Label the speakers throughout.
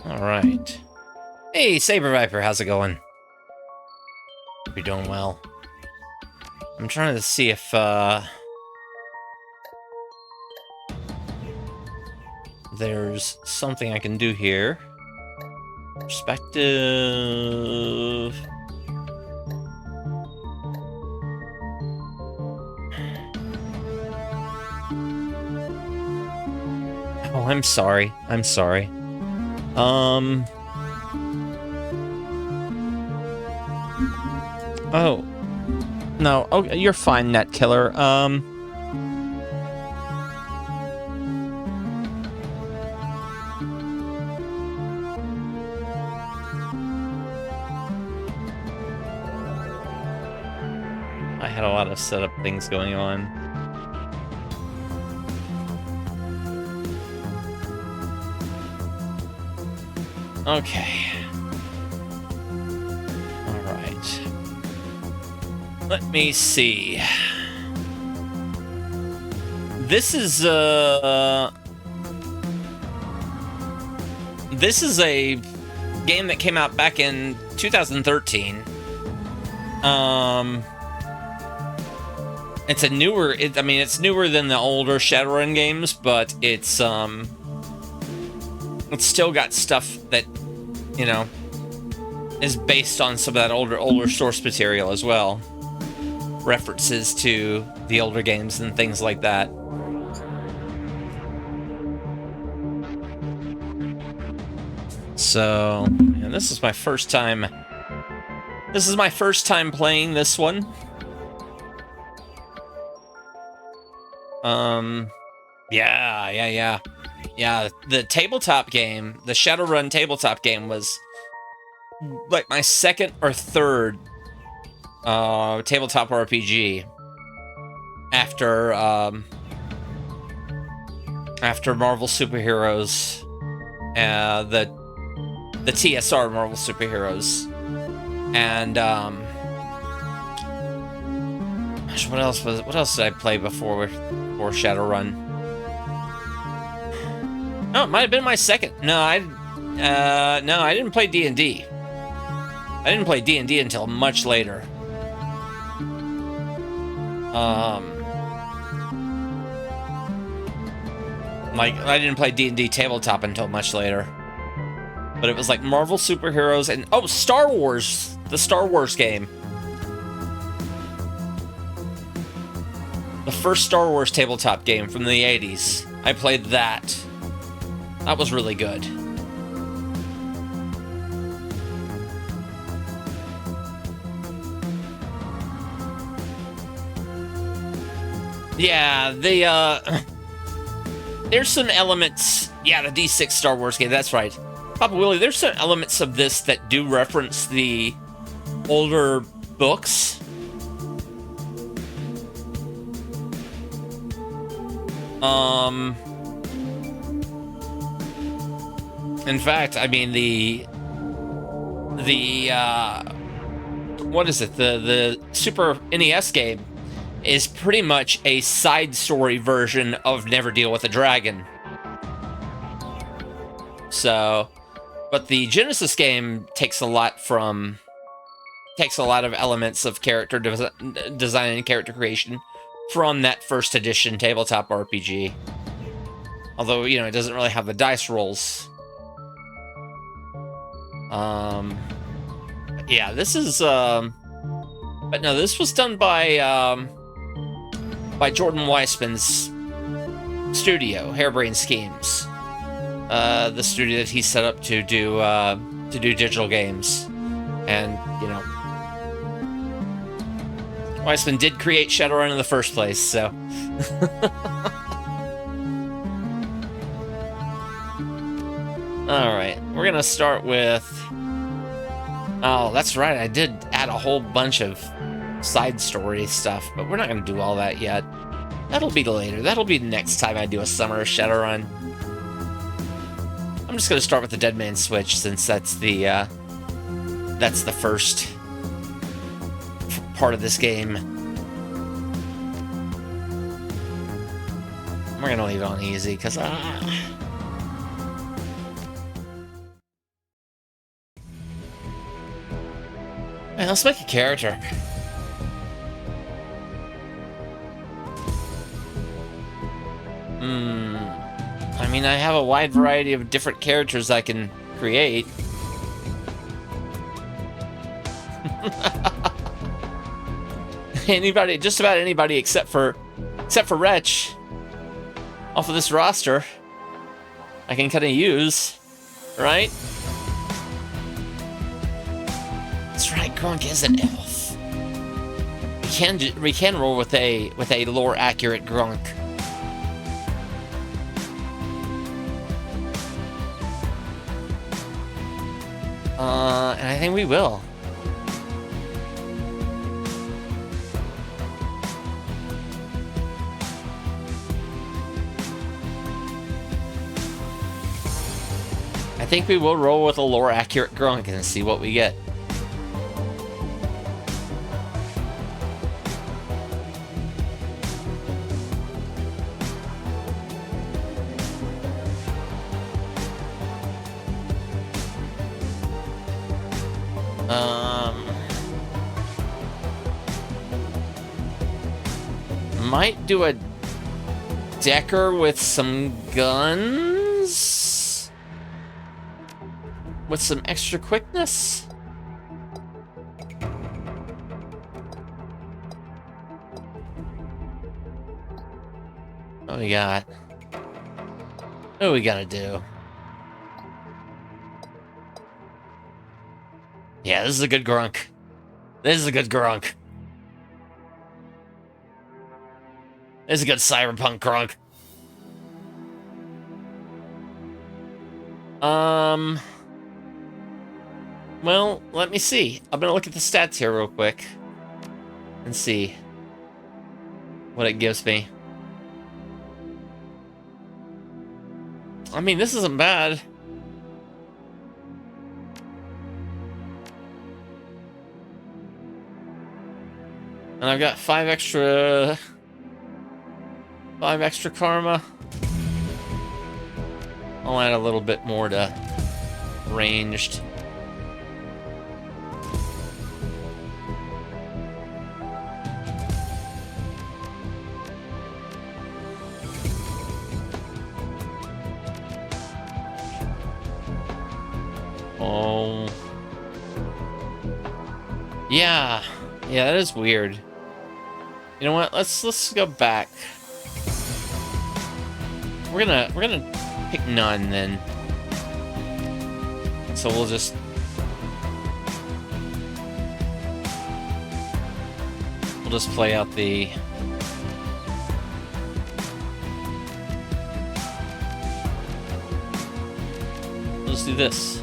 Speaker 1: Alright. Hey, Saber Viper, how's it going? Hope you're doing well. I'm trying to see if, there's something I can do here. Perspective... Oh, I'm sorry. I'm sorry. Oh. No. Oh, you're fine, Net Killer. I had a lot of setup things going on. Okay. Alright. Let me see. This is a game that came out back in 2013. It's a newer, I mean, it's newer than the older Shadowrun games, but it's still got stuff that, you know, is based on some of that older source material as well. References to the older games and things like that. So, and this is my first time. This is my first time playing this one. Yeah, the tabletop game, the Shadowrun tabletop game was like my second or third tabletop RPG after Marvel Superheroes, the TSR Marvel Superheroes, and what else did I play before Shadowrun? No, it might have been my second. No, I didn't play D&D. I didn't play D&D until much later. Like, I didn't play D&D tabletop until much later. But it was like Marvel Superheroes and, oh, Star Wars! The Star Wars game. The first Star Wars tabletop game from the 80s. I played that. That was really good. Yeah, there's some elements. Yeah, the D6 Star Wars game, that's right. Papa Willie, there's some elements of this that do reference the older books. In fact, I mean, what is it? The Super NES game is pretty much a side story version of Never Deal with a Dragon. So, but the Genesis game takes a lot of elements of character design and character creation from that first edition tabletop RPG. Although, you know, it doesn't really have the dice rolls. Yeah, this is, but no, this was done by Jordan Weissman's studio, Harebrained Schemes. The studio that he set up to do digital games. And, you know, Weissman did create Shadowrun in the first place, so. Alright, we're gonna start with... Oh, that's right, I did add a whole bunch of side story stuff, but we're not gonna do all that yet. That'll be later. That'll be next time I do a summer of Shadowrun. I'm just gonna start with the Dead Man Switch, since that's the first part of this game. We're gonna leave it on easy, because Alright, let's make a character. I mean, I have a wide variety of different characters I can create. Anybody, just about anybody except for Wretch off of this roster I can kind of use, right? That's right, Grunk is an elf. We can roll with a lore accurate Grunk. And I think we will. I think we will roll with a lore accurate Grunk and see what we get. Might do a Decker with some guns? With some extra quickness? What we got? What do we gotta do? Yeah, this is a good Grunk. This is a good Grunk. This is a good cyberpunk Grunk. Well, let me see. I'm gonna look at the stats here real quick and see what it gives me. I mean, this isn't bad. And I've got 5 extra karma. I'll add a little bit more to ranged. Oh. Yeah. Yeah, that is weird. You know what? Let's go back. We're gonna pick none then. So we'll just play out the let's do this.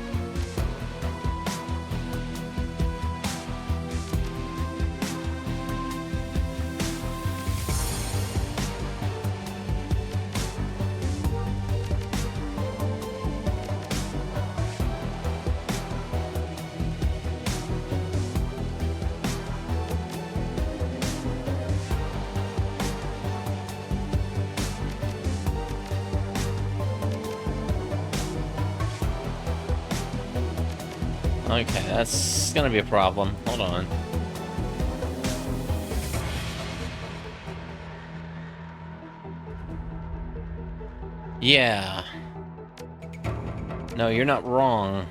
Speaker 1: Okay, that's gonna be a problem. Hold on. Yeah. No, you're not wrong.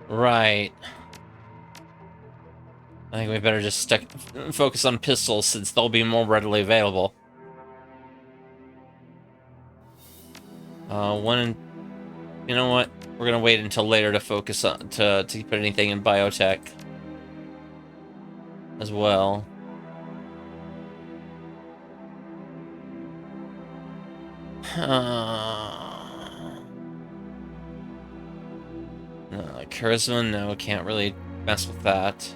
Speaker 1: Right. I think we better just focus on pistols since they'll be more readily available. You know what? We're gonna wait until later to focus on to put anything in biotech as well. Charisma, no, can't really mess with that.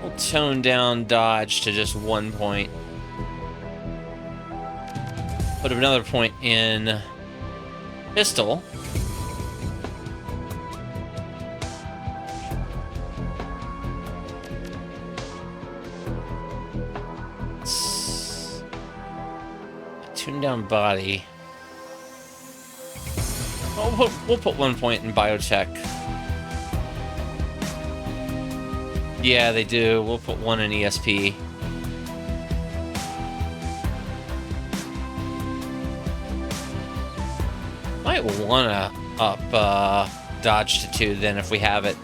Speaker 1: We'll tone down dodge to just 1 point. Put another point in Pistol. Tune down body. Oh, we'll put 1 point in biotech. Yeah, they do. We'll put 1 in ESP. Might wanna up dodge to 2 then if we have it.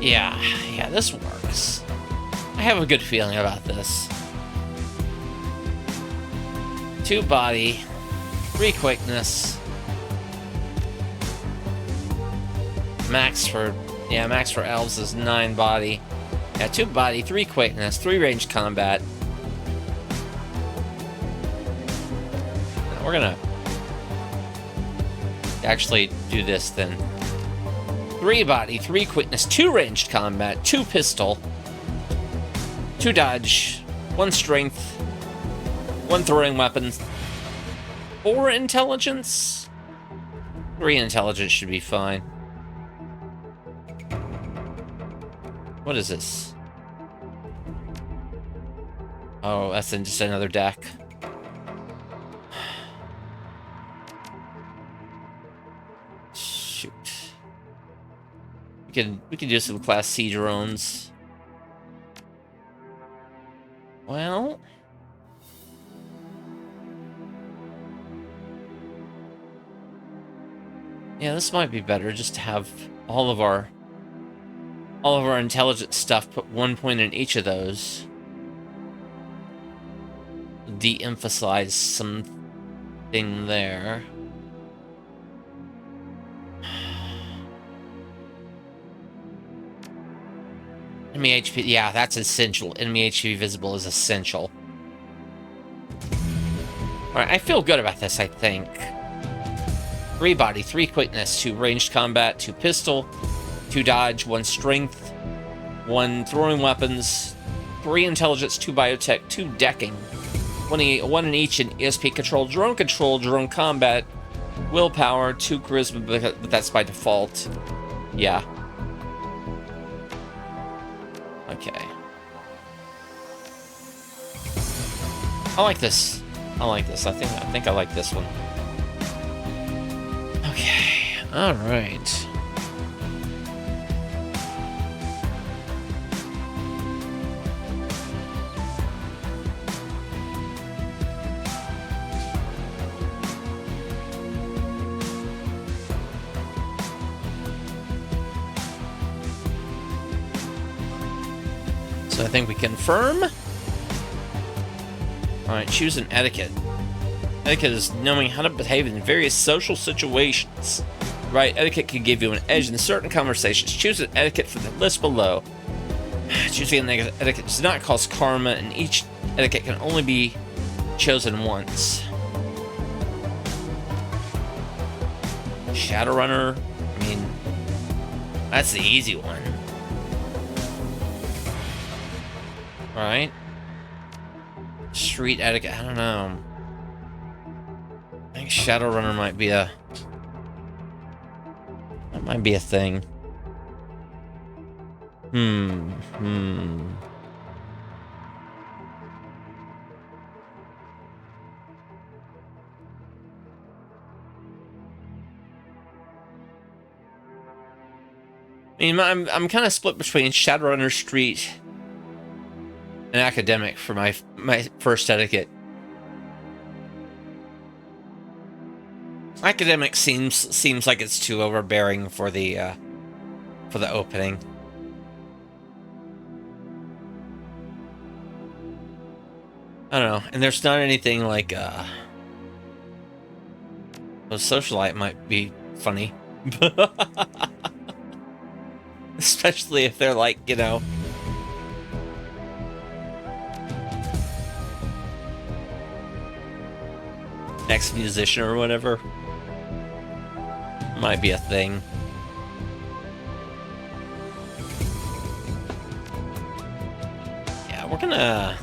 Speaker 1: Yeah, this works. I have a good feeling about this. 2 body, 3 quickness. Max for elves is 9 body. Yeah, 2 body, 3 quickness, 3 ranged combat. Now we're gonna actually do this then. 3 body, 3 quickness, 2 ranged combat, 2 pistol, 2 dodge, 1 strength, 1 throwing weapons, 4 intelligence. 3 intelligence should be fine. What is this? Oh, that's just another deck. Shoot. We can do some Class C drones. Well, yeah, this might be better just to have all of our intelligence stuff, put 1 point in each of those. De-emphasize something there. Enemy HP, yeah, that's essential. Enemy HP visible is essential. Alright, I feel good about this, I think. 3 body, 3 quickness, 2 ranged combat, 2 pistol, 2 dodge, 1 strength, 1 throwing weapons, 3 intelligence, 2 biotech, 2 decking, 1 in each in ESP control, drone combat, willpower, 2 charisma, but that's by default. Yeah. Okay. I like this. I think I like this one. Okay. All right. So I think we confirm. Alright, choose an etiquette. Etiquette is knowing how to behave in various social situations. Right, etiquette can give you an edge in certain conversations. Choose an etiquette from the list below. Choosing an etiquette does not cause karma, and each etiquette can only be chosen once. Shadowrunner, I mean, that's the easy one. Alright. Street etiquette, I don't know. I think Shadowrunner might be that might be a thing. I mean, I'm kind of split between Shadowrunner, Street, and Academic for my first etiquette. Academic seems like it's too overbearing for the opening. I don't know, and there's not anything like a socialite might be funny. Especially if they're like, you know, ex-musician or whatever. Might be a thing. Yeah, we're gonna...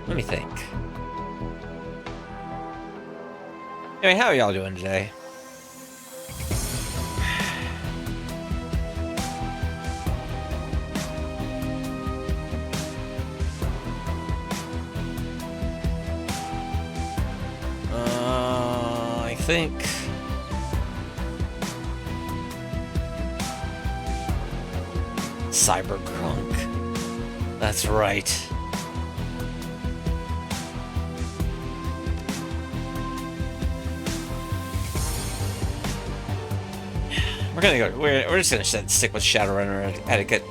Speaker 1: Let me think. Anyway, how are y'all doing today? I think... Cybergrunk. That's right. We're gonna go. We're just gonna stick with Shadowrun etiquette.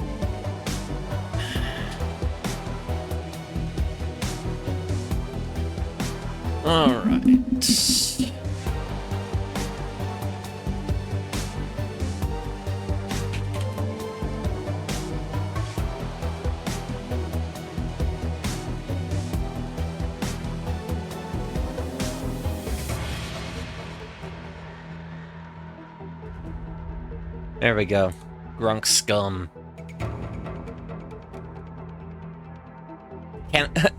Speaker 1: All right. There we go. Grunk scum.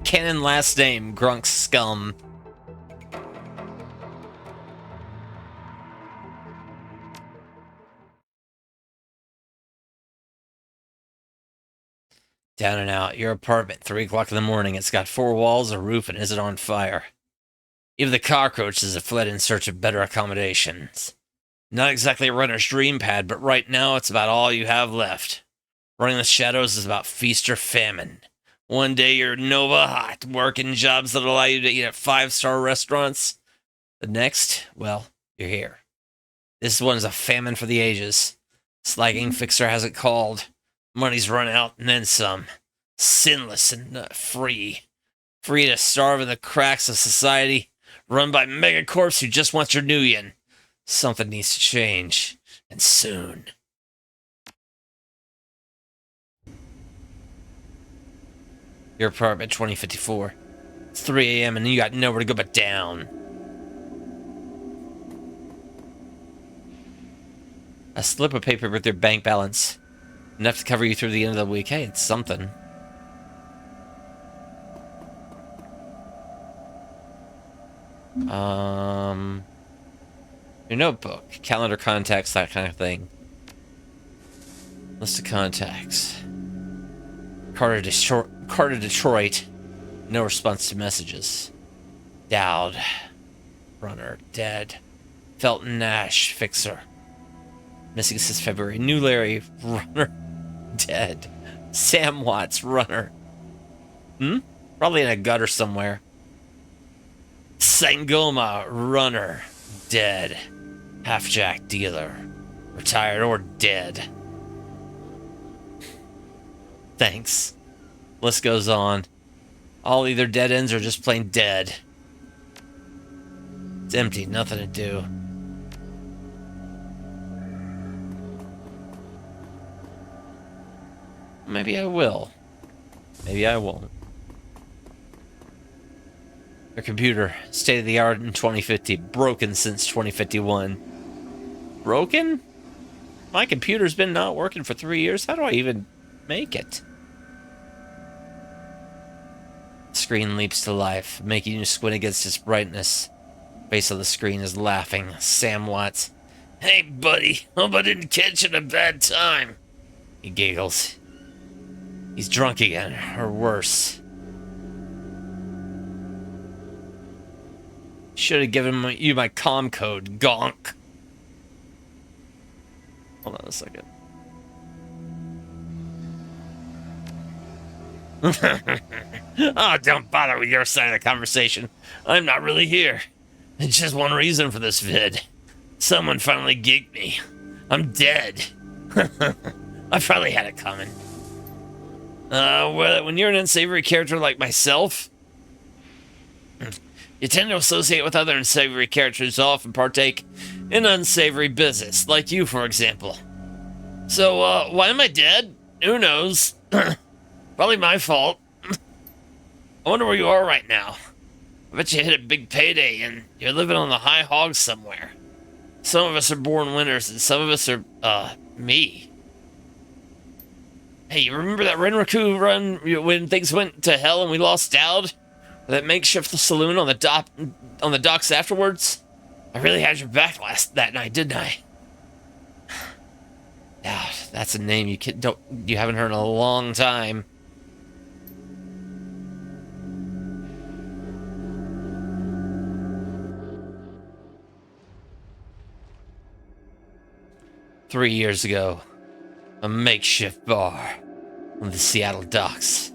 Speaker 1: Canon last name, Grunk scum. Down and out. Your apartment, 3 o'clock in the morning. It's got 4 walls, a roof, and isn't on fire. Even the cockroaches have fled in search of better accommodations. Not exactly a runner's dream pad, but right now it's about all you have left. Running the shadows is about feast or famine. One day you're Nova hot, working jobs that allow you to eat at 5-star restaurants. The next, well, you're here. This one's a famine for the ages. Slagging fixer hasn't called. Money's run out and then some. Sinless and free. Free to starve in the cracks of society, run by megacorps who just want your nuyen. Something needs to change, and soon. Your apartment, 2054. It's 3 a.m. and you got nowhere to go but down. A slip of paper with your bank balance. Enough to cover you through the end of the week. Hey, it's something. Your notebook, calendar, contacts, that kind of thing. List of contacts. Carter, Detroit. No response to messages. Dowd. Runner, dead. Felton Nash, fixer. Missing since February. New Larry, runner, dead. Sam Watts, runner. Probably in a gutter somewhere. Sangoma, runner, dead. Half-jack dealer, retired or dead. Thanks. List goes on. All either dead ends or just plain dead. It's empty, nothing to do. Maybe I will. Maybe I won't. Your computer, state of the art in 2050, broken since 2051. Broken? My computer's been not working for 3 years. How do I even make it? Screen leaps to life, making you squint against its brightness. Face on the screen is laughing. Sam Watts. Hey, buddy. Hope I didn't catch you at a bad time. He giggles. He's drunk again, or worse. Should have given you my comm code, gonk. Hold on a second. Oh, don't bother with your side of the conversation. I'm not really here. It's just one reason for this vid. Someone finally geeked me. I'm dead. I probably had it coming. Well, when you're an unsavory character like myself, you tend to associate with other unsavory characters who often partake in unsavory business, like you, for example. So, why am I dead? Who knows? Probably my fault. I wonder where you are right now. I bet you hit a big payday and you're living on the high hog somewhere. Some of us are born winners and some of us are, me. Hey, you remember that Renraku run when things went to hell and we lost Dowd? That makeshift saloon on the docks afterwards? I really had your back that night, didn't I? Yeah, that's a name you haven't heard in a long time. "3 years ago, a makeshift bar on the Seattle docks.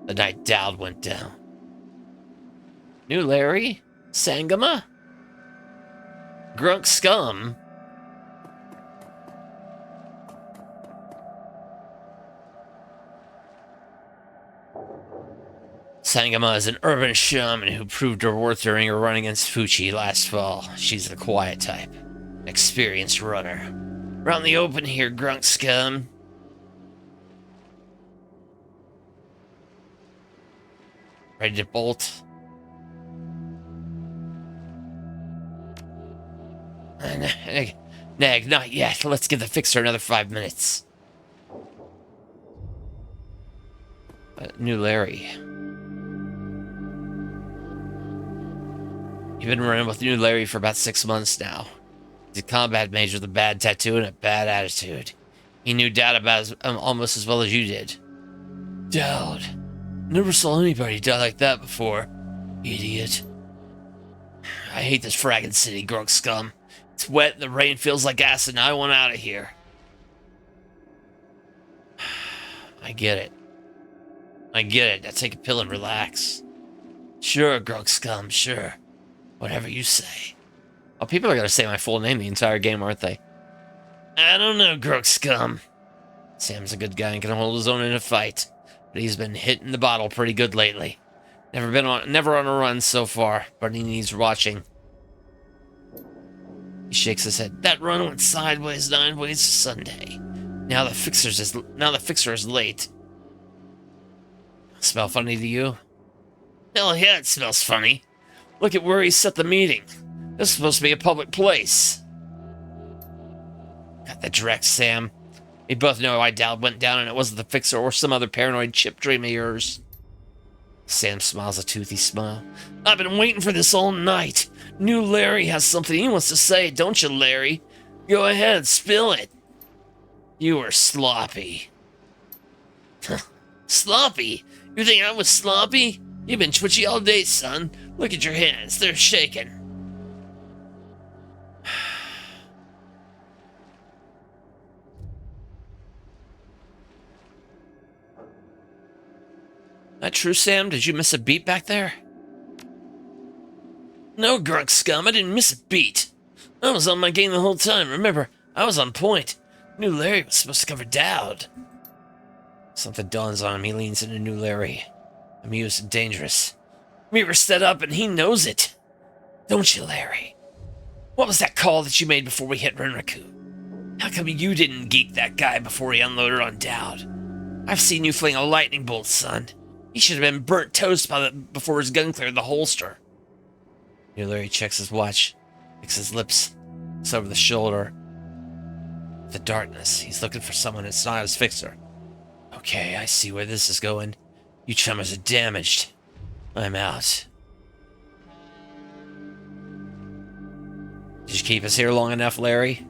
Speaker 1: The night Dowd went down. New Larry? Sangama? Grunk scum?" Sangama is an urban shaman who proved her worth during her run against Fuchi last fall. She's the quiet type. Experienced runner. Around the open here, Grunk scum. Ready to bolt? Nag, not yet. Let's give the fixer another 5 minutes. New Larry. You've been running with New Larry for about 6 months now. He's a combat mage with a bad tattoo and a bad attitude. He knew Dowd about almost as well as you did. Dowd. Never saw anybody die like that before. Idiot. I hate this fragging city, Grunk scum. It's wet and the rain feels like acid and I want out of here. I get it. Now take a pill and relax. Sure, Grunk scum, sure. Whatever you say. Oh, people are going to say my full name the entire game, aren't they? I don't know, Grunk scum. Sam's a good guy and can hold his own in a fight, but he's been hitting the bottle pretty good lately. Never on a run so far, but he needs watching. He shakes his head. That run went sideways 9 ways to Sunday. Now the fixer is late. Smell funny to you? Hell yeah, it smells funny. Look at where he set the meeting. This is supposed to be a public place. Got the direct, Sam. We both know why Dowd went down and it wasn't the fixer or some other paranoid chip dream of yours. Sam smiles a toothy smile. I've been waiting for this all night. New Larry has something he wants to say, don't you, Larry? Go ahead, spill it. You were sloppy. Sloppy? You think I was sloppy? You've been twitchy all day, son. Look at your hands. They're shaking. That true, Sam? Did you miss a beat back there? No, Grunk scum. I didn't miss a beat. I was on my game the whole time. Remember, I was on point. New Larry was supposed to cover Dowd. Something dawns on him. He leans into New Larry. Amused and dangerous. We were set up and he knows it. Don't you, Larry? What was that call that you made before we hit Renraku? How come you didn't geek that guy before he unloaded on Dowd? I've seen you fling a lightning bolt, son. He should have been burnt toast before his gun cleared the holster. New Larry checks his watch, licks his lips, looks over the shoulder. The darkness, he's looking for someone that's not his fixer. Okay, I see where this is going. You chummers are damaged. I'm out. Did you keep us here long enough, Larry?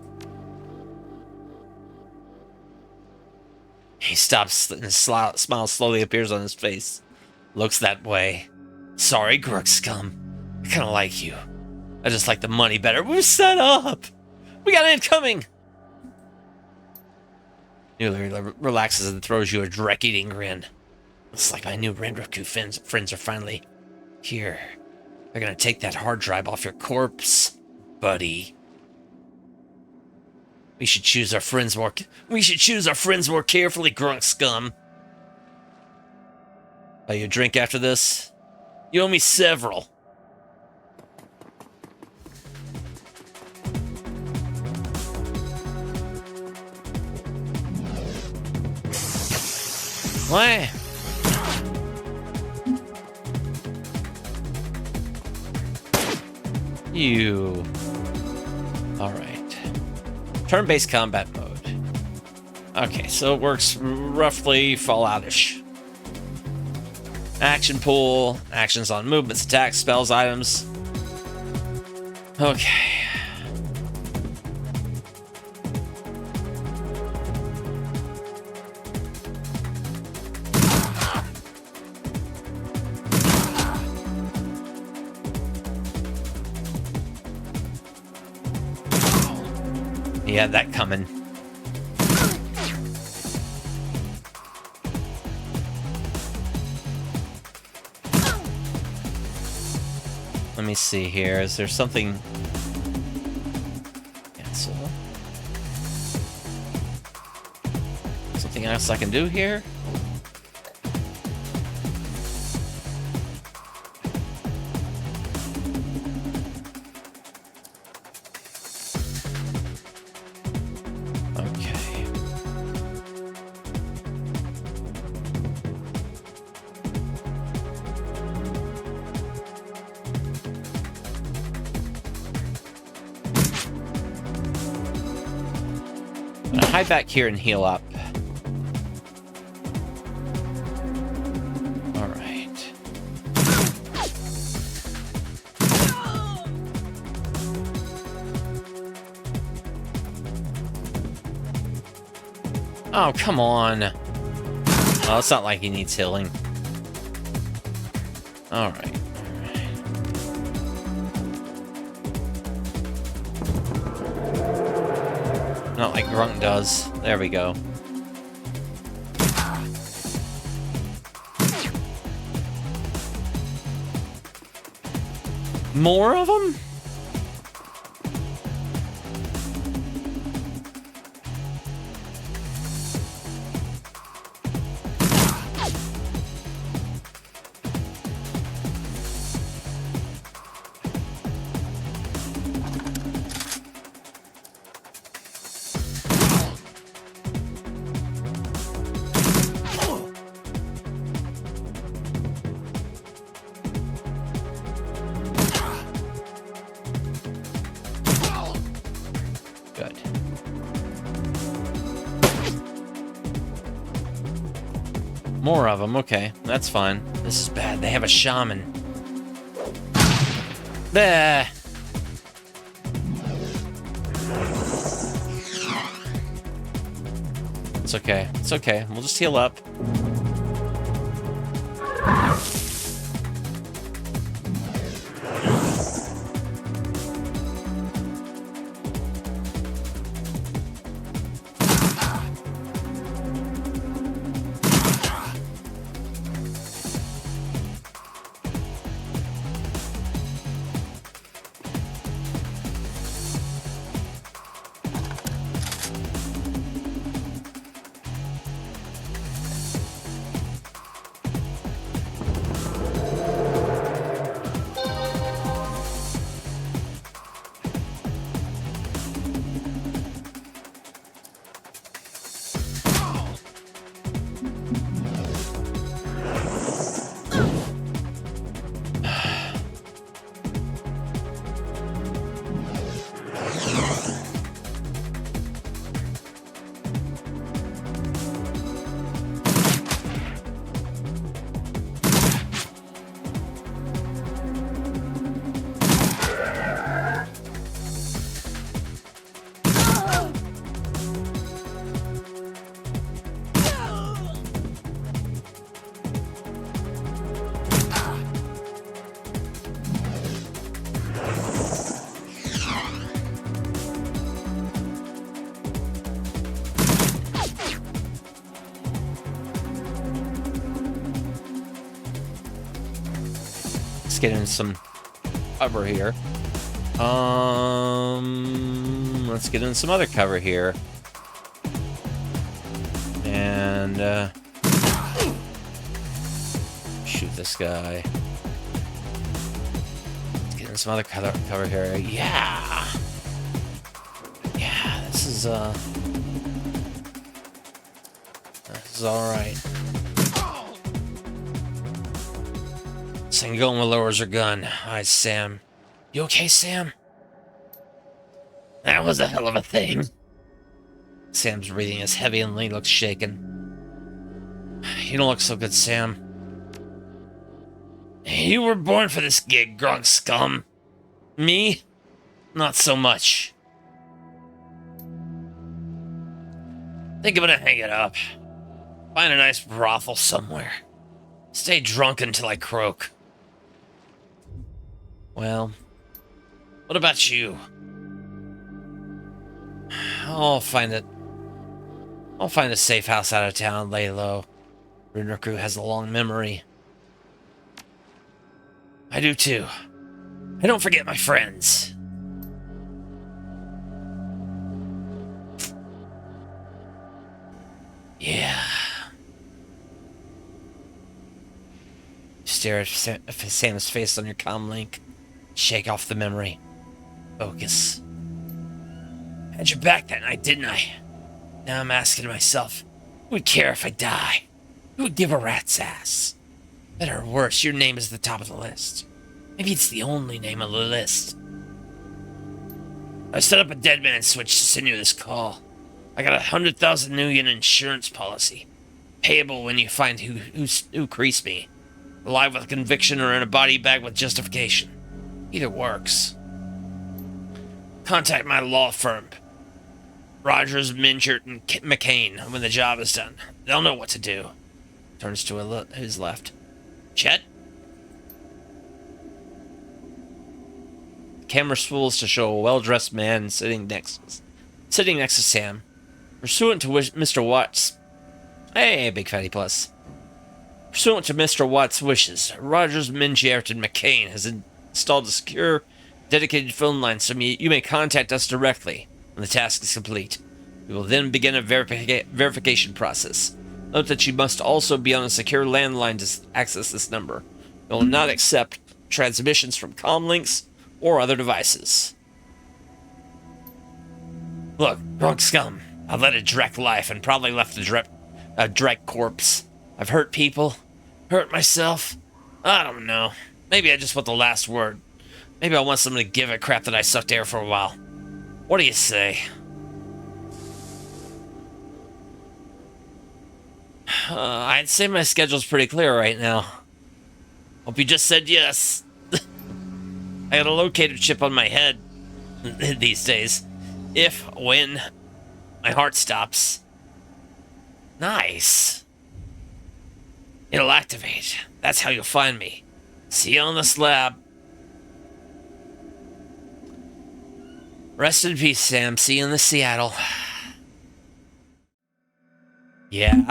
Speaker 1: He stops and a smile slowly appears on his face. Looks that way. Sorry, Grunk scum. I kind of like you. I just like the money better. We're set up. We got incoming. New Larry relaxes and throws you a direct-eating grin. Looks like my new Renraku friends are finally here. They're gonna take that hard drive off your corpse, buddy. We should choose our friends more carefully, Grunk scum. Buy you a drink after this? You owe me several. What? You. Alright. Turn-based combat mode. Okay, so it works roughly Fallout-ish. Action pool, actions on movements, attacks, spells, items. Okay. He had that coming. Let me see here. Is there something... Cancel. Something else I can do here? Okay. I'm gonna hide back here and heal up. All right. Oh, come on. Oh, it's not like he needs healing. All right. Not like Grunk does. There we go. More of them? Good. More of them, okay. That's fine. This is bad. They have a shaman. Bah. It's okay. It's okay. We'll just heal up. Get in some cover here. Let's get in some other cover here. And shoot this guy. Let's get in some other cover here. Yeah. Yeah, this is all right. Sangoma lowers her gun. Hi, Sam. You okay, Sam? That was a hell of a thing. Sam's breathing is heavy and he looks shaken. You don't look so good, Sam. You were born for this gig, Grunk scum. Me? Not so much. Think I'm gonna hang it up. Find a nice brothel somewhere. Stay drunk until I croak. Well, what about you? I'll find it. I'll find a safe house out of town, lay low. Rinraku has a long memory. I do too. I don't forget my friends. Yeah. Stare at Sam's face on your comm link. Shake off the memory. Focus. Had your back that night, didn't I? Now I'm asking myself, who would care if I die? Who would give a rat's ass? Better or worse, your name is at the top of the list. Maybe it's the only name on the list. I set up a dead man switch to send you this call. I got 100,000 new yen insurance policy. Payable when you find who creased me. Alive with conviction or in a body bag with justification. Either works. Contact my law firm. Rogers, Minchert, and McCain when the job is done. They'll know what to do. Turns to his left. Chet? The camera spools to show a well-dressed man sitting next to Sam. Pursuant to Mr. Watts... Hey, Big Fatty Plus. Pursuant to Mr. Watts' wishes, Rogers, Minchert, and McCain has installed a secure, dedicated phone line so you may contact us directly when the task is complete. We will then begin a verification process. Note that you must also be on a secure landline to access this number. We will not accept transmissions from comm links or other devices. Look, drunk scum. I've led a direct life and probably left a direct corpse. I've hurt people, hurt myself. I don't know. Maybe I just want the last word. Maybe I want someone to give a crap that I sucked air for a while. What do you say? I'd say my schedule's pretty clear right now. Hope you just said yes. I got a locator chip on my head these days. When my heart stops. Nice. It'll activate. That's how you'll find me. See you on the slab. Rest in peace, Sam. See you in the Seattle. Yeah,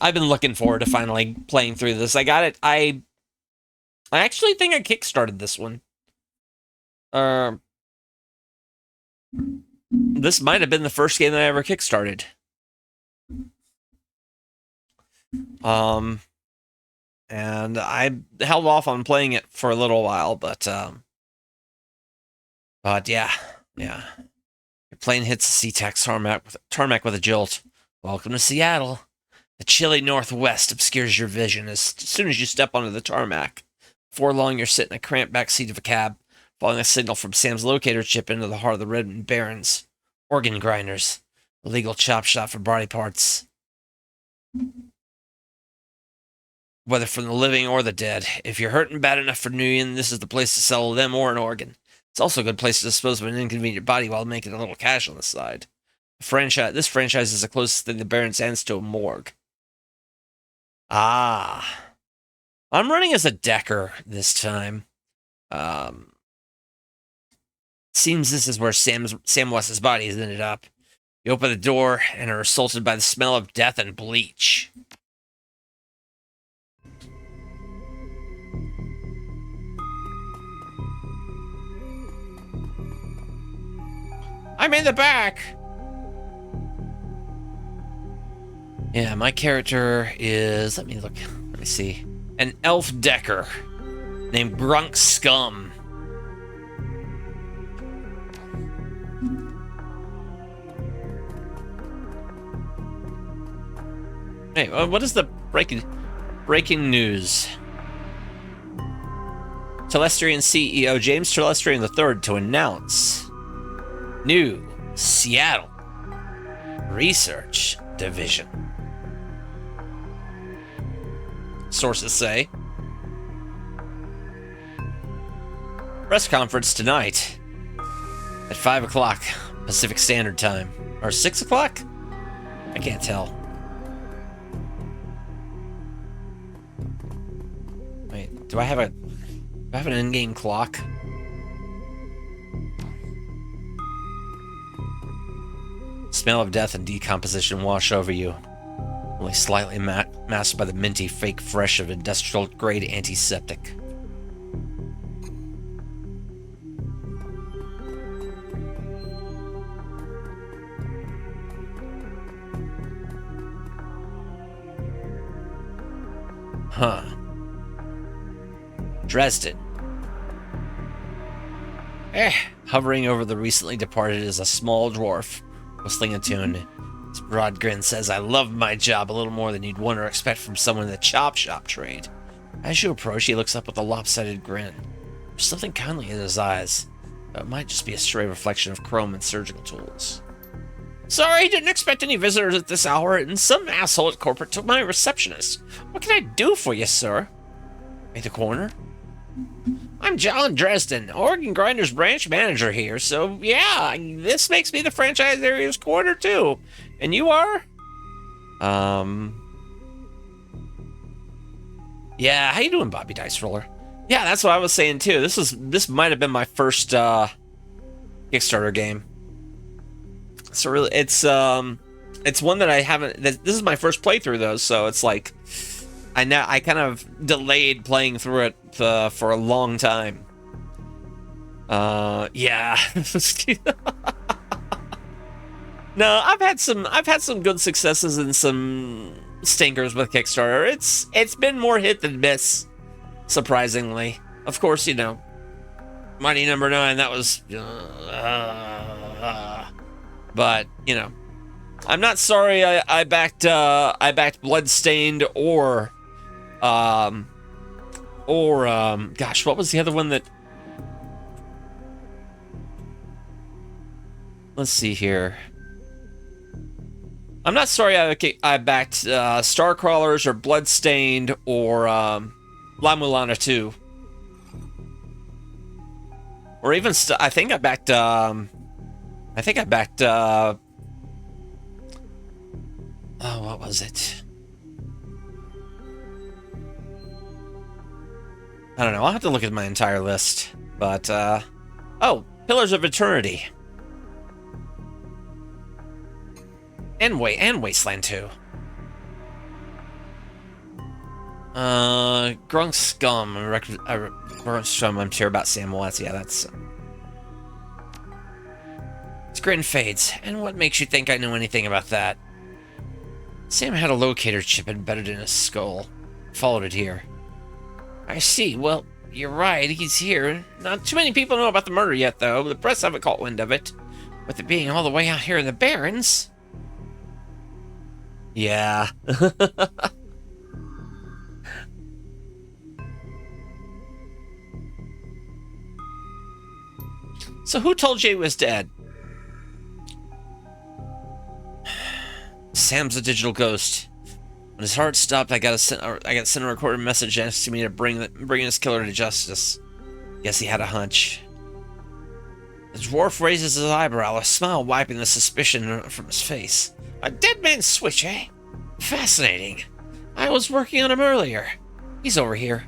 Speaker 1: I've been looking forward to finally playing through this. I got it. I actually think I kickstarted this one. This might have been the first game that I ever kickstarted. And I held off on playing it for a little while, but yeah. Your plane hits the SeaTac tarmac with a jolt. Welcome to Seattle. The chilly northwest obscures your vision as soon as you step onto the tarmac. Before long, you're sitting in a cramped back seat of a cab, following a signal from Sam's locator chip into the heart of the Redmond Barrens. Organ grinders. A legal chop shop for body parts. Whether from the living or the dead. If you're hurting bad enough for Nguyen, this is the place to sell them or an organ. It's also a good place to dispose of an inconvenient body while making a little cash on the side. This franchise is the closest thing the Barrens stands to a morgue. Ah. I'm running as a Decker this time. Seems this is where Sam West's body has ended up. You open the door and are assaulted by the smell of death and bleach. I'm in the back! Yeah, my character is... Let me see. An elf Decker named Grunk Scum. Hey, what is the breaking news? Telestrian CEO James Telestrian III to announce new Seattle Research Division. Sources say. Press conference tonight at 5 o'clock Pacific Standard Time. Or 6 o'clock? I can't tell. Wait, do I have an in-game clock? smell of death and decomposition wash over you, only slightly masked by the minty fake fresh of industrial-grade antiseptic. Huh. Dresden. Hovering over the recently departed is a small dwarf, whistling a tune. His broad grin says, "I love my job a little more than you'd want or expect from someone in the chop shop trade." As you approach, he looks up with a lopsided grin. There's something kindly in his eyes, but it might just be a stray reflection of chrome and surgical tools. "Sorry, didn't expect any visitors at this hour, and some asshole at corporate took my receptionist. What can I do for you, sir?" At the corner? "I'm John Dresden, Oregon Grinders branch manager here, so yeah, this makes me the franchise area's corner too. And you are?" Yeah, how you doing, Bobby Dice Roller? Yeah, that's what I was saying too. This might have been my first Kickstarter game. So really, it's one that I haven't. This is my first playthrough though, so it's like I kind of delayed playing through it for a long time. Yeah. No, I've had some good successes and some stinkers with Kickstarter. It's been more hit than miss, surprisingly. Of course, you know, Mighty Number 9. That was. But, you know, I'm not sorry I backed Bloodstained or gosh, what was the other one that... Let's see here. I'm not sorry I backed Starcrawlers or Bloodstained or La Mulana 2. Or even, I think I backed... oh, what was it? I don't know. I'll have to look at my entire list. But, oh, Pillars of Eternity. And Wasteland 2. Grunk Scum. I'm sure about Sam Watts. Yeah, that's... His grin fades. "And what makes you think I know anything about that?" "Sam had a locator chip embedded in his skull. Followed it here." "I see. Well, you're right. He's here. Not too many people know about the murder yet, though. The press haven't caught wind of it. With it being all the way out here in the Barrens." Yeah. So who told you he was dead? "Sam's a digital ghost. When his heart stopped, I got sent a recorded message asking me to bring this killer to justice. Guess he had a hunch." The dwarf raises his eyebrow, a smile wiping the suspicion from his face. "A dead man's switch, eh? Fascinating. I was working on him earlier. He's over here."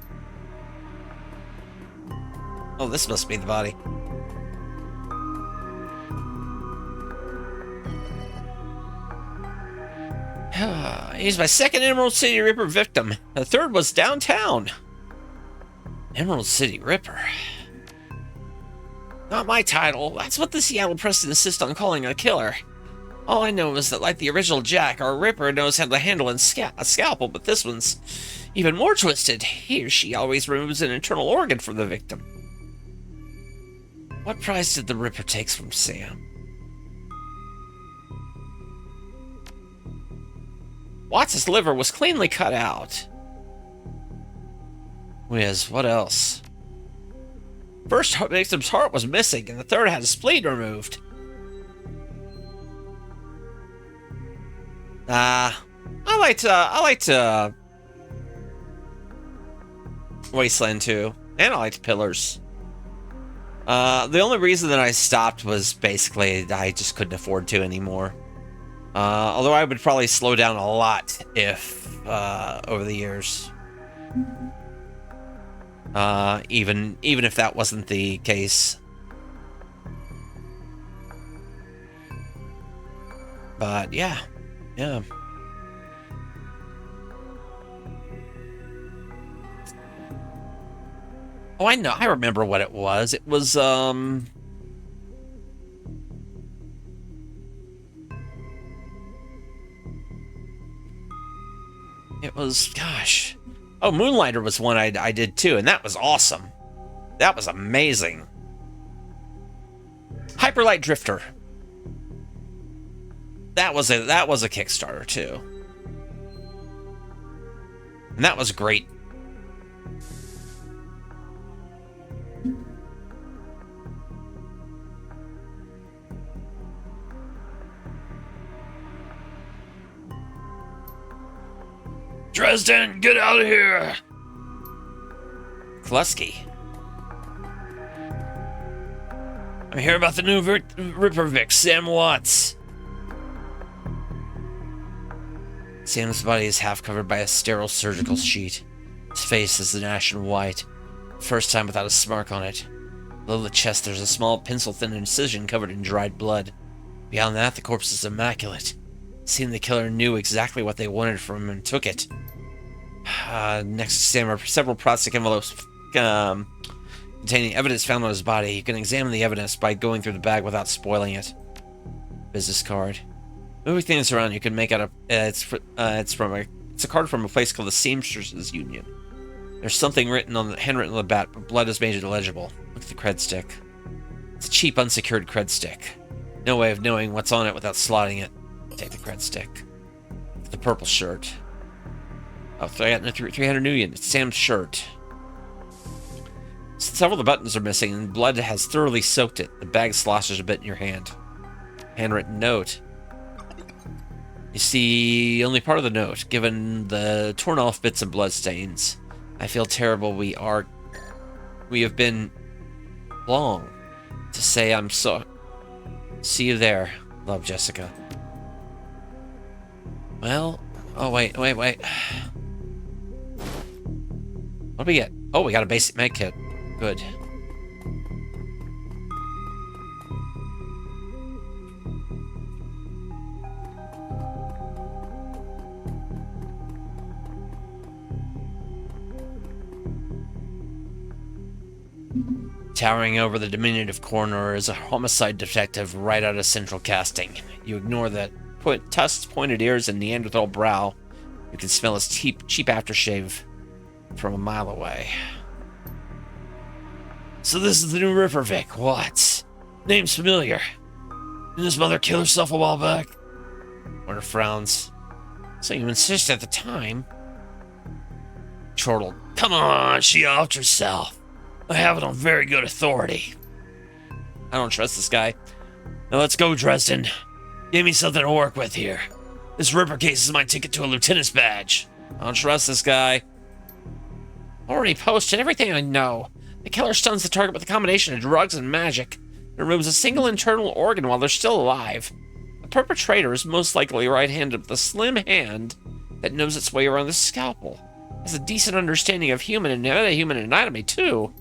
Speaker 1: Oh, this must be the body. "He's my second Emerald City Ripper victim. The third was downtown." Emerald City Ripper? Not my title. That's what the Seattle Press insists on calling a killer. All I know is that, like the original Jack, our Ripper knows how to handle a scalpel, but this one's even more twisted. He or she always removes an internal organ from the victim. What prize did the Ripper take from Sam? Watts' liver was cleanly cut out. Whiz, what else? First victim's heart was missing, and the third had a spleen removed. I liked Wasteland 2, and I liked Pillars. The only reason that I stopped was basically I just couldn't afford to anymore. Although I would probably slow down a lot if over the years. Even if that wasn't the case. But yeah. Yeah. Oh, I know. I remember what it was. It was, It was, gosh. Oh, Moonlighter was one I did too, and that was awesome. That was amazing. Hyperlight Drifter. That was a Kickstarter too. And that was great. Dresden, get out of here! Klusky. I'm here about the new Rippervik, Sam Watts. Sam's body is half covered by a sterile surgical sheet. His face is an ashen white, first time without a smirk on it. Below the chest there's a small pencil-thin incision covered in dried blood. Beyond that, the corpse is immaculate. It seemed the killer knew exactly what they wanted from him and took it. Next to Sam are several plastic envelopes containing evidence found on his body. You can examine the evidence by going through the bag without spoiling it. Business card. Everything that's around you can make out a it's a card from a place called the Seamsters Union. There's something handwritten on the back, but blood has made it illegible. Look at the cred stick. It's a cheap, unsecured cred stick. No way of knowing what's on it without slotting it. Take the cred stick. The purple shirt. Oh, I got 300 new yen. It's Sam's shirt. Several of the buttons are missing, and blood has thoroughly soaked it. The bag sloshes a bit in your hand. Handwritten note. You see only part of the note, given the torn off bits and blood stains. I feel terrible. We have been long to say I'm so. See you there. Love, Jessica. Well, oh wait. What do we get? Oh, we got a basic med kit. Good. Towering over the diminutive coroner is a homicide detective right out of Central Casting. You ignore the tusked, pointed ears and Neanderthal brow. You can smell his cheap aftershave from a mile away. So this is the new Rippervik. What? Name's familiar. Didn't his mother kill herself a while back? Warner frowns. So you insist at the time? Chortle. Come on, she offed herself. I have it on very good authority. I don't trust this guy. Now let's go, Dresden. Give me something to work with here. This Ripper case is my ticket to a lieutenant's badge. I don't trust this guy. Already posted everything I know. The killer stuns the target with a combination of drugs and magic. It removes a single internal organ while they're still alive. The perpetrator is most likely right-handed with a slim hand that knows its way around the scalpel. Has a decent understanding of human and metahuman anatomy, too.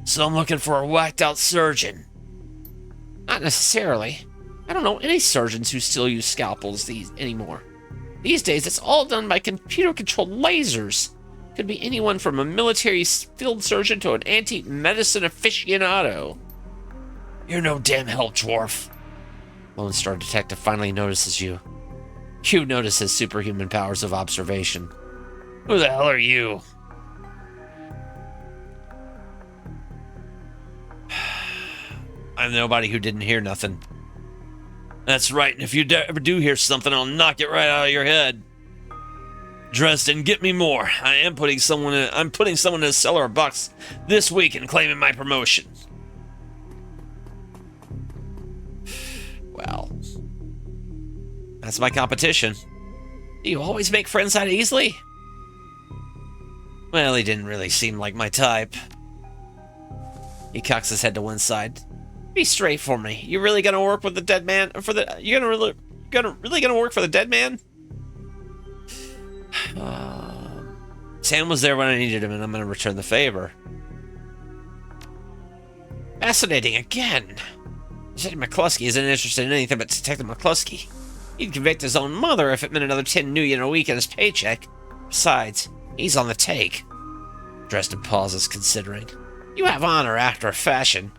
Speaker 1: So I'm looking for a whacked-out surgeon. Not necessarily. I don't know any surgeons who still use scalpels anymore. These days, it's all done by computer-controlled lasers. Could be anyone from a military field surgeon to an antique medicine aficionado. You're no damn help, dwarf. Lone Star Detective finally notices you. You notice his superhuman powers of observation. Who the hell are you? I'm nobody who didn't hear nothing. That's right, and if you ever do hear something, I'll knock it right out of your head. Dresden, get me more. I'm putting someone in a cellar of bucks this week and claiming my promotion. Well, that's my competition. Do you always make friends that easily? Well, he didn't really seem like my type. He cocks his head to one side. Be straight for me. You really gonna work with the dead man? You really gonna work for the dead man? Sam was there when I needed him, and I'm gonna return the favor. Fascinating again. Detective McCluskey isn't interested in anything but Detective McCluskey. He'd convict his own mother if it meant another 10 million a week in his paycheck. Besides, he's on the take. Dresden pauses, considering. You have honor after a fashion.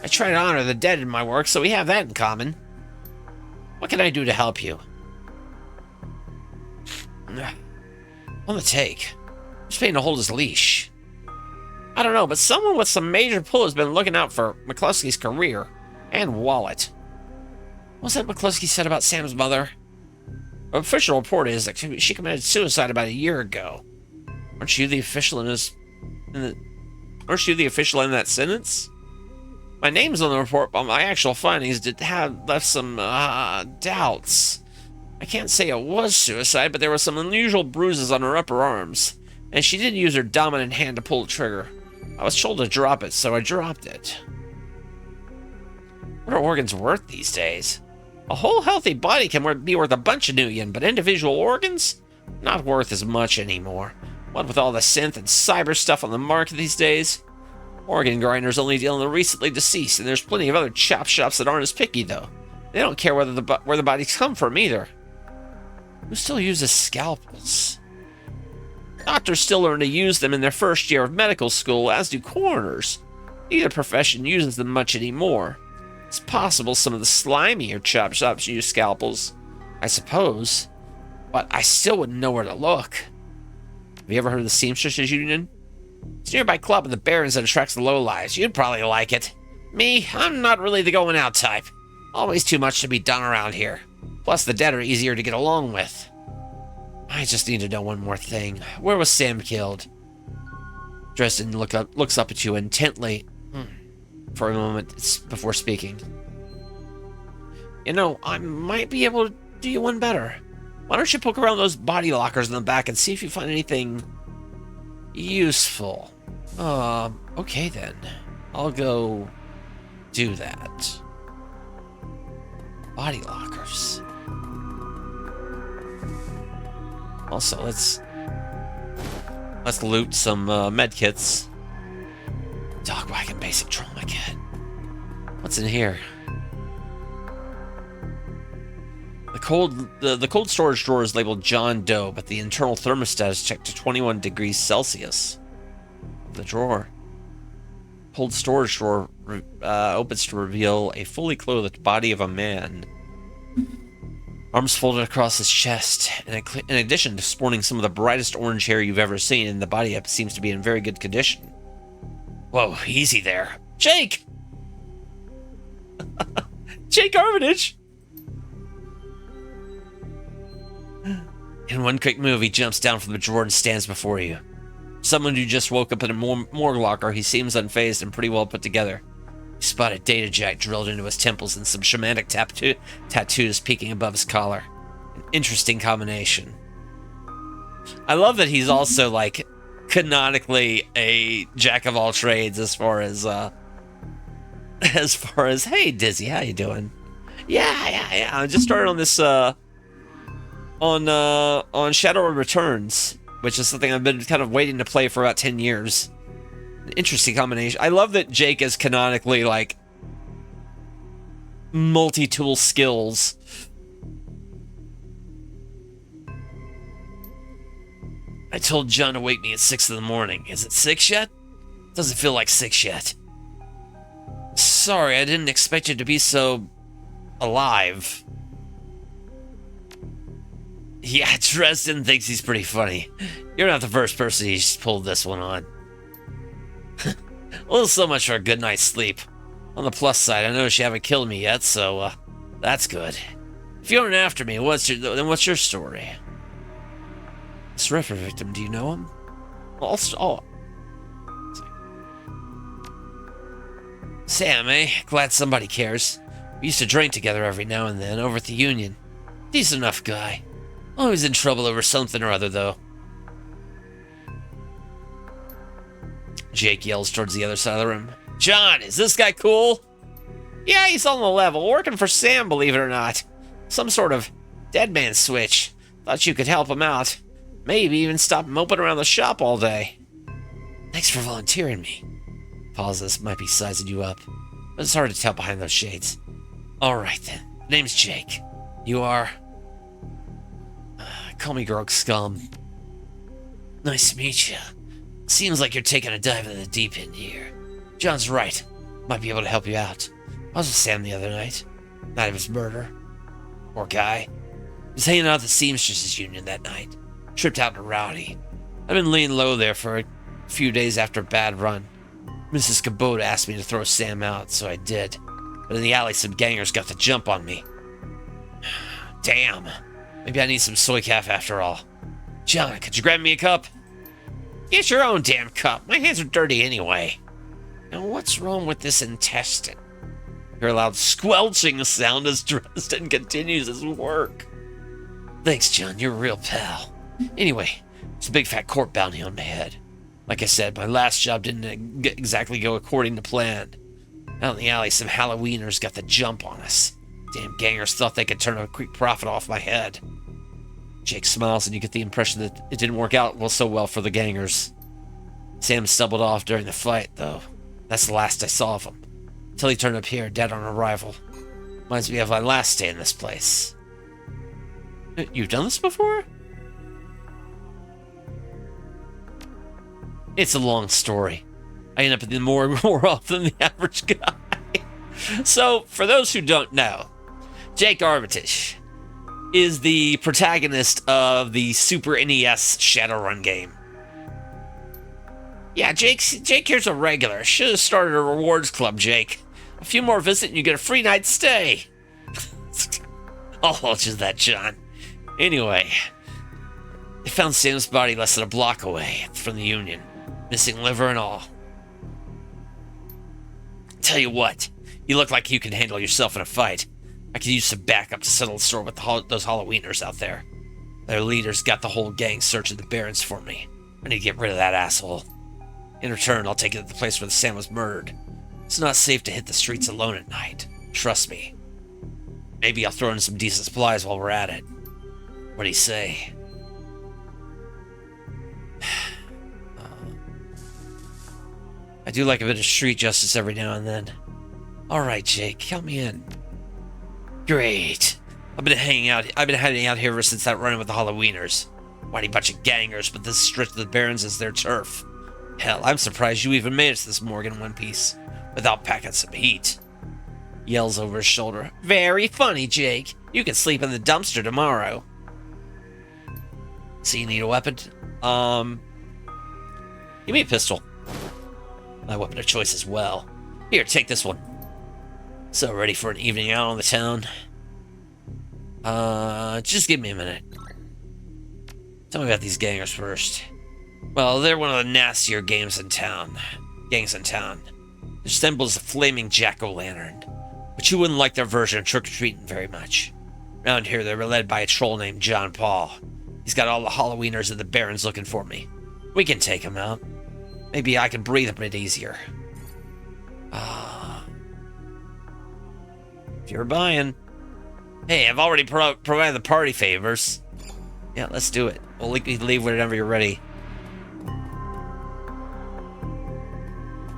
Speaker 1: I try to honor the dead in my work, so we have that in common. What can I do to help you? On the take. Who's paying to hold his leash? I don't know, but someone with some major pull has been looking out for McCluskey's career and wallet. What's that McCluskey said about Sam's mother? An official report is that she committed suicide about a year ago. Aren't you the official in that sentence? My name's on the report, but my actual findings have left some doubts. I can't say it was suicide, but there were some unusual bruises on her upper arms, and she didn't use her dominant hand to pull the trigger. I was told to drop it, so I dropped it. What are organs worth these days? A whole healthy body can be worth a bunch of million, but individual organs? Not worth as much anymore. What with all the synth and cyber stuff on the market these days? Organ grinders only deal in the recently deceased, and there's plenty of other chop shops that aren't as picky, though. They don't care where the bodies come from, either. Who still uses scalpels? Doctors still learn to use them in their first year of medical school, as do coroners. Neither profession uses them much anymore. It's possible some of the slimier chop shops use scalpels, I suppose, but I still wouldn't know where to look. Have you ever heard of the Seamstresses Union? It's a nearby club of the Barons that attracts the lowlives. You'd probably like it. Me, I'm not really the going out type. Always too much to be done around here. Plus, the dead are easier to get along with. I just need to know one more thing. Where was Sam killed? Dresden looks up at you intently for a moment before speaking. You know, I might be able to do you one better. Why don't you poke around those body lockers in the back and see if you find anything useful? Okay then. I'll go do that. Body lockers. Also, let's loot some medkits. Dog wagon basic trauma kit. What's in here? The cold storage drawer is labeled John Doe, but the internal thermostat is checked to 21 degrees Celsius. The drawer. Cold storage drawer opens to reveal a fully clothed body of a man. Arms folded across his chest, and in addition to sporting some of the brightest orange hair you've ever seen, and the body seems to be in very good condition. Whoa, easy there. Jake! Jake Armitage! In one quick move, he jumps down from the drawer and stands before you. Someone who just woke up in a morgue locker, he seems unfazed and pretty well put together. You spot a data jack drilled into his temples and some shamanic tattoos peeking above his collar. An interesting combination. I love that he's also, like, canonically a jack of all trades as far as hey Dizzy, how you doing? Yeah. I just started on this on Shadowrun Returns, which is something I've been kind of waiting to play for about 10 years. An interesting combination. I love that Jake is canonically, like, multi-tool skills. I told John to wake me at 6 in the morning. Is it 6 yet? Doesn't feel like 6 yet. Sorry, I didn't expect you to be so alive. Yeah, Dresden thinks he's pretty funny. You're not the first person he's pulled this one on. Well, so much for a good night's sleep. On the plus side, I notice you haven't killed me yet, so, that's good. If you aren't after me, what's your story? This Ripper victim, do you know him? Sam, eh? Glad somebody cares. We used to drink together every now and then over at the Union. Decent enough guy. Always in trouble over something or other, though. Jake yells towards the other side of the room. John, is this guy cool? Yeah, he's on the level, working for Sam, believe it or not. Some sort of dead man switch. Thought you could help him out. Maybe even stop moping around the shop all day. Thanks for volunteering me. Pauses, might be sizing you up, but it's hard to tell behind those shades. Alright then, name's Jake. You are? call me Grog Scum. Nice to meet you. Seems like you're taking a dive in the deep end here. John's right. Might be able to help you out. I was with Sam the other night. Night of his murder. Poor guy. He was hanging out at the Seamstresses Union that night. Tripped out in a rowdy. I've been laying low there for a few days after a bad run. Mrs. Cabot asked me to throw Sam out, so I did. But in the alley, some gangers got the jump on me. Damn. Maybe I need some soy calf after all. John, could you grab me a cup? Get your own damn cup. My hands are dirty anyway. Now, what's wrong with this intestine? Hear a loud squelching sound as Dresden continues his work. Thanks, John. You're a real pal. Anyway, it's a big fat court bounty on my head. Like I said, my last job didn't exactly go according to plan. Out in the alley, some Halloweeners got the jump on us. Damn gangers thought they could turn a quick profit off my head. Jake smiles and you get the impression that it didn't work out so well for the gangers. Sam stumbled off during the fight, though. That's the last I saw of him. Until he turned up here, dead on arrival. Reminds me of my last stay in this place. You've done this before? It's a long story. I end up in the more often than the average guy. So, for those who don't know, Jake Armitage is the protagonist of the Super NES Shadowrun game. Yeah, Jake here's a regular. Should have started a rewards club, Jake. A few more visits and you get a free night stay. I'll hold you to that, John. Anyway, they found Sam's body less than a block away from the Union. Missing liver and all. Tell you what, you look like you can handle yourself in a fight. I could use some backup to settle the score with those Halloweeners out there. Their leaders got the whole gang searching the barrens for me. I need to get rid of that asshole. In return, I'll take you to the place where Sam was murdered. It's not safe to hit the streets alone at night. Trust me. Maybe I'll throw in some decent supplies while we're at it. What do you say? I do like a bit of street justice every now and then. Alright, Jake, count me in. Great. I've been hiding out here ever since that run with the Halloweeners. Whitey bunch of gangers, but this stretch of the Barrens is their turf. Hell, I'm surprised you even made it to this morgue in one piece, without packing some heat. Yells over his shoulder. Very funny, Jake. You can sleep in the dumpster tomorrow. So you need a weapon? Give me a pistol. My weapon of choice as well. Here, take this one. So, ready for an evening out on the town? Just give me a minute. Tell me about these gangers first. Well, they're one of the nastier gangs in town. Their symbol is a flaming jack-o'-lantern. But you wouldn't like their version of trick-or-treating very much. Around here, they're led by a troll named John Paul. He's got all the Halloweeners and the Barrens looking for me. We can take him out. Maybe I can breathe a bit easier. If you're buying. Hey, I've already provided the party favors. Yeah, let's do it. We'll leave whenever you're ready.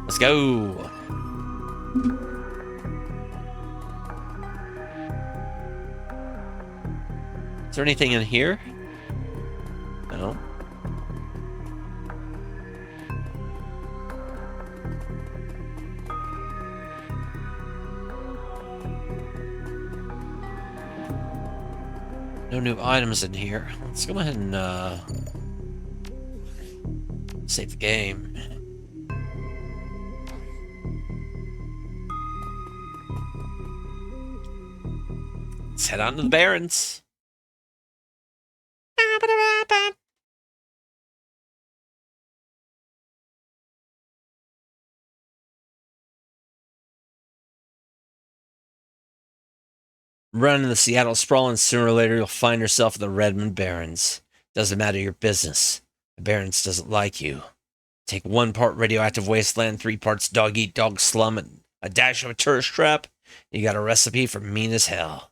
Speaker 1: Let's go. Is there anything in here? No. No new items in here. Let's go ahead and save the game. Let's head on to the Barrens. Run in the Seattle sprawl, and sooner or later you'll find yourself in the Redmond Barrens. Doesn't matter your business. The Barrens doesn't like you. Take 1 part radioactive wasteland, 3 parts dog-eat-dog slum, and a dash of a tourist trap. You got a recipe for mean as hell.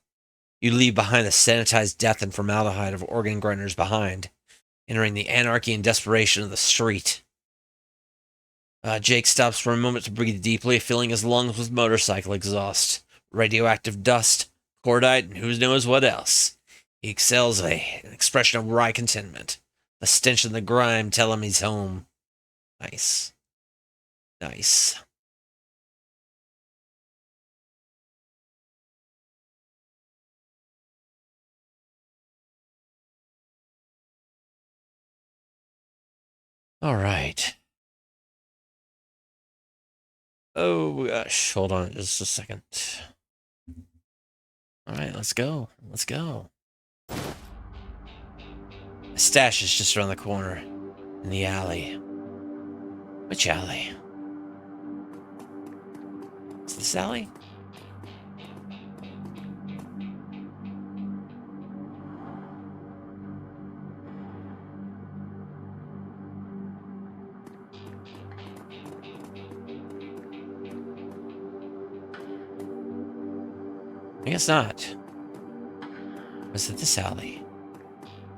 Speaker 1: You leave behind the sanitized death and formaldehyde of organ grinders behind, entering the anarchy and desperation of the street. Jake stops for a moment to breathe deeply, filling his lungs with motorcycle exhaust, radioactive dust, cordite, and who knows what else. He excels an expression of wry contentment. The stench and the grime tell him he's home. Nice. Nice. All right. Oh gosh, hold on just a second. All right, let's go. Let's go. The stash is just around the corner in the alley. Which alley? Is this alley? I guess not. Or is it this alley?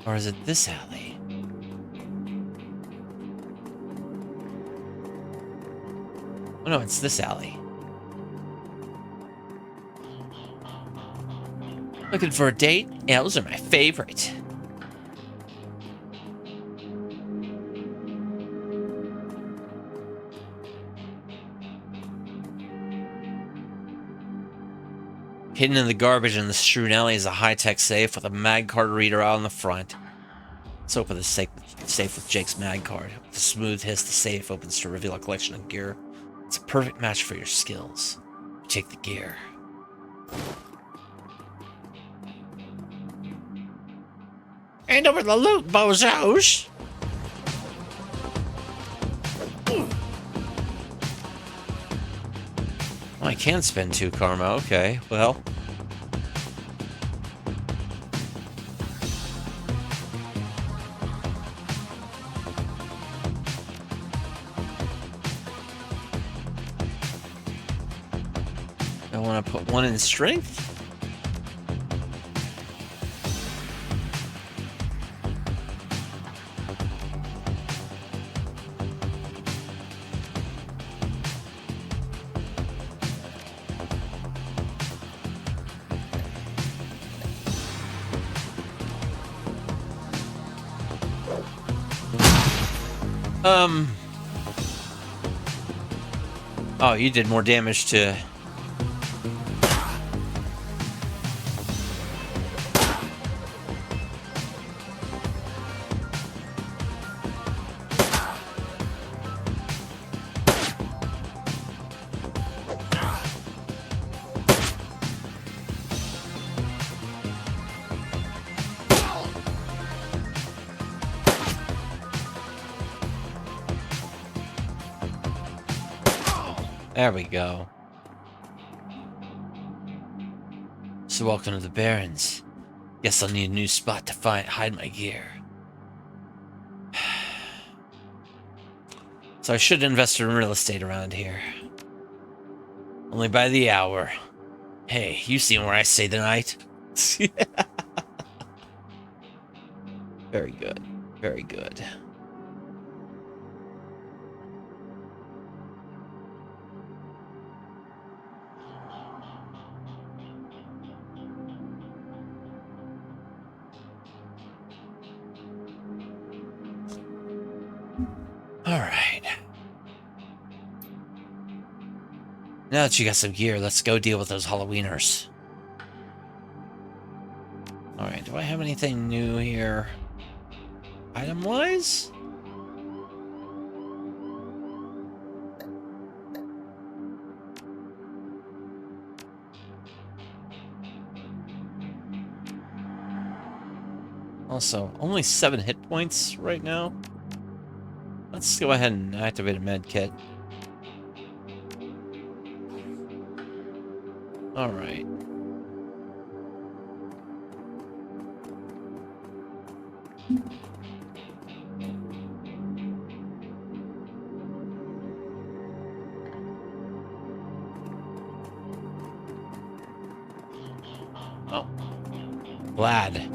Speaker 1: Or is it this alley? Oh no, it's this alley. Looking for a date? Yeah, those are my favorite. Hidden in the garbage in the strewn alley is a high-tech safe with a mag card reader out on the front. Let's open the safe with Jake's mag card. With a smooth hiss, the safe opens to reveal a collection of gear. It's a perfect match for your skills. You take the gear. Hand over the loot, bozos! Oh, I can spend 2 karma. Okay, well. I want to put 1 in strength. Oh, you did more damage to... There we go. So welcome to the Barrens. Guess I'll need a new spot to hide my gear. So I should invest in real estate around here. Only by the hour. Hey, you seen where I stay the night? Very good. Very good. All right. Now that you got some gear, let's go deal with those Halloweeners. All right, do I have anything new here? Item-wise? Also, only 7 hit points right now. Let's go ahead and activate a med kit. All right. Oh. Glad.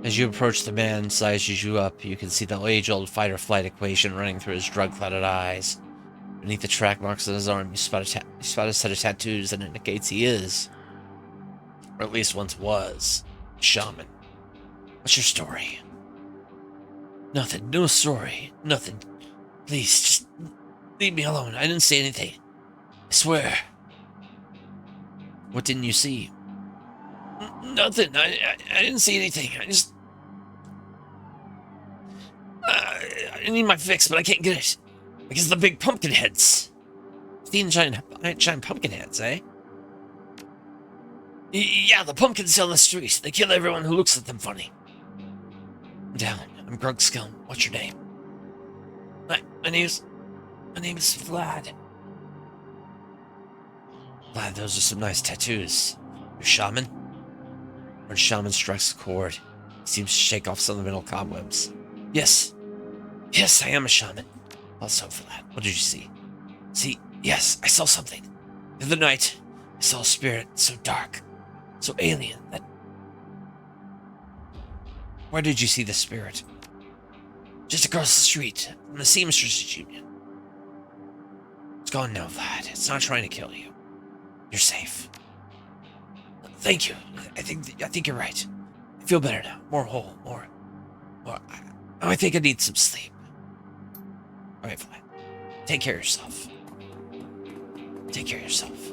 Speaker 1: As you approach, the man sizes you up. You can see the age-old fight-or-flight equation running through his drug-clouded eyes. You're Beneath the track marks on his arm, you spot a set of tattoos that indicates he is, or at least once was, a shaman. What's your story? Nothing. No story. Nothing. Please, just leave me alone. I didn't say anything. I swear. What didn't you see? Nothing. I didn't see anything. I need my fix, but I can't get it. Because of the big pumpkin heads. Seen giant pumpkin heads, eh? Yeah, the pumpkins on the street. They kill everyone who looks at them funny. Down. I'm Grug Scum. What's your name? My name is Vlad. Vlad, those are some nice tattoos. You're a shaman? When shaman strikes a chord, he seems to shake off some of the mental cobwebs. Yes. Yes, I am a shaman. Also, Vlad, what did you see? Yes, I saw something. The other night, I saw a spirit so dark, so alien that... Where did you see the spirit? Just across the street, from the Seamsters Union. It's gone now, Vlad. It's not trying to kill you. You're safe. Thank you. I think you're right. I feel better now. More whole. More. I think I need some sleep. All right, Vlad. Take care of yourself. Take care of yourself.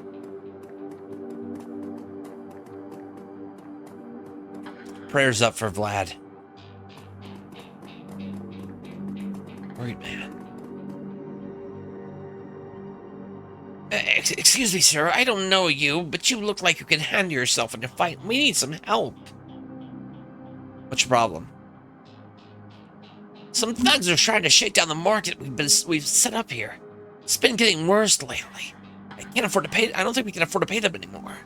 Speaker 1: Prayers up for Vlad. Worried man. Excuse me, sir. I don't know you, but you look like you can handle yourself in a fight. We need some help. What's your problem? Some thugs are trying to shake down the market we've set up here. It's been getting worse lately. I don't think we can afford to pay them anymore.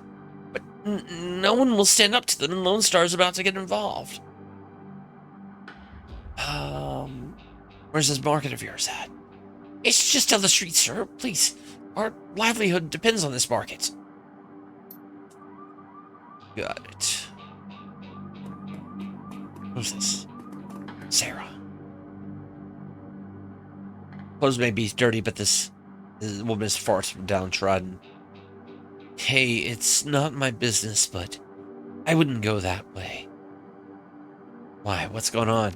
Speaker 1: But no one will stand up to them, and Lone Star's about to get involved. Where's this market of yours at? It's just down the street, sir. Please. Our livelihood depends on this market. Got it. Who's this? Sarah. Clothes may be dirty, but this woman is far too downtrodden. Hey, it's not my business, but I wouldn't go that way. Why? What's going on?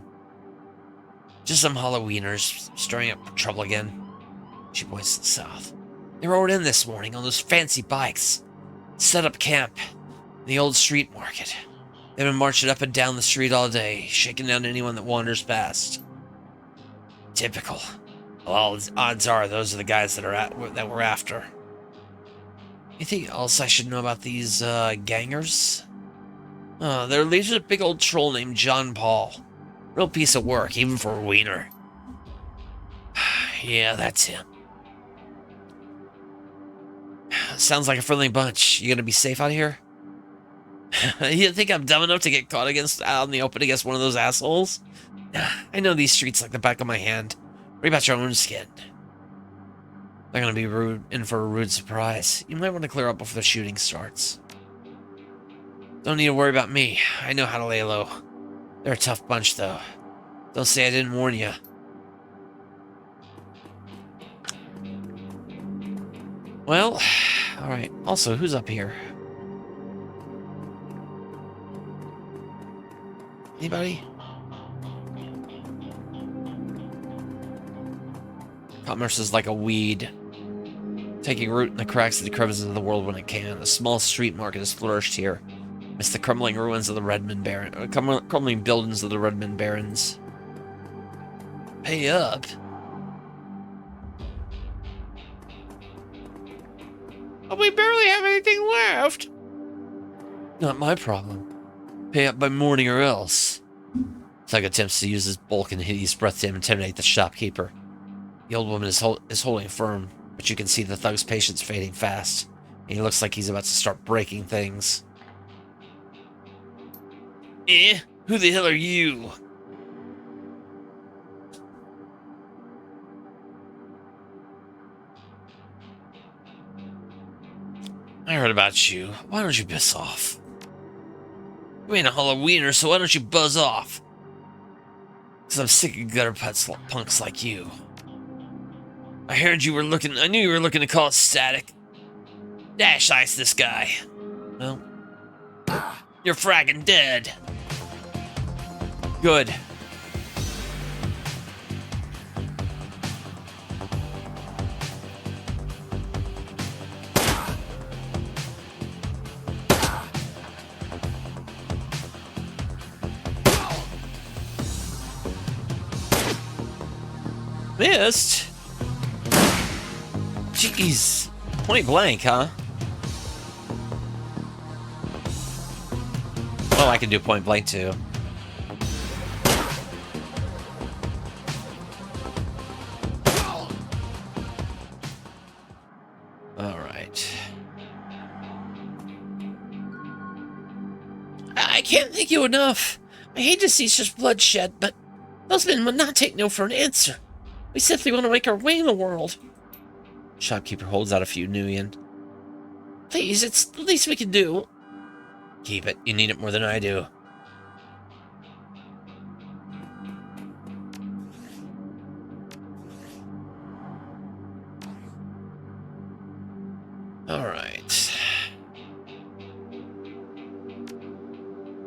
Speaker 1: Just some Halloweeners stirring up trouble again. She points to the south. They rode in this morning on those fancy bikes. Set up camp in the old street market. They've been marching up and down the street all day, shaking down anyone that wanders past. Typical. Well, odds are those are the guys that we're after. Anything else I should know about these gangers? Their leader's a big old troll named John Paul. Real piece of work, even for a wiener. Yeah, that's him. Sounds like a friendly bunch. You gonna be safe out here? You think I'm dumb enough to get caught out in the open against one of those assholes? I know these streets like the back of my hand. Worry about your own skin. They're gonna be in for a rude surprise. You might want to clear up before the shooting starts. Don't need to worry about me. I know how to lay low. They're a tough bunch, though. Don't say I didn't warn you. Well, alright. Also, who's up here? Anybody? Commerce is like a weed, taking root in the cracks and the crevices of the world when it can. A small street market has flourished here. It's the crumbling ruins of the Redmond Baron, crumbling buildings of the Redmond Barons. Pay up. Oh, we barely have anything left. Not my problem. Pay up by morning or else. Thug attempts to use his bulk and hideous breath to intimidate the shopkeeper. The old woman is holding firm, but you can see the thug's patience fading fast, and he looks like he's about to start breaking things. Who the hell are you? I heard about you. Why don't you piss off? You ain't a Halloweener, so why don't you buzz off? Because I'm sick of gutter punks like you. I heard you were looking. I knew you were looking to call it static. Dash ice this guy. Well, you're fragging dead. Good. Missed? Jeez. Point blank, huh? Oh, I can do point blank too. Alright. I can't thank you enough. I hate to see such bloodshed, but those men would not take no for an answer. We simply want to make our way in the world. Shopkeeper holds out a few nuyen. Please, it's the least we can do. Keep it. You need it more than I do. Alright.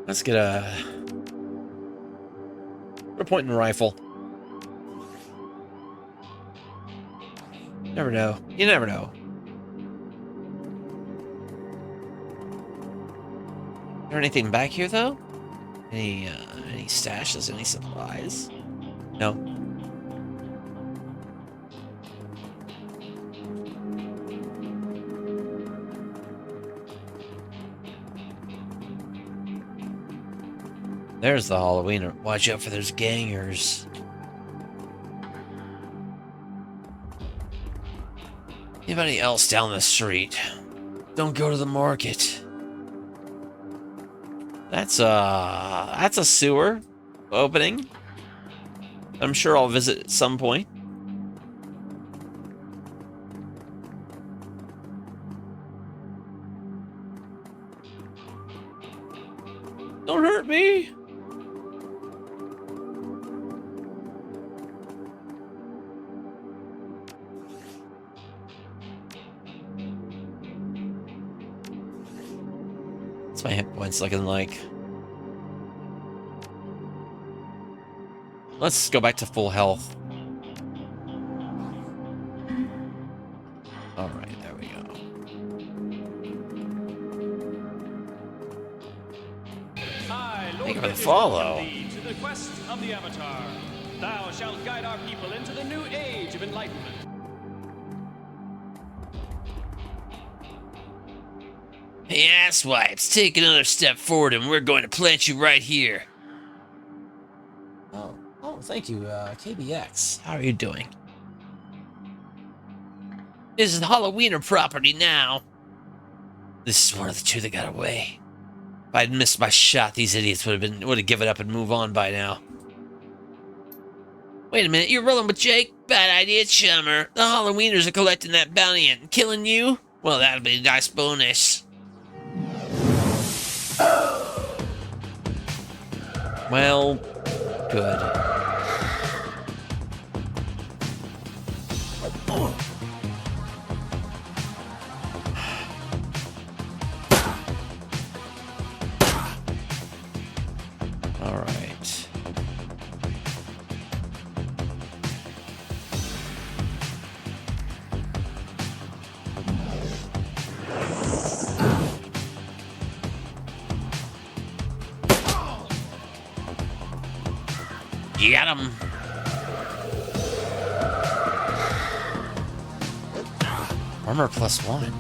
Speaker 1: Let's get a pointing rifle. Never know. You never know. Is there anything back here, though? Any stashes? Any supplies? No. There's the Halloweener. Watch out for those gangers. Anybody else down the street? Don't go to the market. That's a sewer opening. I'm sure I'll visit at some point. Don't hurt me. What's my hit points looking like? Let's go back to full health. Alright, there we go. Thank you for the follow.
Speaker 2: To the quest of the Avatar. Thou shalt guide our people into the new age of enlightenment.
Speaker 1: Hey, asswipes, take another step forward and we're going to plant you right here. Oh, thank you, KBX. How are you doing? This is the Halloweener property now. This is one of the two that got away. If I'd missed my shot, these idiots would have given up and moved on by now. Wait a minute, you're rolling with Jake? Bad idea, chummer. The Halloweeners are collecting that bounty and killing you? Well, that'll be a nice bonus. Well, good. All right. Got him. Armor +1.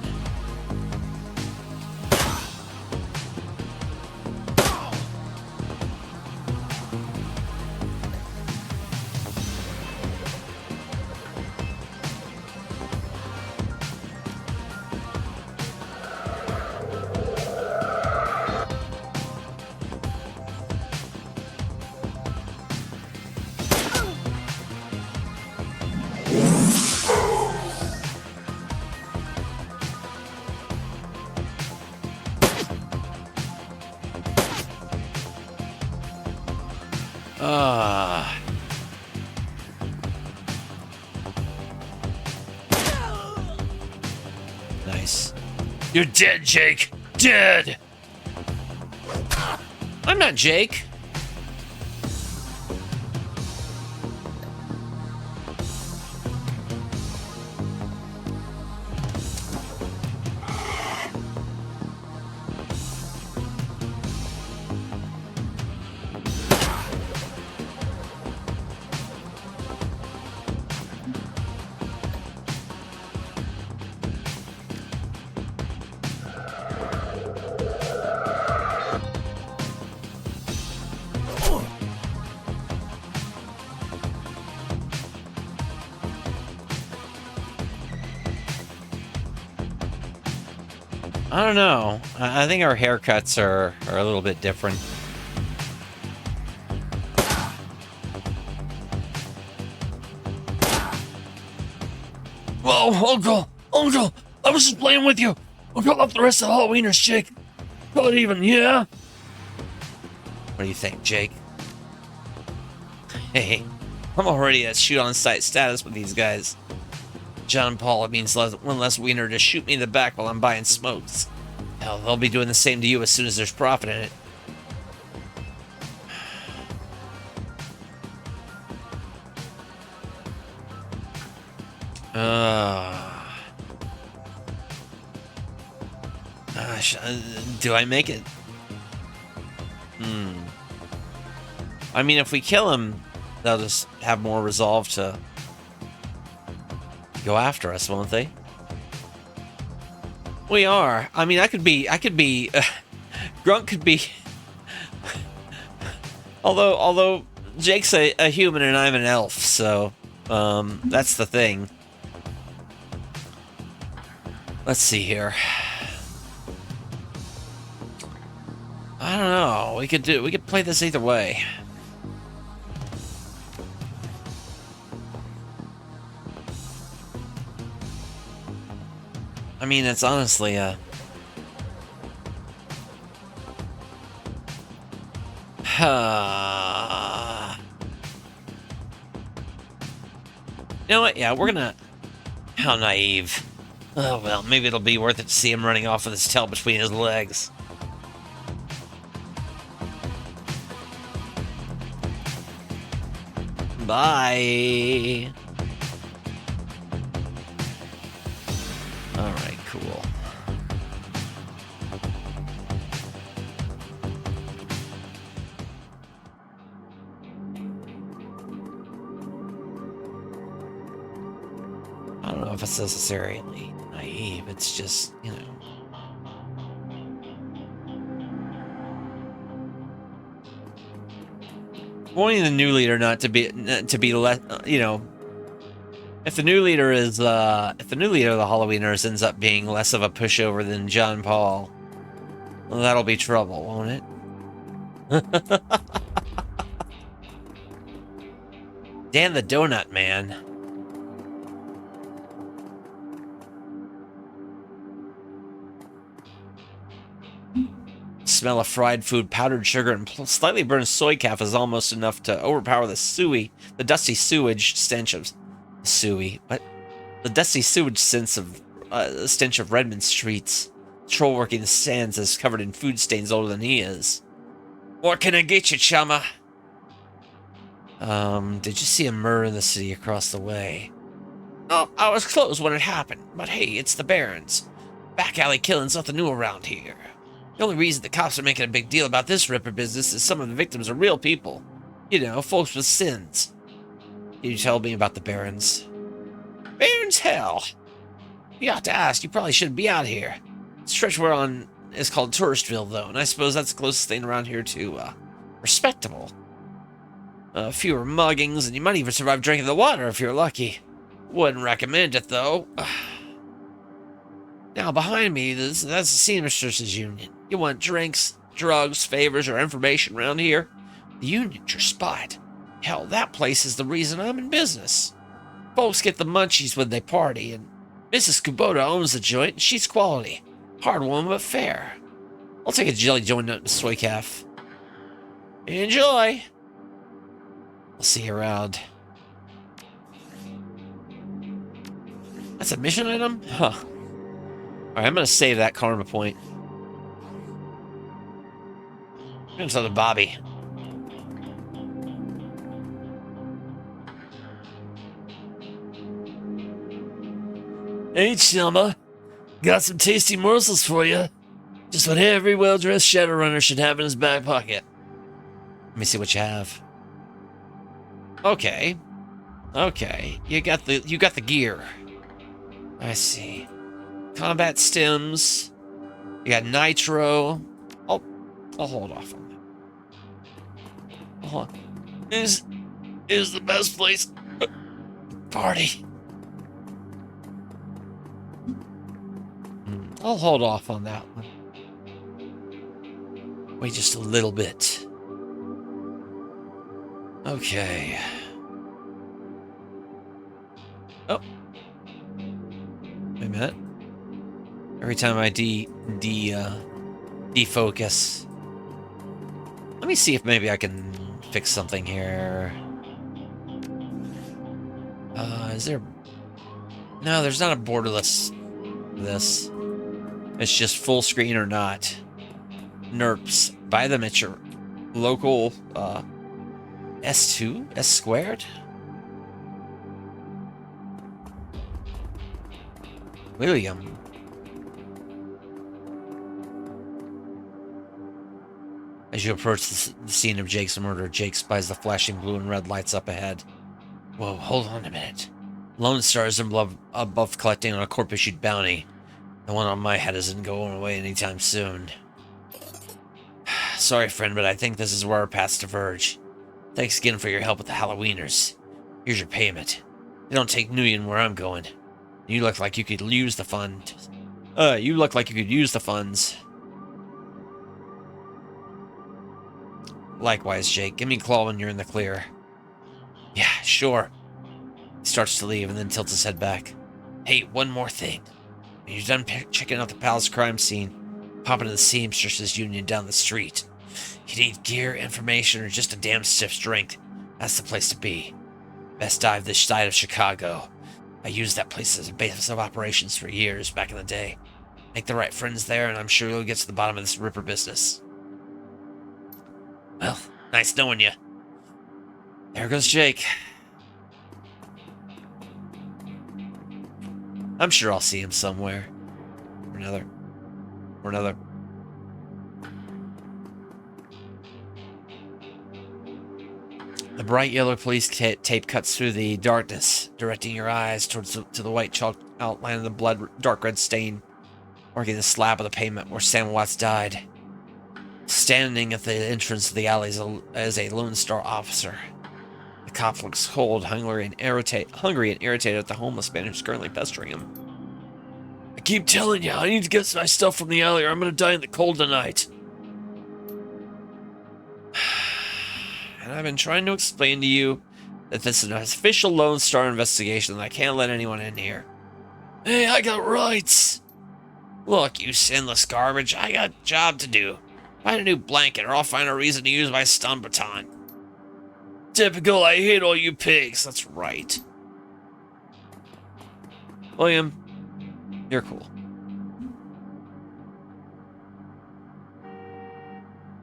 Speaker 1: You're dead, Jake. Dead. I'm not Jake. I don't know. I think our haircuts are a little bit different. Whoa, Uncle, I was just playing with you. We'll call up the rest of the Halloweeners, Jake. Call it even, yeah? What do you think, Jake? Hey, I'm already at shoot-on-sight status with these guys. John Paul, it means one less wiener to shoot me in the back while I'm buying smokes. Hell, they'll be doing the same to you as soon as there's profit in it. Do I make it? I mean, if we kill him, they'll just have more resolve to go after us, won't they? We are. I mean, I could be, Grunt could be, although Jake's a human and I'm an elf, so, that's the thing. Let's see here. I don't know. We could play this either way. I mean, it's honestly a... You know what? Yeah, we're gonna... How naive. Oh, well, maybe it'll be worth it to see him running off with his tail between his legs. Bye! Alright, cool. I don't know if it's necessarily naive, it's just, you know. Wanting the new leader not to be less, you know, if the new leader is, if the new leader of the Halloweeners ends up being less of a pushover than John Paul, well, that'll be trouble, won't it? Dan the Donut Man. Smell of fried food, powdered sugar, and slightly burned soy calf is almost enough to overpower the dusty sewage stench of the dusty sewage stench of Redmond streets. Troll working the sands is covered in food stains older than he is. What can I get you, chumma? Did you see a murder in the city across the way? Oh, I was close when it happened, but hey, it's the Barons. Back alley killing's nothing new around here. The only reason the cops are making a big deal about this Ripper business is some of the victims are real people. You know, folks with sins. Can you tell me about the Barons? Barons, hell. You ought to ask, you probably shouldn't be out here. The stretch we're on is called Touristville, though, and I suppose that's the closest thing around here to, respectable. Fewer muggings, and you might even survive drinking the water if you're lucky. Wouldn't recommend it, though. Now, behind me, that's the Seamstresses Union. You want drinks, drugs, favors, or information around here? The Union's your spot. Hell, that place is the reason I'm in business. Folks get the munchies when they party, and Mrs. Kubota owns the joint, and she's quality. Hard woman, but fair. I'll take a jelly donut and soy calf. Enjoy! I'll see you around. That's a mission item? Huh. Alright, I'm gonna save that karma point. Into the Bobby. Hey, Chilma. Got some tasty morsels for you. Just what every well-dressed Shadowrunner should have in his back pocket. Let me see what you have. Okay. Okay. You got the gear. I see. Combat stims. You got nitro. I'll hold off on that. Hold on. Is the best place party. I'll hold off on that one. Wait just a little bit. Okay. Oh. Wait a minute. Every time I defocus. Let me see if maybe I can fix something here. Is there... No, there's not a borderless this. It's just full screen or not. NERPs. Buy them at your local S2? S squared? William. As you approach the scene of Jake's murder, Jake spies the flashing blue and red lights up ahead. Whoa, hold on a minute. Lone Star is above collecting on a corp-issued bounty. The one on my head isn't going away anytime soon. Sorry, friend, but I think this is where our paths diverge. Thanks again for your help with the Halloweeners. Here's your payment. They don't take Nguyen where I'm going. You look like you could use the fund. You look like you could use the funds. Likewise, Jake. Give me a claw when you're in the clear. Yeah, sure. He starts to leave and then tilts his head back. Hey, one more thing. When you're done checking out the palace crime scene, pop into the Seamstresses Union down the street. You need gear, information, or just a damn stiff drink. That's the place to be. Best dive this side of Chicago. I used that place as a base of operations for years back in the day. Make the right friends there, and I'm sure you'll get to the bottom of this Ripper business. Well, nice knowing you. There goes Jake. I'm sure I'll see him somewhere. Or another. The bright yellow police tape cuts through the darkness, directing your eyes to the white chalk outline of the dark red stain, marking the slab of the pavement where Sam Watts died. Standing at the entrance of the alley is a Lone Star officer. The cop looks cold, hungry and irritated at the homeless man who's currently pestering him. I keep telling you, I need to get my stuff from the alley or I'm gonna die in the cold tonight. And I've been trying to explain to you that this is an official Lone Star investigation and I can't let anyone in here. Hey, I got rights. Look, you sinless garbage, I got a job to do. Find a new blanket or I'll find a reason to use my stun baton. Typical, I hate all you pigs. That's right. William, you're cool.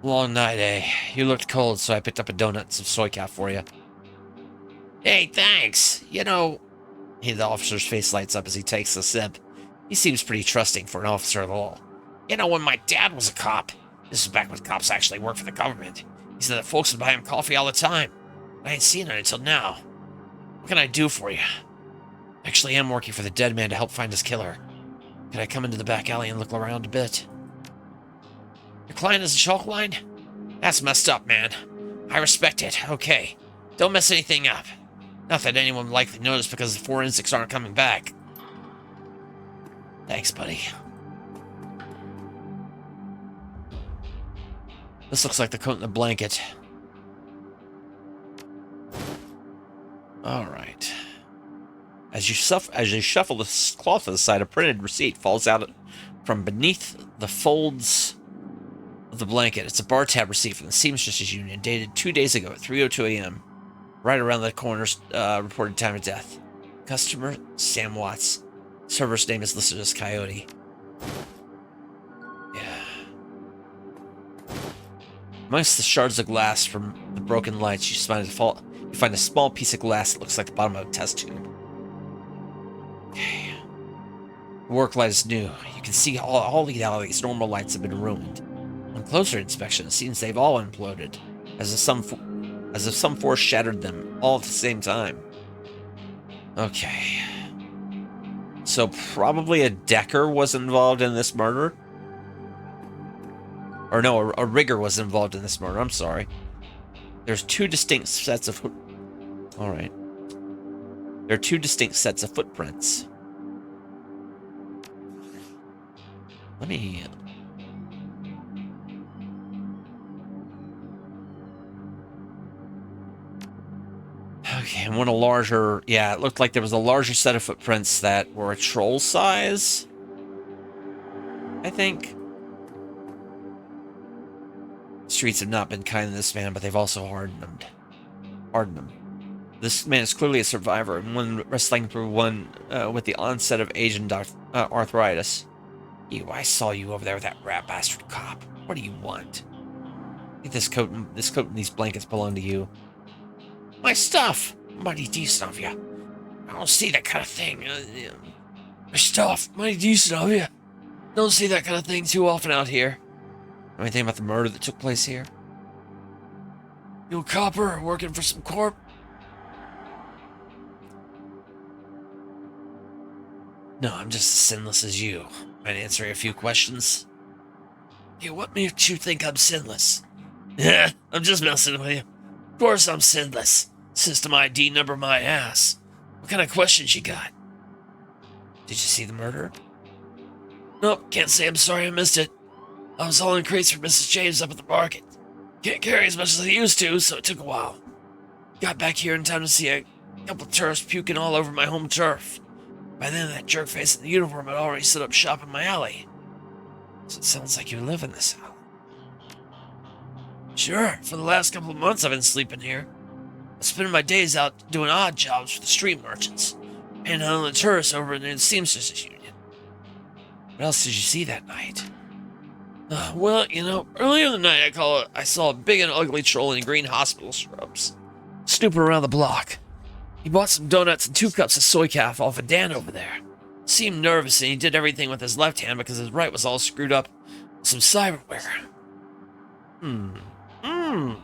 Speaker 1: Long night, eh? You looked cold, so I picked up a donut and some soy cow for you. Hey, thanks. You know... The officer's face lights up as he takes a sip. He seems pretty trusting for an officer of the law. You know, when my dad was a cop, this is back when cops actually worked for the government, he said that folks would buy him coffee all the time. I ain't seen it until now. What can I do for you? Actually, I'm working for the dead man to help find his killer. Can I come into the back alley and look around a bit? Your client is a chalk line? That's messed up, man. I respect it. Okay. Don't mess anything up. Not that anyone would likely notice because the forensics aren't coming back. Thanks, buddy. This looks like the coat and the blanket. Alright. As you shuffle the cloth to the side, a printed receipt falls out from beneath the folds of the blanket. It's a bar tab receipt from the Seamstresses Union, dated 2 days ago at 3:02 a.m., right around the coroner's reported time of death. Customer, Sam Watts. Server's name is listed as Coyote. Amongst the shards of glass from the broken lights, you find a small piece of glass that looks like the bottom of a test tube. Okay. The work light is new. You can see all the alley's normal lights have been ruined. On closer inspection, it seems they've all imploded, as if some force shattered them all at the same time. Okay. So probably a decker was involved in this murder? Or no, a rigger was involved in this murder, I'm sorry. There's two distinct sets of... Alright. There are two distinct sets of footprints. Let me... Okay, and one a larger... Yeah, it looked like there was a larger set of footprints that were a troll size, I think. Streets have not been kind to this man, but they've also hardened him. This man is clearly a survivor, and one wrestling through one with the onset of age and arthritis. I saw you over there with that rat bastard cop. What do you want? I think this coat and these blankets belong to you. My stuff! Mighty decent of you. I don't see that kind of thing. My stuff. Mighty decent of you. Don't see that kind of thing too often out here. Know anything about the murder that took place here? You a copper working for some corp? No, I'm just as sinless as you. Mind answering a few questions? What makes you think I'm sinless? Yeah, I'm just messing with you. Of course I'm sinless. System ID number my ass. What kind of questions you got? Did you see the murder? Nope, can't say I'm sorry I missed it. I was hauling crates for Mrs. James up at the market. Can't carry as much as I used to, so it took a while. Got back here in time to see a couple of tourists puking all over my home turf. By then, that jerkface in the uniform had already set up shop in my alley. So it sounds like you live in this alley. Sure, for the last couple of months I've been sleeping here. I spend my days out doing odd jobs for the street merchants, panhandling the tourists over in the Seamsters Union. What else did you see that night? Well, earlier in the night I saw a big and ugly troll in green hospital scrubs, snooping around the block. He bought some donuts and 2 cups of soy calf off of Dan over there. Seemed nervous, and he did everything with his left hand because his right was all screwed up with some cyberware. Can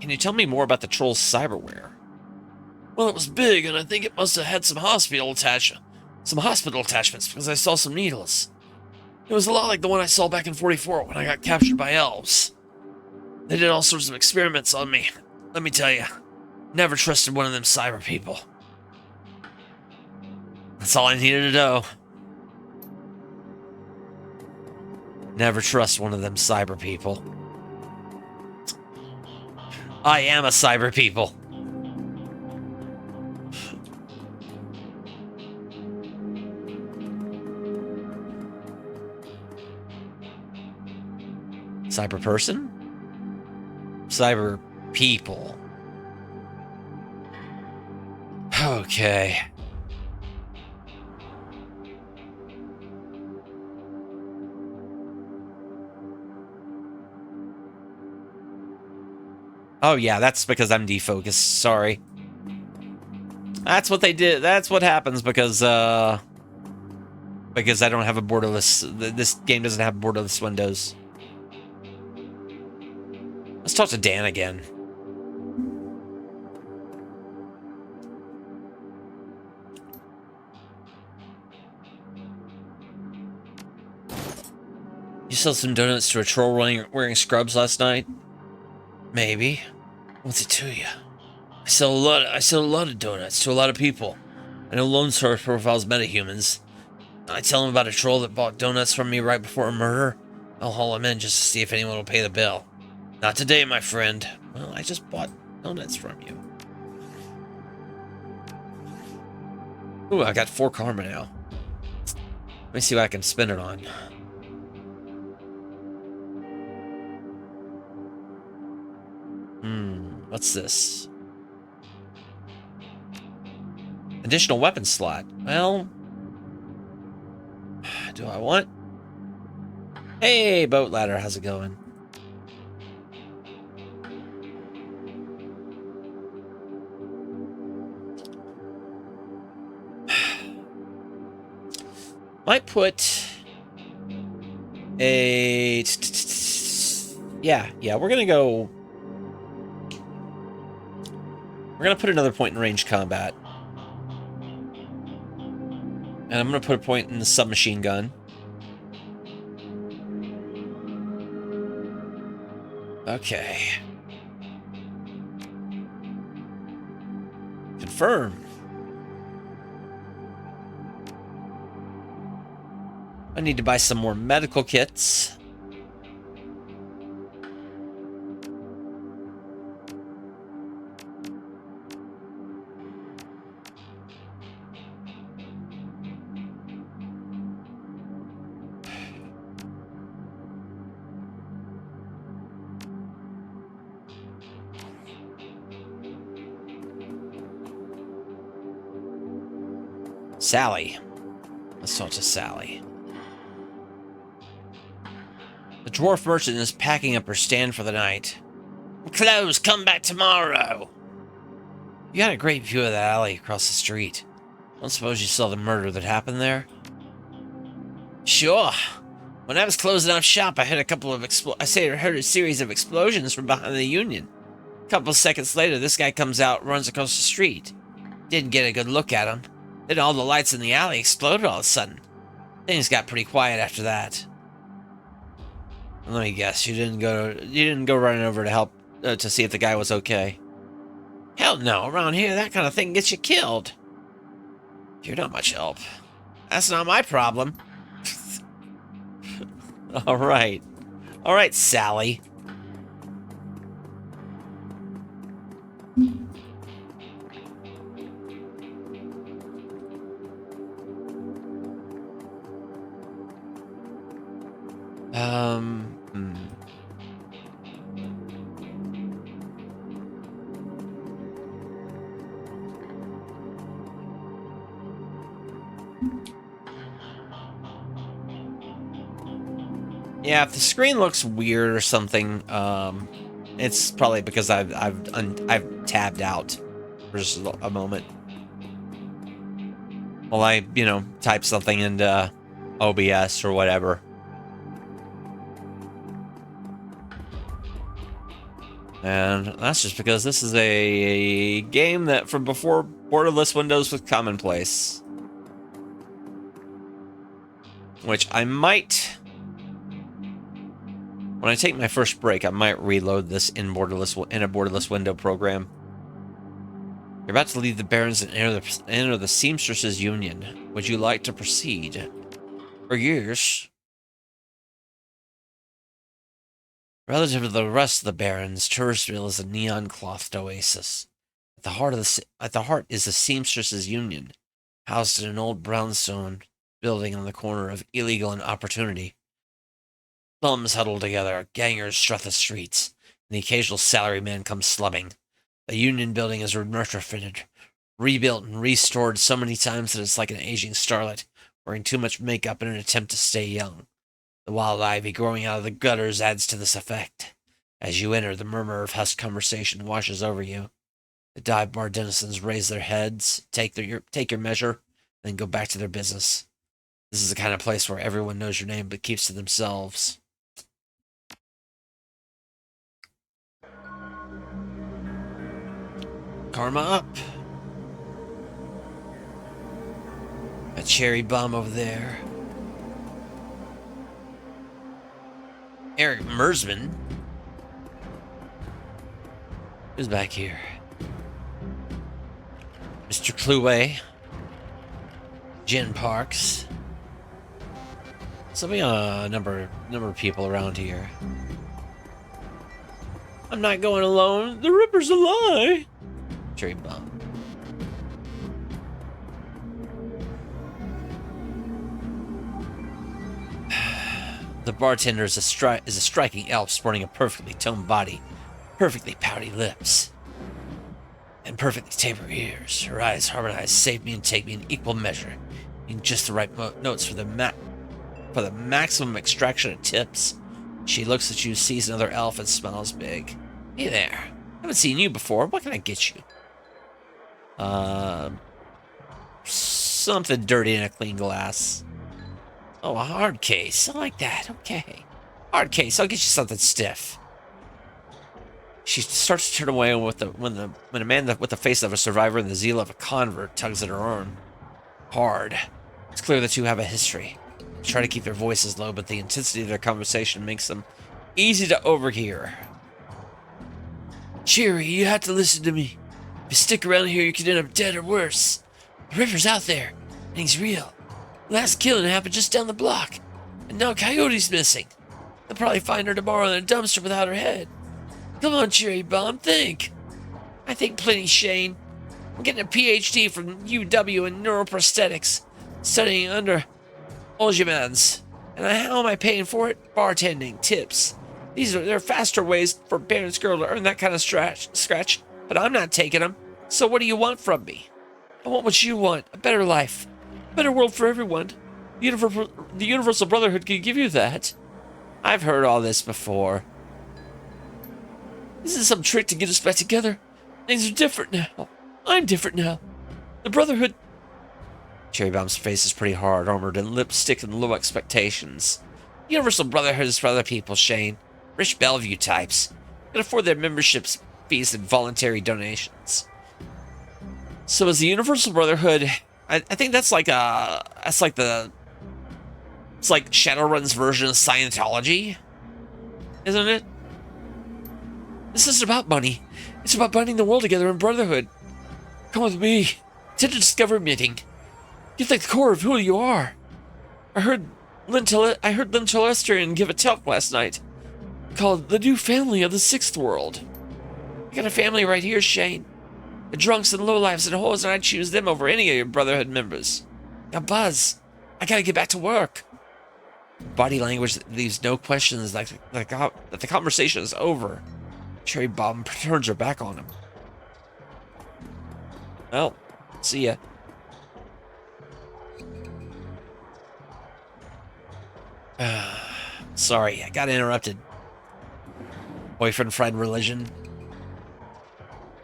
Speaker 1: you tell me more about the troll's cyberware? Well, it was big, and I think it must have had some hospital attachments because I saw some needles. It was a lot like the one I saw back in 44 when I got captured by elves. They did all sorts of experiments on me. Let me tell you, never trusted one of them cyber people. That's all I needed to know. Never trust one of them cyber people. I am a cyber people. Cyber person? Cyber people. Okay. Oh yeah, that's because I'm defocused. Sorry. That's what they did. That's what happens because I don't have a borderless. This game doesn't have borderless windows. Let's talk to Dan again. You sold some donuts to a troll wearing scrubs last night? Maybe. What's it to you? I sell a lot of donuts to a lot of people. I know Lone Source profiles metahumans. I tell them about a troll that bought donuts from me right before a murder. I'll haul him in just to see if anyone will pay the bill. Not today, my friend. Well, I just bought donuts from you. Ooh, I got 4 karma now. Let me see what I can spend it on. What's this? Additional weapon slot. Well, do I want? Hey, boat ladder, how's it going? Might put a... Yeah, we're gonna go... We're gonna put another point in range combat. And I'm gonna put a point in the submachine gun. Okay. Confirm. I need to buy some more medical kits. Sally. Let's talk to Sally. The dwarf merchant is packing up her stand for the night. Close, come back tomorrow. You got a great view of that alley across the street. Don't suppose you saw the murder that happened there? Sure. When I was closing up shop, I heard I heard a series of explosions from behind the Union. A couple of seconds later, this guy comes out, runs across the street. Didn't get a good look at him. Then all the lights in the alley exploded all of a sudden. Things got pretty quiet after that. Let me guess, you didn't go running over to help to see if the guy was okay. Hell no, around here that kind of thing gets you killed. You're not much help. That's not my problem. All right, Sally. Yeah, if the screen looks weird or something, it's probably because I've tabbed out for just a moment. While I, type something into OBS or whatever. And that's just because this is a game that from before borderless Windows was commonplace. Which I might... When I take my first break, I might reload this in a borderless window program. You're about to leave the Barrens and enter the Seamstresses Union. Would you like to proceed? For years. Relative to the rest of the Barrens, Touristville is a neon-clothed oasis. At the heart is the Seamstresses Union, housed in an old brownstone building on the corner of Illegal and Opportunity. Bums huddle together, gangers strut the streets, and the occasional salaryman comes slumming. The Union building is retrofitted, rebuilt and restored so many times that it's like an aging starlet, wearing too much makeup in an attempt to stay young. The wild ivy growing out of the gutters adds to this effect. As you enter, the murmur of hushed conversation washes over you. The dive bar denizens raise their heads, take your measure, then go back to their business. This is the kind of place where everyone knows your name but keeps to themselves. Karma up. A cherry bomb over there. Eric Mersman. Who's back here? Mr. Cluey. Jen Parks. So we got a number of people around here. I'm not going alone. The Ripper's a lie. Cherry bomb. The bartender is a striking elf sporting a perfectly toned body, perfectly pouty lips, and perfectly tapered ears. Her eyes harmonize, save me and take me in equal measure, in just the right notes for the maximum extraction of tips. She looks at you, sees another elf, and smiles big. Hey there. Haven't seen you before. What can I get you? Something dirty in a clean glass. Oh, a hard case. I like that. Okay. Hard case. I'll get you something stiff. She starts to turn away when a man with the face of a survivor and the zeal of a convert tugs at her arm. Hard. It's clear that you have a history. They try to keep their voices low, but the intensity of their conversation makes them easy to overhear. Cheery, you have to listen to me. If you stick around here, you could end up dead or worse. The Ripper's out there, and he's real. The last killing happened just down the block, and now Coyote's missing. They'll probably find her tomorrow in a dumpster without her head. Come on, Cherry Bomb, think. I think plenty, Shane. I'm getting a PhD from UW in neuroprosthetics, studying under Olgemans. And how am I paying for it? Bartending, tips. They're faster ways for a parent's girl to earn that kind of scratch, but I'm not taking them. So what do you want from me? I want what you want, a better life, a better world for everyone. The Universal Brotherhood can give you that. I've heard all this before. This is some trick to get us back together. Things are different now. I'm different now. The Brotherhood... Cherry Bomb's face is pretty hard, armored in lipstick and low expectations. The Universal Brotherhood is for other people, Shane. Rich Bellevue types. Can afford their memberships, fees, and voluntary donations. So is the Universal Brotherhood... I think that's like it's like Shadowrun's version of Scientology, isn't it? This isn't about money. It's about binding the world together in brotherhood. Come with me to the Discover meeting. Get the core of who you are. I heard Lynn Telestrian give a talk last night called The New Family of the Sixth World. I got a family right here, Shane. The drunks and lowlifes and hoes, and I'd choose them over any of your Brotherhood members. Now, Buzz, I gotta get back to work. Body language leaves no questions that the conversation is over. Cherry Bomb turns her back on him. Well, see ya. Sorry, I got interrupted. Boyfriend, friend, religion.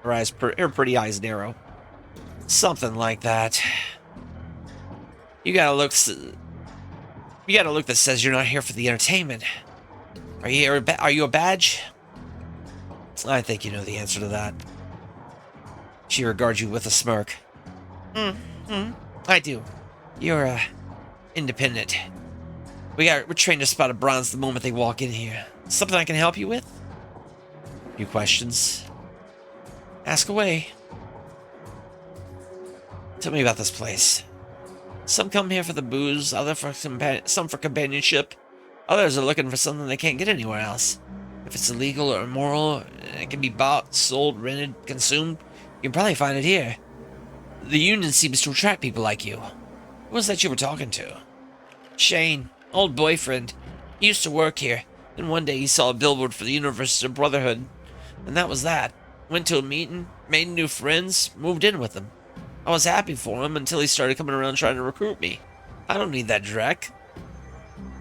Speaker 1: Her pretty eyes narrow. Something like that. You got a look that says you're not here for the entertainment. Are you a badge? I think you know the answer to that. She regards you with a smirk. I do. You're, independent. We're trained to spot a bronze the moment they walk in here. Something I can help you with? A few questions. Ask away. Tell me about this place. Some come here for the booze, some for companionship. Others are looking for something they can't get anywhere else. If it's illegal or immoral, and it can be bought, sold, rented, consumed, you can probably find it here. The Union seems to attract people like you. Who was that you were talking to? Shane, old boyfriend. He used to work here, and one day he saw a billboard for the Universal Brotherhood, and that was that. Went to a meeting, made new friends, moved in with them. I was happy for him until he started coming around trying to recruit me. I don't need that dreck.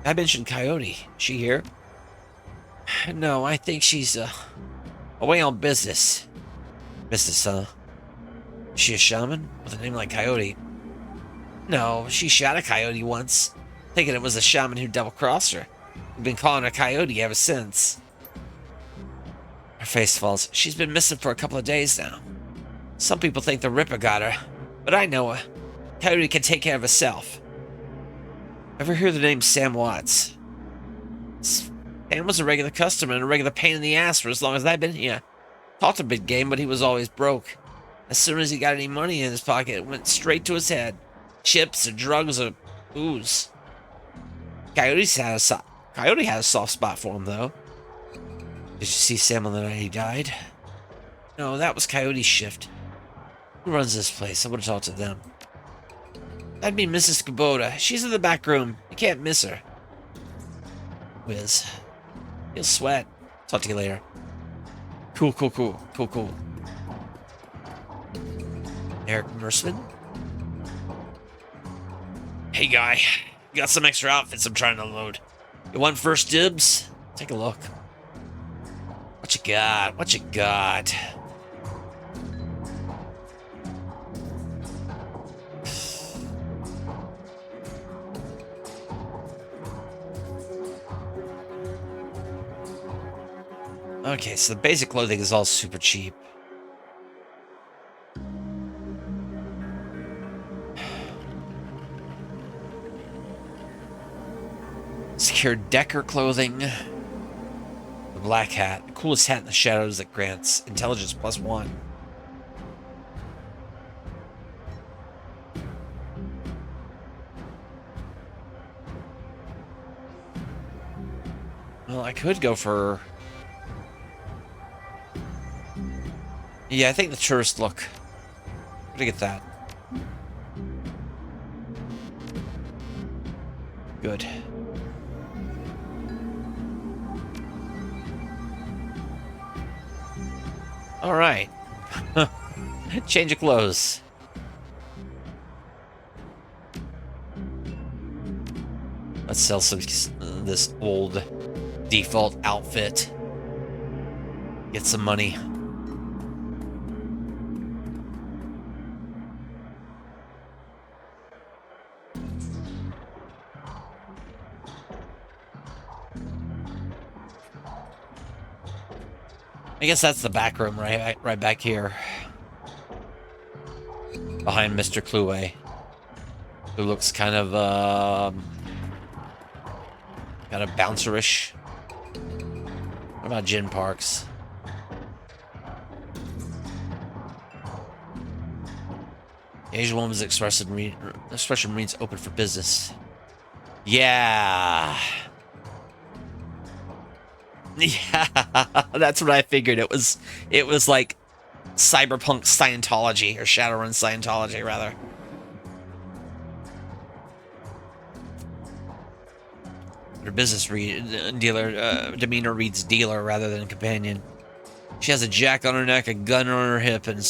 Speaker 1: I mentioned Coyote. She here? No, I think she's, away on business. Business, huh? Is she a shaman? With a name like Coyote? No, she shot a coyote once, thinking it was a shaman who double-crossed her. We've been calling her Coyote ever since. Her face falls. She's been missing for a couple of days now. Some people think the Ripper got her, but I know her. Coyote can take care of herself. Ever hear the name Sam Watts? Sam was a regular customer and a regular pain in the ass for as long as I've been here. Talked a big game, but he was always broke. As soon as he got any money in his pocket, it went straight to his head. Chips or drugs or booze. Coyote had a soft spot for him, though. Did you see Sam on the night he died? No, that was Coyote's shift. Who runs this place? I would have talked to them. That'd be Mrs. Kubota. She's in the back room. You can't miss her. Whiz. You'll sweat. Talk to you later. Cool. Eric Mersman? Hey, guy. Got some extra outfits I'm trying to load. You want first dibs? Take a look. What you got? Okay, so the basic clothing is all super cheap. Secure Decker clothing. The black hat. The coolest hat in the shadows that grants intelligence +1. Well, I could go for... Yeah, I think the tourist look. I'm gonna get that. Good. All right. Change of clothes. Let's sell some this old default outfit. Get some money. I guess that's the back room right back here. Behind Mr. Clue, who looks kind of bouncerish. What about Gin Parks? The Asian woman's expression reads open for business. Yeah. Yeah, that's what I figured. It was like cyberpunk Scientology, or Shadowrun Scientology, rather. Her business demeanor reads dealer rather than companion. She has a jack on her neck, a gun on her hip, and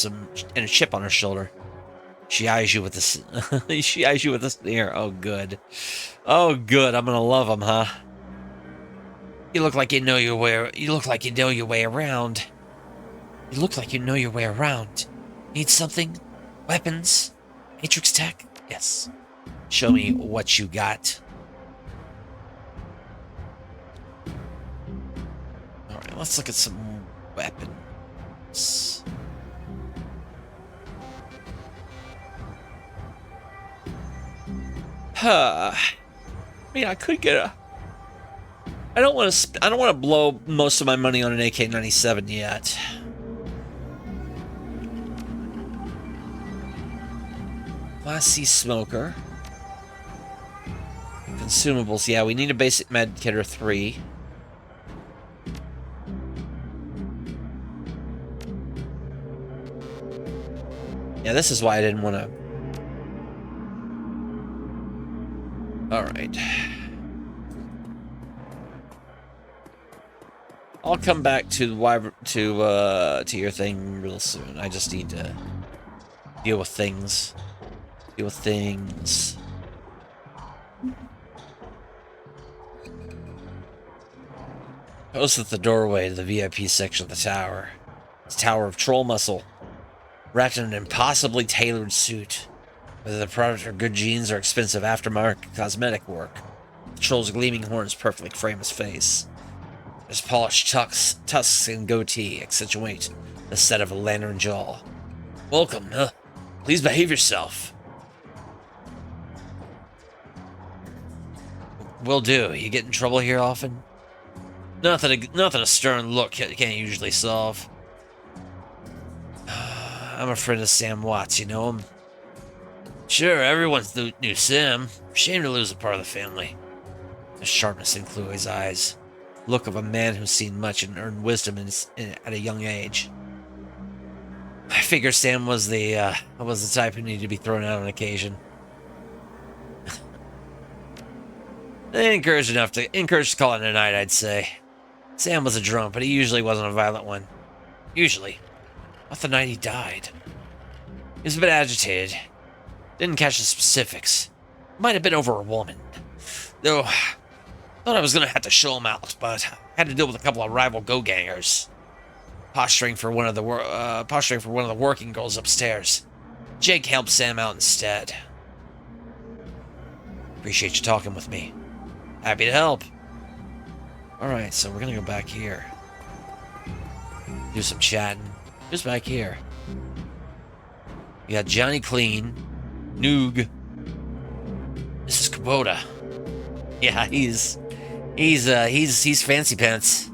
Speaker 1: a chip on her shoulder. She eyes you with a she eyes you with a sneer. Oh, good. Oh, good. I'm gonna love him, huh? You look like you know your way. You look like you know your way around. You look like you know your way around. Need something? Weapons? Matrix tech? Yes. Show me what you got. All right, let's look at some weapons. I mean, I could get a... I don't want to blow most of my money on an AK-97 yet. Class C smoker. Consumables. Yeah, we need a basic med kit or 3. Yeah, this is why I didn't want to... Alright. I'll come back to your thing real soon. I just need to deal with things. Post at the doorway to the VIP section of the tower. It's Tower of Troll Muscle. Wrapped in an impossibly tailored suit. Whether the product are good genes or expensive aftermarket cosmetic work. The troll's gleaming horns perfectly frame his face. His polished tusks and goatee accentuate the set of a lantern jaw. Welcome, please behave yourself. Will do. You get in trouble here often? Nothing a stern look can't usually solve. I'm a friend of Sam Watts, you know him? Sure, everyone's knew Sam. Shame to lose a part of the family. The sharpness in Chloe's eyes. Look of a man who's seen much and earned wisdom at a young age. I figure Sam was the type who needed to be thrown out on occasion. Encouraged to call it a night, I'd say. Sam was a drunk, but he usually wasn't a violent one. Usually. Not the night he died. He was a bit agitated. Didn't catch the specifics. Might have been over a woman. Though, thought I was going to have to show him out, but had to deal with a couple of rival go-gangers. Posturing for one of the working girls upstairs. Jake helped Sam out instead. Appreciate you talking with me. Happy to help. Alright, so we're going to go back here. Do some chatting. Who's back here? You got Johnny Clean, Noog. This is Kubota. Yeah, he's fancy pants.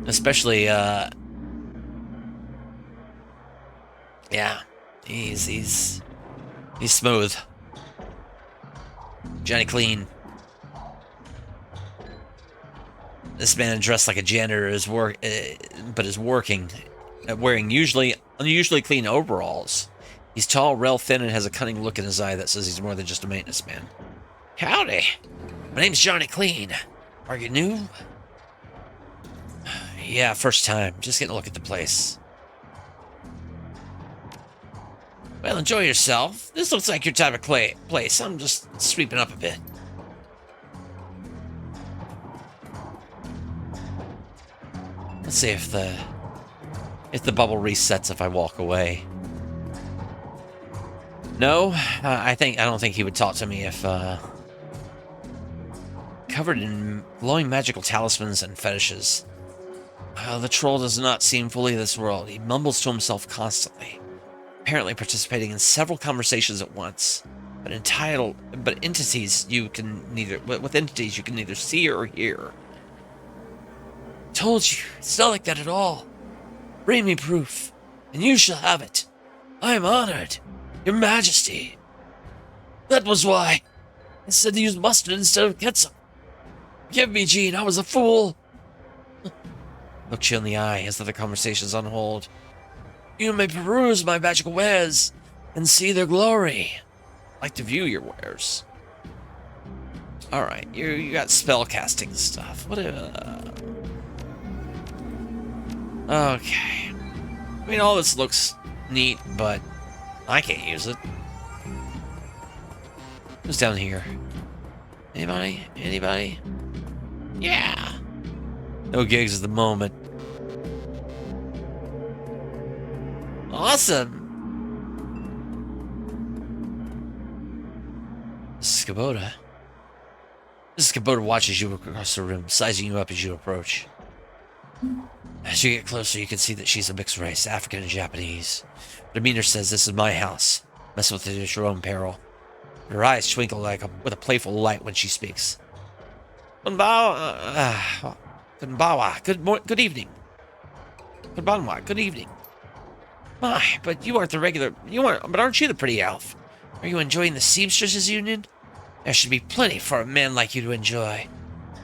Speaker 1: Especially yeah. He's smooth. Johnny Clean. This man dressed like a janitor but is working, wearing unusually clean overalls. He's tall, rail thin, and has a cunning look in his eye that says he's more than just a maintenance man. Howdy. My name's Johnny Clean. Are you new? Yeah, first time. Just getting a look at the place. Well, enjoy yourself. This looks like your type of place. I'm just sweeping up a bit. Let's see if the bubble resets if I walk away. No, I don't think he would talk to me if covered in glowing magical talismans and fetishes. The troll does not seem fully of this world. He mumbles to himself constantly, apparently participating in several conversations at once. But entities you can neither see or hear. Told you, it's not like that at all. Bring me proof, and you shall have it. I am honored, Your Majesty. That was why I said to use mustard instead of ketchup. Forgive me, Jean, I was a fool. Looked you in the eye as the conversation's on hold. You may peruse my magical wares and see their glory. I'd like to view your wares. Alright, you got spellcasting stuff. Okay. I mean, all this looks neat, but I can't use it. Who's down here? Anybody? Anybody? Yeah. No gigs at the moment. Awesome. This is Kubota. This Kubota watches you across the room, sizing you up as you approach. As you get closer, you can see that she's a mixed race, African and Japanese. Her demeanor says, "This is my house. Mess with it at your own peril." Her eyes twinkle with a playful light when she speaks. Konbawa. Good evening. Konbanwa. Good evening. My, but you aren't the regular. But aren't you the pretty elf? Are you enjoying the Seamstresses Union? There should be plenty for a man like you to enjoy.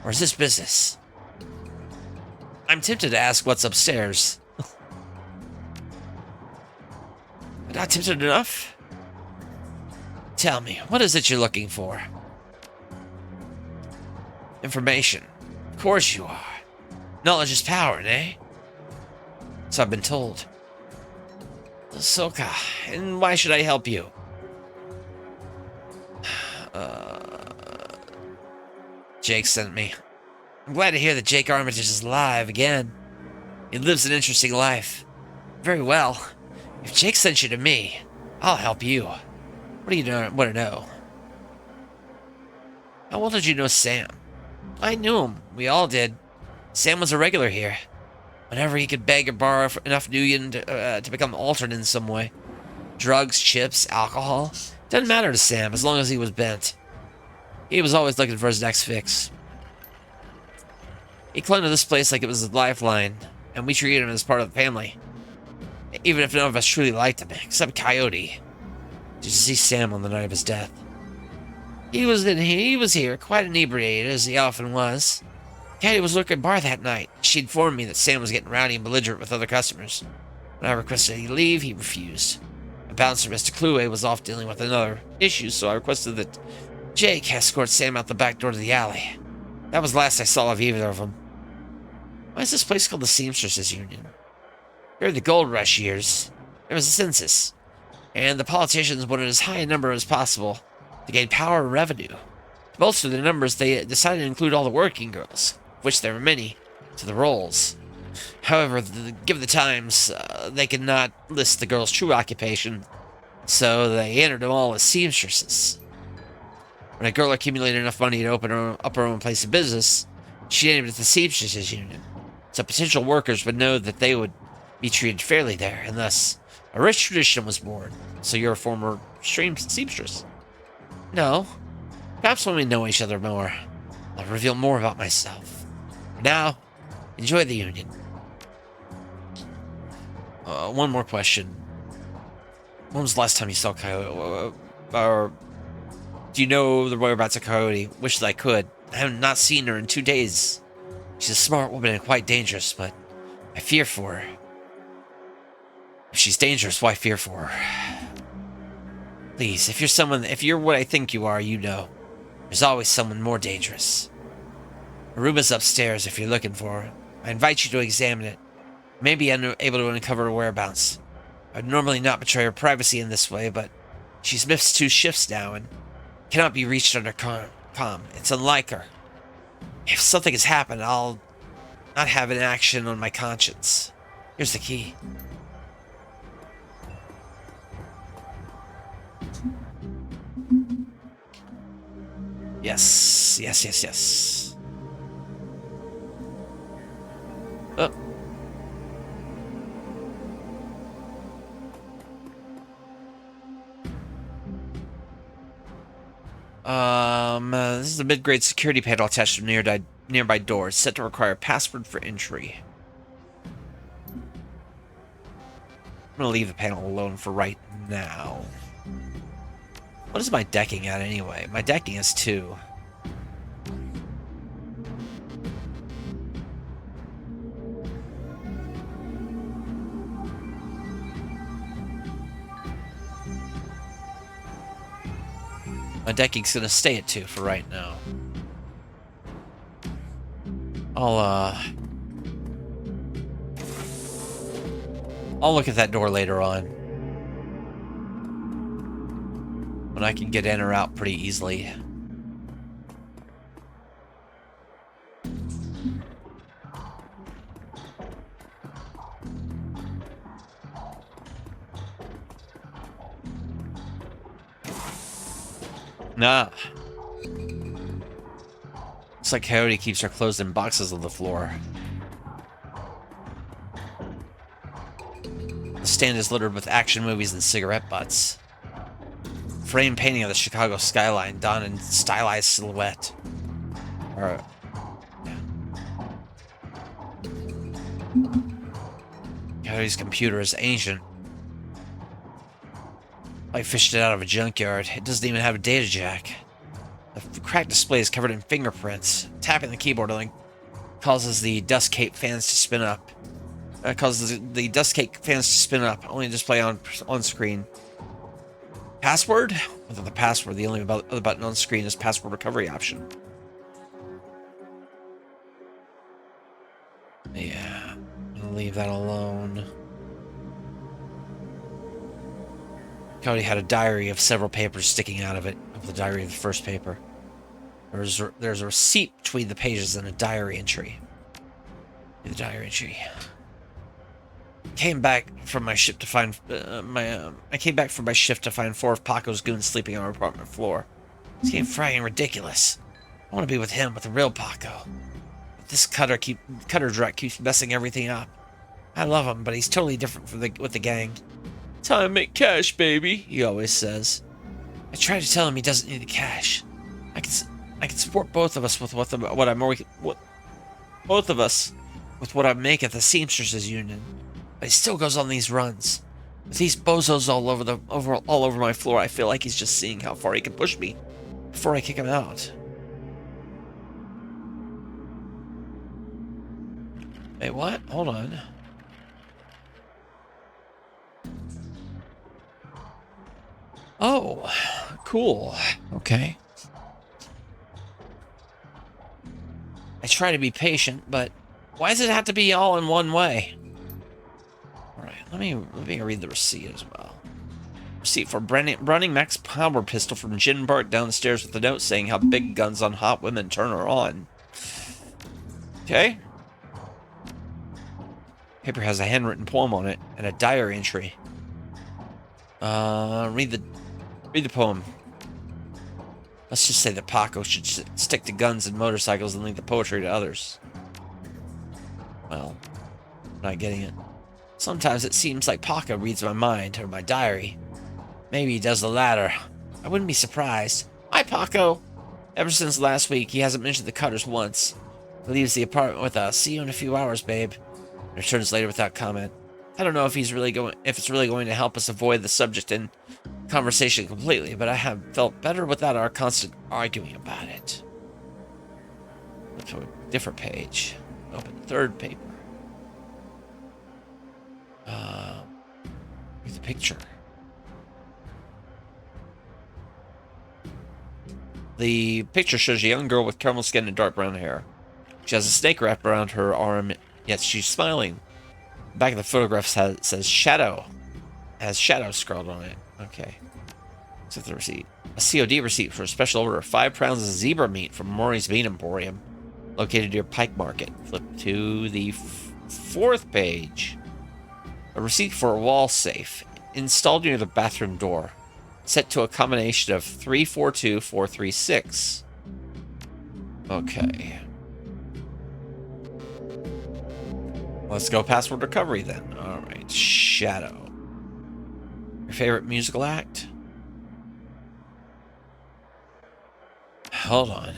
Speaker 1: Or is this business? I'm tempted to ask what's upstairs. But not tempted enough? Tell me, what is it you're looking for? Information. Of course you are. Knowledge is power, eh? So I've been told. Soka, and why should I help you? Jake sent me. I'm glad to hear that Jake Armitage is alive again. He lives an interesting life. Very well. If Jake sent you to me, I'll help you. What do you want to know? How well did you know Sam? I knew him. We all did. Sam was a regular here. Whenever he could beg or borrow enough Nuyen to become altered in some way. Drugs, chips, alcohol. Doesn't matter to Sam as long as he was bent. He was always looking for his next fix. He clung to this place like it was his lifeline, and we treated him as part of the family. Even if none of us truly liked him, except Coyote. Did you see Sam on the night of his death? He was here, quite inebriated, as he often was. Caddy was looking at bar that night. She informed me that Sam was getting rowdy and belligerent with other customers. When I requested he leave, he refused. A bouncer, Mr. Clue, was off dealing with another issue, so I requested that Jake escort Sam out the back door to the alley. That was the last I saw of either of them. Why is this place called the Seamstresses Union? During the gold rush years, there was a census, and the politicians wanted as high a number as possible to gain power and revenue. To bolster their numbers, they decided to include all the working girls, of which there were many, to the rolls. However, given the times, they could not list the girls' true occupation, so they entered them all as seamstresses. When a girl accumulated enough money to open up her own place of business, she named it the Seamstresses Union. so potential workers would know that they would be treated fairly there, and thus a rich tradition was born. So you're a former seamstress? No. Perhaps when we know each other more, I'll reveal more about myself. For now, enjoy the union. One more question. When was the last time you saw Coyote? Or do you know the whereabouts of Coyote? Wish that I could. I have not seen her in 2 days. She's a smart woman and quite dangerous, but I fear for her. If she's dangerous, why fear for her? Please, if you're what I think you are, you know. There's always someone more dangerous. Her room is upstairs if you're looking for her. I invite you to examine it. Maybe I'm able to uncover her whereabouts. I'd normally not betray her privacy in this way, but she's missed 2 shifts now and cannot be reached under comm. It's unlike her. If something has happened, I'll not have an action on my conscience. Here's the key. Yes. Oh. This is a mid-grade security panel attached to a nearby door. It's set to require a password for entry. I'm gonna leave the panel alone for right now. What is my decking at anyway? My decking is 2. My decking's gonna stay at 2 for right now. I'll look at that door later on. When I can get in or out pretty easily. Nah. Looks like Coyote keeps her clothes in boxes on the floor. The stand is littered with action movies and cigarette butts. Frame painting of the Chicago skyline done in stylized silhouette. Yeah. Coyote's computer is ancient. I fished it out of a junkyard. It doesn't even have a data jack. The cracked display is covered in fingerprints. Tapping the keyboard only causes the dust cape fans to spin up. Causes the dust cape fans to spin up. Only display on screen. Password? Without the password, the only other button on screen is password recovery option. Yeah, I'm gonna leave that alone. Cody had a diary of several papers sticking out of it, of the diary of the first paper. There's a receipt between the pages and a diary entry. The diary entry. Came back from my shift to find I came back from my shift to find 4 of Paco's goons sleeping on our apartment floor. It's getting fragging ridiculous. I want to be with him, with the real Paco. But this cutter direct keeps messing everything up. I love him, but he's totally different with the gang. Time to make cash, baby, he always says. I try to tell him he doesn't need the cash. I can support both of us with what I make at the Seamstresses Union. But he still goes on these runs. With these bozos all over my floor, I feel like he's just seeing how far he can push me before I kick him out. Wait, what? Hold on. Oh, cool. Okay. I try to be patient, but why does it have to be all in one way? Alright, let me read the receipt as well. Receipt for running Max power pistol from Jin Bart down the stairs with a note saying how big guns on hot women turn her on. Okay. Paper has a handwritten poem on it and a diary entry. Read the poem. Let's just say that Paco should stick to guns and motorcycles and leave the poetry to others. Well, I'm not getting it. Sometimes it seems like Paco reads my mind or my diary. Maybe he does the latter. I wouldn't be surprised. Hi, Paco! Ever since last week, he hasn't mentioned the Cutters once. He leaves the apartment with a "see you in a few hours, babe," and returns later without comment. I don't know if it's really going to help us avoid the subject in conversation completely, but I have felt better without our constant arguing about it. Flip to a different page. Open the third paper. Here's a picture. The picture shows a young girl with caramel skin and dark brown hair. She has a snake wrapped around her arm, yet she's smiling. The back of the photograph says Shadow. It has Shadow scrawled on it. Okay. So the receipt. A COD receipt for a special order of 5 pounds of zebra meat from Maury's Meat Emporium, located near Pike Market. Flip to the fourth page. A receipt for a wall safe, installed near the bathroom door, set to a combination of 342436. Okay. Let's go password recovery then. Alright, Shadow. Your favorite musical act? Hold on.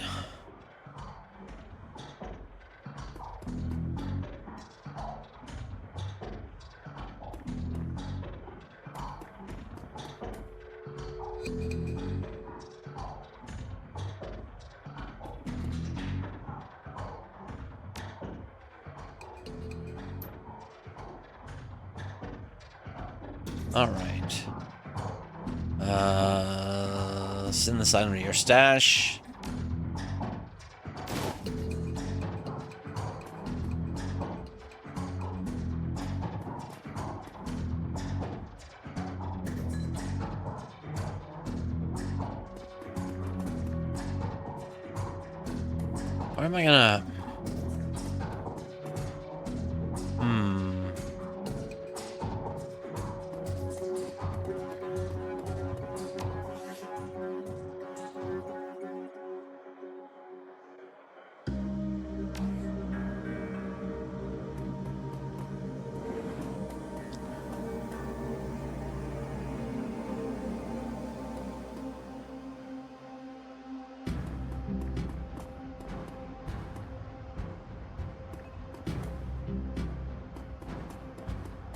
Speaker 1: Alright. Send this item to your stash. Where am I gonna...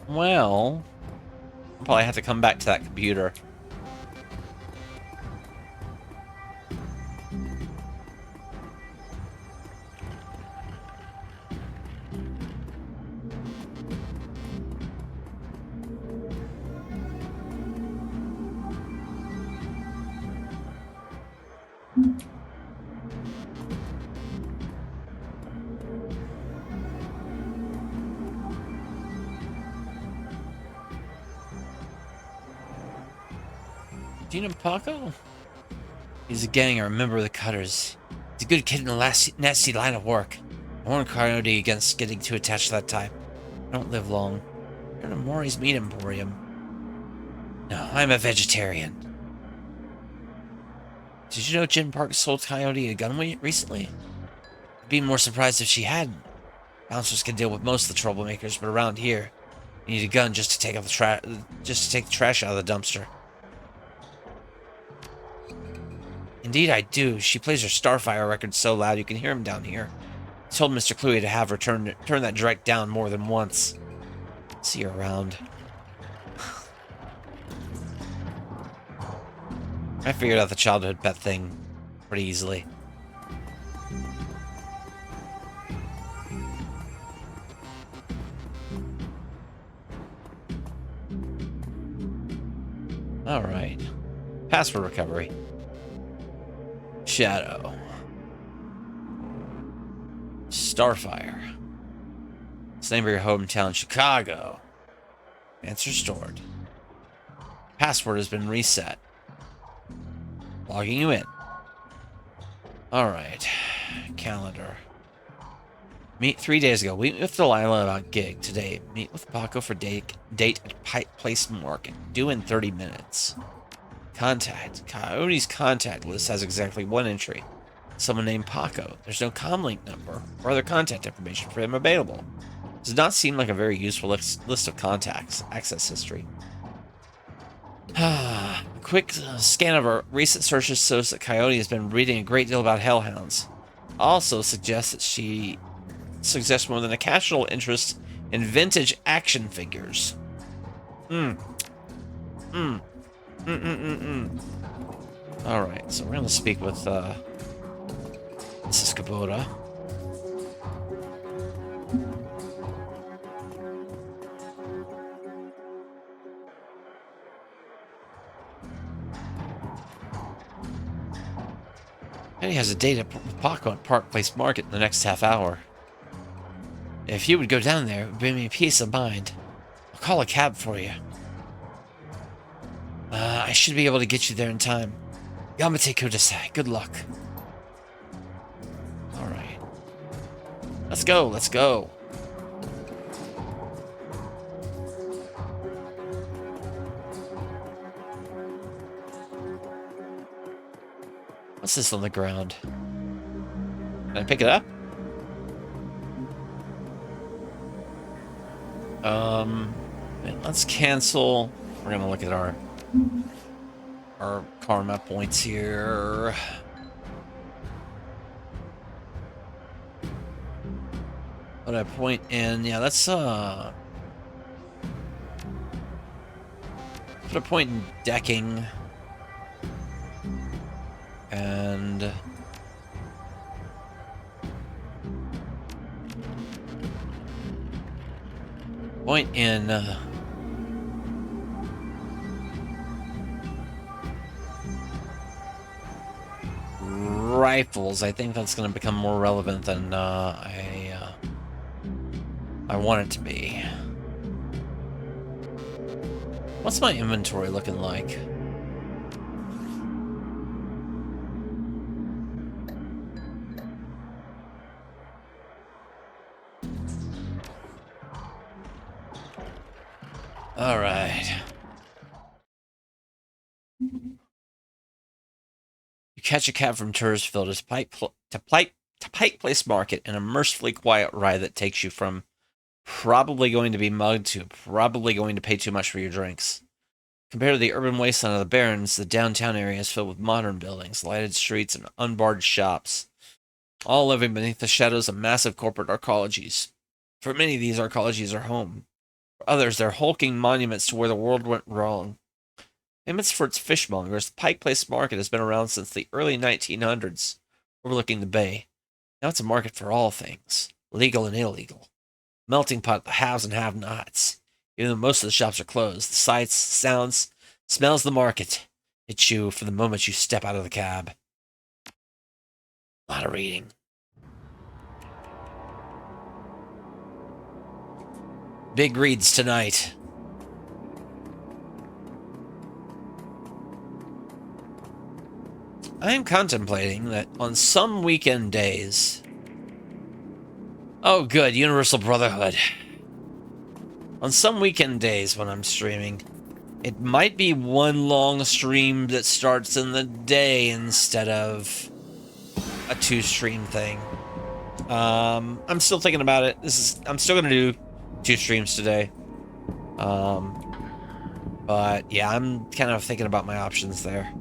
Speaker 1: Well, I'll probably have to come back to that computer. Do you know Paco? He's a gang or a member of the Cutters. He's a good kid in a nasty line of work. I warn Coyote against getting too attached to that type. I don't live long. You're in Maury's Meat Emporium. No, I'm a vegetarian. Did you know Jen Park sold Coyote a gun recently? I'd be more surprised if she hadn't. Bouncers can deal with most of the troublemakers, but around here, you need a gun just to take out the trash out of the dumpster. Indeed I do. She plays her Starfire record so loud you can hear him down here. I told Mr. Cluey to have her turn that direct down more than once. See you around. I figured out the childhood pet thing pretty easily. Alright. Password recovery. Shadow. Starfire. It's the name of your hometown, Chicago. Answer stored. Password has been reset. Logging you in. Alright. Calendar. Meet 3 days ago. Meet with Delilah about gig. Today, meet with Paco for date at Pike Place Market. Due in 30 minutes. Contact. Coyote's contact list has exactly 1 entry. Someone named Paco. There's no comlink number or other contact information for him available. Does not seem like a very useful list of contacts. Access history. A quick scan of our recent searches shows that Coyote has been reading a great deal about hellhounds. Also suggests that she suggests more than a casual interest in vintage action figures. Alright, so we're gonna speak with Mrs. Kubota. He has a date at Park Place Market in the next half hour. If you would go down there, it would bring me peace of mind. I'll call a cab for you. I should be able to get you there in time. Yamate Kudasai, good luck. Alright. Let's go, let's go. What's this on the ground? Can I pick it up? Let's cancel. We're gonna look at our karma points here. Put a point in. Yeah, let's put a point in decking. And point in rifles. I think that's going to become more relevant than I want it to be. What's my inventory looking like? All right. You catch a cab from Tursfield to Pike Place Market, an immersively quiet ride that takes you from probably going to be mugged to probably going to pay too much for your drinks. Compared to the urban wasteland of the Barrens, the downtown area is filled with modern buildings, lighted streets, and unbarred shops, all living beneath the shadows of massive corporate arcologies. For many, these arcologies are home. For others, they're hulking monuments to where the world went wrong. Famous for its fishmongers, the Pike Place Market has been around since the early 1900s, overlooking the bay. Now it's a market for all things, legal and illegal. Melting pot of the haves and have-nots. Even though most of the shops are closed, the sights, sounds, smells of the market hit you from the moment you step out of the cab. A lot of reading. Big reads tonight. I am contemplating that on some weekend days... Oh good, Universal Brotherhood. On some weekend days when I'm streaming, it might be one long stream that starts in the day instead of a two-stream thing. I'm still thinking about it. I'm still gonna do 2 streams today. But yeah, I'm kind of thinking about my options there.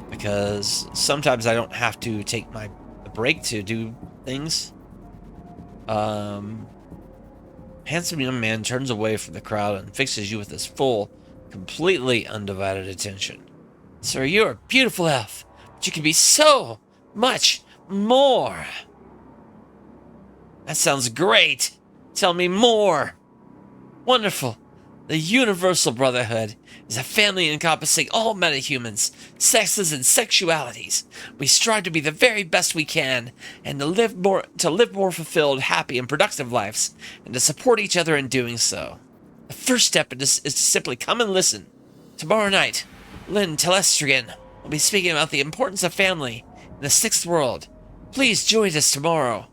Speaker 1: Because sometimes I don't have to take a break to do things. Handsome young man turns away from the crowd and fixes you with his full, completely undivided attention. Sir, you're a beautiful elf, but you can be so much more. That sounds great. Tell me more. Wonderful. The Universal Brotherhood is a family encompassing all metahumans, sexes, and sexualities. We strive to be the very best we can, and to live more fulfilled, happy, and productive lives, and to support each other in doing so. The first step is to simply come and listen. Tomorrow night, Lynn Telestrian will be speaking about the importance of family in the 6th world. Please join us tomorrow,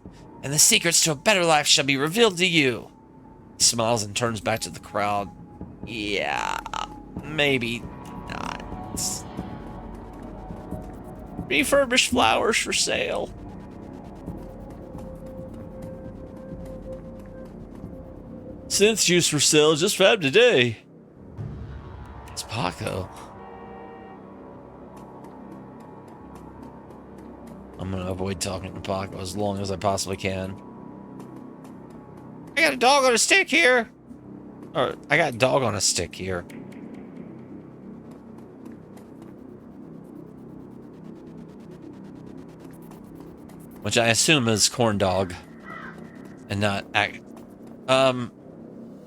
Speaker 1: and the secrets to a better life shall be revealed to you. He smiles and turns back to the crowd. Yeah, maybe not. Refurbished flowers for sale. Synth juice for sale, just found today. It's Paco. I'm gonna avoid talking to Paco as long as I possibly can. I got a dog on a stick here! Or, I got a dog on a stick here. Which I assume is corn dog. And not...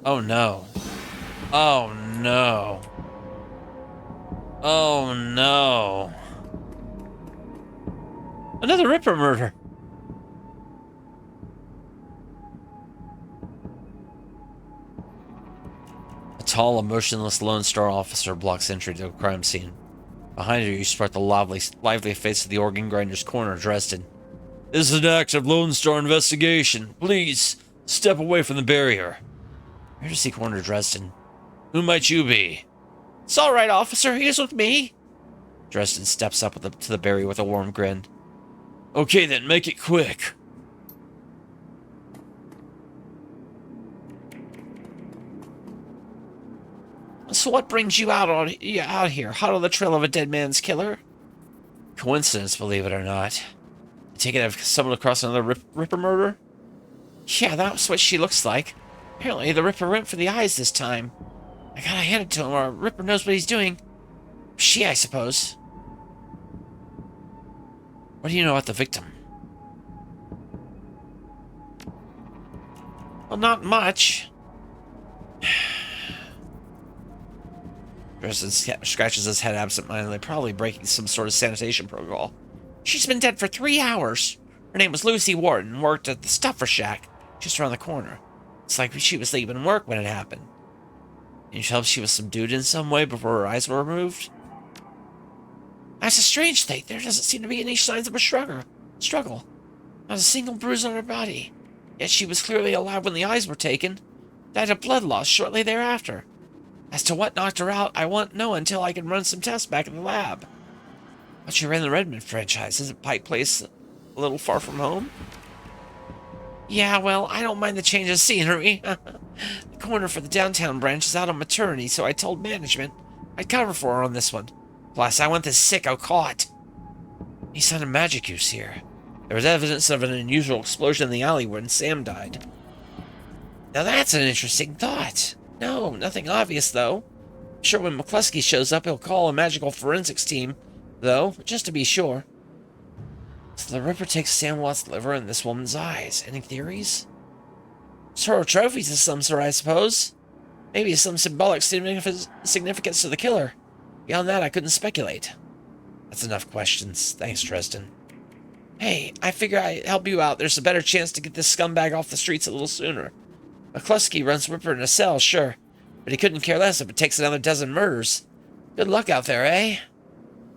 Speaker 1: Oh no. Oh no. Oh no. Another Ripper murder. A tall, emotionless Lone Star officer blocks entry to a crime scene. Behind her, you spot the lively face of the organ grinder's corner, Dresden. This is an active Lone Star investigation. Please, step away from the barrier. Here to see Corner Dresden. Who might you be? It's all right, officer. He's with me. Dresden steps up to the barrier with a warm grin. Okay, then, make it quick. So what brings you out here, hot on the trail of a dead man's killer? Coincidence, believe it or not. You take it I've stumbled across another Ripper murder? Yeah, that's what she looks like. Apparently, the Ripper went for the eyes this time. I gotta hand it to him, or Ripper knows what he's doing. She, I suppose. What do you know about the victim? Well, not much. Dresden scratches his head absentmindedly, probably breaking some sort of sanitation protocol. She's been dead for 3 hours. Her name was Lucy Wharton, worked at the Stuffer Shack, just around the corner. It's like she was leaving work when it happened. Can you tell if she was subdued in some way before her eyes were removed? That's a strange thing. There doesn't seem to be any signs of a struggle. Not a single bruise on her body. Yet she was clearly alive when the eyes were taken. Died of blood loss shortly thereafter. As to what knocked her out, I won't know until I can run some tests back in the lab. But you ran the Redmond franchise. Isn't Pike Place a little far from home? Yeah, well, I don't mind the change of scenery. The corner for the downtown branch is out on maternity, so I told management I'd cover for her on this one. Plus, I want this sicko caught. He sounded magic use here. There was evidence of an unusual explosion in the alley when Sam died. Now that's an interesting thought. No, nothing obvious, though. I'm sure when McCluskey shows up, he'll call a magical forensics team, though, just to be sure. So the Ripper takes Sam Watt's liver and this woman's eyes. Any theories? Sort of trophies of some sort, I suppose. Maybe some symbolic significance to the killer. Beyond that, I couldn't speculate. That's enough questions. Thanks, Dresden. Hey, I figure I'd help you out. There's a better chance to get this scumbag off the streets a little sooner. McCluskey runs Ripper in a cell, sure, but he couldn't care less if it takes another dozen murders. Good luck out there, eh?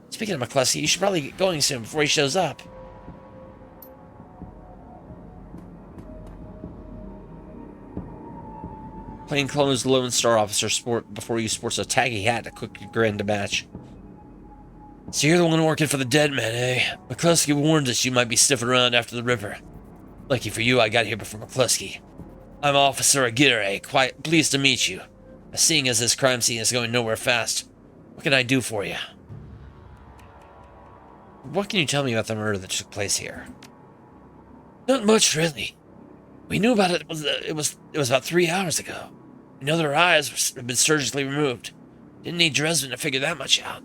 Speaker 1: Speaking of McCluskey, you should probably get going soon before he shows up. Plainclothes Lone Star officer before you sports a taggy hat and a quick grin to match. So you're the one working for the dead man, eh? McCluskey warned us you might be sniffing around after the Ripper. Lucky for you, I got here before McCluskey. I'm Officer Aguirre, quite pleased to meet you. Seeing as this crime scene is going nowhere fast, what can I do for you? What can you tell me about the murder that took place here? Not much, really. We knew about it. It was about 3 hours ago. We know that her eyes had been surgically removed. Didn't need Dresden to figure that much out.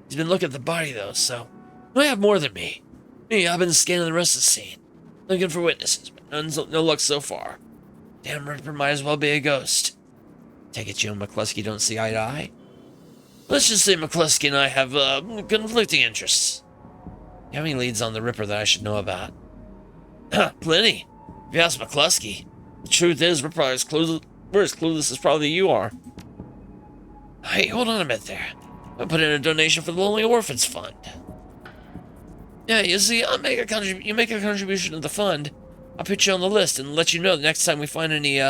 Speaker 1: He's been looking at the body, though, so he might have more than me. I've been scanning the rest of the scene, looking for witnesses, but no luck so far. Damn Ripper might as well be a ghost. Take it you and McCluskey don't see eye to eye? Let's just say McCluskey and I have conflicting interests. You have any leads on the Ripper that I should know about? Plenty. If you ask McCluskey, the truth is we're as clueless as probably you are. Hey, hold on a minute there. I put in a donation for the Lonely Orphans Fund. Yeah, you see, you make a contribution to the fund. I'll put you on the list and let you know the next time we find any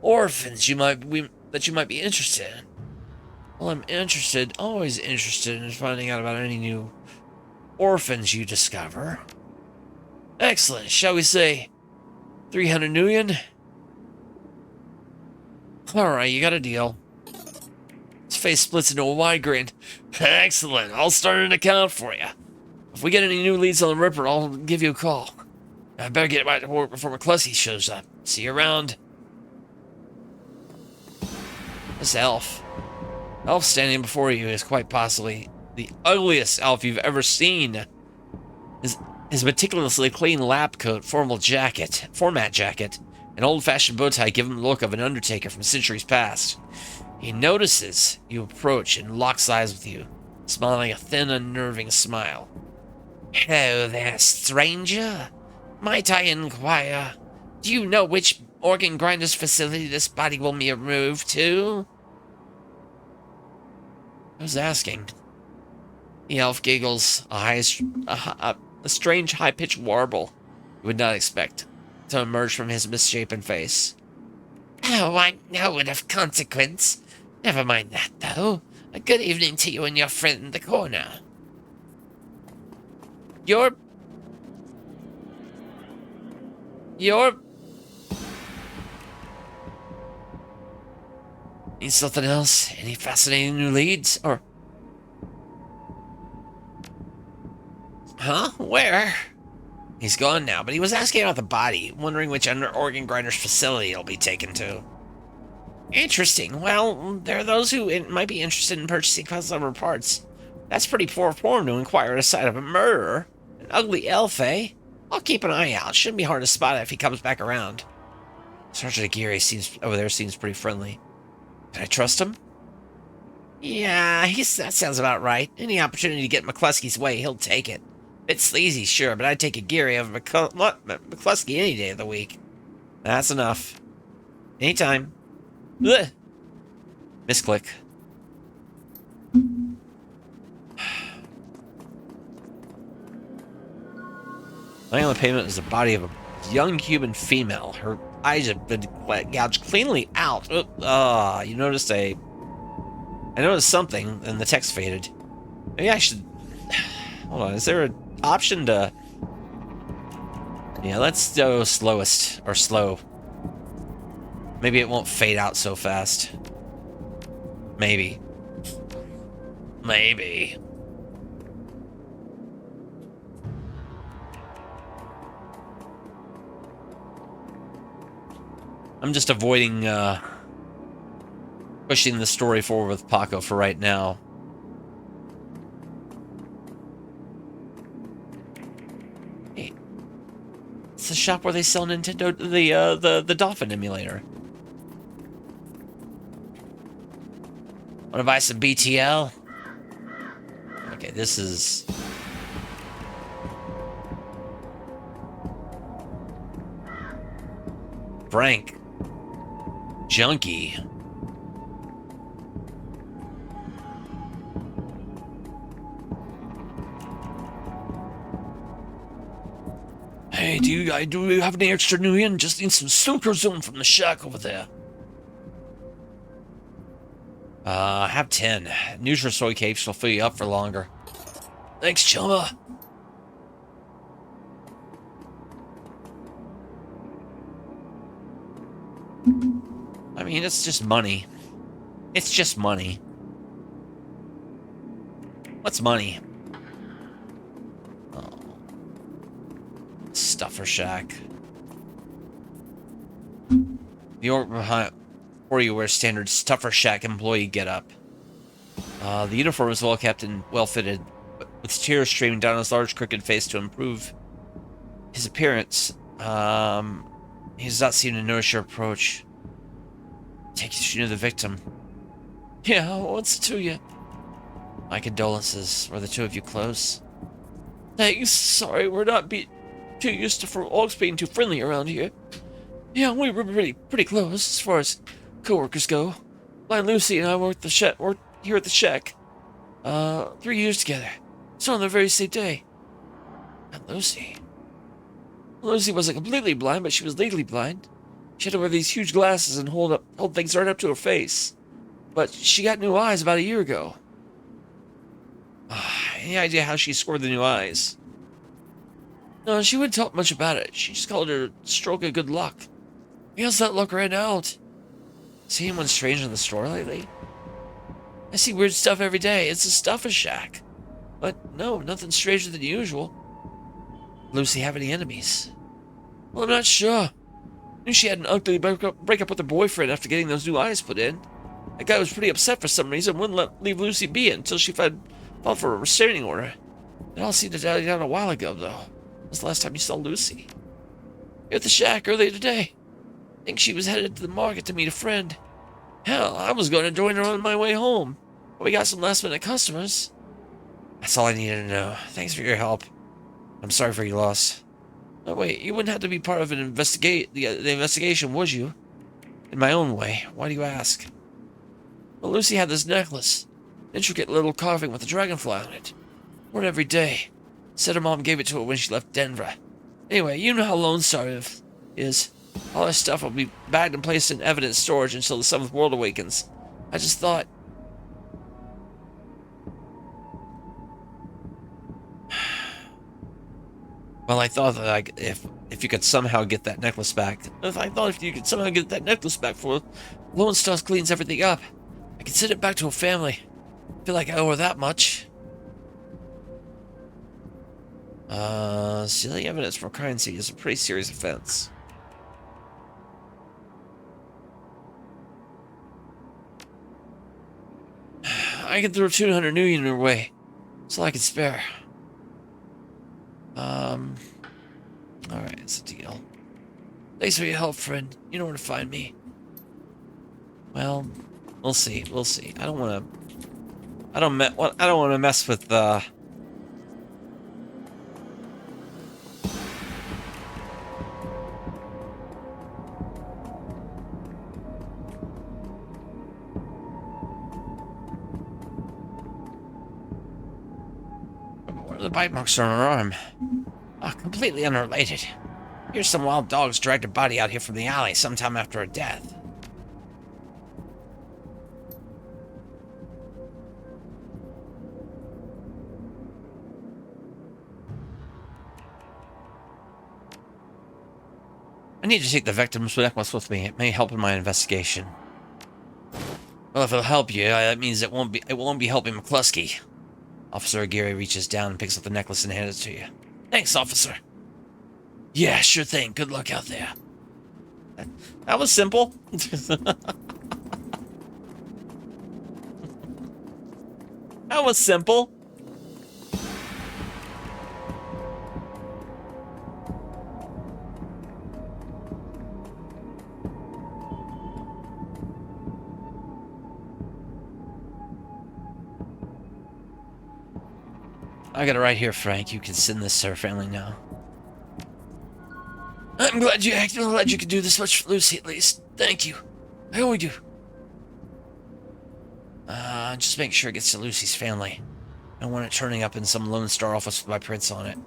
Speaker 1: orphans that you might be interested in. Well, I'm always interested in finding out about any new orphans you discover. Excellent. Shall we say 300 million? Alright, you got a deal. His face splits into a wide grin. Excellent, I'll start an account for you. If we get any new leads on the Ripper, I'll give you a call. I better get back to work before McCluskey shows up. See you around. This elf standing before you is quite possibly the ugliest elf you've ever seen. His meticulously clean lab coat, format jacket, an old-fashioned bow tie give him the look of an undertaker from centuries past. He notices you approach and locks eyes with you, smiling a thin, unnerving smile. Hello there, stranger. Might I inquire, do you know which organ grinder's facility this body will be moved to? Who's asking? The elf giggles, a strange high-pitched warble you would not expect to emerge from his misshapen face. Oh, I know it of consequence. Never mind that, though. A good evening to you and your friend in the corner. You're... Need something else? Any fascinating new leads? Or... Huh? Where? He's gone now, but he was asking about the body, wondering which organ grinder's facility it'll be taken to. Interesting. Well, there are those who might be interested in purchasing customer parts. That's pretty poor form to inquire at the side of a murderer. An ugly elf, eh? I'll keep an eye out. Shouldn't be hard to spot it if he comes back around. Sergeant Aguirre seems pretty friendly. Can I trust him? Yeah, that sounds about right. Any opportunity to get McCluskey's way, he'll take it. Bit sleazy, sure, but I'd take Aguirre over McCluskey any day of the week. That's enough. Anytime. Ugh. Misclick. Laying on the pavement is the body of a young human female. Her eyes have been gouged cleanly out. You noticed I noticed something, and the text faded. Maybe I should... Hold on, is there an option to... Yeah, let's go slowest, or slow. Maybe it won't fade out so fast. Maybe. Maybe. I'm just avoiding, pushing the story forward with Paco for right now. Hey, it's the shop where they sell Nintendo, the Dolphin emulator. Want to buy some BTL? Okay, this is... Frank. Junkie. Hey, do you have any extra new in? Just need some Super Zoom from the shack over there. Have 10. Neutral soy capes will fill you up for longer. Thanks, Chumma. I mean, it's just money. It's just money. What's money? Oh. Stuffer shack. The orc behind for you wear standard Stuffer Shack employee getup. The uniform is well kept and well fitted, with tears streaming down his large crooked face to improve his appearance. He does not seem to notice your approach. Takes you to the victim. Yeah, what's it to you? My condolences. Were the two of you close? Thanks. Sorry, we're not too used to orcs being too friendly around here. Yeah, we were pretty close as far as co-workers go. Blind Lucy and I worked here at the shack. 3 years together. So on the very same day. And Lucy. Lucy wasn't completely blind, but she was legally blind. She had to wear these huge glasses and hold things right up to her face. But she got new eyes about a year ago. Any idea how she scored the new eyes? No, she wouldn't talk much about it. She just called her stroke of good luck. I guess that luck ran out. See anyone strange in the store lately? I see weird stuff every day. It's a stuffer shack. But no, nothing stranger than usual. Lucy have any enemies? Well, I'm not sure. Knew she had an ugly breakup with her boyfriend after getting those new eyes put in. That guy was pretty upset for some reason, wouldn't leave Lucy be until she filed for a restraining order. It all seemed to die down a while ago, though. When was the last time you saw Lucy? Here at the shack earlier today. I think she was headed to the market to meet a friend. Hell, I was going to join her on my way home. But we got some last-minute customers. That's all I needed to know. Thanks for your help. I'm sorry for your loss. Oh, wait, you wouldn't have to be part of the investigation, would you? In my own way. Why do you ask? Well, Lucy had this necklace. Intricate little carving with a dragonfly on it. Wore it every day. Said her mom gave it to her when she left Denver. Anyway, you know how Lone Star is. All her stuff will be bagged and placed in evidence storage until the seventh world awakens. I just thought... Well, I thought that if you could somehow get that necklace back... if you could somehow get that necklace back for Lone Star cleans everything up, I could send it back to her family. I feel like I owe her that much. Stealing evidence from a crime scene is a pretty serious offense. I can throw 200 new in your way. That's all I can spare. Alright, it's a deal. Thanks for your help, friend. You know where to find me. Well, we'll see. We'll see. I don't want to mess with what are the bite marks on her arm? Completely unrelated. Here's some wild dogs dragged her body out here from the alley sometime after her death. I need to take the victim's necklace with me. It may help in my investigation. Well, if it'll help you, that means it won't be helping McCluskey. Officer Aguirre reaches down and picks up the necklace and hands it to you. Thanks, officer. Yeah, sure thing. Good luck out there. That was simple. That was simple. I got it right here, Frank. You can send this to her family now. I'm glad you acted. I'm glad you could do this much for Lucy, at least. Thank you. I owe you. Just make sure it gets to Lucy's family. I don't want it turning up in some Lone Star office with my prints on it.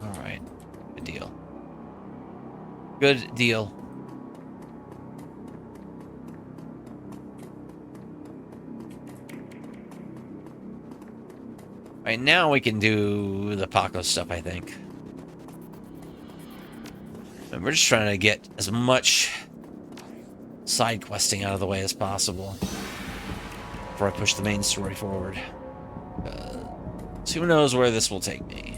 Speaker 1: Alright. Good deal. Good deal. Alright, now we can do the Paco stuff, I think. And we're just trying to get as much side questing out of the way as possible before I push the main story forward. So who knows where this will take me.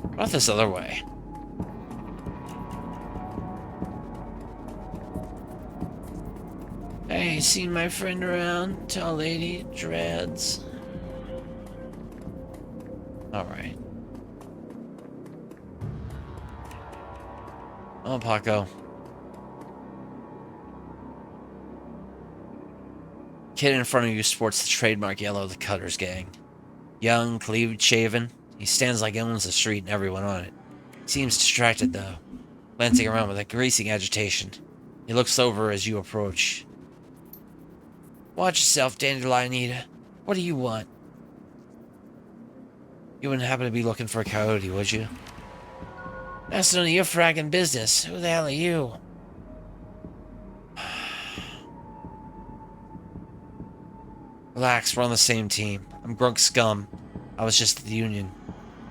Speaker 1: What about this other way? Hey, seen my friend around? Tall lady, dreads. Alright. Oh, Paco. Kid in front of you sports the trademark yellow of the Cutters gang. Young, cleaved, shaven. He stands like he owns the street and everyone on it. Seems distracted, though. Glancing around with a greasing agitation. He looks over as you approach. Watch yourself, Dandelionita. What do you want? You wouldn't happen to be looking for a coyote, would you? That's none of your fragging business. Who the hell are you? Relax, we're on the same team. I'm Grunk Scum. I was just at the Union.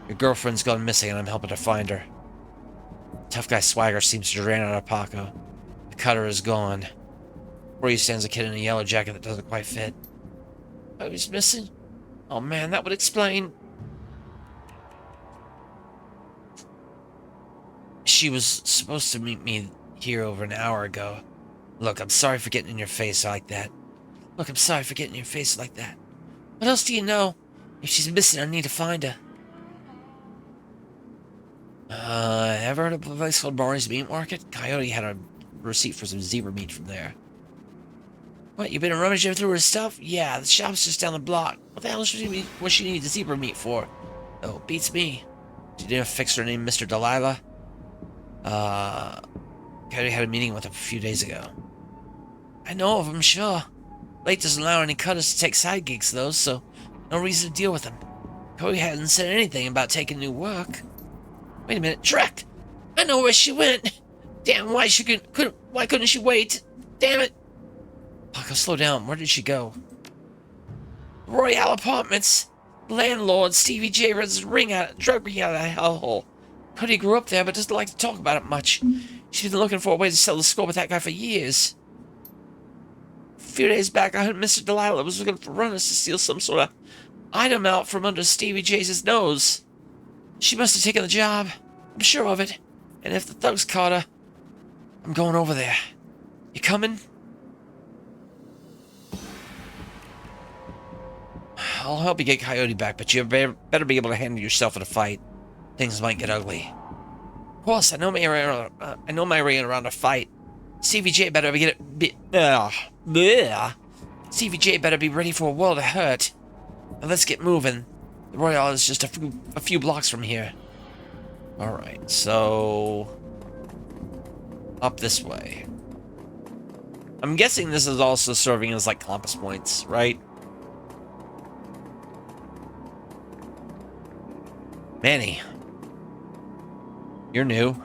Speaker 1: Your girlfriend's gone missing and I'm helping to find her. Tough guy swagger seems to drain out of Paco. The cutter is gone. Where he stands a kid in a yellow jacket that doesn't quite fit. Oh, he's missing? Oh man, that would explain. She was supposed to meet me here over an hour ago. Look, I'm sorry for getting in your face like that. Look, I'm sorry for getting in your face like that. What else do you know? If she's missing, I need to find her. Ever heard of a place called Barney's Meat Market? Coyote had a receipt for some zebra meat from there. What, you been rummaging through her stuff? Yeah, the shop's just down the block. What the hell was she need the zebra meat for? Oh, beats me. She did a fixer named Mr. Delilah. Coyote had a meeting with him a few days ago. I know of him, sure. Lake doesn't allow any cutters to take side gigs, though, so no reason to deal with him. Coyote hadn't said anything about taking new work. Wait a minute, Trek! I know where she went! Damn, why couldn't she wait? Damn it! Paco, slow down. Where did she go? Royale Apartments. Landlord Stevie J runs a drug ring out of that hellhole. Cody grew up there, but doesn't like to talk about it much. She's been looking for a way to settle the score with that guy for years. A few days back, I heard Mr. Delilah was looking for runners to steal some sort of item out from under Stevie J's nose. She must have taken the job. I'm sure of it. And if the thugs caught her, I'm going over there. You coming? I'll help you get Coyote back, but you better be able to handle yourself in a fight. Things might get ugly. Of course, I know my way around a fight. Stevie J better Stevie J better be ready for a world of hurt. Now let's get moving. The Royale is just a few blocks from here. Alright, so up this way. I'm guessing this is also serving as like compass points, right? Manny. You're new.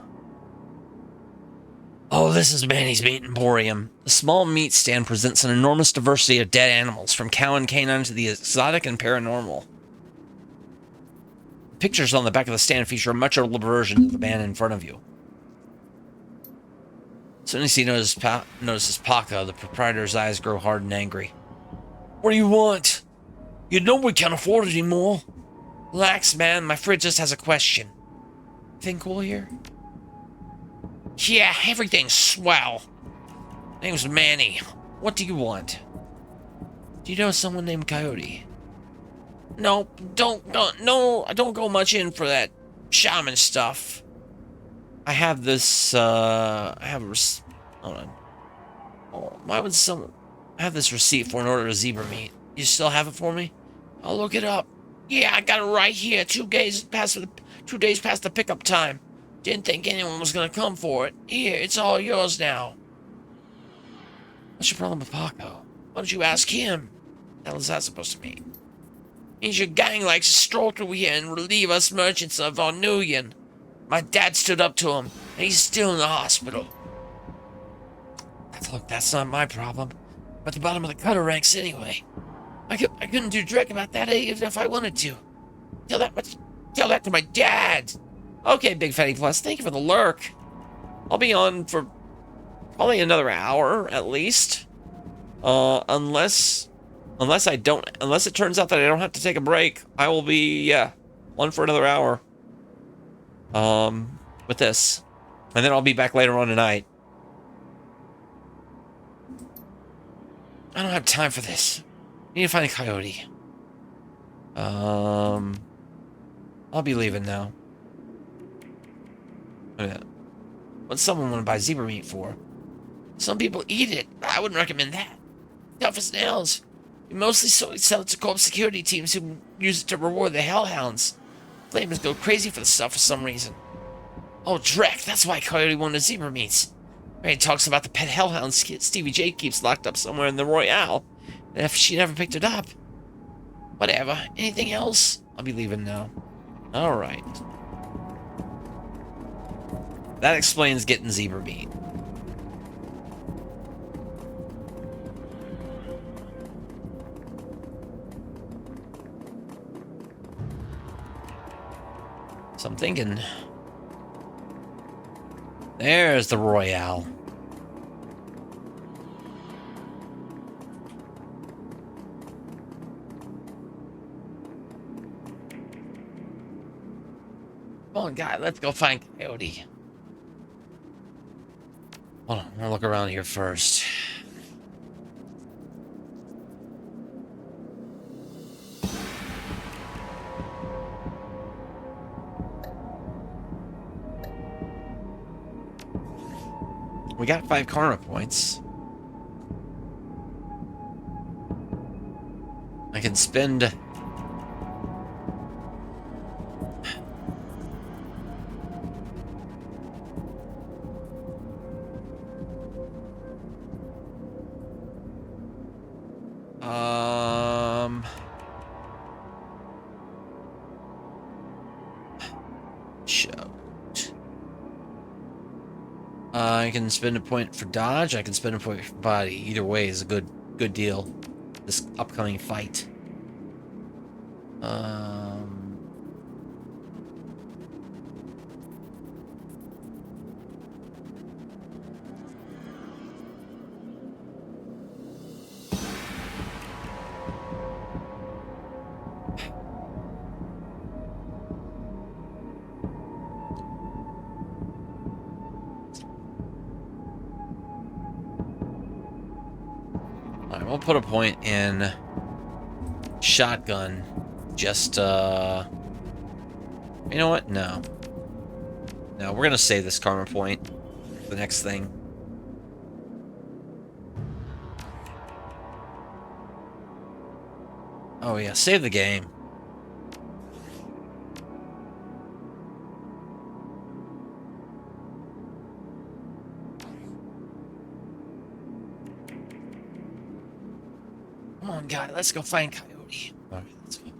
Speaker 1: Oh, this is Manny's Meat Emporium. The small meat stand presents an enormous diversity of dead animals, from cow and canine to the exotic and paranormal. Pictures on the back of the stand feature a much older version of the man in front of you. As soon as he notices Paco, the proprietor's eyes grow hard and angry. What do you want? You know we can't afford it anymore. Relax, man. My fridge just has a question. Anything cool here? Yeah, everything's swell. Name's Manny. What do you want? Do you know someone named Coyote? No, no, I don't go much in for that shaman stuff. I have this, hold on. Oh, why would someone... I have this receipt for an order of zebra meat. You still have it for me? I'll look it up. Yeah, I got it right here. 2 days past the pickup time. Didn't think anyone was gonna come for it. Here, it's all yours now. What's your problem with Paco? Why don't you ask him? What the hell is that supposed to mean? Means your gang likes to stroll through here and relieve us merchants of our million. My dad stood up to him, and he's still in the hospital. Look, that's not my problem. I'm at the bottom of the cutter ranks anyway. I couldn't do direct about that even if I wanted to. Tell that to my dad. Okay, Big Fatty Plus, thank you for the lurk. I'll be on for probably another hour at least. Unless it turns out that I don't have to take a break, I will be, on for another hour. With this. And then I'll be back later on tonight. I don't have time for this. I need to find a Coyote. I'll be leaving now. What's someone want to buy zebra meat for? Some people eat it. I wouldn't recommend that. Tough as nails. We mostly sell it to corp security teams who use it to reward the hellhounds. Flamers go crazy for the stuff for some reason. Oh, Drek, that's why Coyote wanted zebra meats. He talks about the pet hellhound Stevie J keeps locked up somewhere in the Royale. And if she never picked it up. Whatever. Anything else? I'll be leaving now. Alright. That explains getting zebra meat. So I'm thinking... There's the Royale. Come on, guy, let's go find Coyote. Hold on, I'm gonna look around here first. We got 5 karma points. I can spend... Shout. I can spend a point for dodge. I can spend a point for body. Either way is a good deal. This upcoming fight. Alright, we'll put a point in shotgun. Just, you know what? No. No, we're gonna save this karma point for the next thing. Oh yeah, save the game. Come on, guy, let's go find Coyote. Alright, let's go. Let's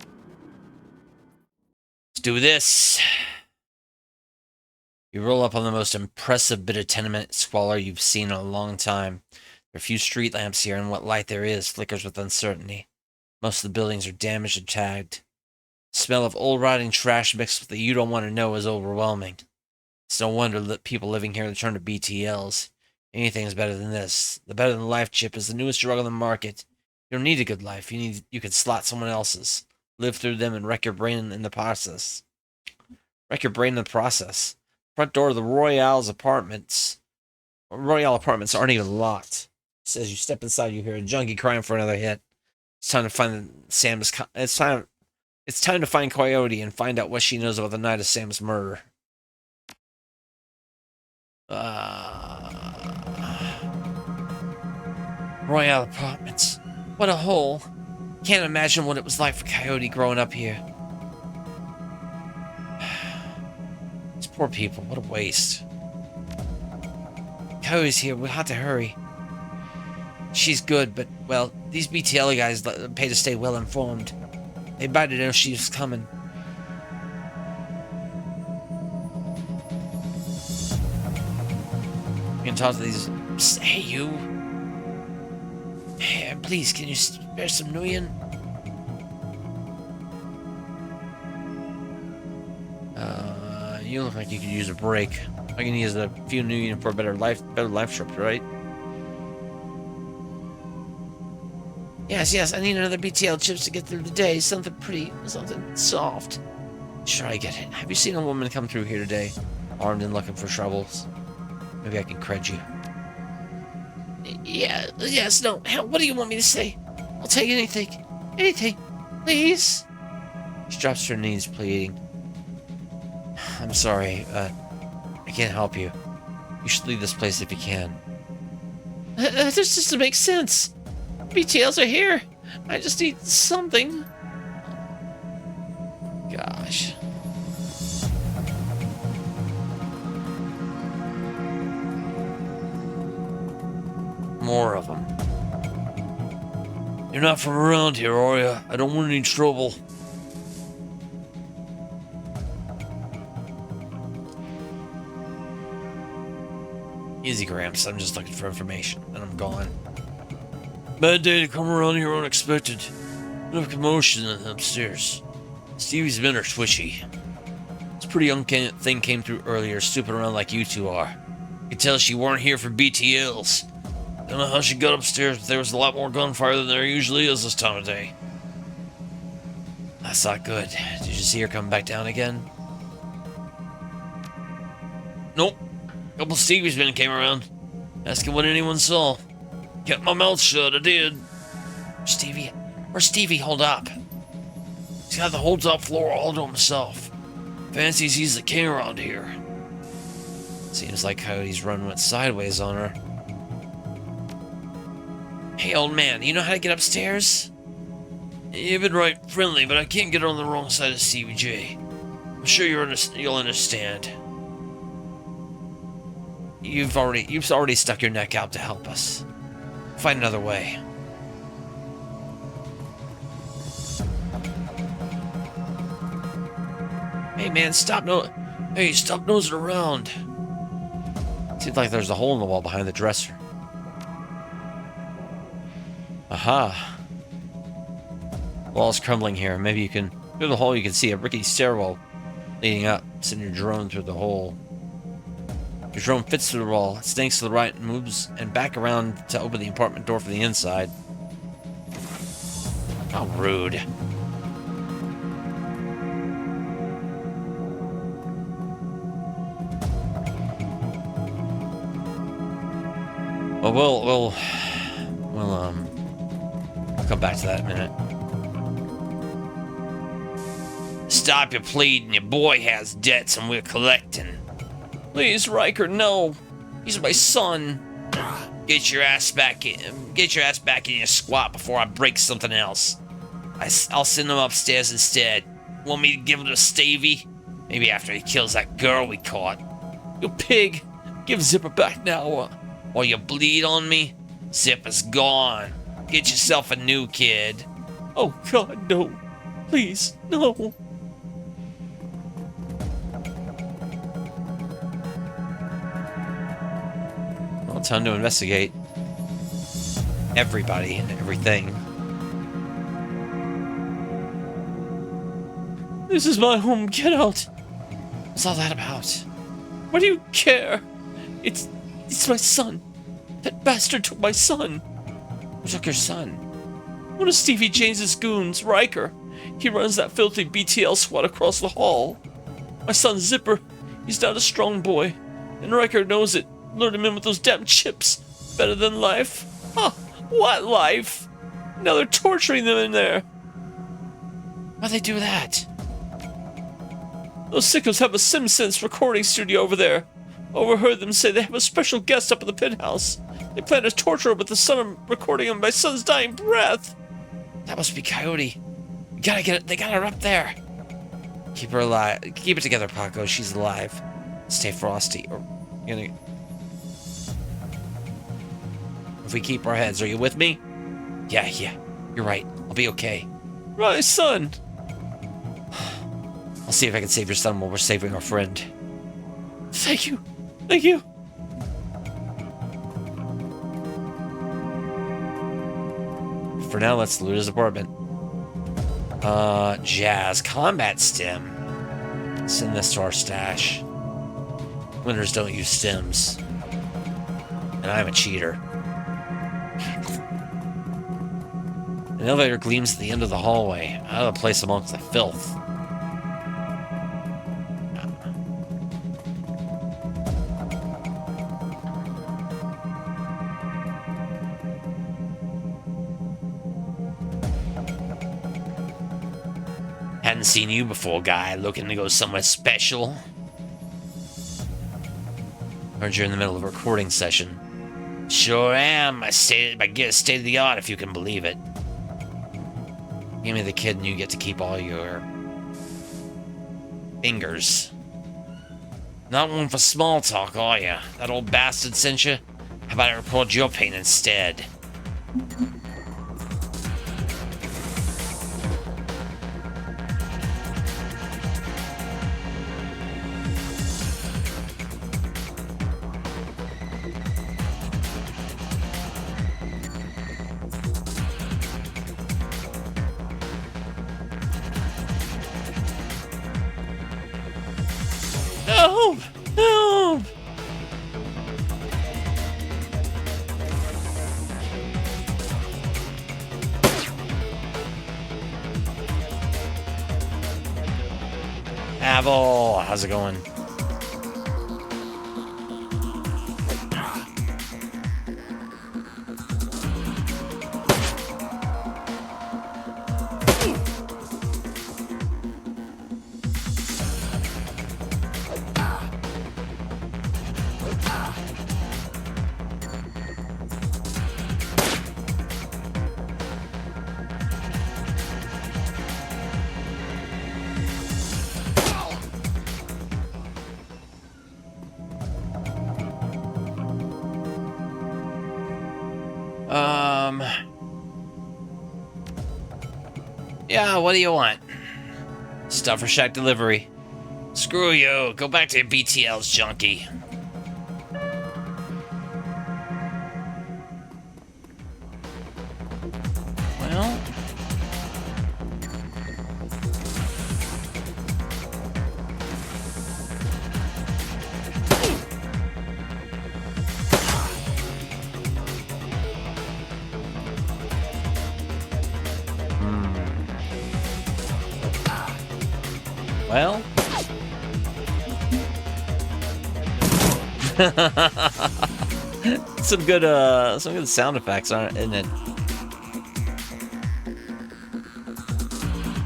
Speaker 1: do this. You roll up on the most impressive bit of tenement squalor you've seen in a long time. There are few street lamps here, and what light there is flickers with uncertainty. Most of the buildings are damaged and tagged. The smell of old rotting trash mixed with the you don't want to know is overwhelming. It's no wonder that people living here turn to BTLs. Anything is better than this. The better than life chip is the newest drug on the market. You don't need a good life. You can slot someone else's. Live through them and wreck your brain in the process. Wreck your brain in the process. Front door of the Royale apartments aren't even locked. It says you step inside, you hear a junkie crying for another hit. It's time to find Sam's. It's time to find Coyote and find out what she knows about the night of Sam's murder. Royale Apartments. What a hole. Can't imagine what it was like for Coyote growing up here. These poor people, what a waste. Coyote's here, we'll have to hurry. She's good, but, well, these BTL guys pay to stay well informed. They might have known she was coming. You can talk to these... Hey, you. Hey, please, can you spare some nuyen? You look like you could use a break. All you need is a few nuyen for a better life trip, right? Yes, I need another BTL chips to get through the day. Something soft. Sure, I get it. Have you seen a woman come through here today, armed and looking for troubles? Maybe I can cred you. Yes, no. Hell, what do you want me to say? I'll take anything. Anything. Please. She drops to her knees, pleading. I'm sorry, I can't help you. You should leave this place if you can. This just doesn't make sense. BTLs are here. I just need something. Gosh. More of them. You're not from around here, are you? I don't want any trouble. Easy, Gramps. I'm just looking for information, and I'm gone. Bad day to come around here unexpected. Bit of commotion upstairs. Stevie's been her twitchy. It's pretty young thing came through earlier, stooping around like you two are. You can tell she weren't here for BTLs. Don't know how she got upstairs, but there was a lot more gunfire than there usually is this time of day. That's not good. Did you see her coming back down again? Nope. A couple Stevie's men came around, asking what anyone saw. Kept my mouth shut, I did. Stevie? Where's Stevie? Hold up. He's got the whole top floor all to himself. Fancies he's the king around here. Seems like Coyote's run went sideways on her. Hey, old man, you know how to get upstairs? You've been right friendly, but I can't get on the wrong side of Stevie J. I'm sure you'll understand. You've already stuck your neck out to help us. Find another way. Hey man, stop nosing around. Seems like there's a hole in the wall behind the dresser. Aha. Wall's crumbling here. Maybe you can... Through the hole you can see a rickety stairwell leading up. Send your drone through the hole. Your drone fits through the wall. It stinks to the right and moves and back around to open the apartment door from the inside. How rude. Well, we'll come back to that in a minute. Stop your pleading. Your boy has debts and we're collecting. Please, Riker, no. He's my son. Get your ass back in your squat before I break something else. I'll send him upstairs instead. Want me to give him to Stevie? Maybe after he kills that girl we caught. You pig! Give Zipper back now, while you bleed on me. Zipper's gone. Get yourself a new kid. Oh God, no! Please, no! Well, time to investigate everybody and everything. This is my home. Get out. What's all that about? What do you care? It's my son. That bastard took my son. Who took your son? One of Stevie James's goons, Riker. He runs that filthy BTL squad across the hall. My son Zipper, he's not a strong boy. And Riker knows it. Lured him in with those damn chips. Better than life. Huh, what life? Now they're torturing them in there. Why'd they do that? Those sickos have a SimSense recording studio over there. Overheard them say they have a special guest up at the penthouse. They plan to torture him with the son recording of my son's dying breath. That must be Coyote. We gotta get it. They got her up there. Keep her alive. Keep it together, Paco. She's alive. Stay frosty. Or if we keep our heads, are you with me? Yeah. You're right. I'll be okay. My son. I'll see if I can save your son while we're saving our friend. Thank you. For now, let's loot his apartment. Jazz. Combat stim. Send this to our stash. Winners don't use stims. And I'm a cheater. An elevator gleams at the end of the hallway, out of the place amongst the filth. Hadn't seen you before, guy. Looking to go somewhere special? Heard you're in the middle of a recording session. Sure am. I get a state of the art, if you can believe it. Give me the kid and you get to keep all your fingers. Not one for small talk, are ya? That old bastard sent you? How about I record your pain instead? Help! Help! Abel, how's it going? Yeah, what do you want? Stuff for Shack delivery. Screw you. Go back to BTL's junkie. Well... Well... some good sound effects, isn't it?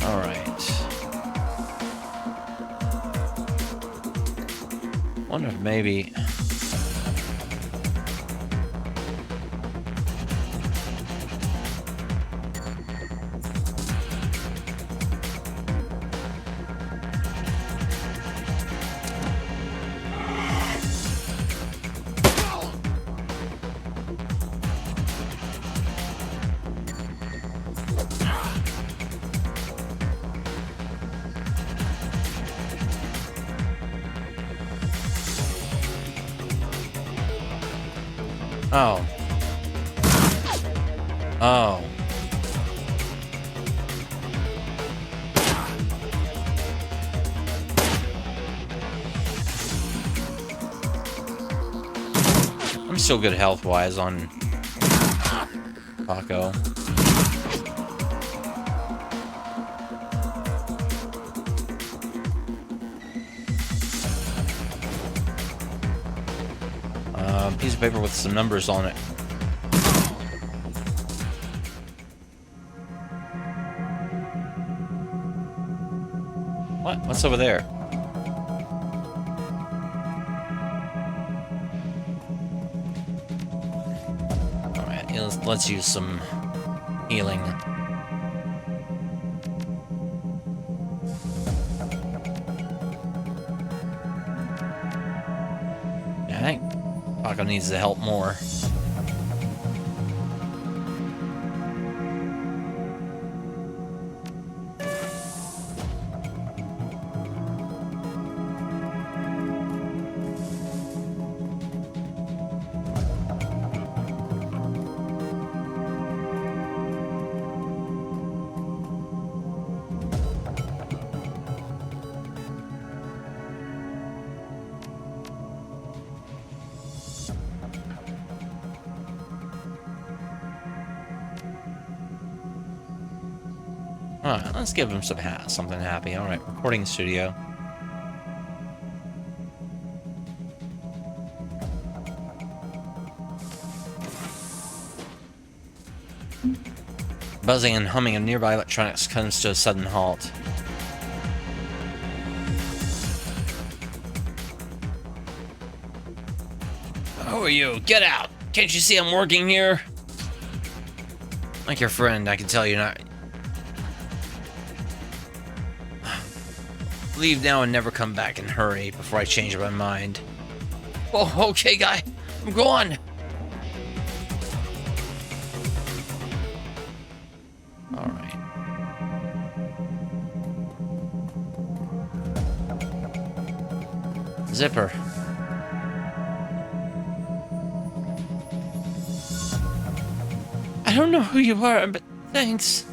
Speaker 1: All right. Wonder if maybe. Oh. Oh. I'm still good health-wise on Paco. Piece of paper with some numbers on it. What? What's over there? Alright, let's use some healing. I think Paco needs to help more. Alright, let's give him something happy. Alright, recording studio. Buzzing and humming of nearby electronics comes to a sudden halt. Who are you? Get out! Can't you see I'm working here? Like your friend, I can tell you not. Leave now and never come back and hurry before I change my mind. Oh, okay, guy. I'm going. All right. Zipper. I don't know who you are, but thanks.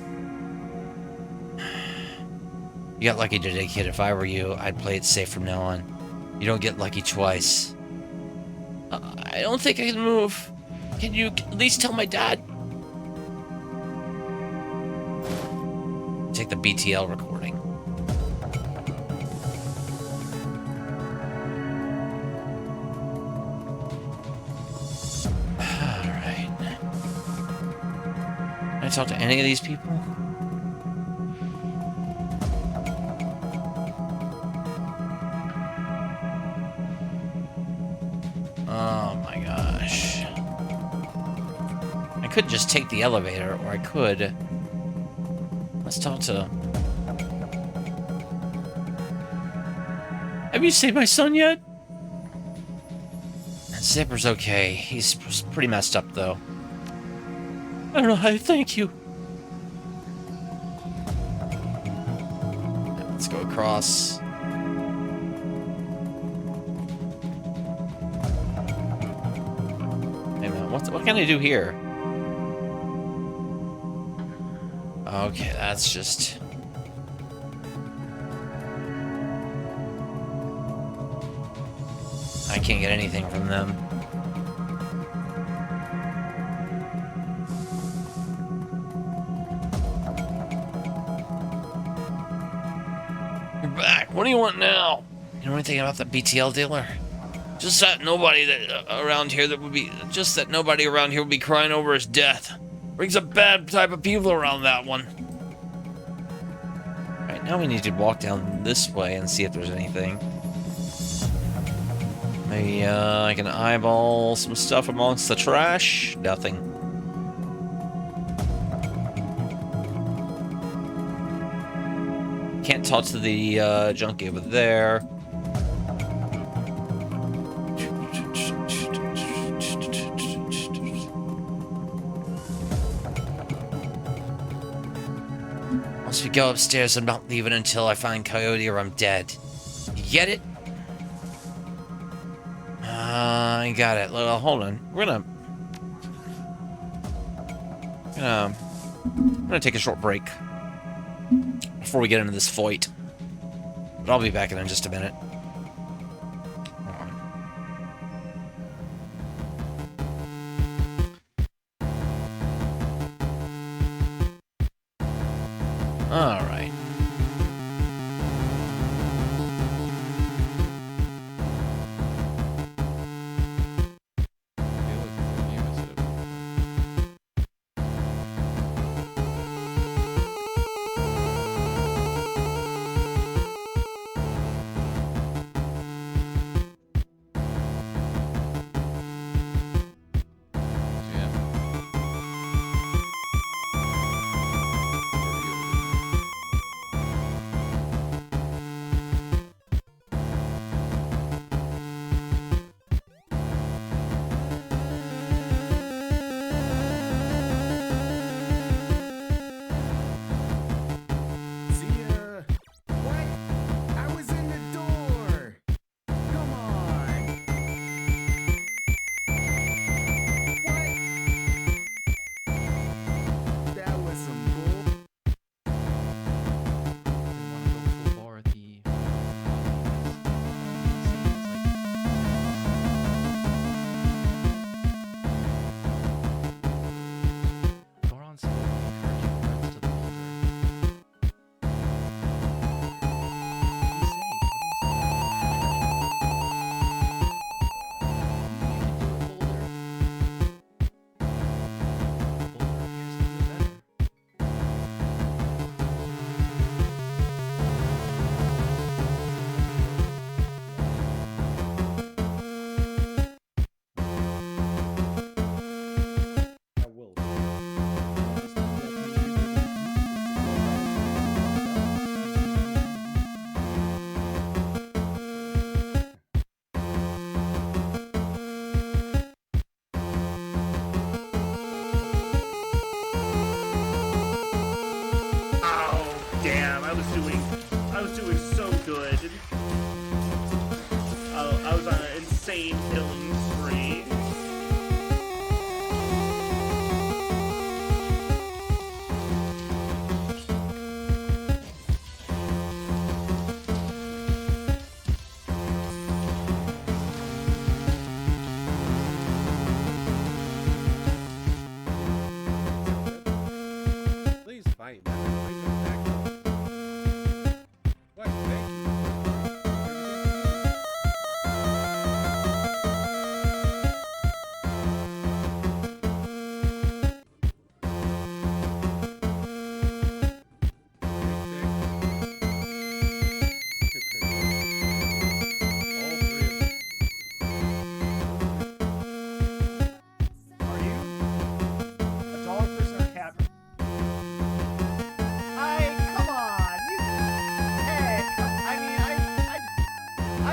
Speaker 1: You got lucky today, kid. If I were you, I'd play it safe from now on. You don't get lucky twice. I don't think I can move. Can you at least tell my dad? Take the BTL recording. Alright. Can I talk to any of these people? Oh my gosh. I could just take the elevator, or I could... Let's talk to... Have you seen my son yet? Zipper's okay. He's pretty messed up, though. I don't know how to thank you. Let's go across. Hey man, what can I do here? Okay, that's just... I can't get anything from them. You're back. What do you want now? You know anything about the BTL dealer? Just that nobody around here would be crying over his death. Brings a bad type of people around that one. Alright, now we need to walk down this way and see if there's anything. Maybe I can eyeball some stuff amongst the trash. Nothing. Can't talk to the junkie over there. Once we go upstairs, I'm not leaving until I find Coyote or I'm dead. You get it? I got it. Well, hold on. We're gonna take a short break before we get into this fight. But I'll be back in just a minute. Hold on. All right.
Speaker 3: I was doing so good. I was on an insane killing spree.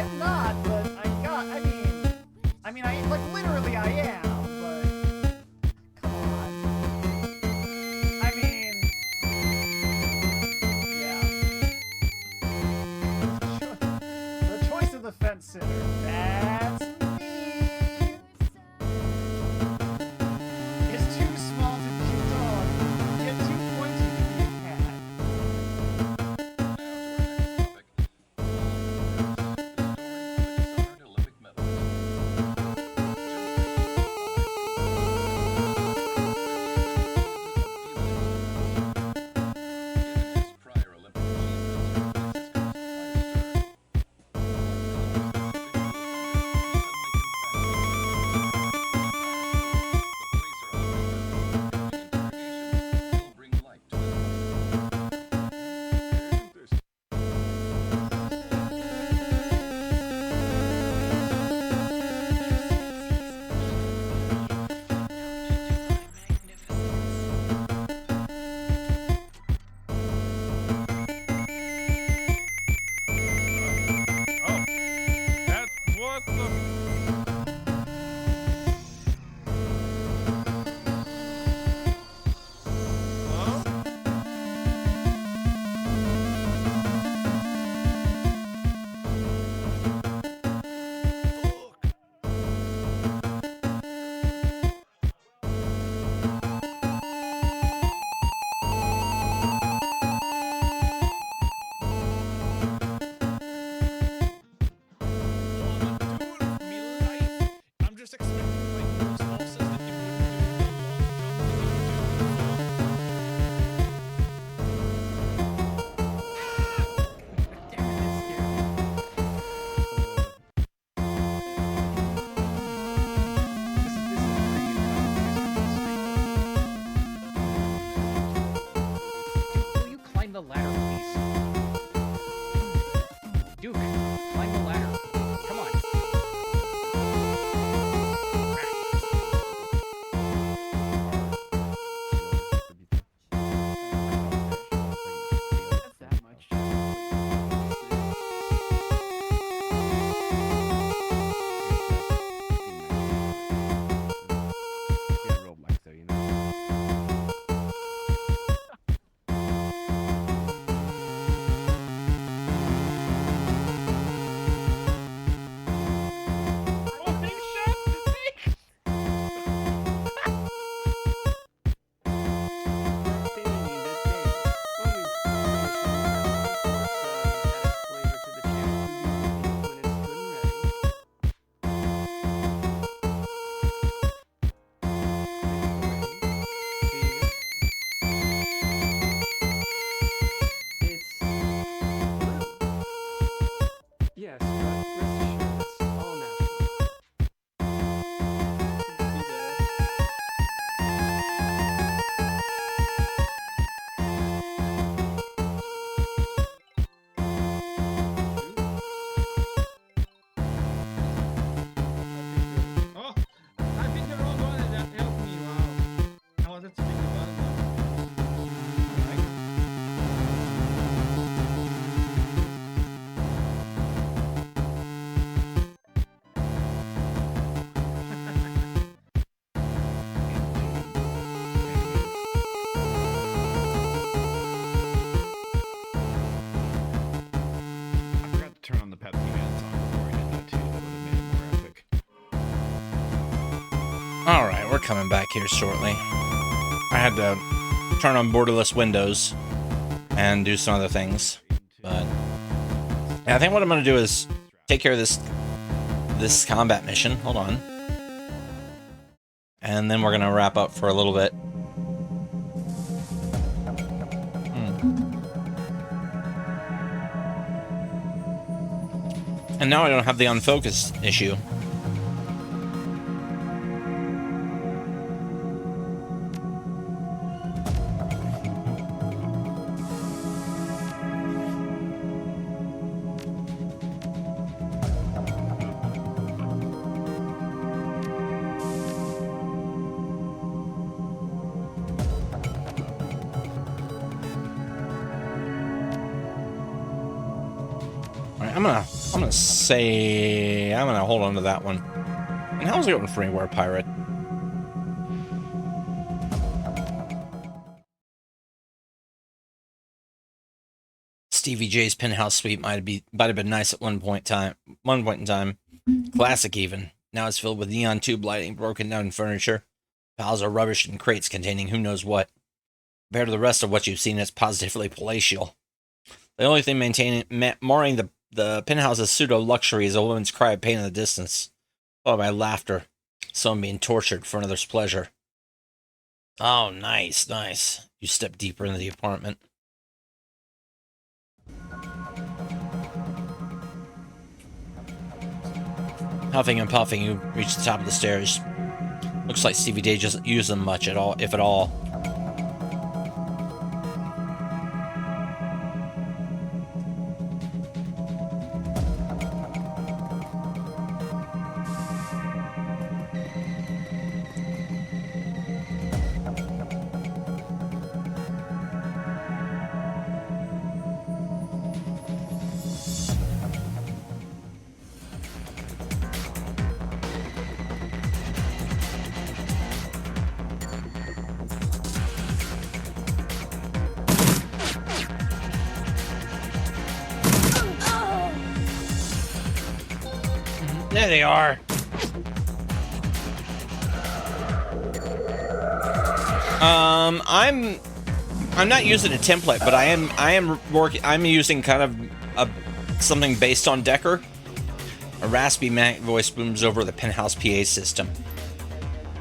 Speaker 4: I'm not, but I mean, like, literally I am, but... Come on. I mean... Yeah. The choice of the fence sitter. That's me. It's too small to be a dog, yet too pointy to be a cat.
Speaker 2: What the? Huh? I'm just expecting like those forces that you wouldn't do the
Speaker 4: Damn it, that scared me. This is Will you climb the ladder, please? Duke, climb the ladder. Come on. That much.
Speaker 5: Roblox though, you know.
Speaker 6: Yes, but rest assured, it's all natural.
Speaker 2: Oh, I picked the wrong one and that helped me. Wow. I wanted to pick the bottom one. Alright.
Speaker 5: I forgot to turn on the Pepsi Man song before I did that too. That would have made it more epic.
Speaker 1: All right, we're coming back here shortly. I had to turn on borderless windows and do some other things, but yeah, I think what I'm gonna do is take care of this combat mission. Hold on, and then we're gonna wrap up for a little bit. And now I don't have the unfocused issue. All right, I'm gonna I'm gonna say I'm gonna hold on to that one. And how's it going, Freeware Pirate? Stevie J's penthouse suite might have been nice at one point in time. Classic even. Now it's filled with neon tube lighting, broken down furniture, piles of rubbish and crates containing who knows what. Compared to the rest of what you've seen, it's positively palatial. The only thing marring the penthouse's pseudo-luxury is a woman's cry of pain in the distance, followed by laughter, someone being tortured for another's pleasure. Oh, nice, nice. You step deeper into the apartment. Huffing and puffing, you reach the top of the stairs. Looks like Stevie J doesn't use them much at all, if at all. There they are. I'm not using a template, but I'm using kind of something based on Decker. A raspy manic voice booms over the penthouse PA system.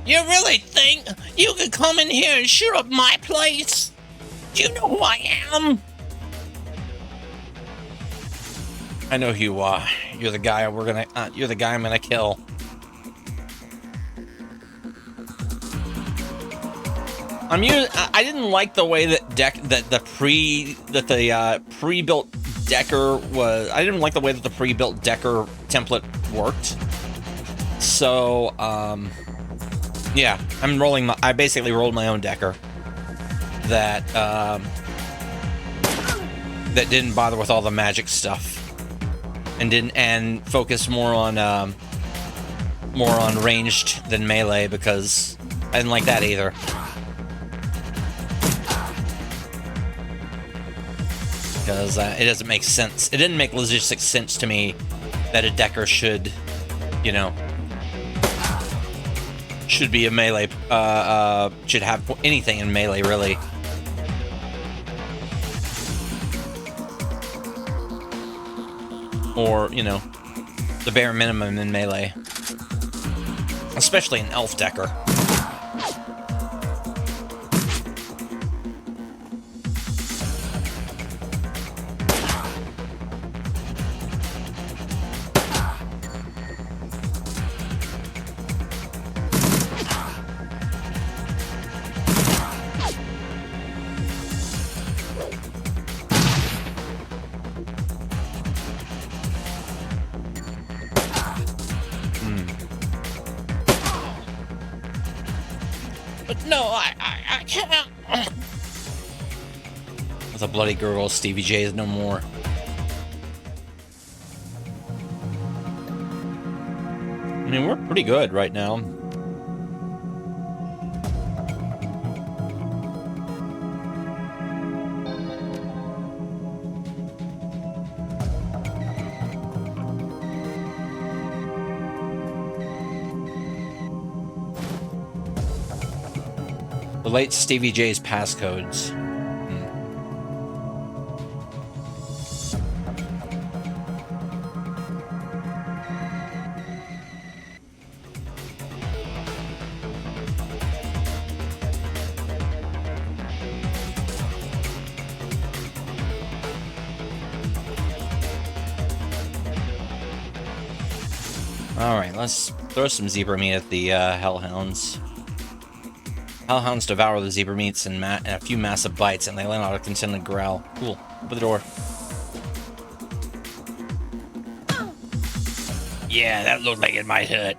Speaker 1: You really think you could come in here and shoot up my place? Do you know who I am? I know who you are. You're the guy you're the guy I'm gonna kill. I didn't like the way that the pre-built Decker was. I didn't like the way that the pre-built Decker template worked. So, yeah, I basically rolled my own Decker that didn't bother with all the magic stuff. And focus more on ranged than melee, because I didn't like that either. Because it doesn't make sense. It didn't make logistic sense to me that a Decker should, should be a melee. Should have anything in melee, really. Or, the bare minimum in melee. Especially an elf Decker. No, I can't. With a bloody gurgle, Stevie J is no more. I mean, we're pretty good right now. Relate Stevie J's passcodes. Alright, let's throw some zebra meat at the hellhounds. Hellhounds devour the zebra meats in a few massive bites, and they let out a contended growl. Cool. Open the door. Yeah, that looked like it might hurt.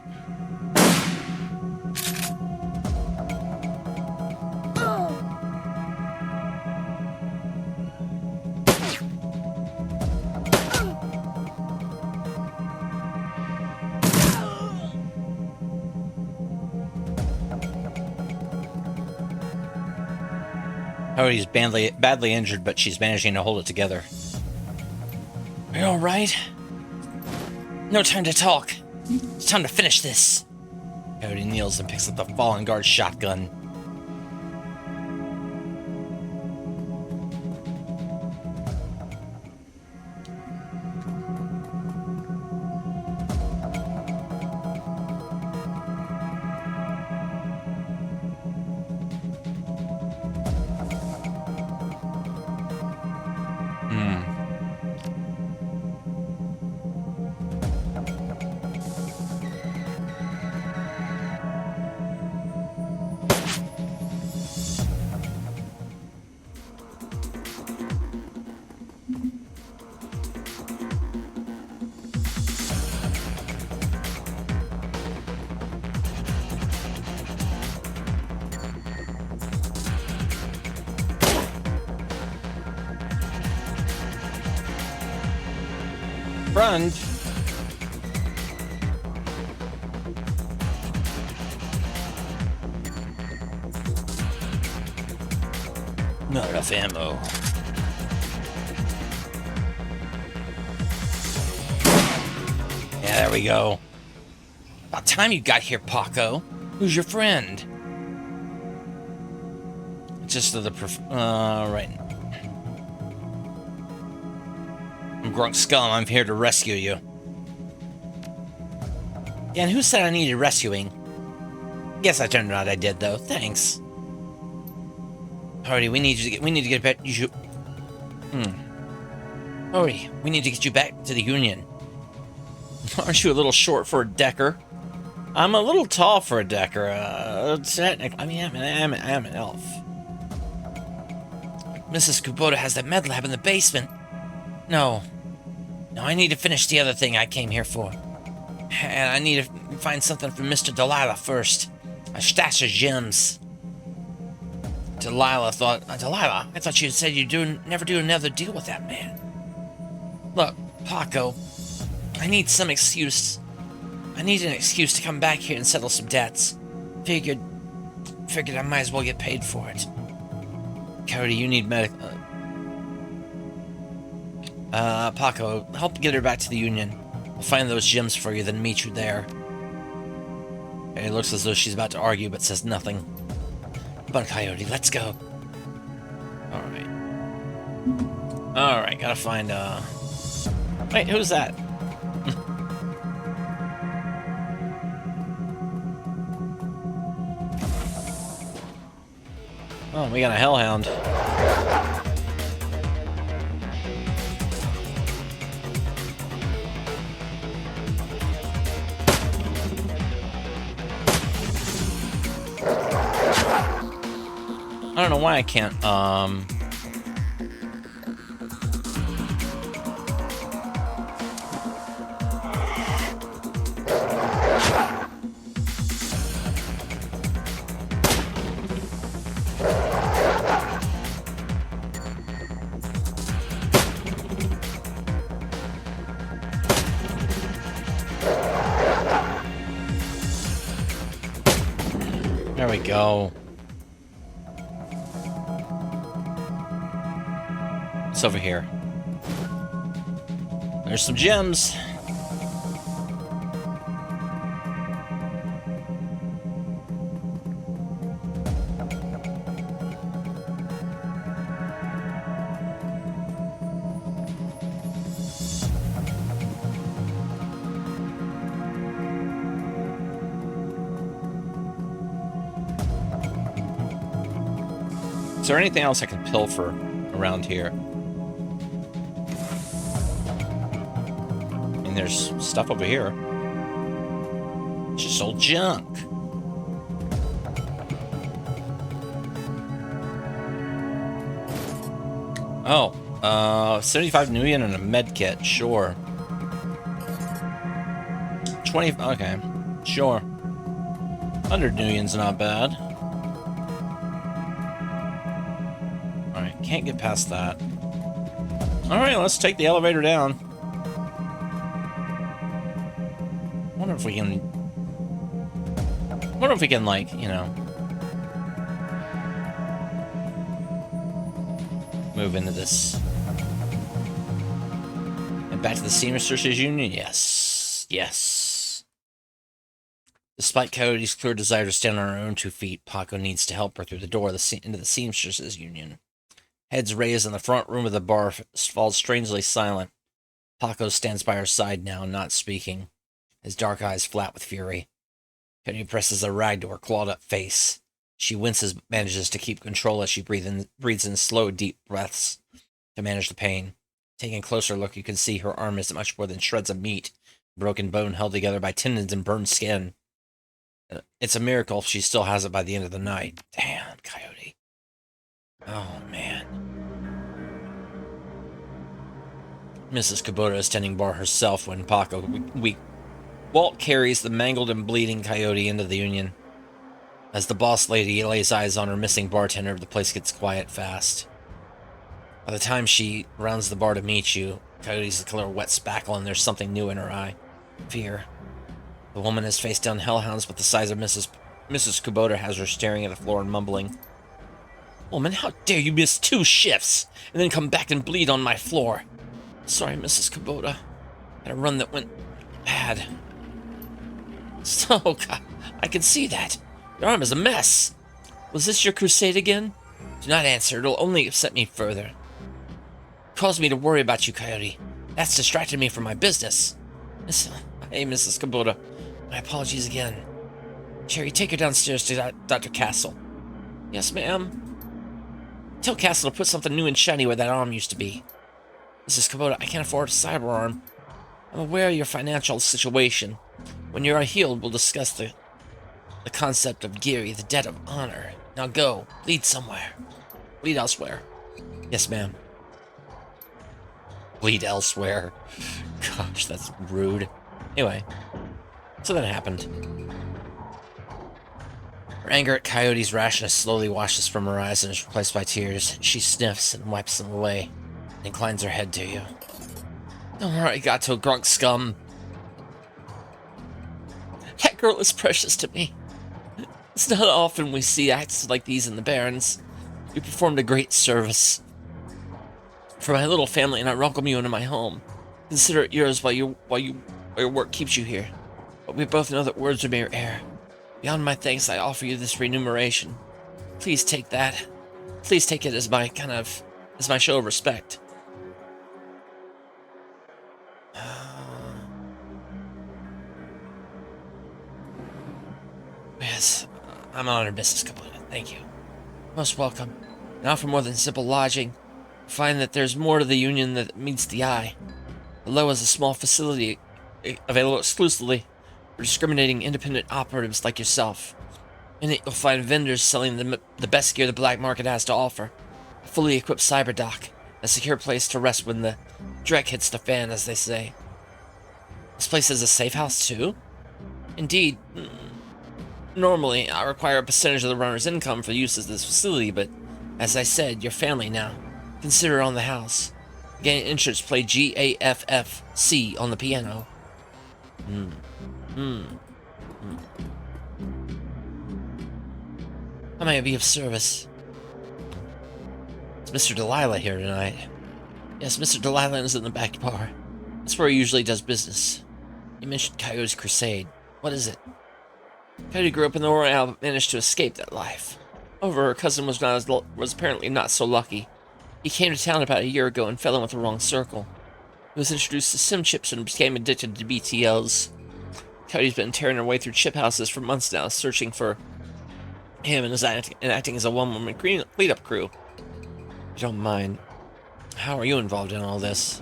Speaker 1: Coyote's badly injured, but she's managing to hold it together. Are you alright? No time to talk. It's time to finish this. Coyote kneels and picks up the fallen guard's shotgun. Front. Not enough ammo. Yeah, there we go. About time you got here, Paco. Who's your friend? Just the right. I'm Grunk Skull. I'm here to rescue you. Yeah, and who said I needed rescuing? Guess I turned out I did, though. Thanks. Hurry, we need to get back. Hurry, we need to get you back to the Union. Aren't you a little short for a Decker? I'm a little tall for a Decker. Technically, I mean, I'm an elf. Mrs. Kubota has that med lab in the basement. No, I need to finish the other thing I came here for. And I need to find something from Mr. Delilah first. A stash of gems. Delilah, I thought you said you'd never do another deal with that man. Look, Paco, I need some excuse. I need an excuse to come back here and settle some debts. Figured I might as well get paid for it. Cody, you need medical. Paco, help get her back to the Union. I'll find those gems for you, then meet you there. It looks as though she's about to argue, but says nothing. Come on, Coyote, let's go. Alright, gotta find, Wait, who's that? Oh, we got a hellhound. I don't know why I can't, There we go. It's over here. There's some gems. Is there anything else I can pilfer around here? I mean, there's stuff over here. Just old junk. Oh, 75 Nuyen and a med kit, sure. 20, okay, sure. 100 Nuyen's not bad. Can't get past that. Alright, let's take the elevator down. Wonder if we can, like, you know. move into this. And back to the Seamstresses Union? Yes. Yes. Despite Coyote's clear desire to stand on her own 2 feet, Paco needs to help her through the door into the Seamstresses Union. Heads raised in the front room of the bar falls strangely silent. Paco stands by her side now, not speaking, his dark eyes flat with fury. Coyote presses a rag to her clawed-up face. She winces but manages to keep control as she breathes in slow, deep breaths to manage the pain. Taking a closer look, you can see her arm isn't much more than shreds of meat, broken bone held together by tendons and burned skin. It's a miracle if she still has it by the end of the night. Damn, Coyote. Oh, man. Mrs. Kubota is tending bar herself when Paco Walt carries the mangled and bleeding Coyote into the Union. As the boss lady lays eyes on her missing bartender, the place gets quiet fast. By the time she rounds the bar to meet you, Coyote's the color of wet spackle and there's something new in her eye. Fear. The woman has faced down hellhounds, but the size of Mrs. Kubota has her staring at the floor and mumbling. Woman, how dare you miss 2 shifts and then come back and bleed on my floor? Sorry, Mrs. Kubota. Had a run that went bad. So, God, I can see that. Your arm is a mess. Was this your crusade again? Do not answer. It'll only upset me further. It caused me to worry about you, Coyote. That's distracted me from my business. Hey, Mrs. Kubota. My apologies again. Cherry, take her downstairs to Dr. Castle. Yes, ma'am. Tell Castle to put something new and shiny where that arm used to be. Mrs. Kubota, I can't afford a cyber arm. I'm aware of your financial situation. When you are healed, we'll discuss the concept of Geary, the debt of honor. Now go. Bleed somewhere. Bleed elsewhere. Yes, ma'am. Bleed elsewhere. Gosh, that's rude. Anyway, so that happened. Her anger at Coyote's rashness slowly washes from her eyes and is replaced by tears. She sniffs and wipes them away and inclines her head to you. Don't worry, Gato Grunk scum. That girl is precious to me. It's not often we see acts like these in the Barrens. You performed a great service for my little family, and I welcome you into my home. Consider it yours while your work keeps you here. But we both know that words are mere air. Beyond my thanks, I offer you this remuneration. Please take that. Please take it as my show of respect. Yes, I'm honored, Mrs. Kaplan. Thank you. Most welcome. Now for more than simple lodging. Find that there's more to the Union that meets the eye. Below is a small facility available exclusively for discriminating independent operatives like yourself. In it, you'll find vendors selling the best gear the black market has to offer. A fully equipped cyber dock, a secure place to rest when the dreck hits the fan, as they say. This place is a safe house, too? Indeed. Normally, I require a percentage of the runner's income for use of this facility, but as I said, your family now. Consider it on the house. Gain insurance, play GAFFC on the piano. How may I be of service? Is Mr. Delilah here tonight? Yes, Mr. Delilah is in the back bar. That's where he usually does business. You mentioned Coyote's crusade. What is it? Coyote grew up in the Royale but managed to escape that life. However, her cousin was apparently not so lucky. He came to town about a year ago and fell in with the wrong circle. He was introduced to sim chips and became addicted to BTLs. Coyote's been tearing her way through chip houses for months now, searching for him and acting as a one-woman cleanup crew. If you don't mind, how are you involved in all this?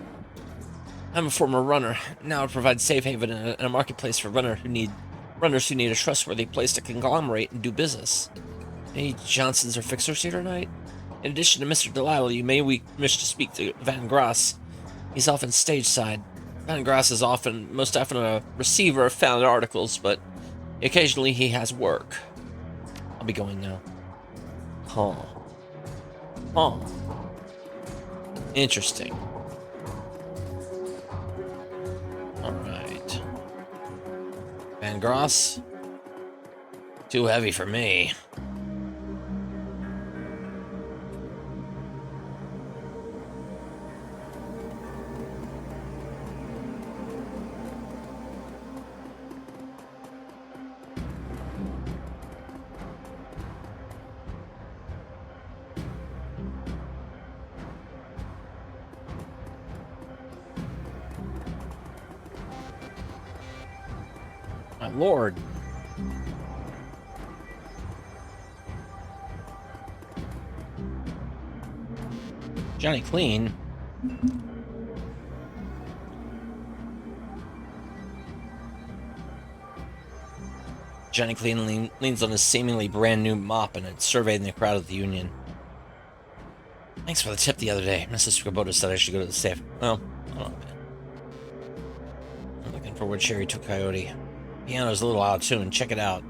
Speaker 1: I'm a former runner. Now I provide safe haven and a marketplace for runners who need a trustworthy place to conglomerate and do business. Any Johnsons or Fixers here tonight? In addition to Mr. Delilah, you may wish to speak to Van Grass. He's often stage side. Van Grass is most often a receiver of found articles, but occasionally he has work. I'll be going now. Huh. Interesting. Alright. Van Grass? Too heavy for me. My lord. Johnny Clean. Johnny Clean leans on his seemingly brand new mop and it's surveying the crowd at the Union. Thanks for the tip the other day. Mrs. Skobota said I should go to the safe. Well, I don't know, man. I'm looking for where Cherry took Coyote. Piano's a little out of tune. Check it out.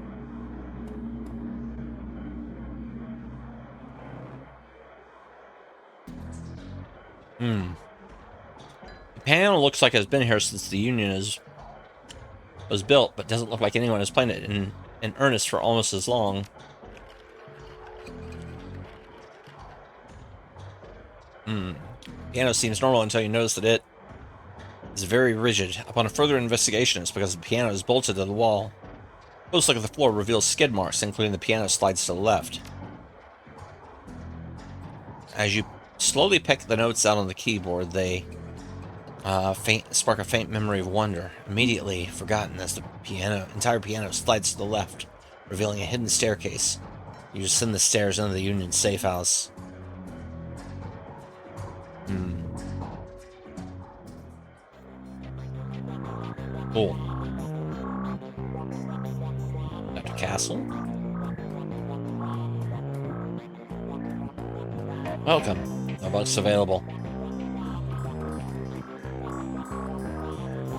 Speaker 1: The piano looks like it's been here since the Union was built, but doesn't look like anyone has played it in earnest for almost as long. Piano seems normal until you notice that it is very rigid. Upon a further investigation, it's because the piano is bolted to the wall. A close look at the floor reveals skid marks, including the piano slides to the left. As you slowly pick the notes out on the keyboard, they spark a faint memory of wonder, immediately forgotten as the entire piano slides to the left, revealing a hidden staircase. You ascend the stairs into the Union safe house. Cool. Dr. Castle. Welcome. No books available.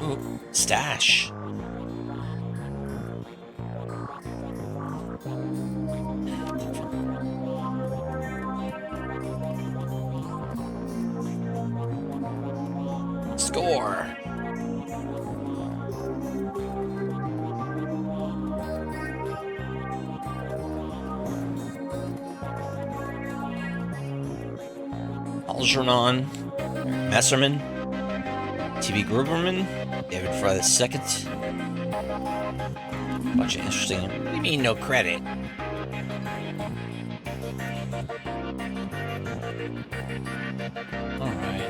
Speaker 1: Ooh, stash. Score. Algernon, Messerman, T.B. Gruberman, David Fry II. Bunch of interesting. What do you mean no credit? Alright.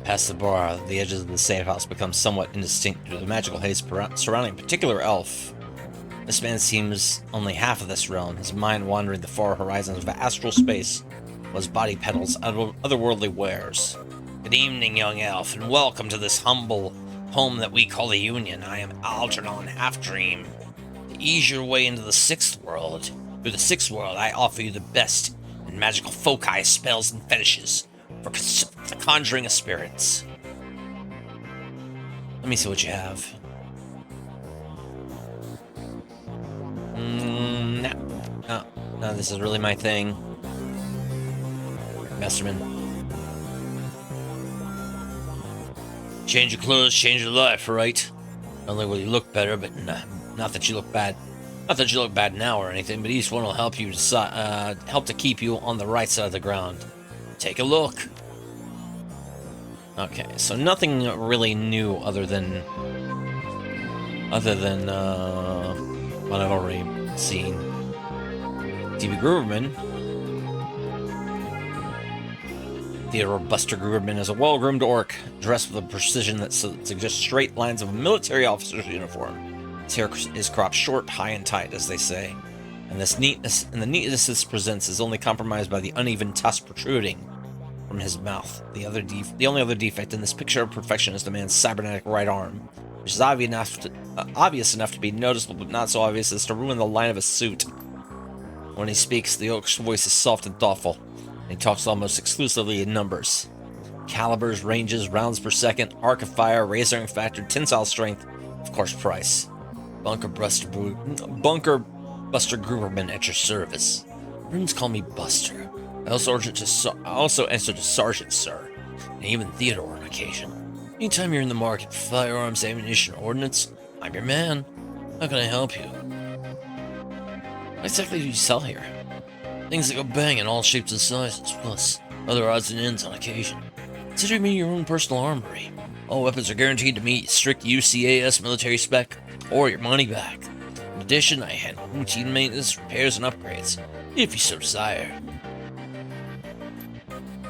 Speaker 1: Past the bar, the edges of the safe house become somewhat indistinct due to the magical haze surrounding a particular elf. This man seems only half of this realm, his mind wandering the far horizons of astral space, while his body peddles otherworldly wares. Good evening, young elf, and welcome to this humble home that we call the Union. I am Algernon Half-Dream. To ease your way into the sixth world, through the sixth world, I offer you the best in magical foci, spells, and fetishes for the conjuring of spirits. Let me see what you have. No, this is really my thing. Masterman. Change your clothes, change your life, right? Not only will you look better, but not that you look bad. Not that you look bad now or anything, but each one will help you help to keep you on the right side of the ground. Take a look. Okay, so nothing really new other than what I've already seen. T.B. Gruberman. Theodore Buster Gruberman is a well-groomed orc, dressed with a precision that suggests straight lines of a military officer's uniform. His hair is cropped short, high, and tight, as they say, and the neatness this presents is only compromised by the uneven tusk protruding from his mouth. The only other defect in this picture of perfection is the man's cybernetic right arm, which is obvious enough to be noticeable, but not so obvious as to ruin the line of his suit. When he speaks, the orc's voice is soft and thoughtful, and he talks almost exclusively in numbers. Calibers, ranges, rounds per second, arc of fire, razoring factor, tensile strength, of course price. Bunker Buster Gruberman at your service. Friends call me Buster. I also answer to Sergeant, sir, and even Theodore on occasion. Anytime you're in the market for firearms, ammunition, or ordnance, I'm your man. How can I help you? What exactly do you sell here? Things that go bang in all shapes and sizes, plus other odds and ends on occasion. Consider me your own personal armory. All weapons are guaranteed to meet strict UCAS military spec, or your money back. In addition, I handle routine maintenance, repairs, and upgrades, if you so desire.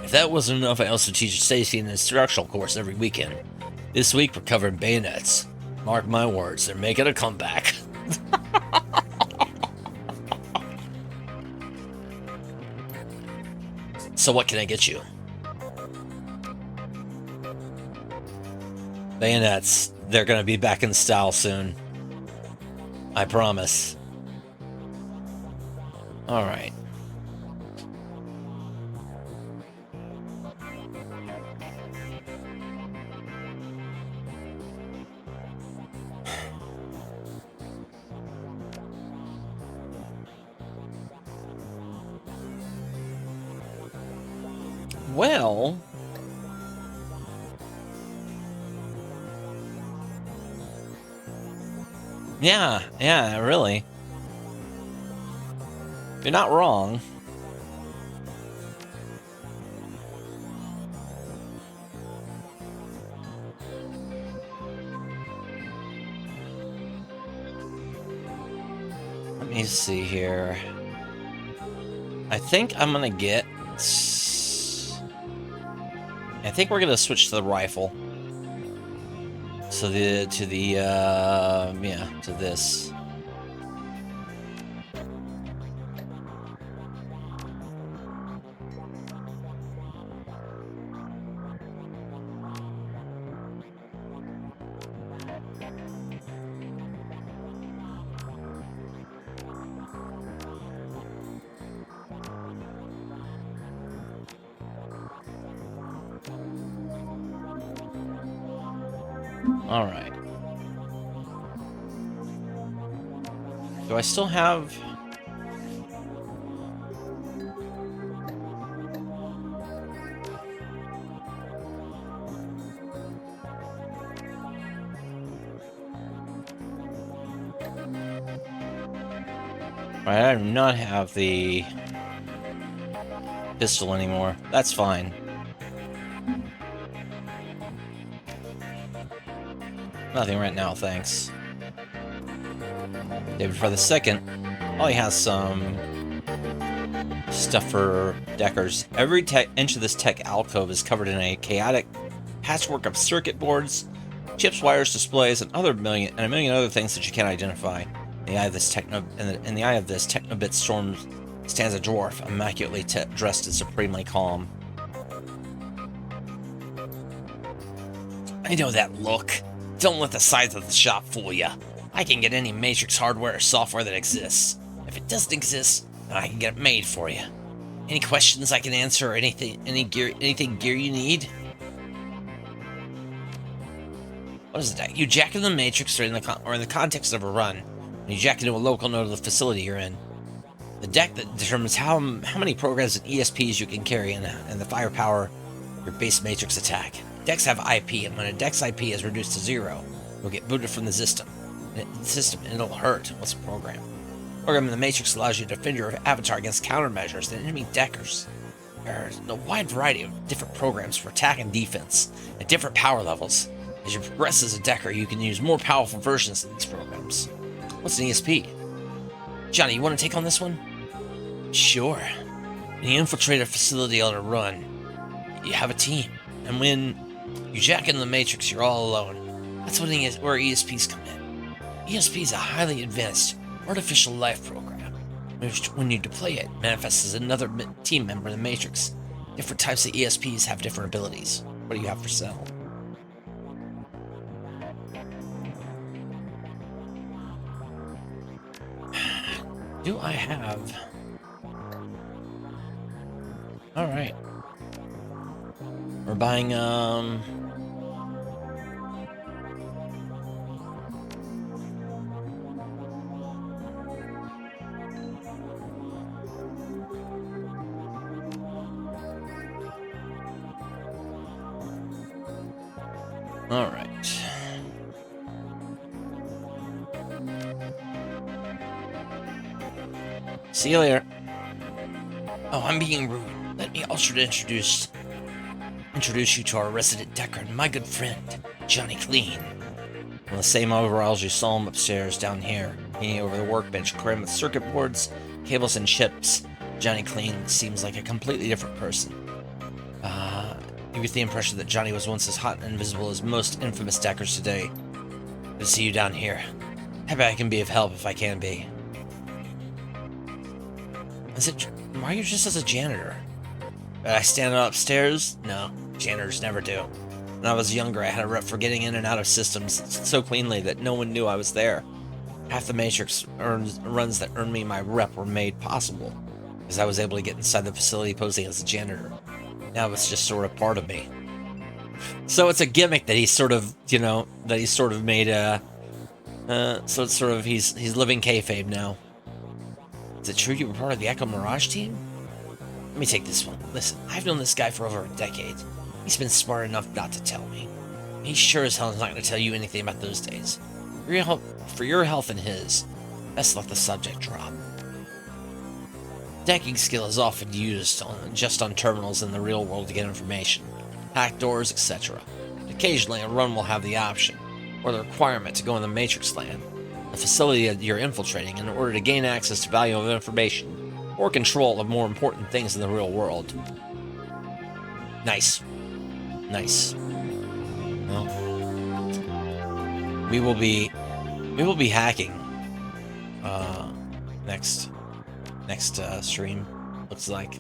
Speaker 1: If that wasn't enough, I also teach Stacy an instructional course every weekend. This week we're covering bayonets. Mark my words, they're making a comeback. So what can I get you? Bayonets. They're gonna be back in style soon. I promise. Alright. Well, yeah, really. You're not wrong. Let me see here. I think I'm gonna get... I think we're gonna switch to the rifle. So to this. All right. Do I still have... Right, I do not have the pistol anymore. That's fine. Nothing right now, thanks. David for the second. Oh, he has some stuff for deckers. Every inch of this tech alcove is covered in a chaotic patchwork of circuit boards, chips, wires, displays, and a million other things that you can't identify. In the eye of this technobit storm stands a dwarf, immaculately dressed and supremely calm. I know that look. Don't let the size of the shop fool you. I can get any Matrix hardware or software that exists. If it doesn't exist, then I can get it made for you. Any questions I can answer or anything gear you need? What is that? You jack into the Matrix or in the context of a run. And you jack into a local node of the facility you're in. The deck that determines how many programs and ESPs you can carry and the firepower of your base Matrix attack. Decks have IP, and when a deck's IP is reduced to 0, you'll get booted from the system. And it'll hurt. What's a program? Programming the Matrix allows you to defend your avatar against countermeasures and enemy deckers. There's a wide variety of different programs for attack and defense at different power levels. As you progress as a decker, you can use more powerful versions of these programs. What's an ESP? Johnny, you want to take on this one? Sure. When you infiltrate a facility on a run, you have a team, and when you jack into the Matrix, you're all alone. That's where ESPs come in. ESP is a highly advanced artificial life program, which, when you deploy it, manifests as another team member in the Matrix. Different types of ESPs have different abilities. What do you have for sale? Do I have... Alright. We're buying, Alright. See you later. Oh, I'm being rude. Let me also introduce you to our resident decker and my good friend, Johnny Clean. In the same overalls you saw him upstairs down here, hanging over the workbench crammed with circuit boards, cables, and chips. Johnny Clean seems like a completely different person. You get the impression that Johnny was once as hot and invisible as most infamous stackers today. Good to see you down here. Happy I can be of help if I can be. Why are you just as a janitor? Did I stand upstairs? No, janitors never do. When I was younger, I had a rep for getting in and out of systems so cleanly that no one knew I was there. Half the Matrix runs that earned me my rep were made possible, because I was able to get inside the facility posing as a janitor. Now it's just sort of part of me. So it's a gimmick that he's sort of, you know, that he's sort of made so it's sort of, he's living kayfabe now. Is it true you were part of the Echo Mirage team? Let me take this one. Listen, I've known this guy for over a decade. He's been smart enough not to tell me. He sure as hell is not going to tell you anything about those days. For your health and his, best let the subject drop. Decking skill is often used just on terminals in the real world to get information, hack doors, etc. Occasionally, a run will have the option, or the requirement to go in the Matrix land, the facility that you're infiltrating, in order to gain access to valuable information, or control of more important things in the real world. Nice. Nice. Well, we will be hacking next stream, looks like.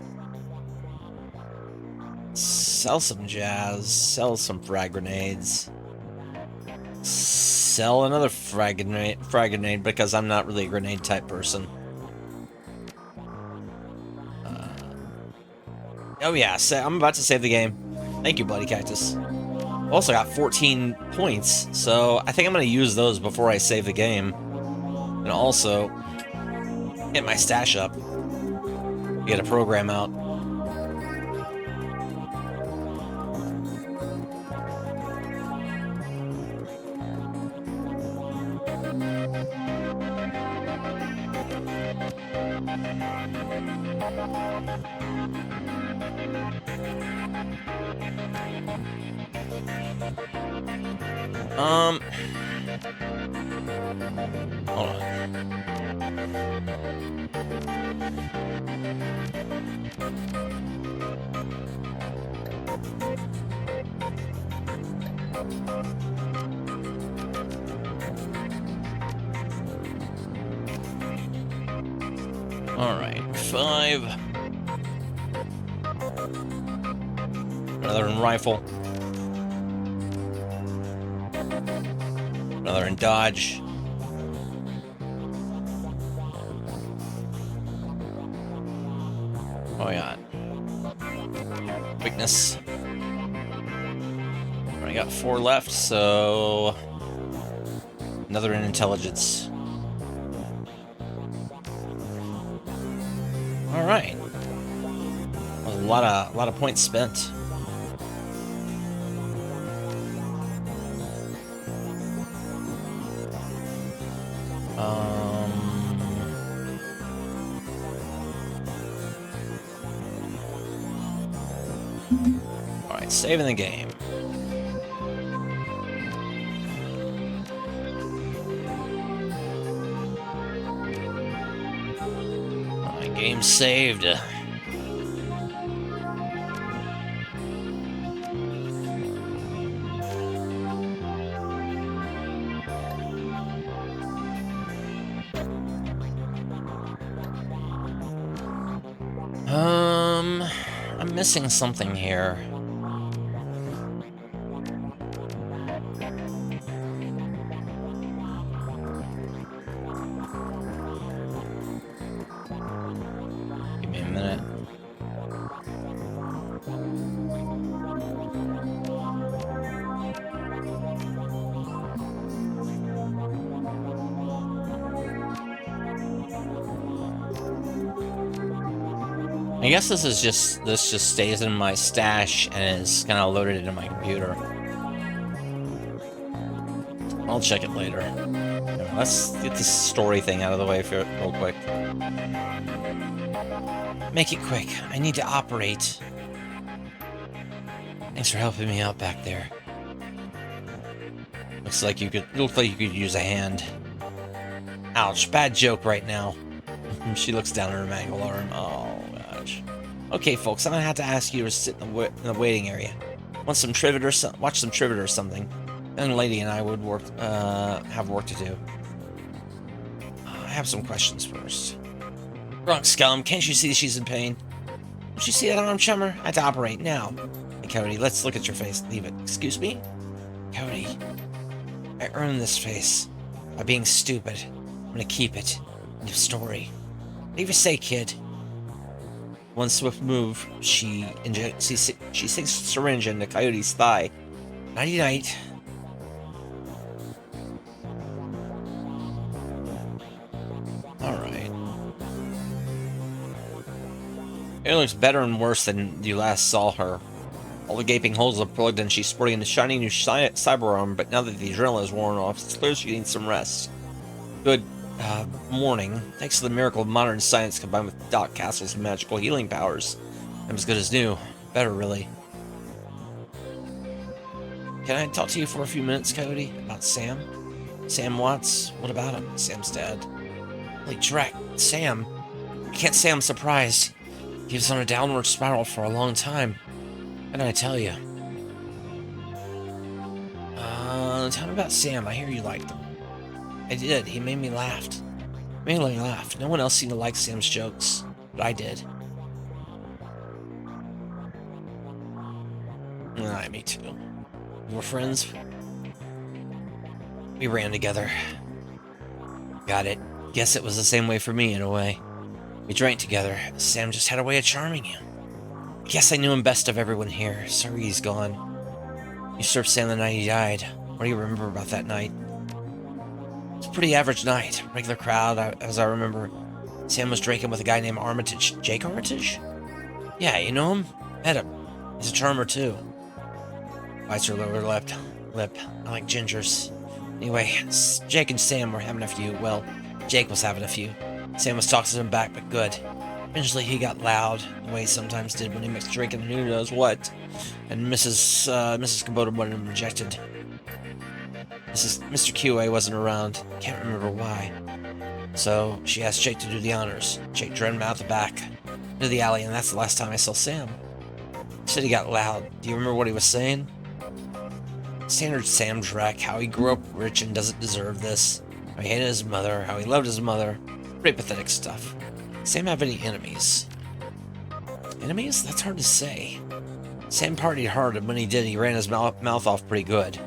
Speaker 1: Sell some jazz, sell some frag grenades, sell another frag grenade because I'm not really a grenade type person. Oh yeah, I'm about to save the game. Thank you, Bloody Cactus. Also got 14 points, so I think I'm going to use those before I save the game. And also get my stash up. Get a program out. Hold on. Alright, 5. Another in rifle. Another in dodge. Oh yeah. Weakness. I got 4 left, so another in intelligence. All right. A lot of points spent. Alright, saving the game. My game saved. I'm missing something here. Give me a minute. I guess this just stays in my stash and is kind of loaded into my computer. I'll check it later. Let's get this story thing out of the way real quick. Make it quick. I need to operate. Thanks for helping me out back there. Looks like you could use a hand. Ouch! Bad joke right now. She looks down at her manual arm. Oh gosh. Okay, folks, I'm gonna have to ask you to sit in the waiting area. Want some trivia or watch some trivia or something. Young lady and I would have work to do. I have some questions first. Drunk scum, can't you see she's in pain? Don't you see that arm tremor? I had to operate now. Hey, Cody, let's look at your face. Leave it. Excuse me? Cody, I earned this face by being stupid. I'm gonna keep it in the story. Leave it say, kid. One swift move, she sinks a syringe into Coyote's thigh. Nighty-night. Alright. It looks better and worse than you last saw her. All the gaping holes are plugged and she's sporting a shiny new cyber arm, but now that the adrenaline is worn off, it's clear she needs some rest. Good morning. Thanks to the miracle of modern science combined with Doc Castle's magical healing powers, I'm as good as new. Better, really. Can I talk to you for a few minutes, Cody? About Sam? Sam Watts? What about him? Sam's dead. Holy dreck, Sam. I can't say I'm surprised. He was on a downward spiral for a long time. What did I tell you? Tell me about Sam. I hear you liked him. I did. He made me laugh. Mainly laugh. No one else seemed to like Sam's jokes, but I did. Me too. We were friends. We ran together. Got it. Guess it was the same way for me, in a way. We drank together. Sam just had a way of charming you. I guess I knew him best of everyone here. Sorry he's gone. You served Sam the night he died. What do you remember about that night? It was a pretty average night. Regular crowd, as I remember. Sam was drinking with a guy named Armitage. Jake Armitage? Yeah, you know him? Met him. He's a charmer, too. Bites her lower lip. I like gingers. Anyway, Jake and Sam were having a few. Well, Jake was having a few. Sam was talking to him back, but good. Eventually he got loud, the way he sometimes did when he mixed drinking and who knows what. And Mrs. Kubota wanted him rejected. Mr. QA wasn't around. Can't remember why. So she asked Jake to do the honors. Jake dragged him out the back into the alley, and that's the last time I saw Sam. He said he got loud. Do you remember what he was saying? Standard Sam Drac, how he grew up rich and doesn't deserve this. How he hated his mother, how he loved his mother. Pretty pathetic stuff. Sam have any enemies? Enemies? That's hard to say. Sam partied hard, and when he did, he ran his mouth off pretty good.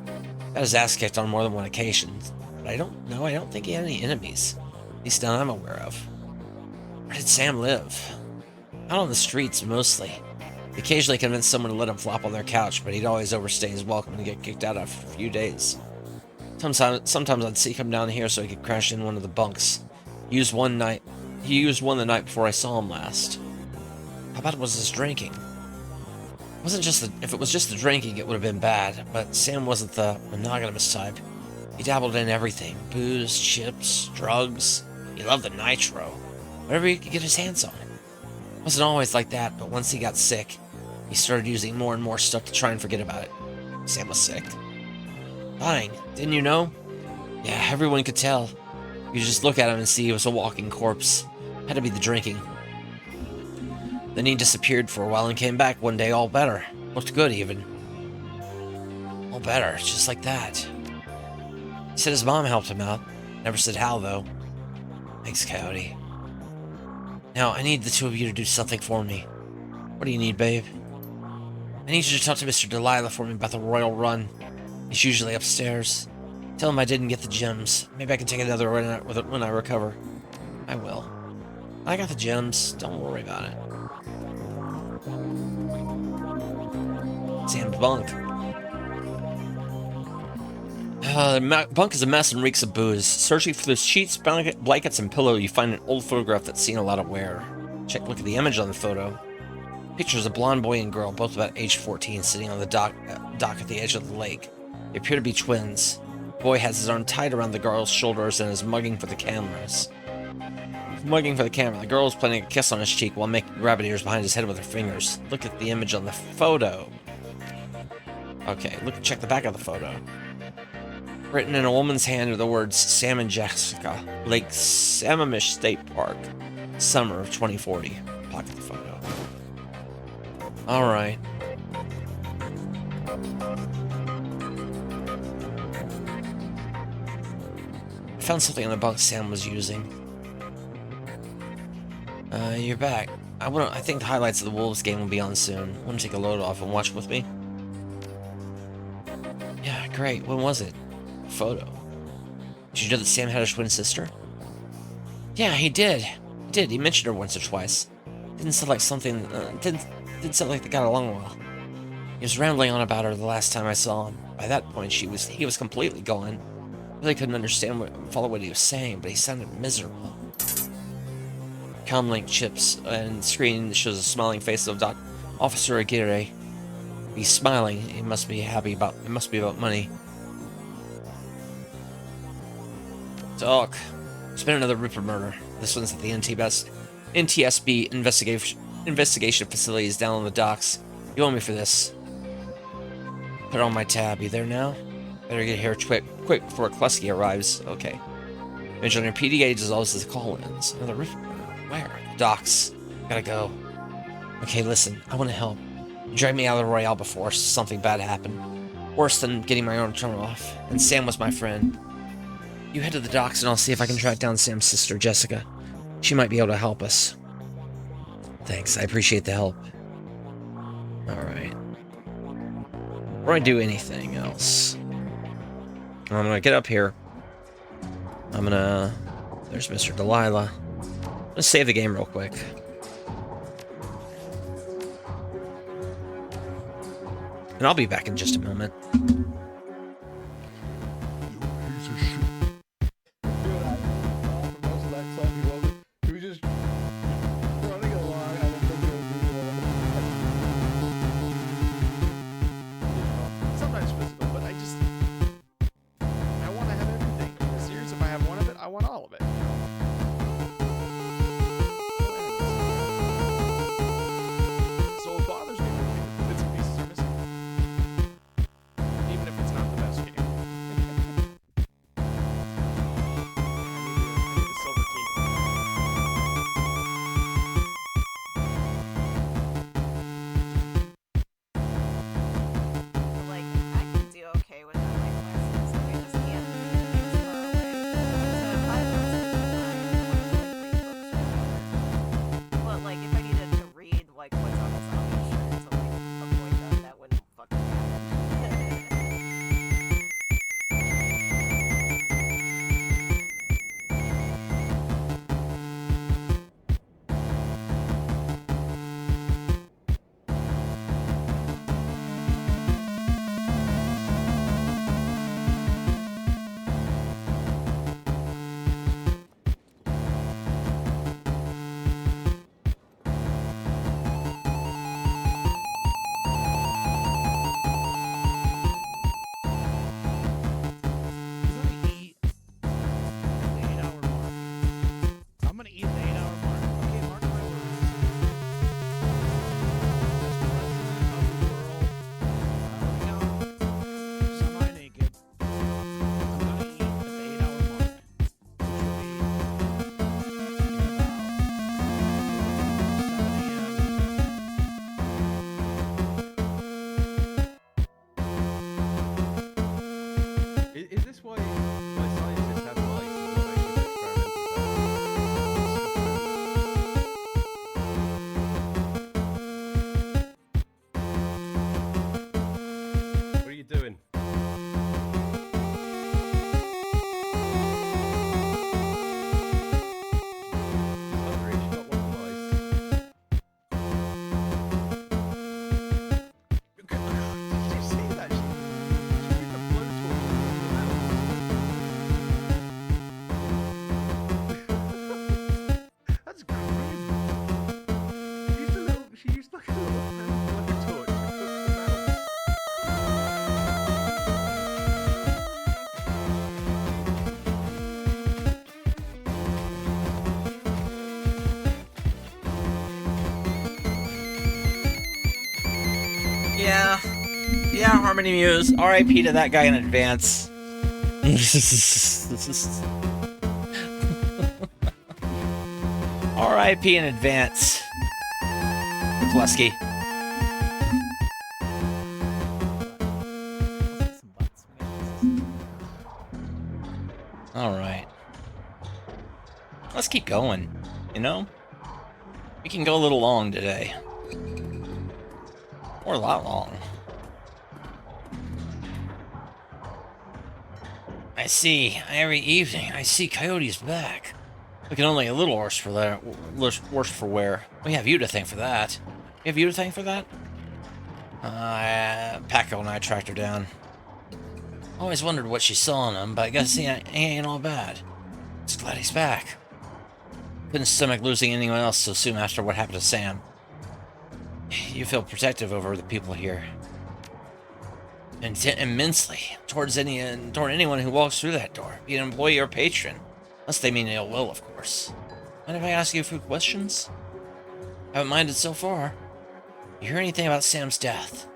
Speaker 1: Got his ass kicked on more than one occasion. But I don't think he had any enemies. At least none I'm aware of. Where did Sam live? Out on the streets, mostly. He occasionally convinced someone to let him flop on their couch, but he'd always overstay his welcome and get kicked out after a few days. Sometimes I'd see him down here so he could crash in one of the bunks. He used one the night before I saw him last. How bad was his drinking? If it was just the drinking, it would have been bad, but Sam wasn't the monogamous type. He dabbled in everything. Booze, chips, drugs. He loved the nitro. Whatever he could get his hands on. It wasn't always like that, but once he got sick, he started using more and more stuff to try and forget about it. Sam was sick. Dying, didn't you know? Yeah, everyone could tell. You could just look at him and see he was a walking corpse. Had to be the drinking. Then he disappeared for a while and came back one day all better. Looked good, even. All better, just like that. He said his mom helped him out. Never said how, though. Thanks, Coyote. Now, I need the two of you to do something for me. What do you need, babe? I need you to talk to Mr. Delilah for me about the Royal Run. He's usually upstairs. Tell him I didn't get the gems. Maybe I can take another run with it when I recover. I will. I got the gems. Don't worry about it. Sam's bunk. The bunk is a mess and reeks of booze. Searching for the sheets, blankets, and pillow, you find an old photograph that's seen a lot of wear. Look at the image on the photo. Pictures a blonde boy and girl, both about age 14, sitting on the dock at the edge of the lake. They appear to be twins. The boy has his arm tied around the girl's shoulders and is mugging for the cameras. The girl is planting a kiss on his cheek while making rabbit ears behind his head with her fingers. Look at the image on the photo. Okay, check the back of the photo. Written in a woman's hand are the words Sam and Jessica, Lake Sammamish State Park, summer of 2040. Pocket the photo. Alright. I found something on the bunk Sam was using. You're back. I think the highlights of the Wolves game will be on soon. Want to take a load off and watch with me? Yeah, great. When was it? A photo. Did you know that Sam had a twin sister? Yeah, he did. He did. He mentioned her once or twice. Didn't sound like something. Didn't sound like they got along well. He was rambling on about her the last time I saw him. By that point, he was completely gone. Really couldn't follow what he was saying, but he sounded miserable. Comlink chips and screen shows a smiling face of Officer Aguirre. He's smiling. He must be happy about. It must be about money. Doc, there's been another Ripper murder. This one's at the NTSB investigation facilities down on the docks. You owe me for this. Put it on my tab. You there now? Better get here quick before Kleski arrives. Okay. Mention your PDA dissolves as the call-ins. Another Ripper murder. Where? Docks. Gotta go. Okay, listen. I want to help. You dragged me out of the Royale before something bad happened. Worse than getting my own turn off. And Sam was my friend. You head to the docks and I'll see if I can track down Sam's sister, Jessica. She might be able to help us. Thanks, I appreciate the help. Alright. Before I do anything else, I'm gonna get up here. There's Mr. Delilah. I'm gonna save the game real quick. And I'll be back in just a moment.
Speaker 6: Sometimes physical, but I want to have everything. In the series, if I have one of it, I want all of it. So it bothers me when bits and pieces are missing, even if it's not the best game. I need the silver key.
Speaker 7: Like, I can do okay with that, like, license. I just can't do things far away. So if I was in but, like, if I needed to read, like, what's on the zombie shirt to, like, avoid that wouldn't fucking happen.
Speaker 5: I'm gonna eat at the 8-hour mark. Okay, mark my words. As president of the world, semi-naked, I'm gonna eat at the 8-hour mark, which will be in about 7 a.m.
Speaker 2: Is this why scientists have lights as well as experimental? What are you doing? Hungry, she got one of the
Speaker 6: Did you see that? She used a blowtorch to the That's grim. She used like a little blowtorch to cook the mouse.
Speaker 1: Yeah, Harmony Muse. R.I.P. to that guy in advance. R.I.P. in advance. Kleski. Alright. Let's keep going, you know? We can go a little long today. Or a lot long. I see. Every evening, I see Coyote's back. Looking only a little worse for that. Worse for wear. We have you to thank for that. We have you to thank for that? Paco and I tracked her down. Always wondered what she saw in him, but I guess he ain't all bad. Just glad he's back. Couldn't stomach losing anyone else so soon after what happened to Sam. You feel protective over the people here. Immensely. Toward anyone who walks through that door, be it an employee or patron. Unless they mean ill will, of course. Mind if I ask you a few questions? Haven't minded so far. You hear anything about Sam's death?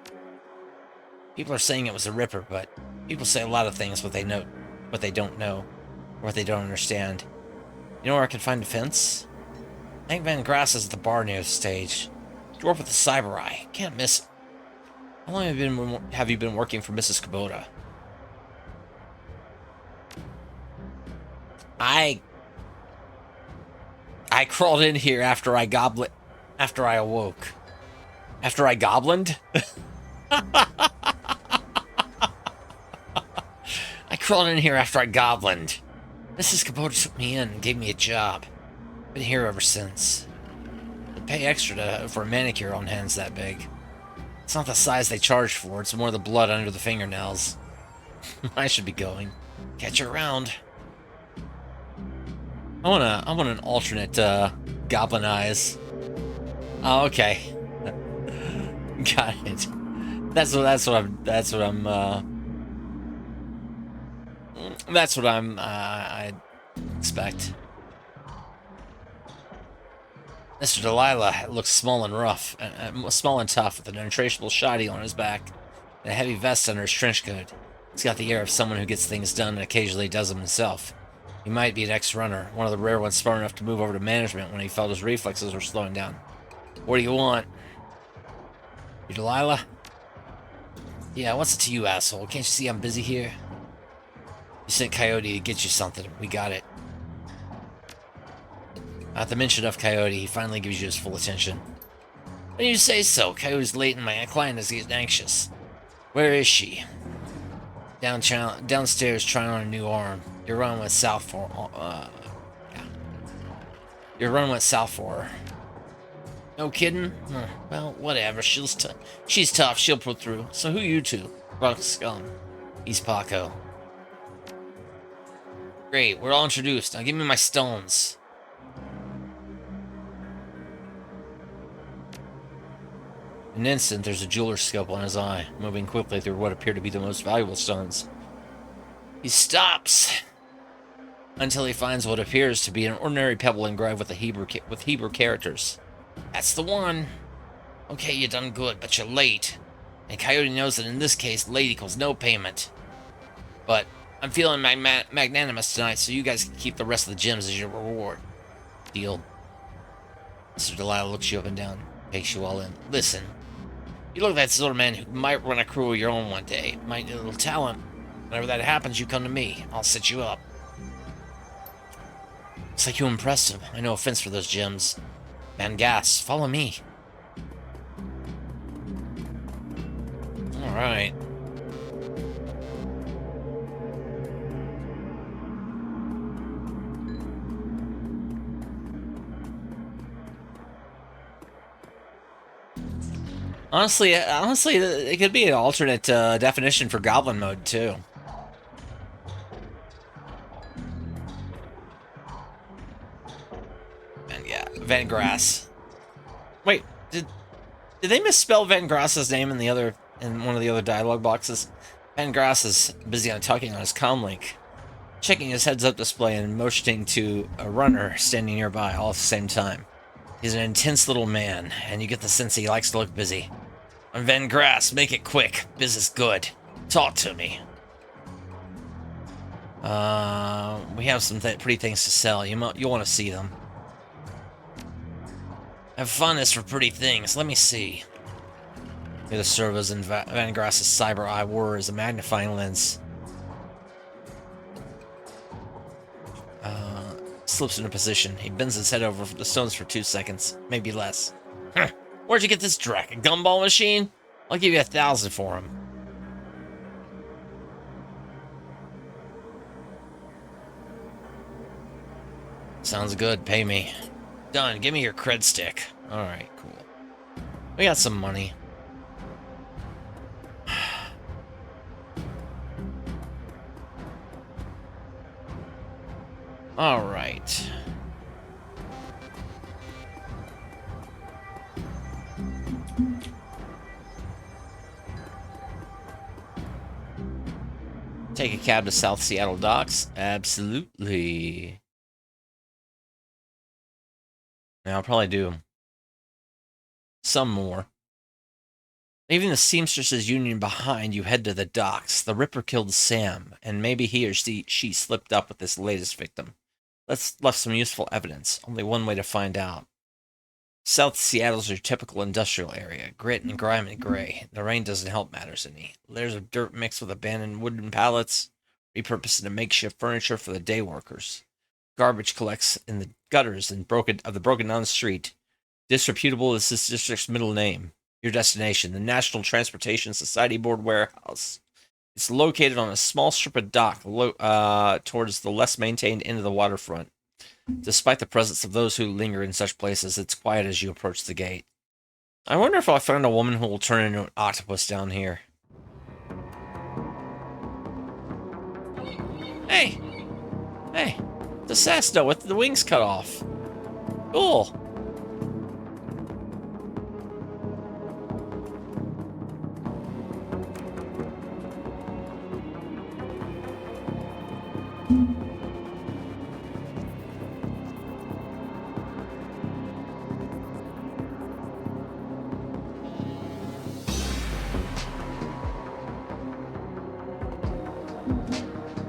Speaker 1: People are saying it was a Ripper, but people say a lot of things what they don't know, or what they don't understand. You know where I can find defense? I think Van Grass is at the bar near the stage. Dwarf with the cyber eye. Can't miss him. How long have you been working for Mrs. Kubota? I crawled in here after I awoke. After I goblined? I crawled in here after I goblined. Mrs. Kubota took me in and gave me a job. Been here ever since. They pay extra for a manicure on hands that big. It's not the size they charge for, it's more the blood under the fingernails. I should be going. Catch you around. I want an alternate goblin eyes. Oh, okay. Got it. That's what I expect. Mr. Delilah looks small and rough, small and tough, with an untraceable shoddy on his back and a heavy vest under his trench coat. He's got the air of someone who gets things done and occasionally does them himself. He might be an ex-runner, one of the rare ones smart enough to move over to management when he felt his reflexes were slowing down. What do you want? You Delilah? Yeah, what's it to you, asshole? Can't you see I'm busy here? You sent Coyote to get you something. We got it. At the mention of Coyote, he finally gives you his full attention. When you say so, Coyote's late and my client is getting anxious. Where is she? Downstairs trying on a new arm. Your run went south for her. No kidding? Well, whatever. She's tough. She'll pull through. So who you two? Rock scum. He's Paco. Great, we're all introduced. Now give me my stones. In an instant, there's a jeweler's scope on his eye, moving quickly through what appear to be the most valuable stones. He stops until he finds what appears to be an ordinary pebble engraved with Hebrew characters. That's the one. Okay, you done good, but you're late. And Coyote knows that in this case, late equals no payment. But I'm feeling magnanimous tonight, so you guys can keep the rest of the gems as your reward. Deal. Mr. Delilah looks you up and down, takes you all in. Listen, you look like that sort of man who might run a crew of your own one day. Might need a little talent. Whenever that happens, you come to me. I'll set you up. Looks like you impressed him. I no offense for those gems. Van Gas, follow me. Alright. Honestly, it could be an alternate definition for Goblin mode, too. And yeah, Van Grass. Wait, did they misspell Van Grass's name in one of the other dialogue boxes? Van Grass is busy tugging on his comlink, checking his heads-up display and motioning to a runner standing nearby all at the same time. He's an intense little man, and you get the sense he likes to look busy. I'm Van Grass, make it quick. Business good. Talk to me. We have some pretty things to sell. You'll want to see them. Have fondness for pretty things. Let me see. The servos in Van Grass's cyber eye were as a magnifying lens. slips into position. He bends his head over the stones for 2 seconds, maybe less. Huh. Where'd you get this drac? A gumball machine? I'll give you 1,000 for him. Sounds good. Pay me. Done. Give me your cred stick. Alright, cool. We got some money. Alright. Take a cab to South Seattle Docks? Absolutely. Now I'll probably do some more. Leaving the Seamstresses Union behind, you head to the docks. The Ripper killed Sam, and maybe he or she slipped up with this latest victim. Left some useful evidence. Only one way to find out. South Seattle's your typical industrial area. Grit and grime and gray. The rain doesn't help matters any. Layers of dirt mixed with abandoned wooden pallets, repurposed into makeshift furniture for the day workers. Garbage collects in the gutters and the broken down street. Disreputable is this district's middle name. Your destination, the National Transportation Society Board warehouse. It's located on a small strip of dock towards the less maintained end of the waterfront. Despite the presence of those who linger in such places, it's quiet as you approach the gate. I wonder if I'll find a woman who will turn into an octopus down here. Hey! Hey! The Cessna with the wings cut off. Cool.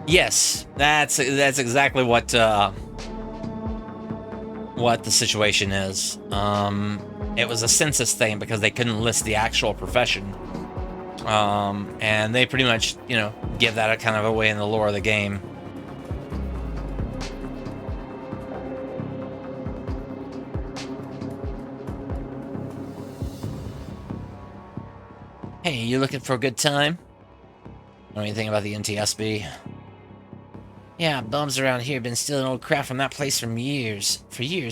Speaker 1: Yes, that's exactly what the situation is. It was a census thing because they couldn't list the actual profession. And they pretty much, give that a kind of away in the lore of the game. Hey, you looking for a good time? Know anything about the NTSB? Yeah, bums around here been stealing old crap from that place for years.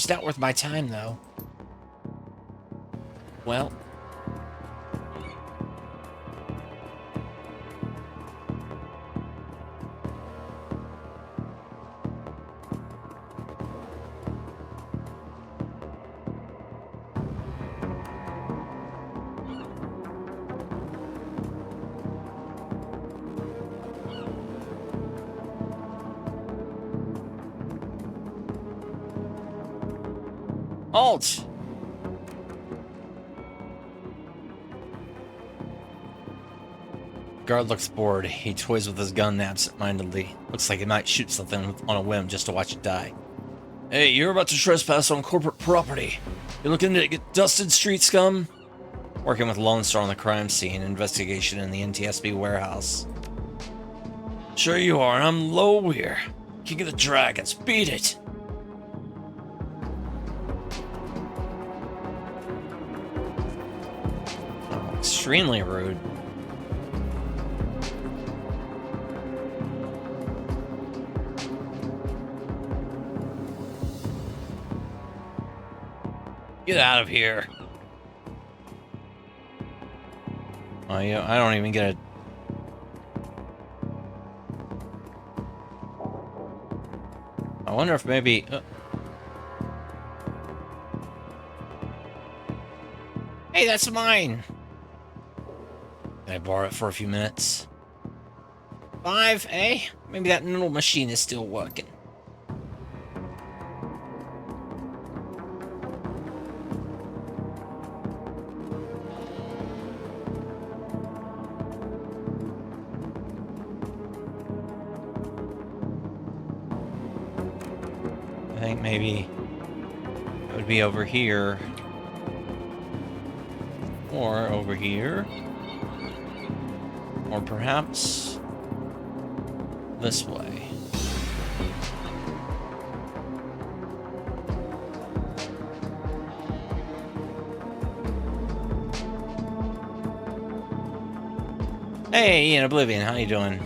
Speaker 1: Not worth my time, though. Well. Halt! Guard looks bored. He toys with his gun absent-mindedly. Looks like he might shoot something on a whim just to watch it die. Hey, you're about to trespass on corporate property. You looking to get dusted, street scum? Working with Lone Star on the crime scene investigation in the NTSB warehouse. Sure you are. I'm Low Weir. King of the Dragons. Beat it! Extremely rude. Get out of here. Oh, yeah, I don't even get it. I wonder if maybe... Hey, that's mine! Can I borrow it for a few minutes? 5, eh? Maybe that little machine is still working. I think maybe it would be over here. Or over here. Or perhaps this way. Hey, Ian Oblivion, how you doing?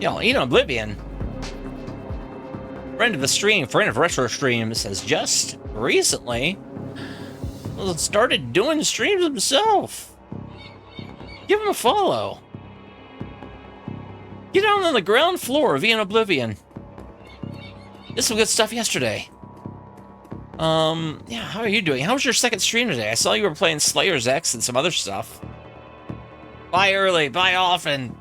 Speaker 1: Yo, Ian Oblivion, friend of the stream, friend of Retro Streams, has just recently started doing streams himself. Give him a follow. Get down on the ground floor of Ian Oblivion. Did some good stuff yesterday. Yeah, how are you doing? How was your second stream today? I saw you were playing Slayer's X and some other stuff. Bye early, bye often.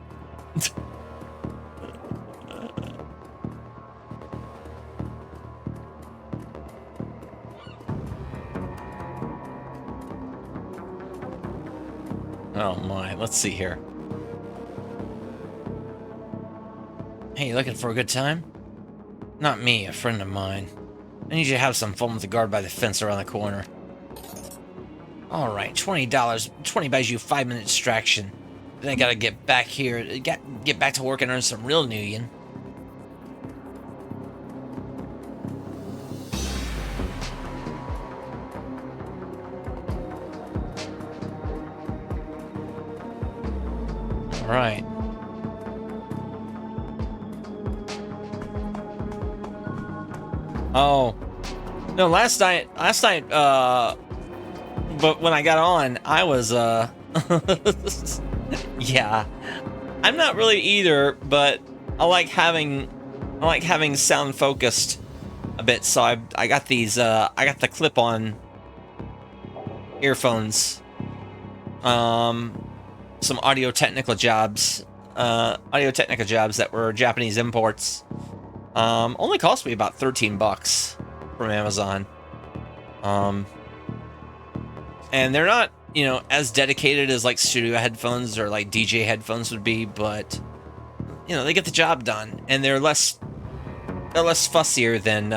Speaker 1: Oh my, let's see here. Hey, you looking for a good time? Not me, a friend of mine. I need you to have some fun with the guard by the fence around the corner. Alright, $20. 20 buys you a 5-minute distraction. Then I gotta get back here, get back to work and earn some real new yen. Alright. Oh. No, last night, but when I got on, I was, yeah. I'm not really either, but I like having sound focused a bit, so I got these, I got the clip-on earphones. Some Audio-Technica jobs that were Japanese imports. Only cost me about 13 bucks from Amazon. And they're not, you know, as dedicated as like studio headphones or like DJ headphones would be, but you know, they get the job done, and they're less fussier than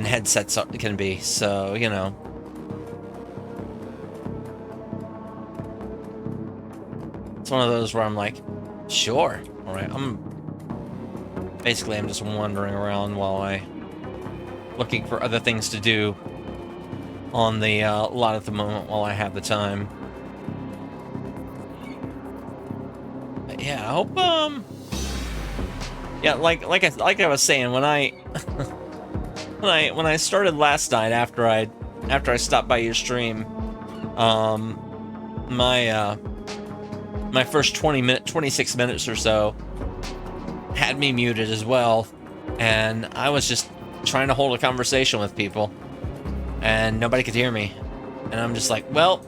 Speaker 1: headsets can be. So, you know. It's one of those where I'm like, sure, all right. I'm just wandering around while looking for other things to do on the lot at the moment while I have the time. But yeah, I hope yeah, like I was saying, when I when I started last night after I stopped by your stream, my first 26 minutes or so had me muted as well, and I was just trying to hold a conversation with people, and nobody could hear me, and I'm just like, well,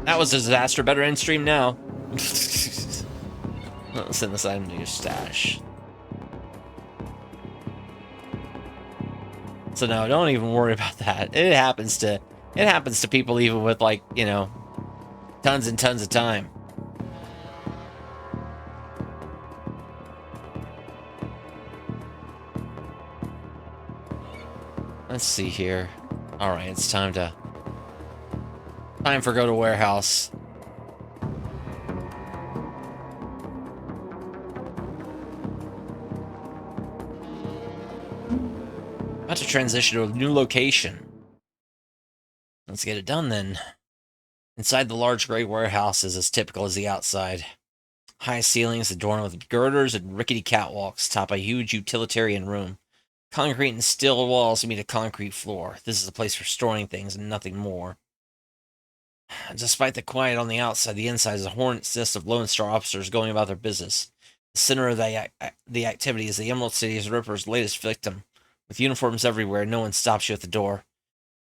Speaker 1: that was a disaster. Better end stream now. Let's send this item to your stash. So no, don't even worry about that. It happens to people even with, like, you know, tons and tons of time. Let's see here. All right, it's time for go to warehouse. About to transition to a new location. Let's get it done then. Inside the large gray warehouse is as typical as the outside. High ceilings adorned with girders and rickety catwalks top a huge utilitarian room. Concrete and steel walls meet a concrete floor. This is a place for storing things and nothing more. Despite the quiet on the outside, the inside is a hornet's nest of Lone Star officers going about their business. The center of the activity is the Emerald City's Ripper's latest victim. With uniforms everywhere, no one stops you at the door.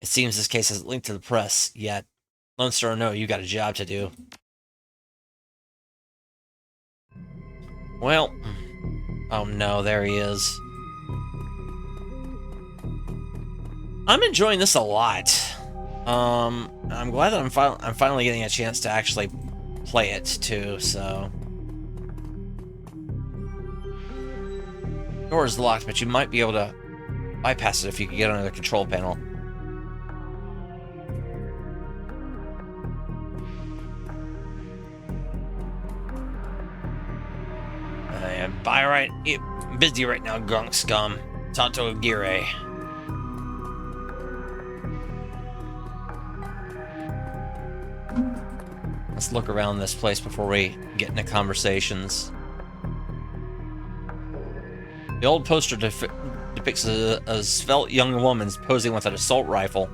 Speaker 1: It seems this case is linked to the press, yet Lone Star or no, you got a job to do. Well, oh no, there he is. I'm enjoying this a lot. I'm glad that I'm finally getting a chance to actually play it too. So, door is locked, but you might be able to bypass it if you could get under the control panel. I am busy right now, Gunk Scum. Talk to Aguirre. Let's look around this place before we get into conversations. The old poster depicts a svelte young woman posing with an assault rifle.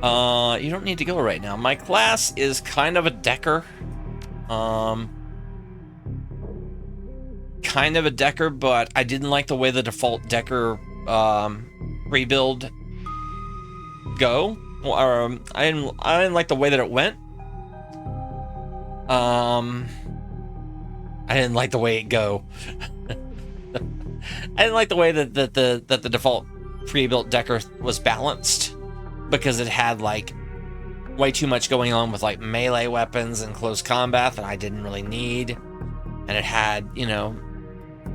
Speaker 1: You don't need to go right now. My class is kind of a decker. Kind of a decker, but I didn't like the way the default decker rebuild go. Or I didn't like the way that it went. I didn't like the way it go. I didn't like the way that the default pre-built decker was balanced, because it had like way too much going on with like melee weapons and close combat that I didn't really need, and it had, you know,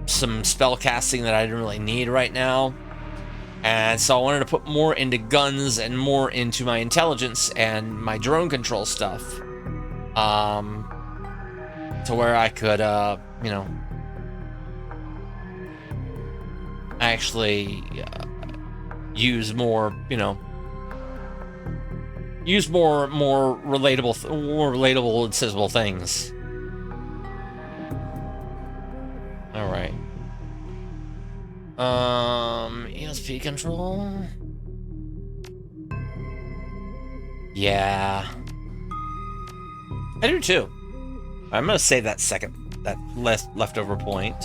Speaker 1: some spell casting that I didn't really need right now. And so I wanted to put more into guns and more into my intelligence and my drone control stuff, to where I could you know, actually use more, you know, use more relatable and sensible things. All right. ESP control. Yeah, I do too. I'm gonna save that leftover point.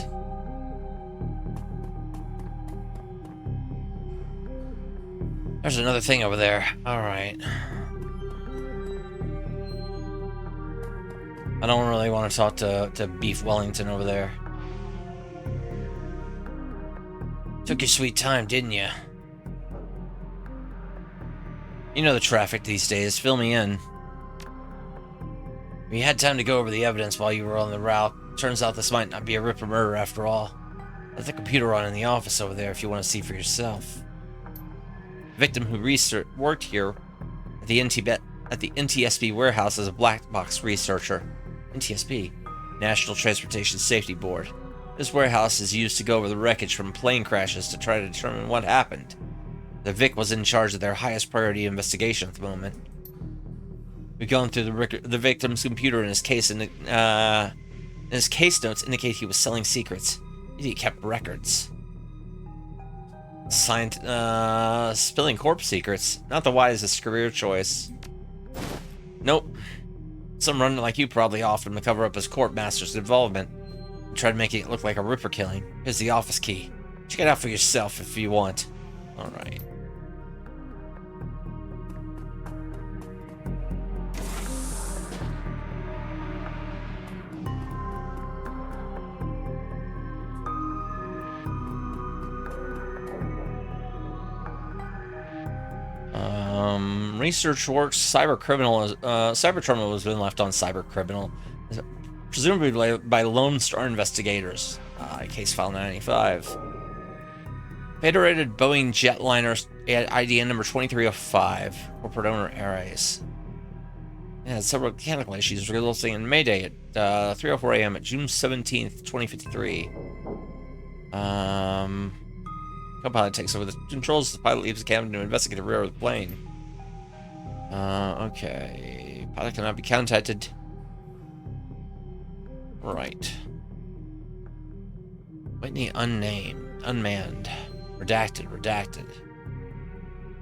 Speaker 1: There's another thing over there. All right. I don't really want to talk to Beef Wellington over there. Took your sweet time, didn't you? You know the traffic these days. Fill me in. We had time to go over the evidence while you were on the route. Turns out this might not be a Ripper murder after all. There's the computer on in the office over there if you want to see for yourself. The victim who worked here at the NTSB warehouse as a black box researcher. NTSB, National Transportation Safety Board. This warehouse is used to go over the wreckage from plane crashes to try to determine what happened. The Vic was in charge of their highest priority investigation at the moment. We've gone through the victim's computer, and his case his case notes indicate he was selling secrets. He kept records. Spilling corpse secrets. Not the wisest career choice. Nope. Some runner like you probably offered him to cover up his court master's involvement. And tried making it look like a Ripper killing. Here's the office key. Check it out for yourself if you want. Alright. Research works. Cyberterminal has been left on Cybercriminal, presumably by Lone Star investigators. Case file 995. Federated Boeing jetliner IDN number 2305. Corporate owner Ares. Yeah, several mechanical issues resulting in Mayday at 3:04 a.m. at June 17th, 2053. Co-pilot takes over the controls. The pilot leaves the cabin to investigate the rear of the plane. Okay. Pilot cannot be contacted. Right. Whitney unmanned. Redacted.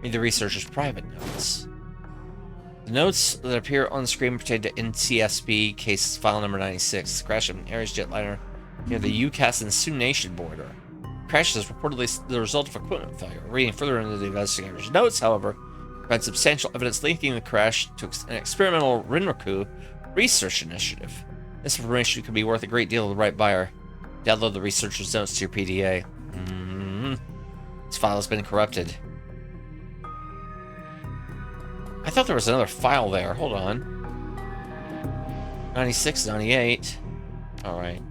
Speaker 1: Read the researcher's private notes. The notes that appear on the screen pertain to NTSB case file number 96. The crash of an Ares jetliner near the UCAS and Sioux Nation border. The crash is reportedly the result of equipment failure. Reading further into the investigator's notes, however, found substantial evidence linking the crash to an experimental Rinraku research initiative. This information could be worth a great deal to the right buyer. Download the researcher's notes to your PDA. This file has been corrupted. I thought there was another file there. Hold on. 96, 98. Alright.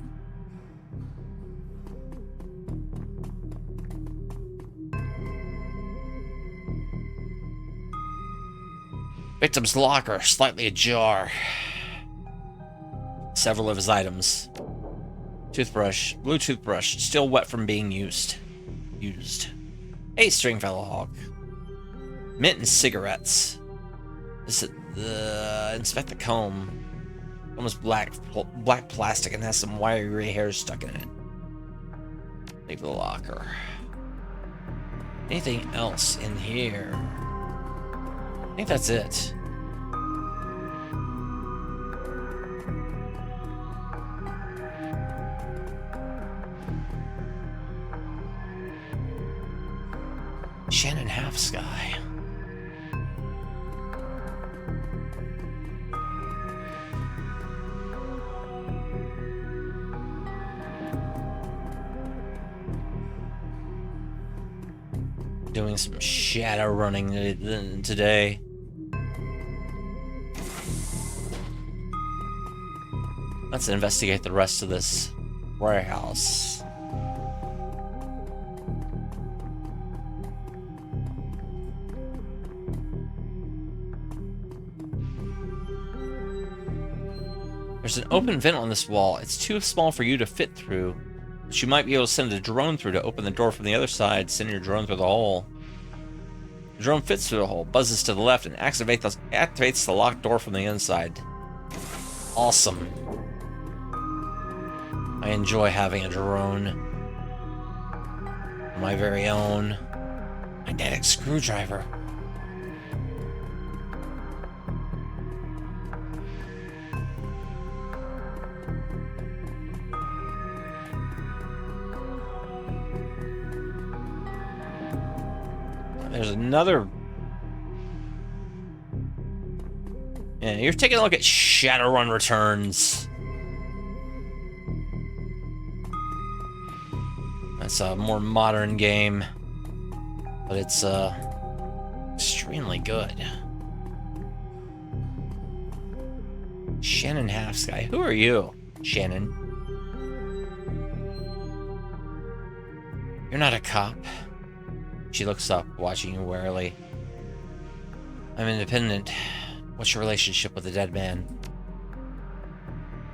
Speaker 1: Victim's locker, slightly ajar. Several of his items. Toothbrush, blue toothbrush, still wet from being used. Hey, Stringfellow Hawk. Mint and cigarettes. Inspect the comb. Almost black plastic and has some wiry hair stuck in it. Leave the locker. Anything else in here? I think that's it. Shannon Half Sky. Doing some shadow running today. Let's investigate the rest of this warehouse. There's an open vent on this wall. It's too small for you to fit through, but you might be able to send a drone through to open the door from the other side. Send your drone through the hole. The drone fits through the hole, buzzes to the left, and activates the locked door from the inside. Awesome. I enjoy having a drone. My very own magnetic screwdriver. There's another... Yeah, you're taking a look at Shadowrun Returns. That's a more modern game, but it's extremely good. Shannon Half Sky. Who are you, Shannon? You're not a cop. She looks up, watching you warily. I'm independent. What's your relationship with the dead man?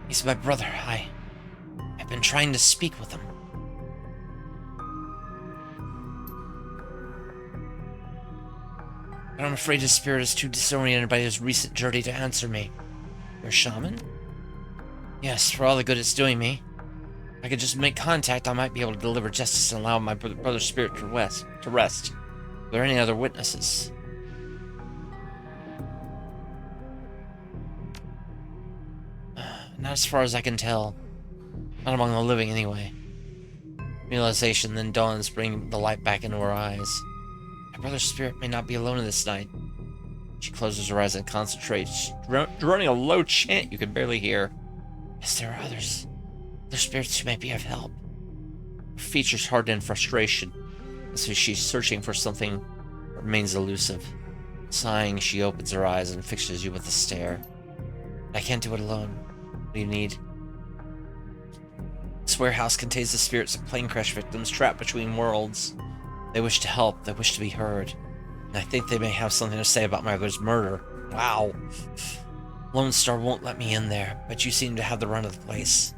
Speaker 1: He's my brother. I've been trying to speak with him. But I'm afraid his spirit is too disoriented by his recent journey to answer me. You're a shaman? Yes, for all the good it's doing me. If I could just make contact, I might be able to deliver justice and allow my brother's spirit to rest. Are there any other witnesses? Not as far as I can tell. Not among the living, anyway. Realization then dawns, bringing the light back into her eyes. My brother's spirit may not be alone in this night. She closes her eyes and concentrates, droning a low chant you can barely hear. Yes, there are others. Other spirits who may be of help. Her features harden in frustration, as if she's searching for something that remains elusive. Sighing, she opens her eyes and fixes you with a stare. I can't do it alone. What do you need? This warehouse contains the spirits of plane crash victims trapped between worlds. They wish to help, they wish to be heard. And I think they may have something to say about my brother's murder. Wow. Lone Star won't let me in there, but you seem to have the run of the place.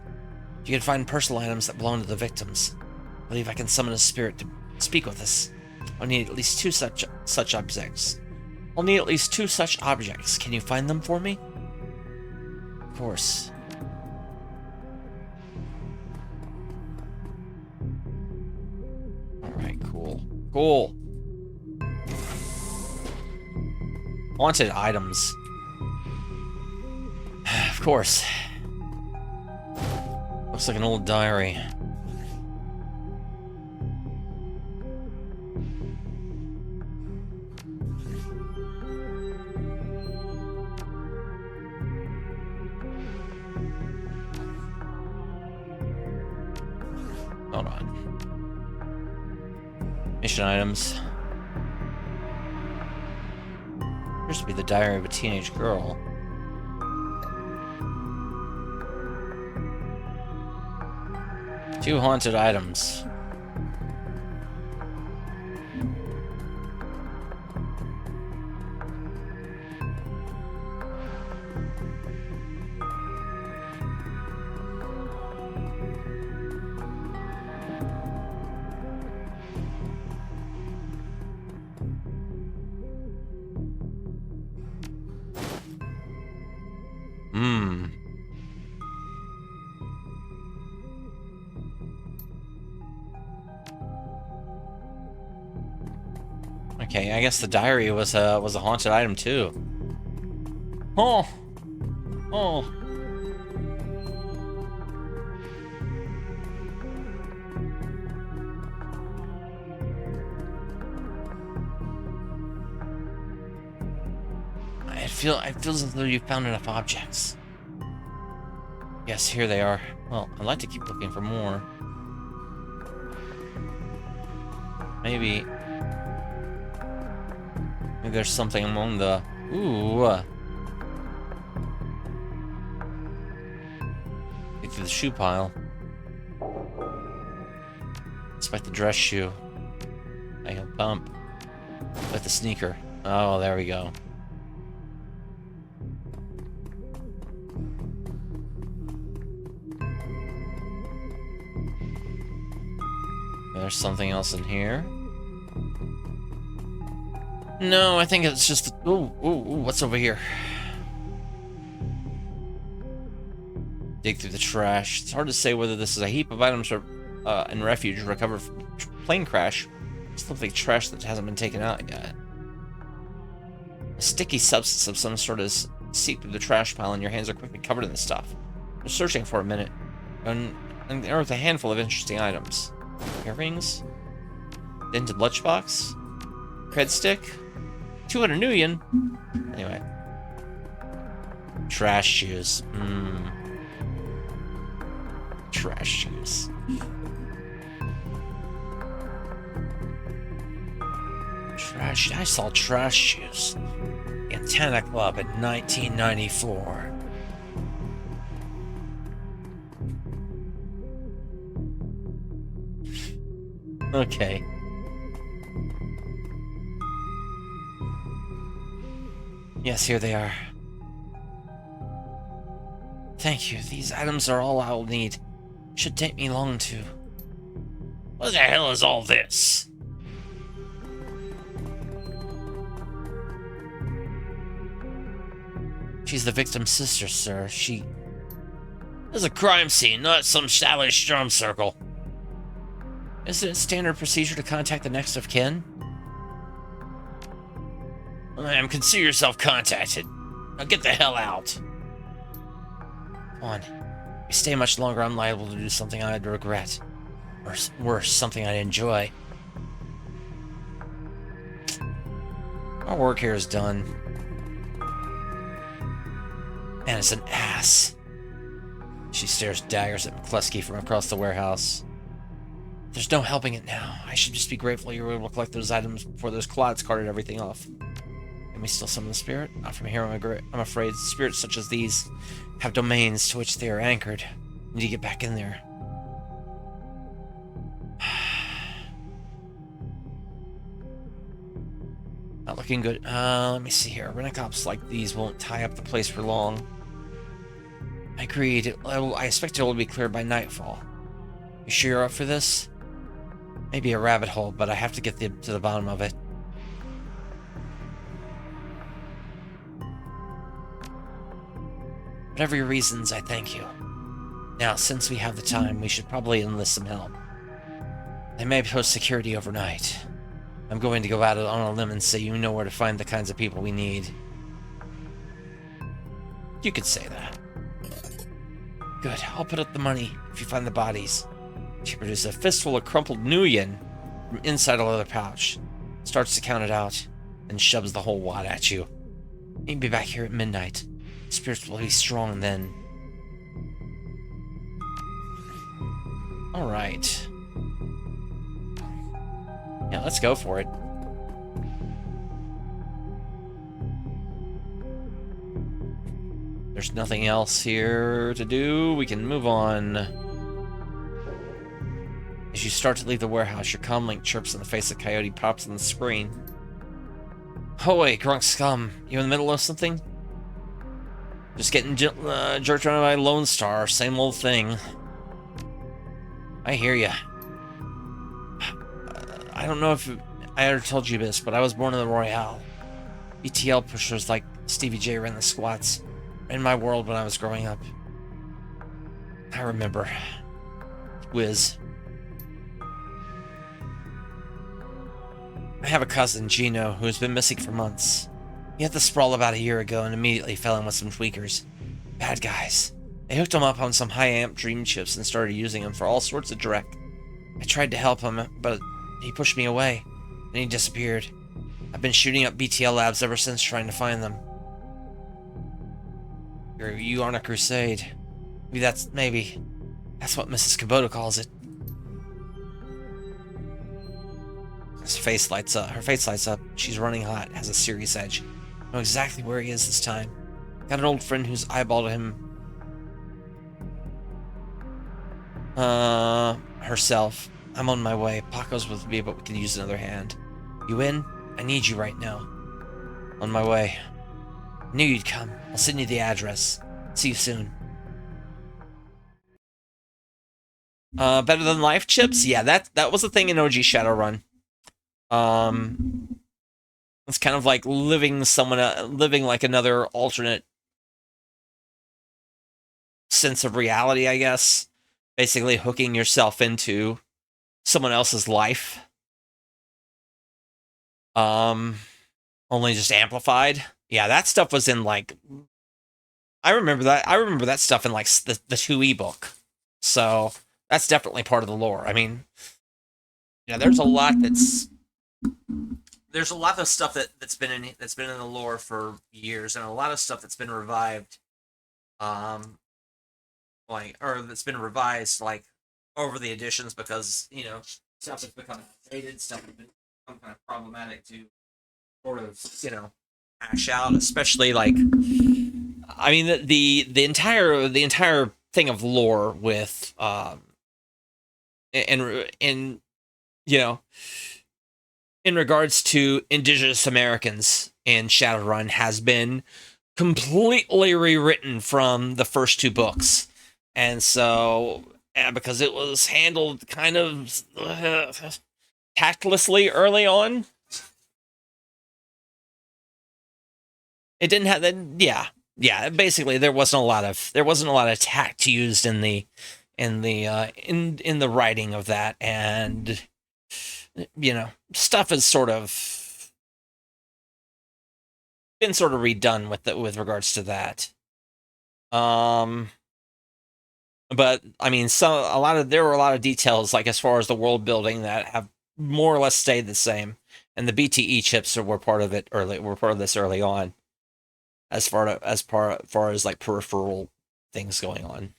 Speaker 1: You can find personal items that belong to the victims. I believe I can summon a spirit to speak with us. I'll need at least two such objects. Can you find them for me? Of course. Alright, cool. Cool. Haunted items. Of course. Looks like an old diary. Hold on. Mission items. Appears to be the diary of a teenage girl. Two haunted items. Okay, I guess the diary was a haunted item too. Oh, oh. It feels as though you found enough objects. Yes, here they are. Well, I'd like to keep looking for more. Maybe there's something among the... Ooh. Get to the shoe pile. Despite the dress shoe. I can bump. With the sneaker. Oh, there we go. There's something else in here. No, I think it's just... Ooh, what's over here? Dig through the trash. It's hard to say whether this is a heap of items or and refuge recovered from plane crash. It's looks like trash that hasn't been taken out yet. A sticky substance of some sort is seeped through the trash pile, and your hands are quickly covered in the stuff. You're searching for a minute, and unearth a handful of interesting items. Earrings? Dented lunchbox? Cred stick? 200 new yen? Anyway. Trash shoes. Trash shoes. I saw trash shoes in Antenna Club in 1994. Okay. Yes, here they are. Thank you. These items are all I'll need. Should take me long to... What the hell is all this? She's the victim's sister, sir. She... This is a crime scene, not some stylish drum circle. Isn't it standard procedure to contact the next of kin? Ma'am, consider yourself contacted. Now get the hell out. Come on. If you stay much longer, I'm liable to do something I'd regret. Or worse, something I'd enjoy. Our work here is done. Man, it's an ass. She stares daggers at McCluskey from across the warehouse. There's no helping it now. I should just be grateful you were able to collect those items before those clods carted everything off. Can we still summon the spirit? Not from here, I'm afraid. Spirits such as these have domains to which they are anchored. Need to get back in there. Not looking good. Let me see here. Rent-a-cops like these won't tie up the place for long. I agreed. I expect it will be cleared by nightfall. You sure you're up for this? Maybe a rabbit hole, but I have to get to the bottom of it. Whatever your reasons, I thank you. Now, since we have the time, we should probably enlist some help. They may post security overnight. I'm going to go out on a limb and say you know where to find the kinds of people we need. You could say that. Good, I'll put up the money if you find the bodies. She produces a fistful of crumpled new yen from inside a leather pouch, starts to count it out, and shoves the whole wad at you. Meet me back here at midnight. Spirits will be strong then. Alright. Yeah, let's go for it. There's nothing else here to do. We can move on. As you start to leave the warehouse, your comlink chirps in the face of Coyote pops on the screen. Hoy, grunk scum. You in the middle of something? Just getting jerked around by Lone Star. Same old thing. I hear ya. I don't know if I ever told you this, but I was born in the Royale. ETL pushers like Stevie J ran the squats in my world when I was growing up. I remember. Whiz. I have a cousin, Gino, who's been missing for months. He had the sprawl about a year ago and immediately fell in with some tweakers. Bad guys. They hooked him up on some high-amp dream chips and started using him for all sorts of direct. I tried to help him, but he pushed me away, and he disappeared. I've been shooting up BTL labs ever since trying to find them. You on a crusade. Maybe that's what Mrs. Kubota calls it. Her face lights up. She's running hot, has a serious edge. I know exactly where he is this time. Got an old friend who's eyeballed him. Herself. I'm on my way. Paco's with me, but we could use another hand. You in? I need you right now. On my way. Knew you'd come. I'll send you the address. See you soon. Better than life chips? Yeah, that was a thing in OG Shadowrun. It's kind of like living like another alternate sense of reality, I guess. Basically hooking yourself into someone else's life. Only just amplified. Yeah, that stuff was in like I remember that stuff in like the 2E book. So that's definitely part of the lore. I mean, yeah, there's a lot of stuff that's been in the lore for years, and a lot of stuff that's been revived, that's been revised like over the editions because stuff has become outdated, stuff has become kind of problematic to sort of hash out, especially like I mean the entire thing of lore with in regards to indigenous Americans in Shadowrun has been completely rewritten from the first 2 books. And so, because it was handled kind of tactlessly early on, it didn't have that. Yeah. Basically, there wasn't a lot of tact used in the writing of that, and stuff has sort of been sort of redone with regards to that. But I mean, there were a lot of details, like as far as the world building, that have more or less stayed the same, and the BTE chips were part of it early. Were part of this early on, as far as like peripheral things going on.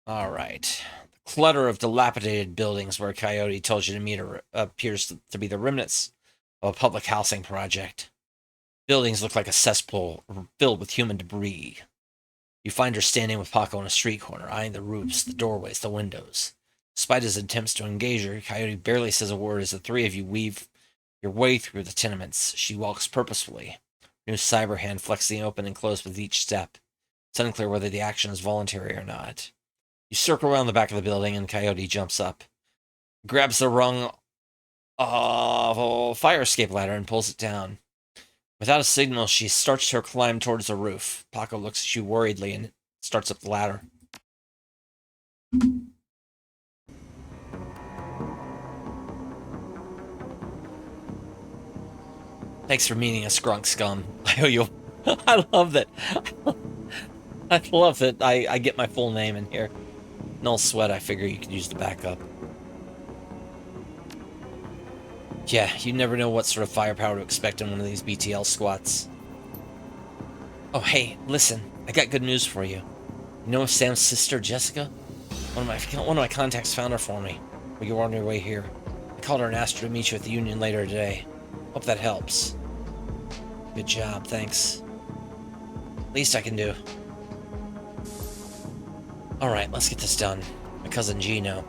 Speaker 1: All right. The clutter of dilapidated buildings where Coyote told you to meet appears to be the remnants of a public housing project. Buildings look like a cesspool filled with human debris. You find her standing with Paco on a street corner, eyeing the roofs, the doorways, the windows. Despite his attempts to engage her, Coyote barely says a word as the 3 of you weave your way through the tenements. She walks purposefully. Her new cyber hand flexing open and closed with each step. It's unclear whether the action is voluntary or not. You circle around the back of the building, and Coyote jumps up, grabs the rung of a fire escape ladder, and pulls it down. Without a signal, she starts her climb towards the roof. Paco looks at you worriedly and starts up the ladder. Thanks for meeting us, Grunk Scum. I owe you. I love that. I love that I get my full name in here. No sweat, I figure you could use the backup. Yeah, you never know what sort of firepower to expect in one of these BTL squats. Oh, hey, listen, I got good news for you. You know Sam's sister, Jessica? One of my contacts found her for me while you were on your way here. I called her and asked her to meet you at the Union later today. Hope that helps. Good job, thanks. Least I can do. Alright, let's get this done. My cousin Gino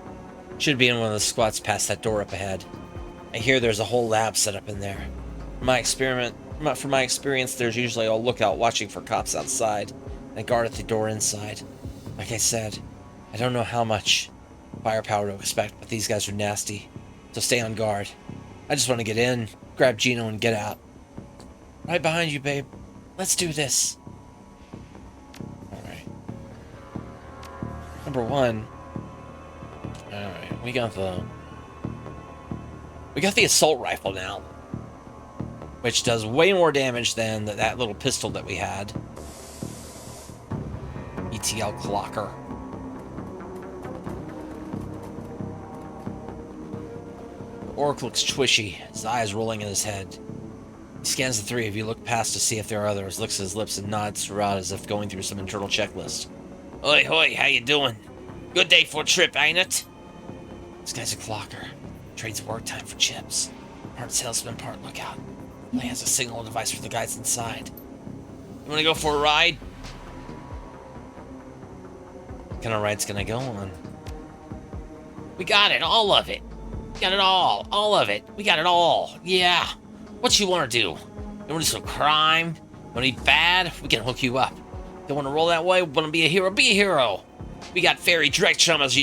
Speaker 1: should be in one of the squats past that door up ahead. I hear there's a whole lab set up in there. From my experience, there's usually a lookout watching for cops outside and a guard at the door inside. Like I said, I don't know how much firepower to expect, but these guys are nasty, so stay on guard. I just want to get in, grab Gino, and get out. Right behind you, babe. Let's do this. Alright. Number 1. Alright, we got the We got the assault rifle now, which does way more damage than that little pistol that we had. ETL clocker. The orc looks twitchy, his eyes rolling in his head. He scans the three of you, look past to see if there are others, licks his lips and nods throughout as if going through some internal checklist. Oi, hoi, how you doing? Good day for a trip, ain't it? This guy's a clocker. Trades work time for chips. Part salesman, part lookout. He has a signal device for the guys inside. You wanna go for a ride? What kind of ride's gonna go on? We got it, all of it. We got it all of it. We got it all, yeah. What you wanna do? You wanna do some crime? Wanna be bad? We can hook you up. Don't wanna roll that way? Wanna be a hero? Be a hero. We got fairy direct traumas.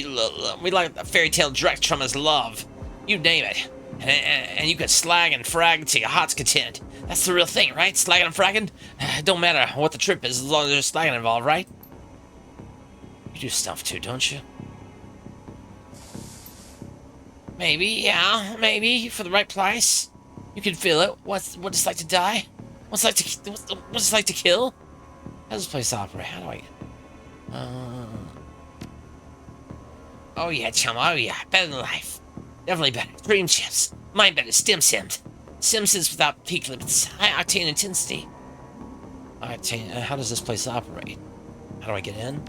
Speaker 1: We like the fairy tale direct traumas love. You name it. And you can slag and frag to your heart's content. That's the real thing, right? Slagging and fragging? It don't matter what the trip is as long as there's slagging involved, right? You do stuff too, don't you? Maybe, yeah, maybe. For the right price. You can feel it. What it's like to die? What's it like to kill? How does this place operate? How do I... Oh yeah, chum, oh yeah. Better than life. Definitely better. Dream chips. Mine better. Stim Sims. Simpsons without peak limits. High octane intensity. Octane. How does this place operate? How do I get in?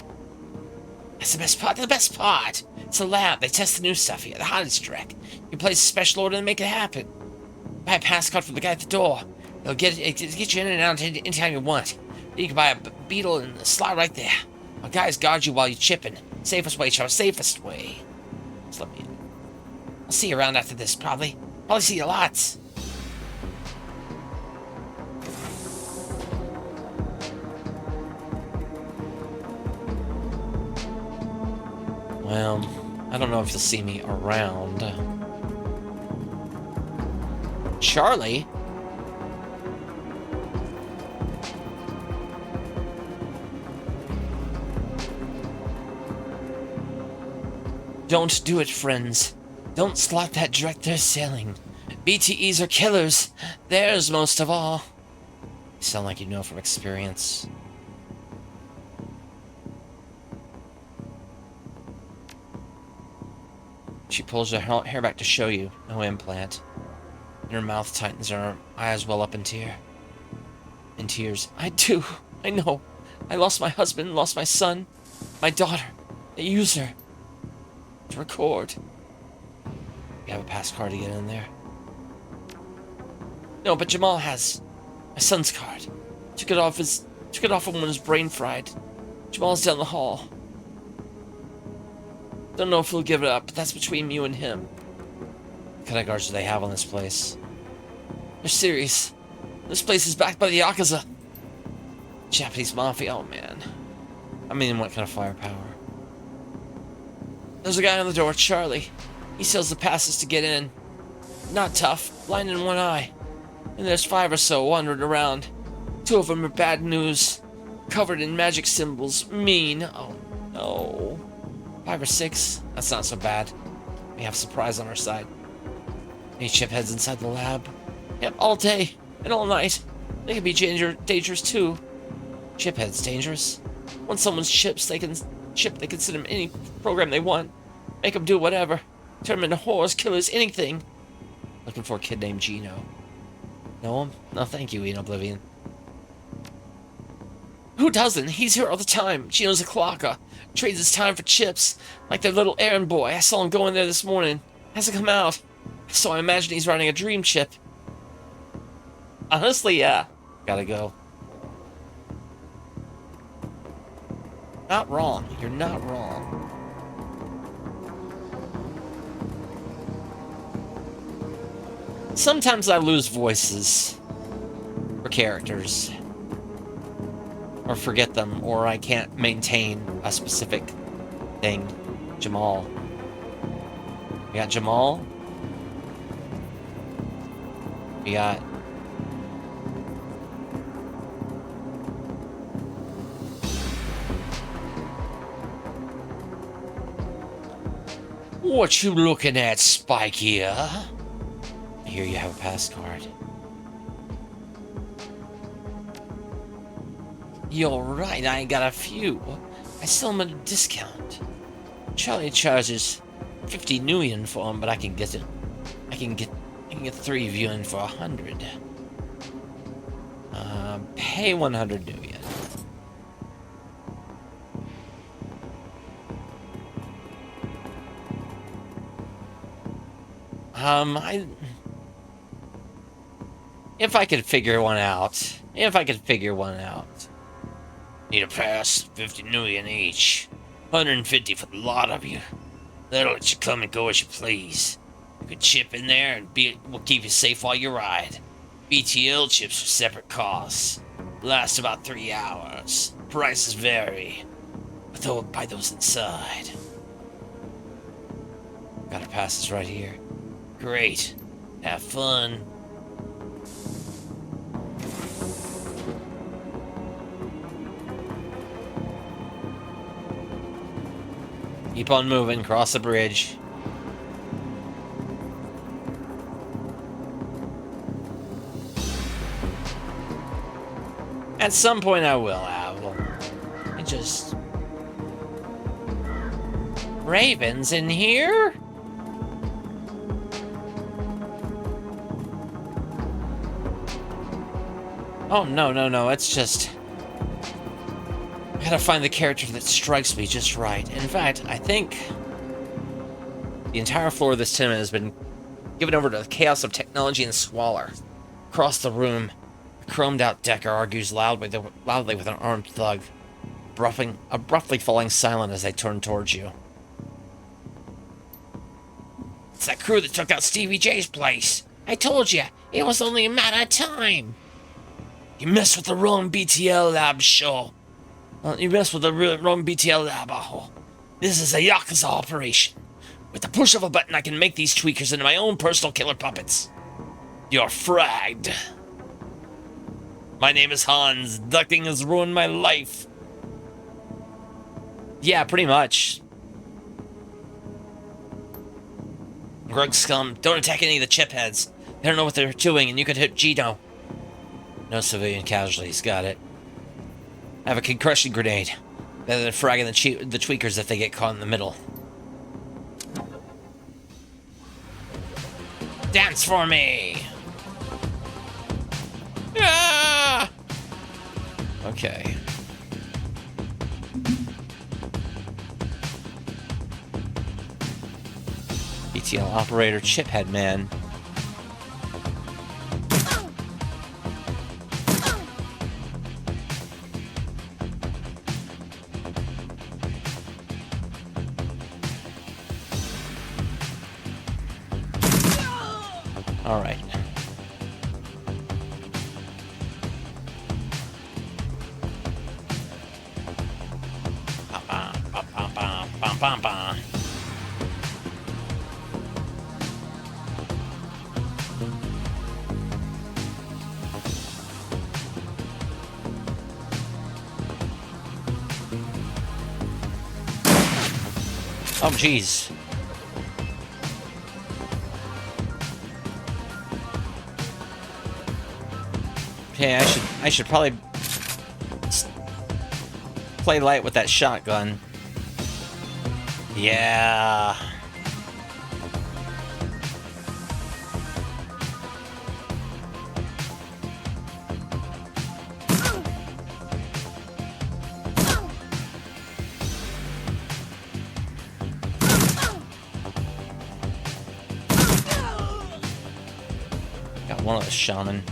Speaker 1: That's the best part. The best part. It's a lab. They test the new stuff here. The hottest direct. You place a special order and make it happen. Buy a pass card from the guy at the door. They'll get you in and out anytime you want. Then you can buy a beetle and slide right there. Our guys guard you while you're chipping. Safest way, chum. Safest way. Just let me in. I'll see you around after this, probably. Probably see you lots. Well, I don't know if you'll see me around. Charlie? Don't do it, friends. Don't slot that direct they're selling. BTEs are killers. Theirs most of all. You sound like you know from experience. She pulls her hair back to show you. No implant. And her mouth tightens and her eyes well up in tears. I do. I know. I lost my husband, lost my son, my daughter. They use her to record. You have a pass card to get in there? No, but Jamal has my son's card. Took it off him when his brain fried. Jamal's down the hall. Don't know if he'll give it up, but that's between you and him. What kind of guards do they have on this place? They're serious. This place is backed by the Yakuza. Japanese mafia, oh man. I mean, what kind of firepower? There's a guy on the door, Charlie. He sells the passes to get in. Not tough, blind in one eye. And there's 5 or so wandering around. 2 of them are bad news. Covered in magic symbols. Mean. Oh no. 5 or 6? That's not so bad. We have surprise on our side. Any chipheads inside the lab? Yep, all day and all night. They can be dangerous too. Chipheads dangerous. Once someone's chips, they can send them any program they want. Make them do whatever. Turn them into whores, killers, anything. Looking for a kid named Gino. Know him? No, thank you, Ian Oblivion. Who doesn't? He's here all the time. Gino's a clocker. Trades his time for chips. Like their little errand boy. I saw him go in there this morning. Hasn't come out. So I imagine he's riding a dream chip. Honestly, yeah. Gotta go. Not wrong. You're not wrong. Sometimes I lose voices for characters. Or forget them, or I can't maintain a specific thing. Jamal. We got Jamal. We got... What you looking at, Spike here? Here you have a pass card. You're right, I got a few. I sell them at a discount. Charlie charges 50 nuyen for them, but I can get 3 of you in for 100. Pay 100 nuyen. If I could figure one out. Need a pass, 50 nuyen each. 150 for the lot of you. That'll let you come and go as you please. You can chip in there and we'll keep you safe while you ride. BTL chips are separate costs. Last about 3 hours. Prices vary. But they'll buy those inside. Got our passes right here. Great. Have fun. Keep on moving, cross the bridge. At some point I will, Owl. It just... Ravens in here? Oh, no, it's just... I gotta find the character that strikes me just right. In fact, I think the entire floor of this tenement has been given over to the chaos of technology and squalor. Across the room, a chromed-out Decker argues loudly with an armed thug, abruptly falling silent as they turn towards you. It's that crew that took out Stevie J's place. I told you, it was only a matter of time. You messed with the wrong BTL lab, sure. You messed with the wrong BTL lab, aho. This is a Yakuza operation. With the push of a button, I can make these tweakers into my own personal killer puppets. You're fragged. My name is Hans. Ducking has ruined my life. Yeah, pretty much. Grug scum, don't attack any of the chip heads. They don't know what they're doing, and you could hit Gino. No civilian casualties, got it. I have a concussion grenade. Better than fragging the tweakers if they get caught in the middle. Dance for me! Ah! Okay. ETL operator, chiphead man. All right. Oh, jeez. Okay, I should probably play light with that shotgun. Yeah. Got one of the shaman.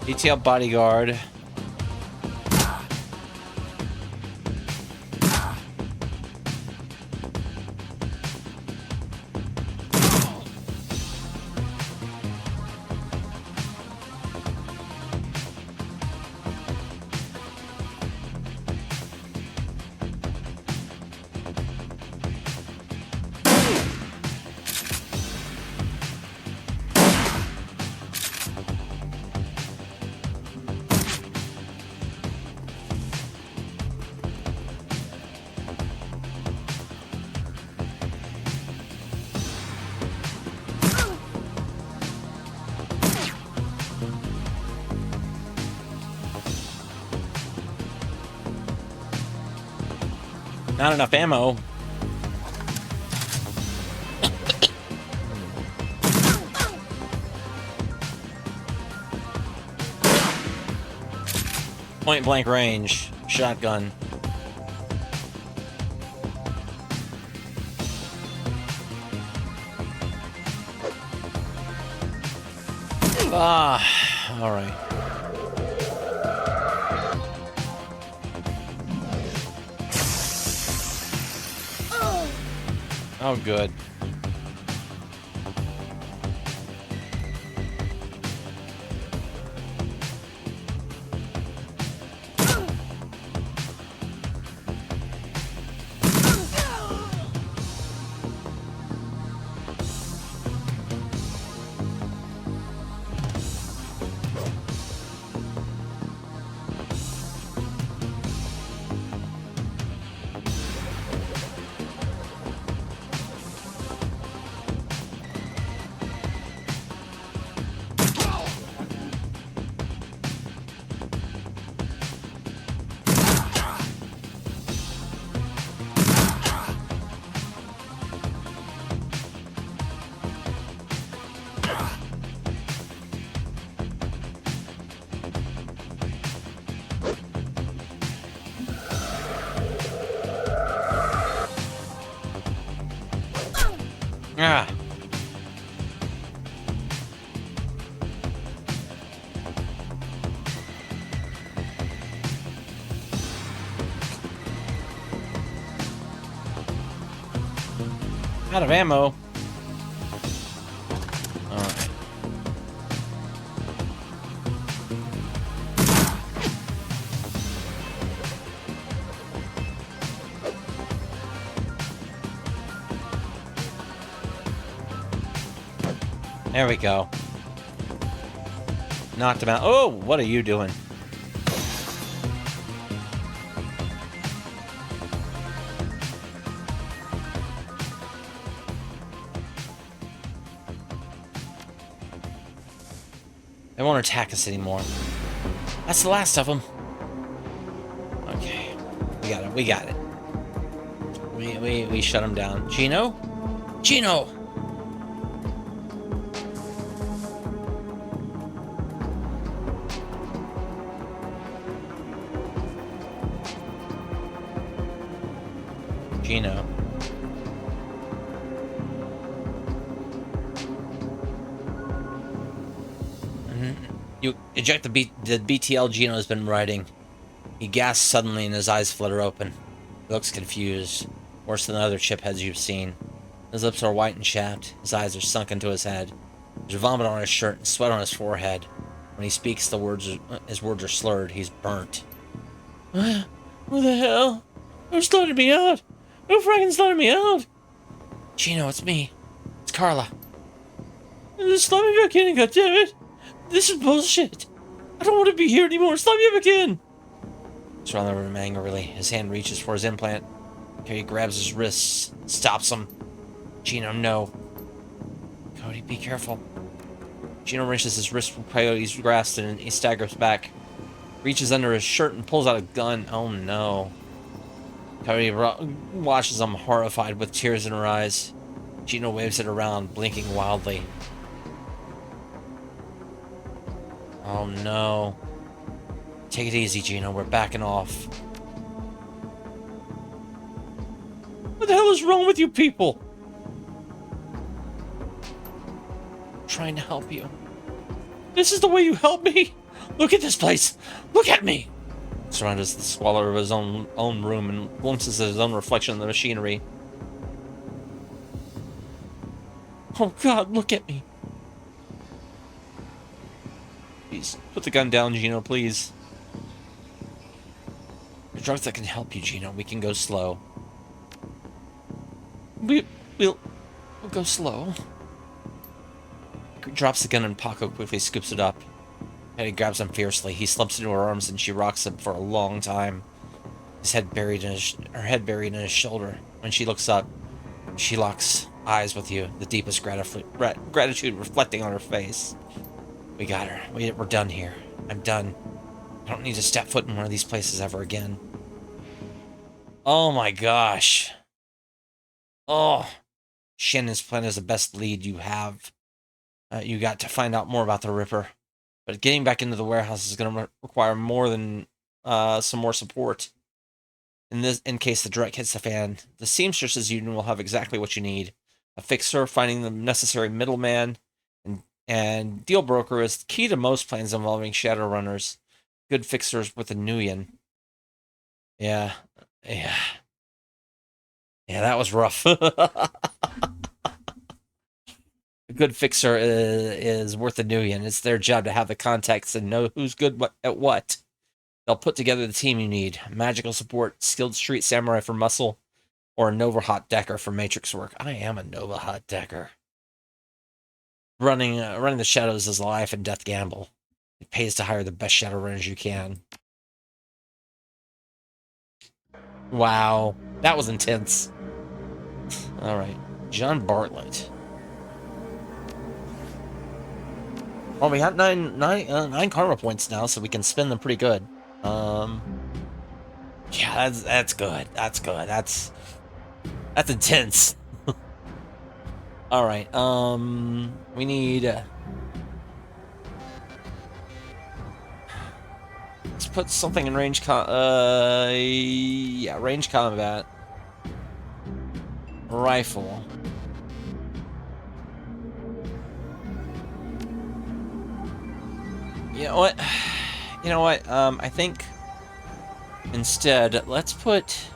Speaker 1: Detail bodyguard. Not enough ammo. Point blank range. Shotgun. Ah, all right. Oh, good. Ah. Out of ammo. All right. There we go. Knocked him out. Oh, what are you doing? They won't attack us anymore. That's the last of them. Okay. We got it. We got it. We shut him down. Gino? Gino! Gino. You eject the BTL Gino has been riding. He gasps suddenly and his eyes flutter open. He looks confused, worse than the other chipheads you've seen. His lips are white and chapped. His eyes are sunk into his head. There's vomit on his shirt and sweat on his forehead. When he speaks, his words are slurred. He's burnt. What the hell? Who's letting me out? Who frickin's letting me out? Gino, it's me. It's Carla. Just let me back in, goddammit. This is bullshit. I don't want to be here anymore. Just let me back in. Surrounded him angrily. His hand reaches for his implant. Cody grabs his wrists, stops him. Gino, no. Cody, be careful. Gino wrenches his wrist from Coyote's grasp and he staggers back. Reaches under his shirt and pulls out a gun. Oh no. Cody watches him horrified with tears in her eyes. Gino waves it around, blinking wildly. Oh no. Take it easy, Gino. We're backing off. What the hell is wrong with you people? I'm trying to help you. This is the way you help me? Look at this place. Look at me. Surrounded as the squalor of his own room and glimpses at his own reflection in the machinery. Oh God, look at me. Please, put the gun down, Gino, please. There are drugs that can help you, Gino. We can go slow. We'll go slow. He drops the gun and Paco quickly scoops it up. Eddie grabs him fiercely. He slips into her arms and she rocks him for a long time. Her head buried in his shoulder. When she looks up, she locks eyes with you, the deepest gratitude reflecting on her face. We got her. We're done here. I'm done. I don't need to step foot in one of these places ever again. Oh my gosh. Oh, Shannon's plan is the best lead you have. You got to find out more about the Ripper. But getting back into the warehouse is going to require more than some more support. In case the direct hits the fan, the Seamstresses Union will have exactly what you need. A fixer, finding the necessary middleman, and deal broker is key to most plans involving Shadowrunners. Good fixers with a Nuyen. Yeah. Yeah, that was rough. A good fixer is worth a Nuyen. It's their job to have the contacts and know who's good at what. They'll put together the team you need. Magical support, skilled street samurai for muscle, or a Nova Hot Decker for matrix work. I am a Nova Hot Decker. Running the shadows is a life and death gamble. It pays to hire the best Shadowrunners you can. Wow, that was intense. All right, John Bartlett. Well, we got nine karma points now, so we can spend them pretty good. Yeah, that's good. That's good. That's intense. All right. We need. Let's put something in range. Yeah, range combat. Rifle. You know what? You know what? I think instead, let's put.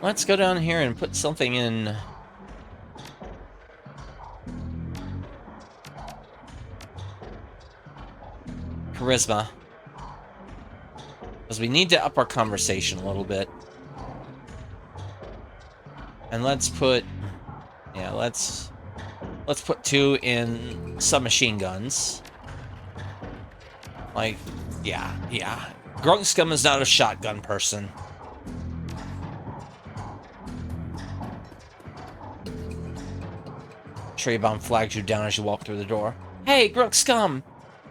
Speaker 1: Let's go down here and put something in. Charisma. Because we need to up our conversation a little bit. And let's put... Yeah, let's put 2 in submachine guns. Like, yeah. Grunk Scum is not a shotgun person. Tree Bomb flags you down as you walk through the door. Hey, Grunk Scum!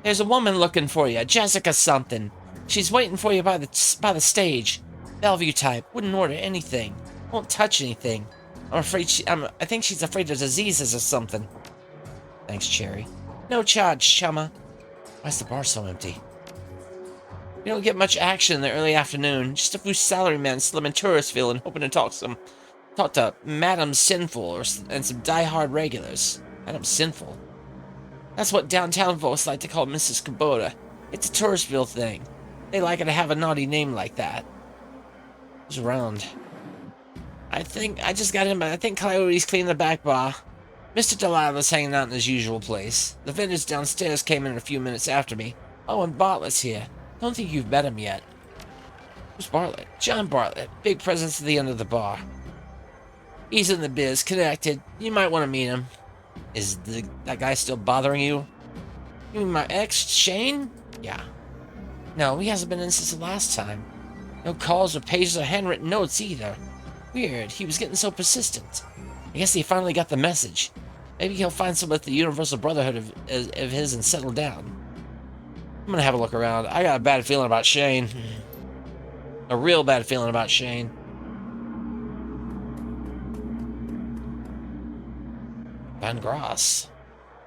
Speaker 1: There's a woman looking for you, Jessica something. She's waiting for you by the stage. Bellevue type, wouldn't order anything, won't touch anything. I'm afraid I think she's afraid of diseases or something. Thanks, Cherry. No charge, chumma. Why's the bar so empty? We don't get much action in the early afternoon. Just a few salarymen slumming Touristville and hoping to talk to Madam Sinful and some die-hard regulars. Madam Sinful? That's what downtown folks like to call Mrs. Kubota. It's a Touristville thing. They like her to have a naughty name like that. Who's around? I just got in, but I think Coyote's cleaning the back bar. Mr. Delilah's hanging out in his usual place. The vendors downstairs came in a few minutes after me. Oh, and Bartlett's here. Don't think you've met him yet. Who's Bartlett? John Bartlett. Big presence at the end of the bar. He's in the biz, connected. You might want to meet him. Is that guy still bothering you? You mean my ex, Shane? Yeah. No, he hasn't been in since the last time. No calls or pages or handwritten notes either. Weird, he was getting so persistent. I guess he finally got the message. Maybe he'll find someone at the Universal Brotherhood of his and settle down. I'm gonna have a look around. I got a bad feeling about Shane. A real bad feeling about Shane. Van Gross.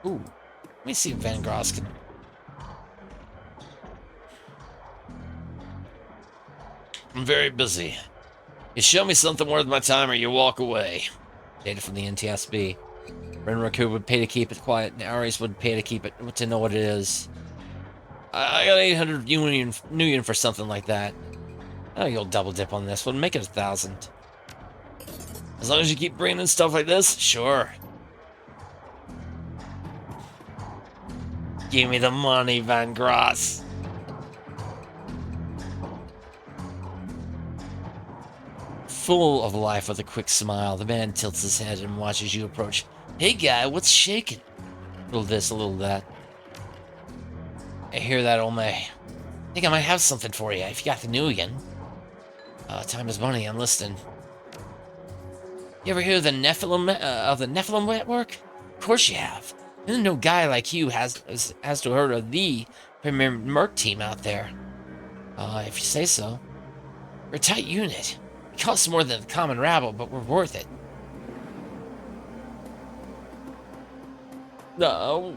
Speaker 1: Ooh. Let me see if Van Gross can... I'm very busy. You show me something worth my time or you walk away. Data from the NTSB. Renraku would pay to keep it quiet, and Ares would pay to keep it, to know what it is. I got 800 Nuyen for something like that. I know you'll double dip on this one. Make it 1,000. As long as you keep bringing in stuff like this, sure. Give me the money, Van Gross. Full of life with a quick smile, the man tilts his head and watches you approach. Hey guy, what's shaking? A little this, a little that. I hear that, old May. I think I might have something for you if you got the Nuyen. Time is money. I'm listening. You ever hear of the Nephilim Network? Of course you have. And no guy like you has to heard of the premier merc team out there. If you say so. We're a tight unit. It costs more than the common rabble, but we're worth it. No.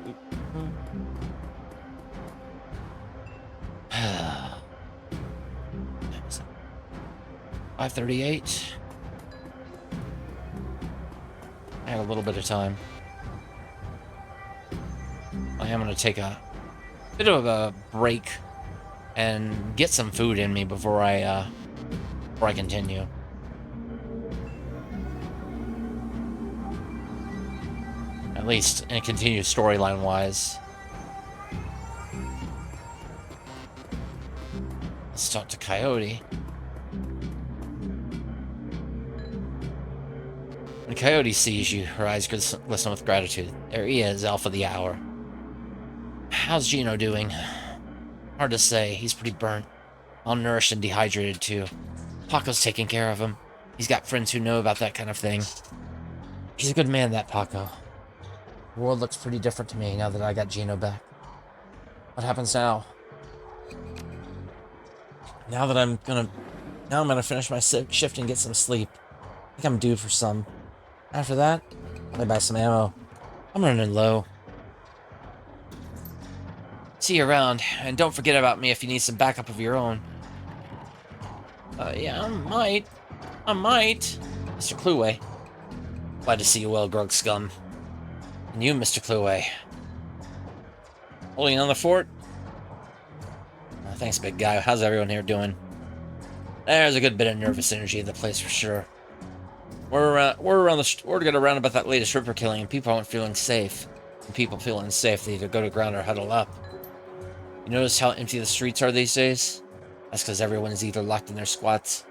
Speaker 1: 5:38. I have a little bit of time. I am going to take a bit of a break and get some food in me before I continue. At least, and continue storyline-wise. Let's talk to Coyote. When Coyote sees you, her eyes glisten with gratitude. There he is, Alpha of the Hour. How's Gino doing? Hard to say. He's pretty burnt. Malnourished and dehydrated, too. Paco's taking care of him. He's got friends who know about that kind of thing. He's a good man, that Paco. The world looks pretty different to me now that I got Gino back. What happens now? Now I'm gonna finish my shift and get some sleep. I think I'm due for some. After that, I'll buy some ammo. I'm running low. See you around, and don't forget about me if you need some backup of your own. Yeah, I might. Mr. Cluey. Glad to see you well, Grug Scum. And you, Mr. Cluey. Holding on the fort? Thanks, big guy. How's everyone here doing? There's a good bit of nervous energy in the place for sure. Word got around about that latest Ripper killing, and people aren't feeling safe. And people feeling safe, they either go to ground or huddle up. You notice how empty the streets are these days? That's because everyone is either locked in their squats,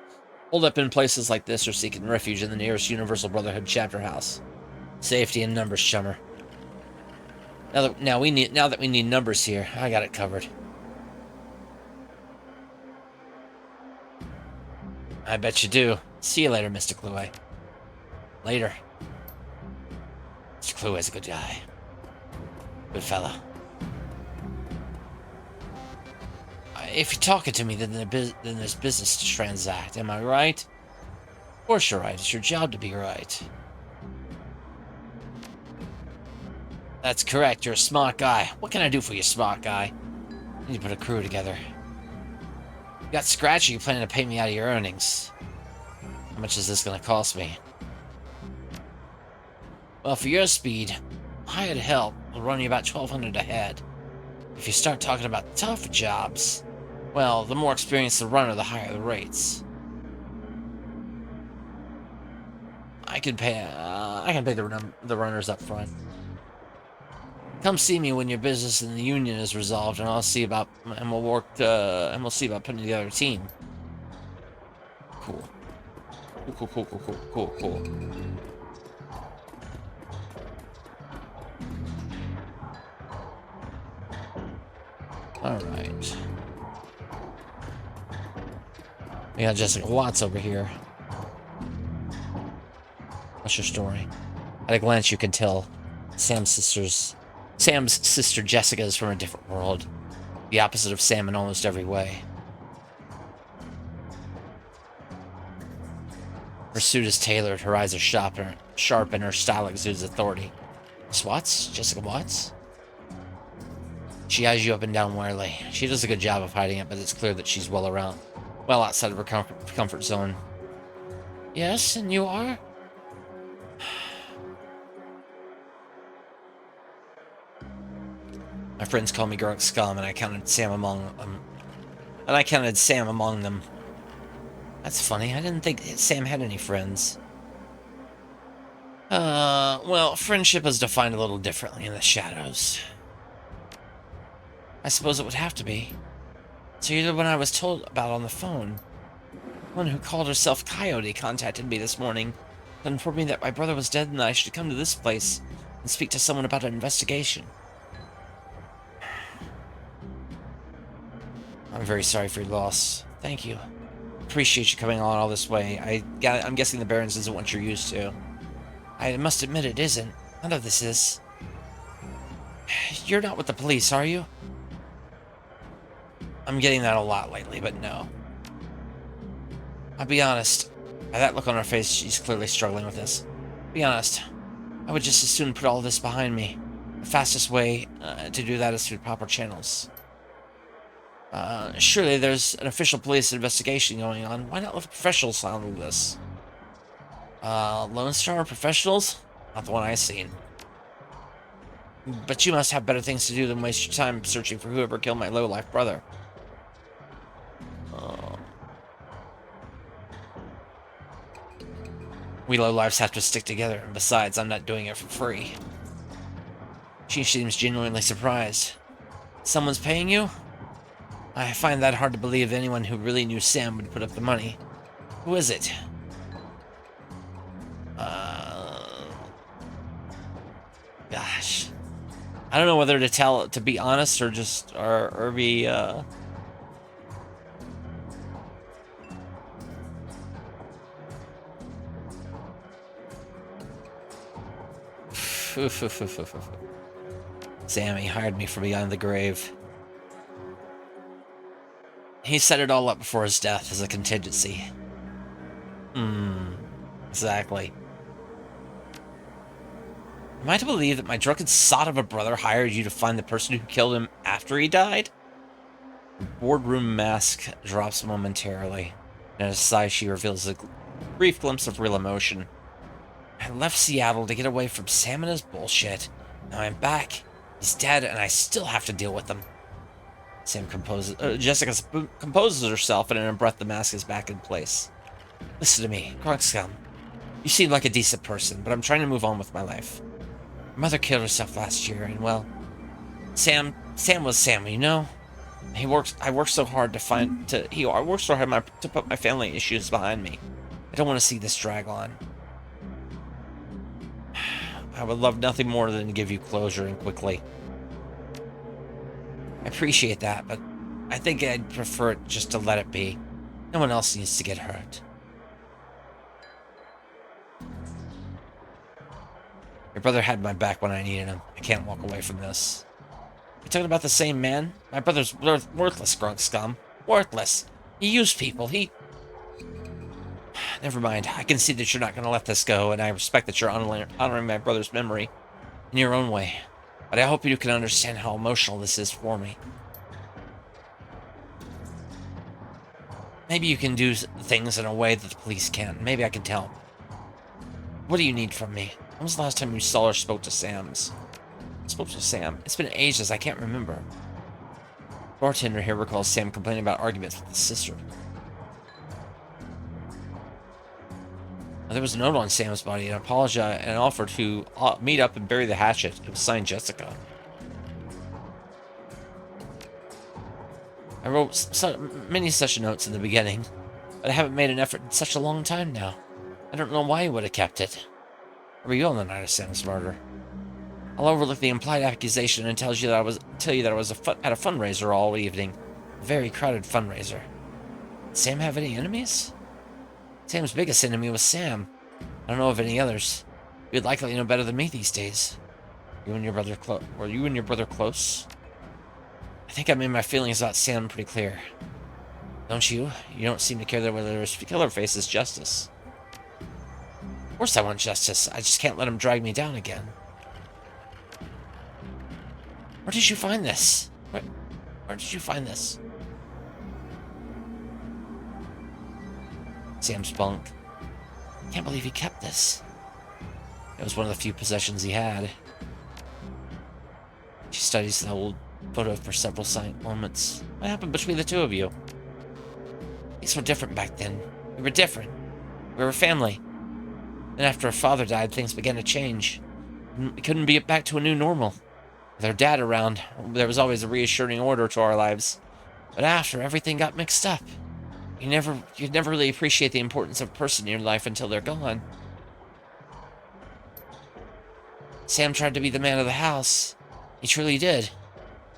Speaker 1: holed up in places like this, or seeking refuge in the nearest Universal Brotherhood chapter house. Safety in numbers, chummer. Now that we need numbers here, I got it covered. I bet you do. See you later, Mr. Cluey. Later. Mr. Cluey's a good guy. Good fella. If you're talking to me, then there's business to transact. Am I right? Of course you're right. It's your job to be right. That's correct. You're a smart guy. What can I do for you, smart guy? I need to put a crew together. You got scratchy. You're planning to pay me out of your earnings. How much is this going to cost me? Well, for your speed, hired help will run you about 1,200 a head. If you start talking about tough jobs, well, the more experienced the runner, the higher the rates. I can pay the runners up front. Come see me when your business in the union is resolved, and we'll see about putting together a team. Cool. Cool. Alright. We got Jessica Watts over here. What's your story? At a glance you can tell Sam's sister Jessica is from a different world. The opposite of Sam in almost every way. Her suit is tailored, her eyes are sharp, and her style exudes authority. Watts? Jessica Watts? She eyes you up and down warily. She does a good job of hiding it, but it's clear that she's well outside of her comfort zone. Yes, and you are? My friends call me Grug Scum, and I counted Sam among them. That's funny. I didn't think Sam had any friends. Well, friendship is defined a little differently in the shadows. I suppose it would have to be. So you're the one I was told about on the phone. The one who called herself Coyote contacted me this morning and informed me that my brother was dead and that I should come to this place and speak to someone about an investigation. I'm very sorry for your loss. Thank you. appreciate you coming on all this way. I'm guessing the Barrens isn't what you're used to. I must admit it isn't. None of this is. You're not with the police, are you? I'm getting that a lot lately, but no. I'll be honest. By that look on her face, she's clearly struggling with this. Be honest. I would just as soon put all this behind me. The fastest way to do that is through proper channels. Surely there's an official police investigation going on. Why not let the professionals handle this? Lone Star professionals? Not the one I've seen. But you must have better things to do than waste your time searching for whoever killed my low-life brother. We low-lives have to stick together, and besides, I'm not doing it for free. She seems genuinely surprised. Someone's paying you? I find that hard to believe anyone who really knew Sam would put up the money. Who is it? Gosh. I don't know whether to be honest or just, or be, Sammy hired me from beyond the grave. He set it all up before his death as a contingency. Exactly. Am I to believe that my drunken sot of a brother hired you to find the person who killed him after he died? The boardroom mask drops momentarily, and at a sigh she reveals a brief glimpse of real emotion. I left Seattle to get away from Sam and his bullshit. Now I'm back. He's dead, and I still have to deal with him. Jessica composes herself, and in a breath the mask is back in place. Listen to me, Grog Scum. You seem like a decent person, but I'm trying to move on with my life. My mother killed herself last year, and well, Sam was Sam, you know. I worked so hard to put my family issues behind me. I don't want to see this drag on. I would love nothing more than to give you closure, and quickly. I appreciate that, but I think I'd prefer it just to let it be. No one else needs to get hurt. Your brother had my back when I needed him. I can't walk away from this. You talking about the same man? My brother's worthless, Grunk Scum. Worthless. He used people. Never mind. I can see that you're not going to let this go, and I respect that you're honoring my brother's memory in your own way. But I hope you can understand how emotional this is for me. Maybe you can do things in a way that the police can't. Maybe I can tell. What do you need from me? When was the last time you saw or spoke to Sam? It's been ages. I can't remember. Bartender here recalls Sam complaining about arguments with his sister. There was a note on Sam's body, and apologized and offered to meet up and bury the hatchet. It was signed Jessica. I wrote many such notes in the beginning, but I haven't made an effort in such a long time now. I don't know why he would have kept it. Where were you on the night of Sam's murder? I'll overlook the implied accusation and tell you that I was at a fundraiser all evening. A very crowded fundraiser. Did Sam have any enemies? Sam's biggest enemy was Sam. I don't know of any others. You'd likely know better than me these days. Were you and your brother close? I think I made my feelings about Sam pretty clear. Don't you? You don't seem to care whether his killer faces justice. Of course I want justice. I just can't let him drag me down again. Where did you find this? Where did you find this? Sam's bunk. Can't believe he kept this. It was one of the few possessions he had. She studies the old photo for several silent moments. What happened between the two of you? Things were different back then. We were different. We were a family. Then after her father died, things began to change. We couldn't be back to a new normal. With our dad around, there was always a reassuring order to our lives. But after, everything got mixed up. You'd never really appreciate the importance of a person in your life until they're gone. Sam tried to be the man of the house. He truly did.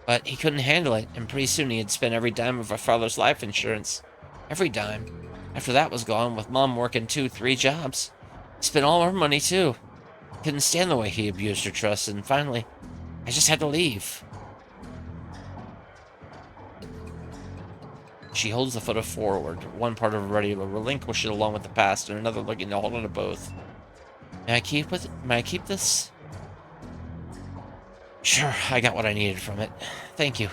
Speaker 1: But he couldn't handle it, and pretty soon he had spent every dime of our father's life insurance. Every dime. After that was gone, with Mom working 2-3 jobs, spent all our money too. Couldn't stand the way he abused her trust, and finally, I just had to leave. She holds the photo forward, one part of her ready to relinquish it along with the past, and another looking to hold on to both. May I keep this? Sure, I got what I needed from it. Thank you.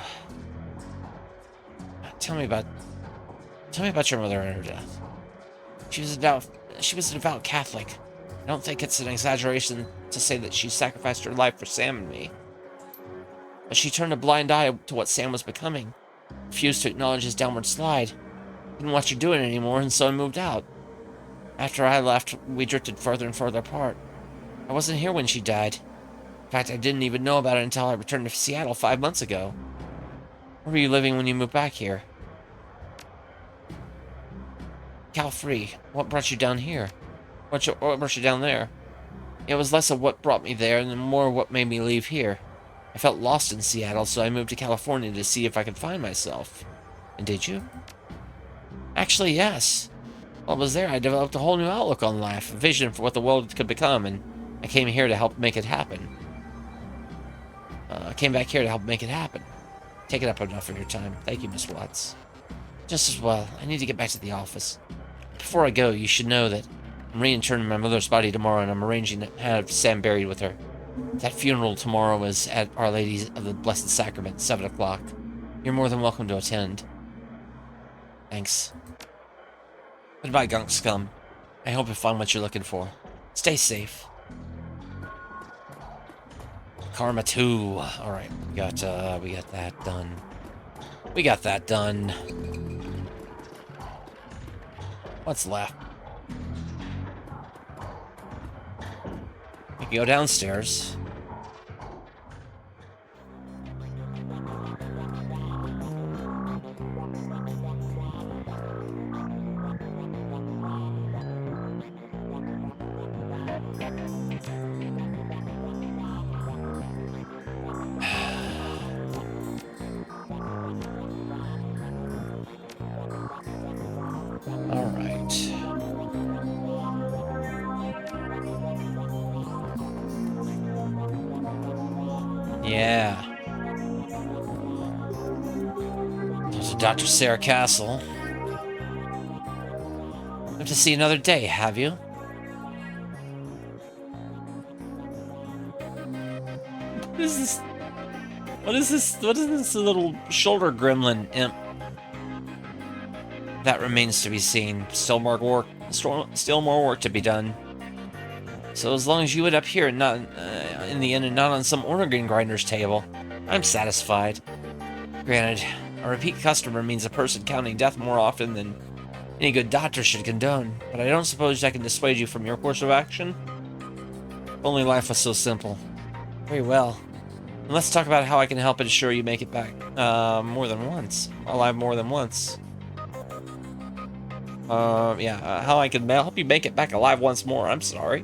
Speaker 1: Tell me about your mother and her death. She was a devout Catholic. I don't think it's an exaggeration to say that she sacrificed her life for Sam and me. But she turned a blind eye to what Sam was becoming, refused to acknowledge his downward slide. Didn't want you doing it anymore, and so I moved out. After I left, we drifted further and further apart. I wasn't here when she died. In fact, I didn't even know about it until I returned to Seattle 5 months ago. Where were you living when you moved back here? Cal Free. What brought you down here? What brought you down there? It was less of what brought me there and more what made me leave here. I felt lost in Seattle, so I moved to California to see if I could find myself. And did you? Actually, yes. While I was there, I developed a whole new outlook on life, a vision for what the world could become, and I came here to help make it happen. Came back here to help make it happen. Taking up enough of your time. Thank you, Miss Watts. Just as well. I need to get back to the office. Before I go, you should know that I'm reinterring my mother's body tomorrow, and I'm arranging to have Sam buried with her. That funeral tomorrow is at Our Lady of the Blessed Sacrament, 7 o'clock. You're more than welcome to attend. Thanks. Goodbye, gunk scum. I hope you find what you're looking for. Stay safe. Karma 2. Alright, we got that done. We got that done. What's left? We can go downstairs. Yeah. There's Dr. Sarah Castle. Hope to see another day, have you? What is this? What is this? What is this little shoulder gremlin imp? That remains to be seen. Still more work to be done. So as long as you end up here and not in the end and not on some organ grinder's table, I'm satisfied. Granted, a repeat customer means a person counting death more often than any good doctor should condone, but I don't suppose I can dissuade you from your course of action? If only life was so simple. Very well. And let's talk about how I can help ensure you make it back more than once. Alive more than once. How I can help you make it back alive once more. I'm sorry.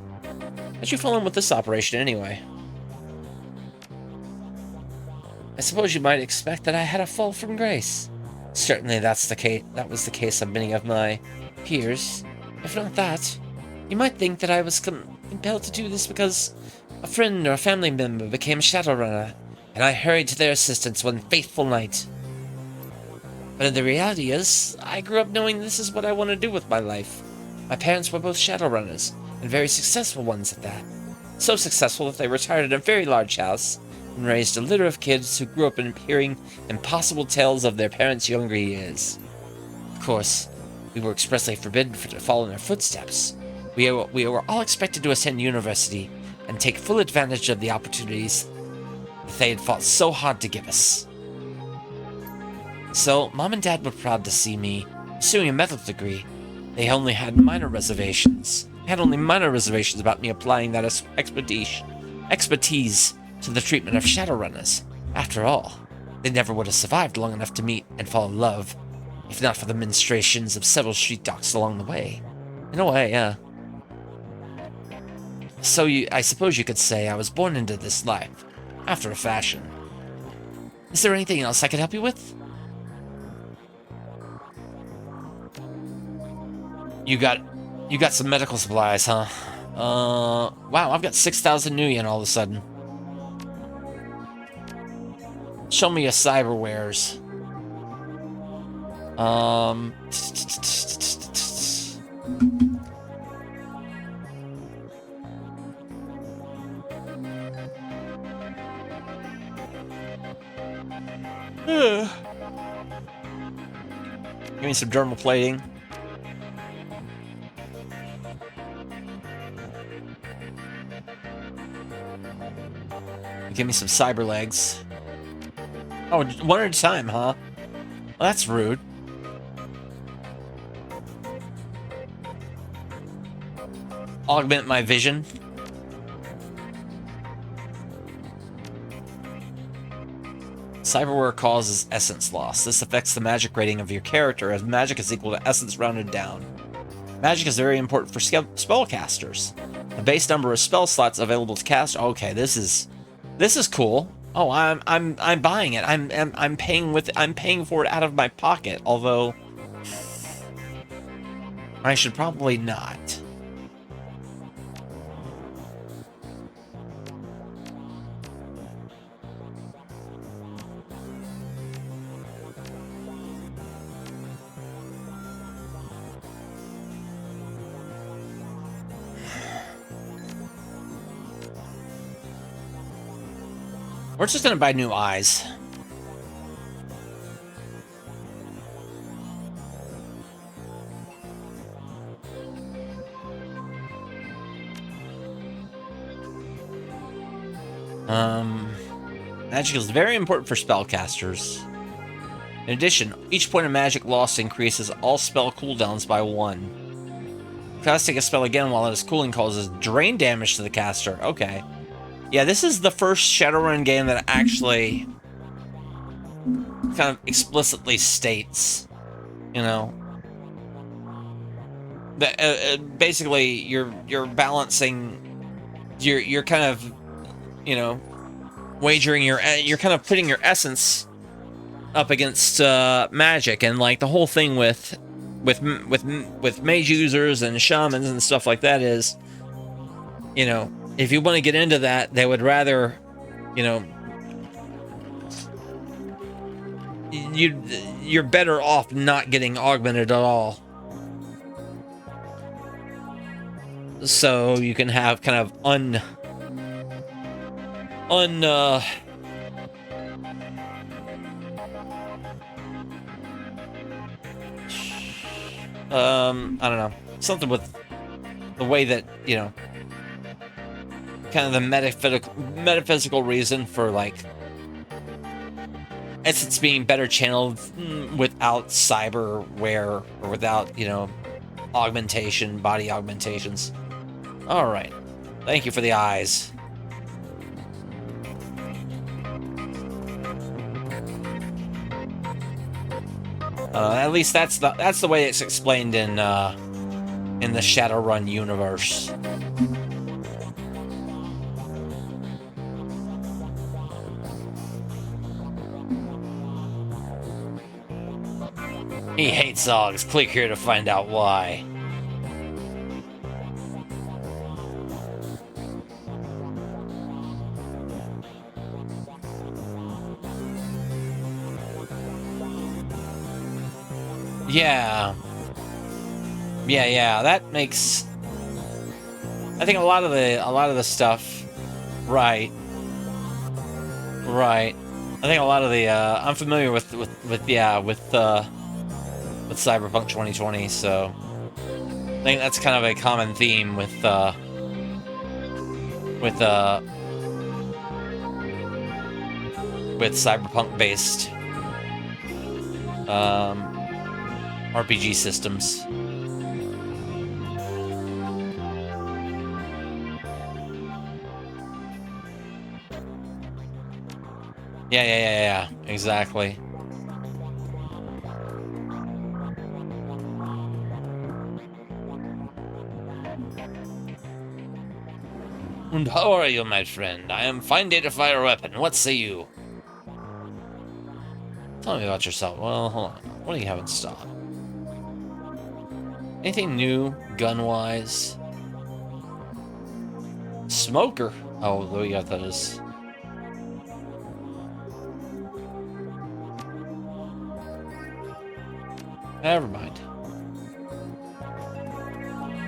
Speaker 1: How'd you fall in with this operation anyway? I suppose you might expect that I had a fall from grace. Certainly that was the case of many of my peers. If not that, you might think that I was compelled to do this because a friend or a family member became a Shadowrunner, and I hurried to their assistance one fateful night. But the reality is, I grew up knowing this is what I want to do with my life. My parents were both Shadowrunners, and very successful ones at that. So successful that they retired in a very large house, and raised a litter of kids who grew up hearing impossible tales of their parents' younger years. Of course, we were expressly forbidden to follow in their footsteps. We were all expected to attend university, and take full advantage of the opportunities that they had fought so hard to give us. So, Mom and Dad were proud to see me pursuing a medical degree. They only had minor reservations. About me applying that expertise to the treatment of Shadowrunners. After all, they never would have survived long enough to meet and fall in love, if not for the ministrations of several street docs along the way. In a way, yeah. So I suppose you could say I was born into this life, after a fashion. Is there anything else I could help you with? You got some medical supplies, huh? Wow, I've got 6,000 new yen all of a sudden. Show me your cyber wares. Give me some dermal plating. Give me some cyber legs. Oh, one at a time, huh? Well, that's rude. Augment my vision. Cyberware causes essence loss. This affects the magic rating of your character, as magic is equal to essence rounded down. Magic is very important for spellcasters. The base number of spell slots available to cast. Okay, this is cool. Oh, I'm buying it. I'm paying for it out of my pocket. Although I should probably not. We're just gonna buy new eyes. Magic is very important for spellcasters. In addition, each point of magic lost increases all spell cooldowns by 1. Casting a spell again while it is cooling causes drain damage to the caster. Okay. Yeah, this is the first Shadowrun game that actually kind of explicitly states, you know, that basically you're balancing, you're kind of, you know, wagering you're kind of putting your essence up against magic, and like the whole thing with mage users and shamans and stuff like that is, you know, if you want to get into that, they would rather, you know, you're better off not getting augmented at all. So you can have kind of I don't know, something with the way that, you know, kind of the metaphysical reason for like essence being better channeled without cyberware or without, you know, augmentation, body augmentations. All right, thank you for the eyes. At least that's the way it's explained in the Shadowrun universe. He hates Zogs. Click here to find out why. Yeah, that makes, I think a lot of the stuff, right. I think a lot of the I'm familiar with Cyberpunk 2020, so I think that's kind of a common theme with cyberpunk based RPG systems. Yeah, exactly. And how are you, my friend? I am fine to fire a weapon. What say you? Tell me about yourself. Well, hold on. What do you have in stock? Anything new gun-wise? Smoker. Oh, there we got those. Never mind.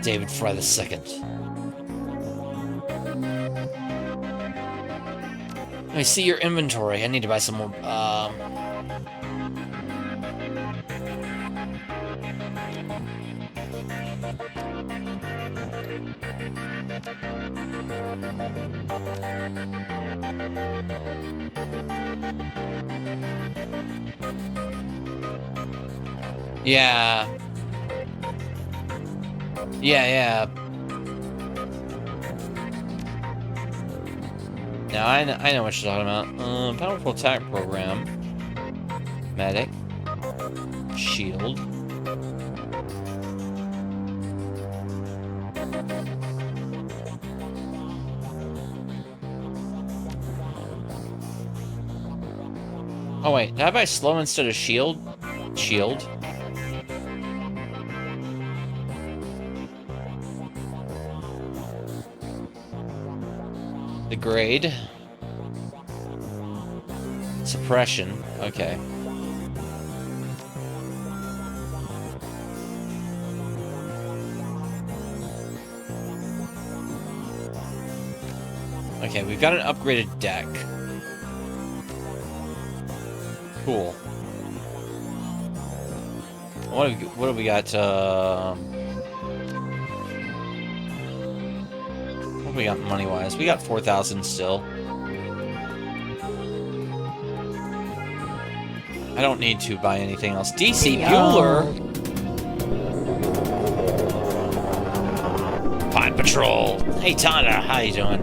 Speaker 1: David Fry the Second. Let me see your inventory. I need to buy some more. Yeah. Yeah. Now I know what you're talking about. Powerful attack program. Medic. Shield. Oh wait, did I buy slow instead of shield? Shield. The grade. Suppression. Okay. Okay, we've got an upgraded deck. Cool. What have we got? What have we got money-wise? We got 4,000 still. I don't need to buy anything else. DC Bueller. Pod Patrol. Hey Tada, how you doing?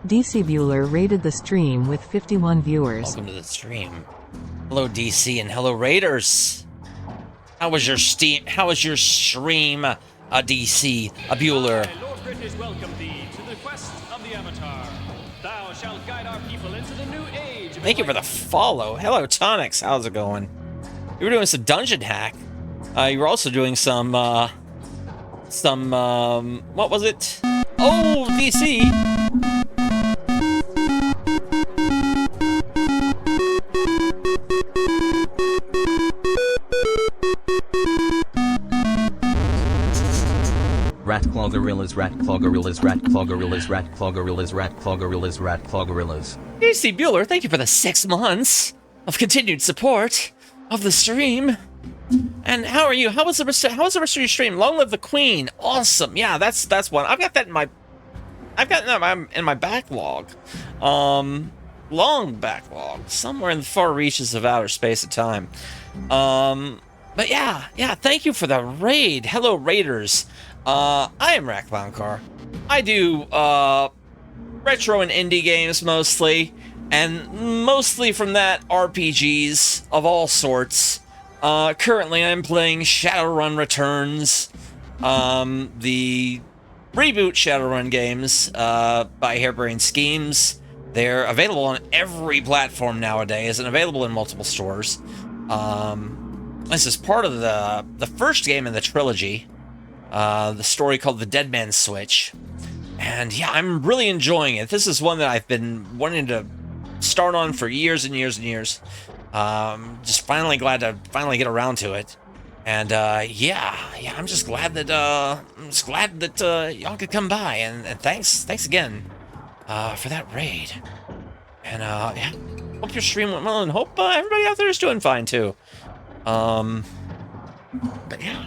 Speaker 8: DC Bueller rated the stream with 51 viewers.
Speaker 1: Welcome to the stream. Hello DC and hello Raiders. How was your stream, a DC, a Bueller?
Speaker 9: Lord British welcome thee to the quest of the Avatar. Thou shalt guide our people into the new age.
Speaker 1: Thank you for the follow. Hello Tonics, how's it going? You were doing some dungeon hack. You were also doing some what was it? Oh, DC.
Speaker 10: Ratclaw gorillas, ratclaw gorillas, ratclaw gorillas, ratclaw gorillas, ratclaw gorillas, ratclaw gorillas.
Speaker 1: DC Bueller, thank you for the 6 months of continued support of the stream. And how are you? How was the rest of your stream? Long live the Queen. Awesome. Yeah, that's one. I've got that in my backlog. Long backlog. Somewhere in the far reaches of outer space and time. But yeah, thank you for the raid. Hello Raiders. I am Rackboundcar. I do retro and indie games mostly, and mostly from that RPGs of all sorts. Currently I'm playing Shadowrun Returns, the reboot Shadowrun games by Harebrained Schemes. They're available on every platform nowadays and available in multiple stores. This is part of the first game in the trilogy. The story called The Dead Man's Switch. And yeah, I'm really enjoying it. This is one that I've been wanting to start on for years and years and years. Just finally glad to finally get around to it. And yeah, I'm just glad that y'all could come by, and thanks again for that raid. And yeah, hope your stream went well, and hope everybody out there is doing fine too. But yeah.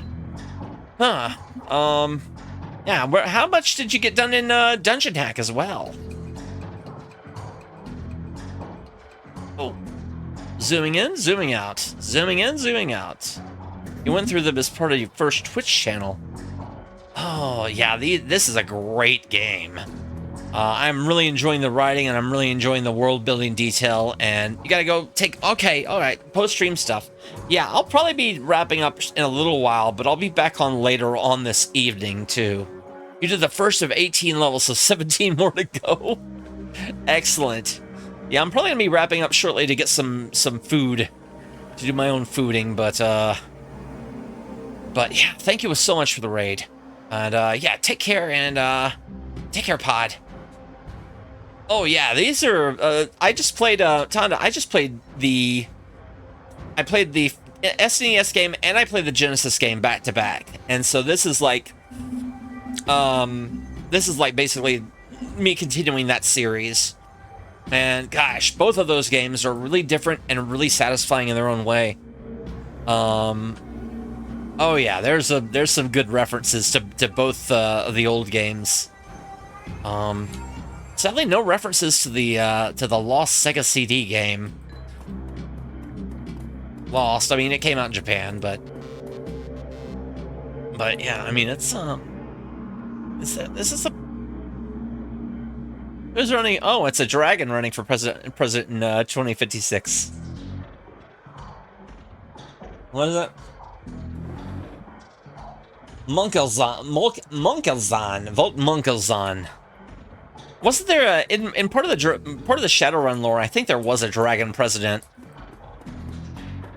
Speaker 1: Yeah, how much did you get done in Dungeon Hack as well? Oh. Zooming in, zooming out. Zooming in, zooming out. You went through them as part of your first Twitch channel. Oh, yeah, this is a great game. I'm really enjoying the writing, and I'm really enjoying the world-building detail, and you gotta go take... Okay, alright, post-stream stuff. Yeah, I'll probably be wrapping up in a little while, but I'll be back on later on this evening, too. You did the first of 18 levels, so 17 more to go. Excellent. Yeah, I'm probably gonna be wrapping up shortly to get some food. To do my own fooding, but, But yeah, thank you so much for the raid. And yeah, take care, and take care, Pod. Oh yeah, these are I just played Tonda, I played the SNES game and I played the Genesis game back to back. And so this is like basically me continuing that series. And gosh, both of those games are really different and really satisfying in their own way. Oh yeah, there's some good references to both the old games. Sadly, no references to the lost Sega CD game. Lost. I mean, it came out in Japan, but yeah, I mean, it's this is a who's running? Oh, it's a dragon running for president in 2056. What is that? Munkelzahn, Volt Munkelzahn. Wasn't there in part of the Shadowrun lore? I think there was a dragon president.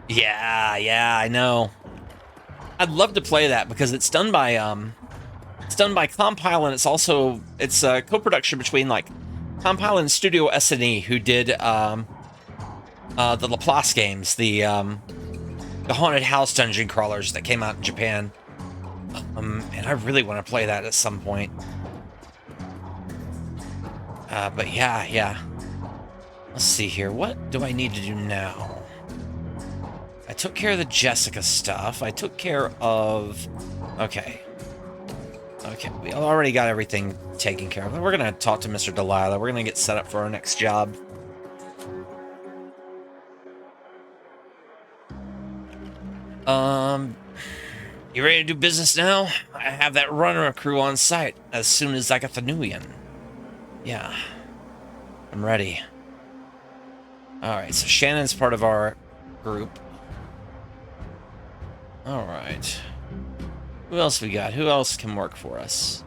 Speaker 1: Yeah, I know. I'd love to play that because it's done by Compile, and it's a co-production between like Compile and Studio SNE, who did the Laplace games, the haunted house dungeon crawlers that came out in Japan. And I really want to play that at some point. But yeah. Let's see here. What do I need to do now? I took care of the Jessica stuff. I took care of... Okay, we already got everything taken care of. We're going to talk to Mr. Delilah. We're going to get set up for our next job. You ready to do business now? I have that runner crew on site as soon as I got the Nubian. Yeah, I'm ready. Alright, so Shannon's part of our group. Alright. Who else we got? Who else can work for us?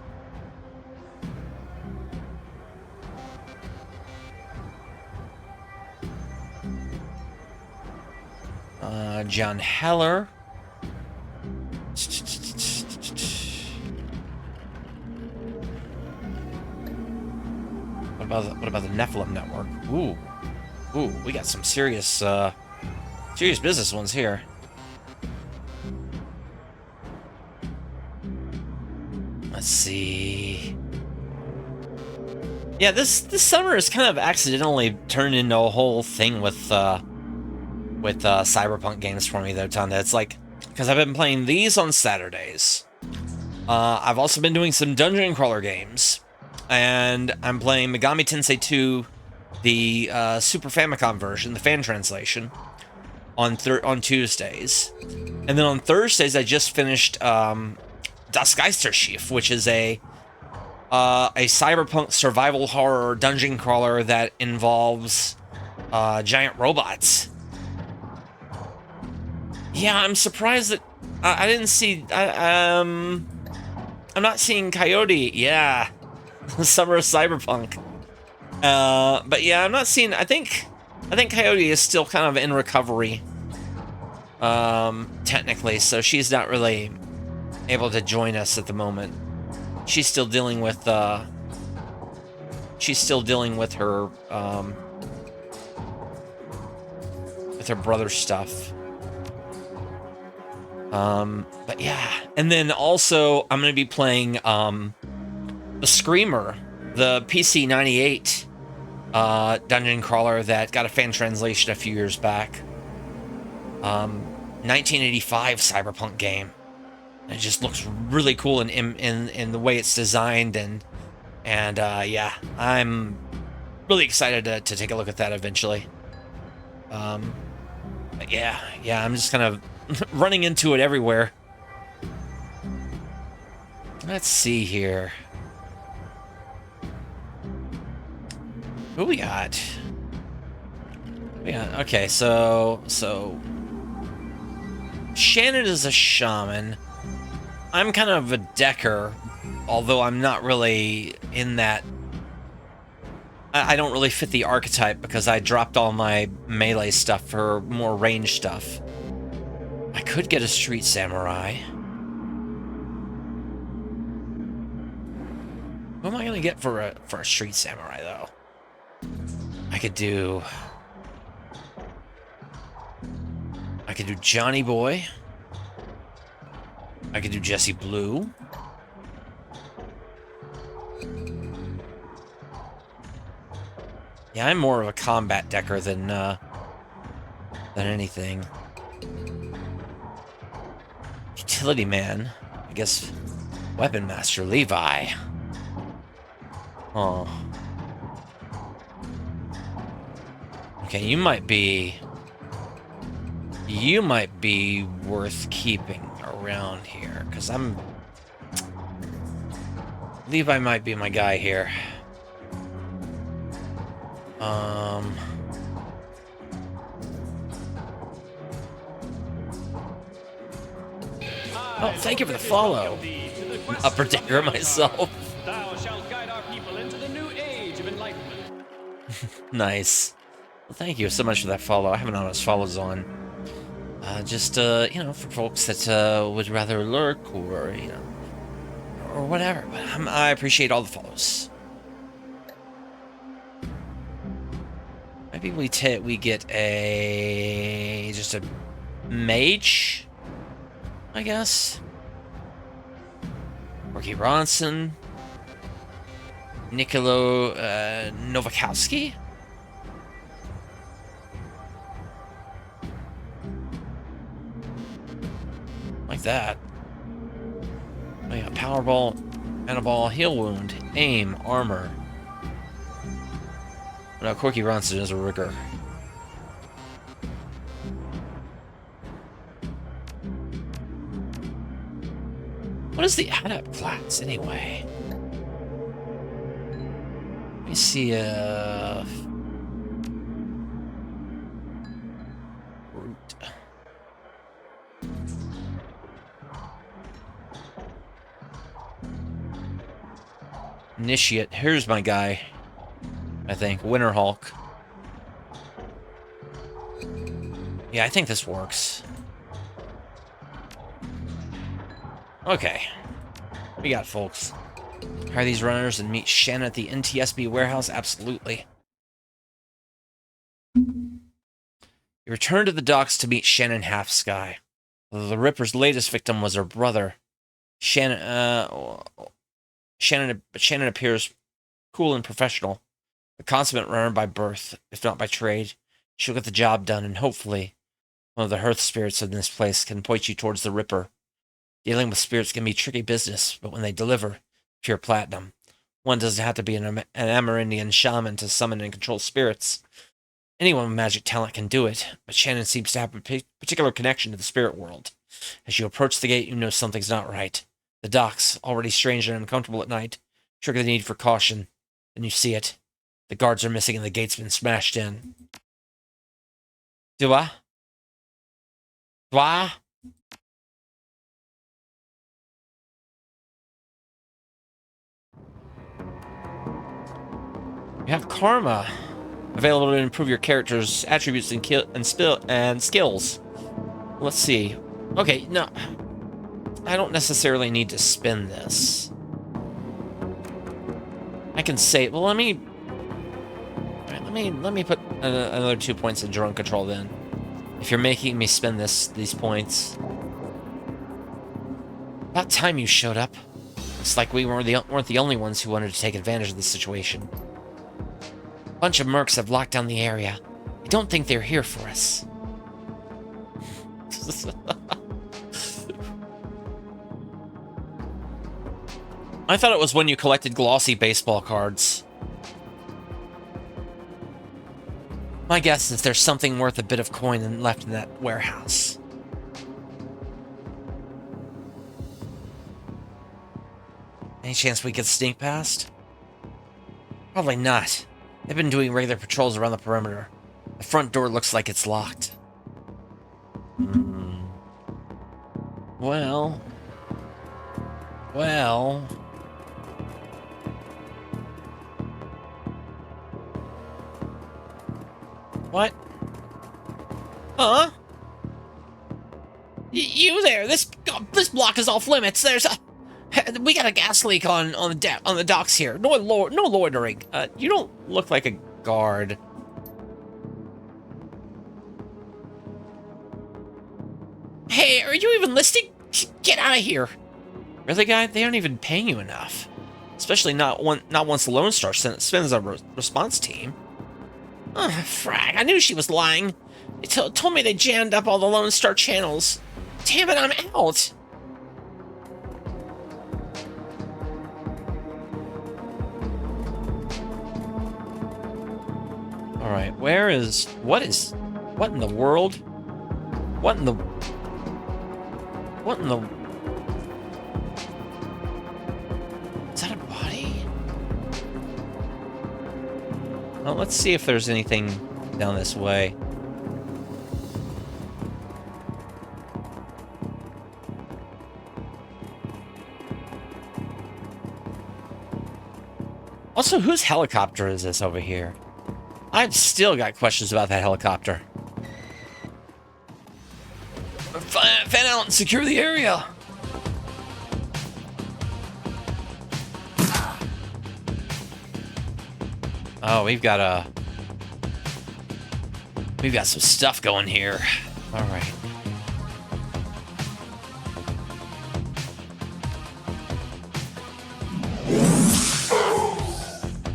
Speaker 1: John Heller. What about the Nephilim Network? Ooh, we got some serious business ones here. Let's see. Yeah, this summer has kind of accidentally turned into a whole thing with Cyberpunk games for me, though, Tonda. It's like, because I've been playing these on Saturdays. I've also been doing some dungeon crawler games. And I'm playing Megami Tensei 2, the Super Famicom version, the fan translation, on Tuesdays. And then on Thursdays, I just finished Das Geisterschiff, which is a cyberpunk survival horror dungeon crawler that involves giant robots. Yeah, I'm surprised that I didn't see... I'm not seeing Coyote. Yeah. Summer of Cyberpunk. But yeah, I'm not seeing... I think Coyote is still kind of in recovery. Technically, so she's not really able to join us at the moment. She's still dealing with her brother's stuff. But yeah, and then also I'm going to be playing the Screamer, the PC 98 dungeon crawler that got a fan translation a few years back. 1985 cyberpunk game. It just looks really cool in the way it's designed, and yeah, I'm really excited to take a look at that eventually. But yeah, I'm just kind of running into it everywhere. Let's see here. Who we got? Yeah, okay, so Shannon is a shaman. I'm kind of a decker, although I'm not really in that. I don't really fit the archetype because I dropped all my melee stuff for more range stuff. I could get a street samurai. What am I gonna get for a street samurai though? I could do Johnny Boy. I could do Jesse Blue. Yeah, I'm more of a combat decker than anything. Utility man. I guess Weapon Master Levi. Oh. Okay, you might be worth keeping around here, because Levi might be my guy here. Oh, thank you for the follow. Upper decker myself.
Speaker 9: Thou shalt guide our people into the new age of enlightenment.
Speaker 1: Nice. Well, thank you so much for that follow. I haven't honest follows on. Just, you know, for folks that would rather lurk or, you know, or whatever. But I appreciate all the follows. Maybe we get just a mage, I guess. Corky Ronson. Nicolo Novakowski. Like that. Oh yeah, Powerball, Manaball, Heal Wound, Aim, Armor. No, Corky Ronson is a rigger. What is the adept class, anyway? Let me see, Root. Initiate. Here's my guy. I think. Winterhawk. Yeah, I think this works. Okay. We got folks. Hire these runners and meet Shannon at the NTSB warehouse? Absolutely. You return to the docks to meet Shannon Half-Sky. The Ripper's latest victim was her brother. Shannon appears cool and professional. A consummate runner by birth, if not by trade. She'll get the job done, and hopefully, one of the hearth spirits in this place can point you towards the Ripper. Dealing with spirits can be tricky business, but when they deliver pure platinum, one doesn't have to be an Amerindian shaman to summon and control spirits. Anyone with magic talent can do it, but Shannon seems to have a particular connection to the spirit world. As you approach the gate, you know something's not right. The docks, already strange and uncomfortable at night, trigger the need for caution. Then you see it. The guards are missing and the gate's been smashed in. Do I? You have karma available to improve your character's attributes and skills. Let's see. Okay, no. I don't necessarily need to spend this. I can say, well, let me put another 2 points in drone control then. If you're making me spend these points. About time you showed up. Looks like we weren't the only ones who wanted to take advantage of the situation. A bunch of mercs have locked down the area. I don't think they're here for us. I thought it was when you collected glossy baseball cards. My guess is there's something worth a bit of coin left in that warehouse. Any chance we could sneak past? Probably not. They've been doing regular patrols around the perimeter. The front door looks like it's locked. Well... What? Huh? You there? This block is off limits. There's a we got a gas leak on the docks here. No loitering. You don't look like a guard. Hey, are you even listening? Get out of here. Really, guy? They aren't even paying you enough. Especially not once the Lone Star spends a response team. Frag, I knew she was lying. They told me they jammed up all the Lone Star channels. Damn it, I'm out. Alright, what in the world? What in the... Is that a body? Well, let's see if there's anything down this way. Also, whose helicopter is this over here? I've still got questions about that helicopter. Fan out and secure the area. Oh, we've got some stuff going here. All right.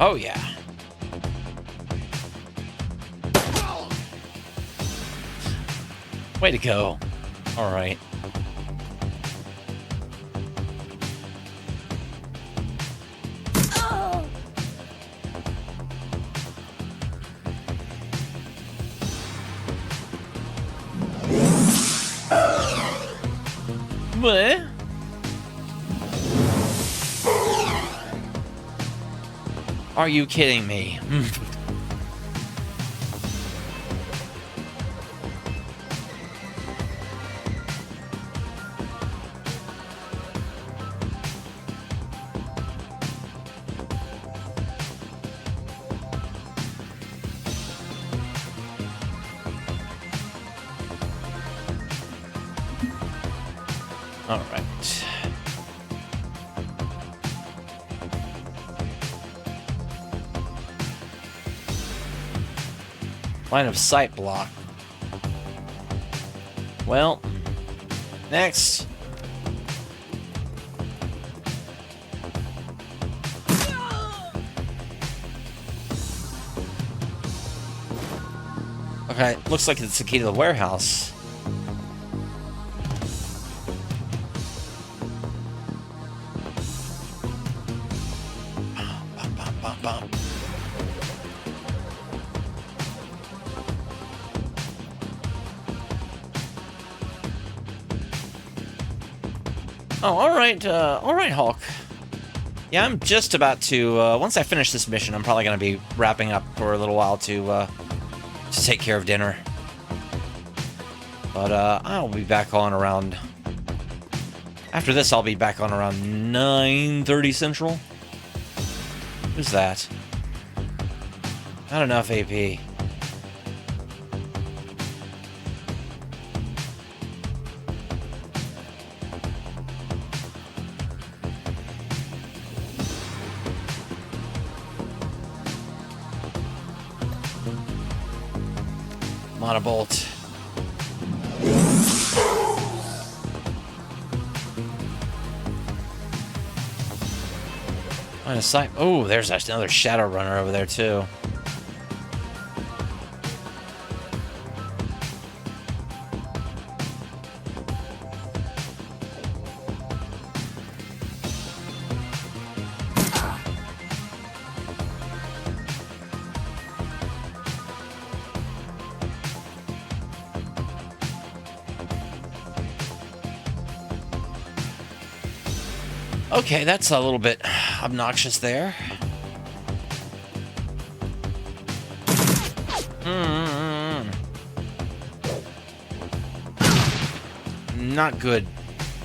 Speaker 1: Oh yeah. Way to go. All right. What? Are you kidding me? All right. Line of sight block. Well, next. Okay, looks like it's the key to the warehouse. Oh, all right, Hulk. Yeah, I'm just about to. Once I finish this mission, I'm probably gonna be wrapping up for a little while to take care of dinner. But I'll be back on around. After this, I'll be back on around 9:30 Central. Who's that? Not enough AP. Monobolt. Line of sight. Oh, there's actually another Shadowrunner over there too. Okay, that's a little bit obnoxious there. Not good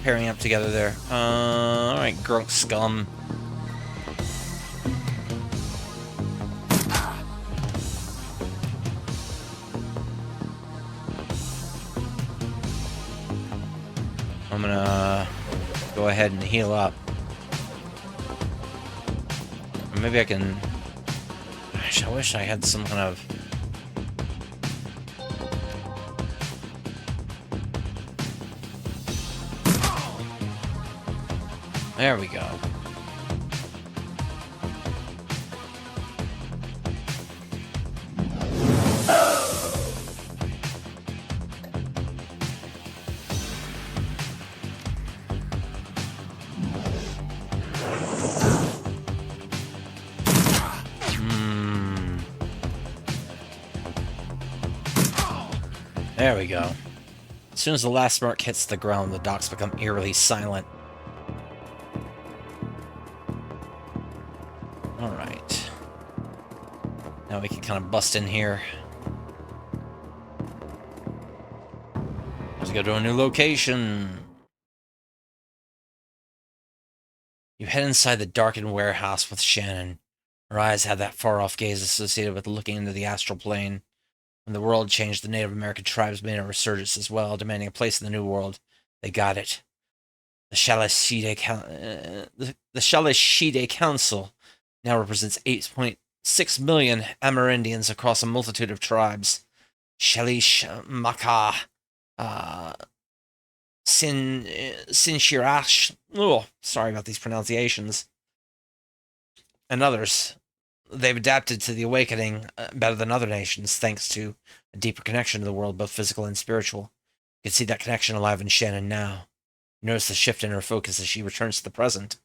Speaker 1: pairing up together there. Alright, Grunk Scum. I'm gonna go ahead and heal up. maybe I can... Gosh, I wish I had some kind of... There we go. There we go. As soon as the last mark hits the ground, the docks become eerily silent. Alright. Now we can kind of bust in here. Let's go to a new location. You head inside the darkened warehouse with Shannon. Her eyes have that far-off gaze associated with looking into the astral plane. When the world changed, the Native American tribes made a resurgence as well, demanding a place in the New World. They got it. The Shalashide Council now represents 8.6 million Amerindians across a multitude of tribes. Shalish Maka, Sinshirash, oh, sorry about these pronunciations, and others. They've adapted to the awakening better than other nations, thanks to a deeper connection to the world, both physical and spiritual. You can see that connection alive in Shannon now. You notice the shift in her focus as she returns to the present.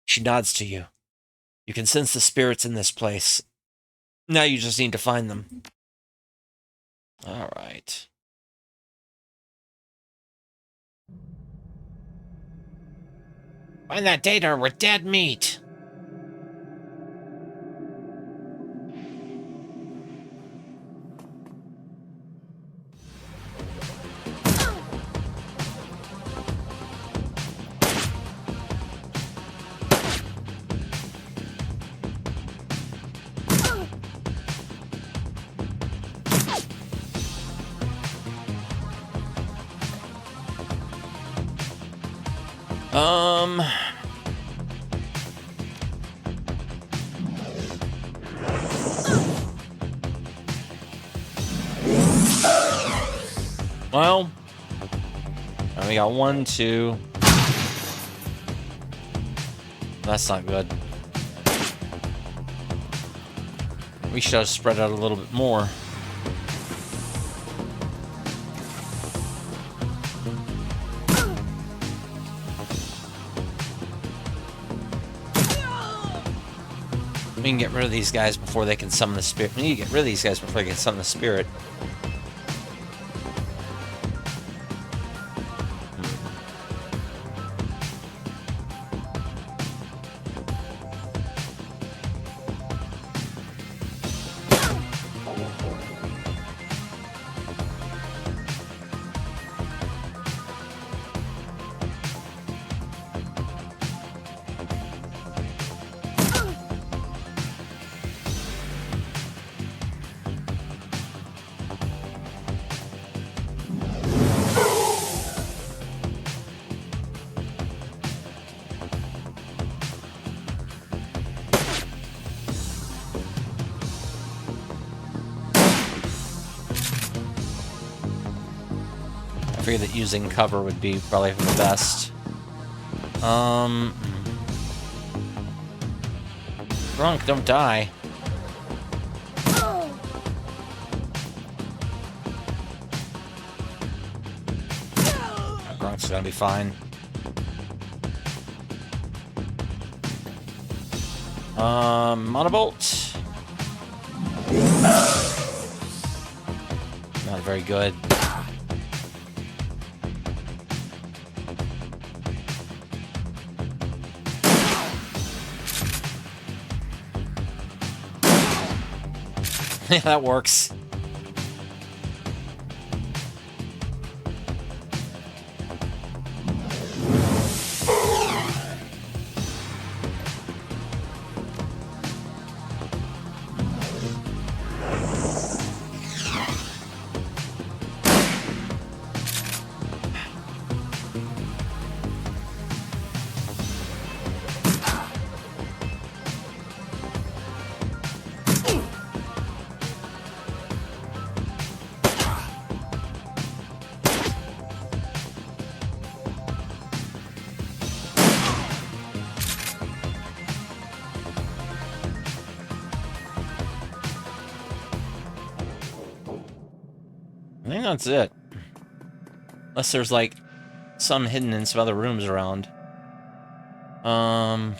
Speaker 1: She nods to you. You can sense the spirits in this place. Now you just need to find them. All right. Find that data or we're dead meat. Well, we got 1, 2. That's not good. We should have spread out a little bit more. We can get rid of these guys before they can summon the spirit. We need to get rid of these guys before they can summon the spirit. I figured that using cover would be probably for the best. Grunk, don't die. Grunk's gonna be fine. Monobolt. Not very good. Yeah, that works. I think that's it. Unless there's like some hidden in some other rooms around. All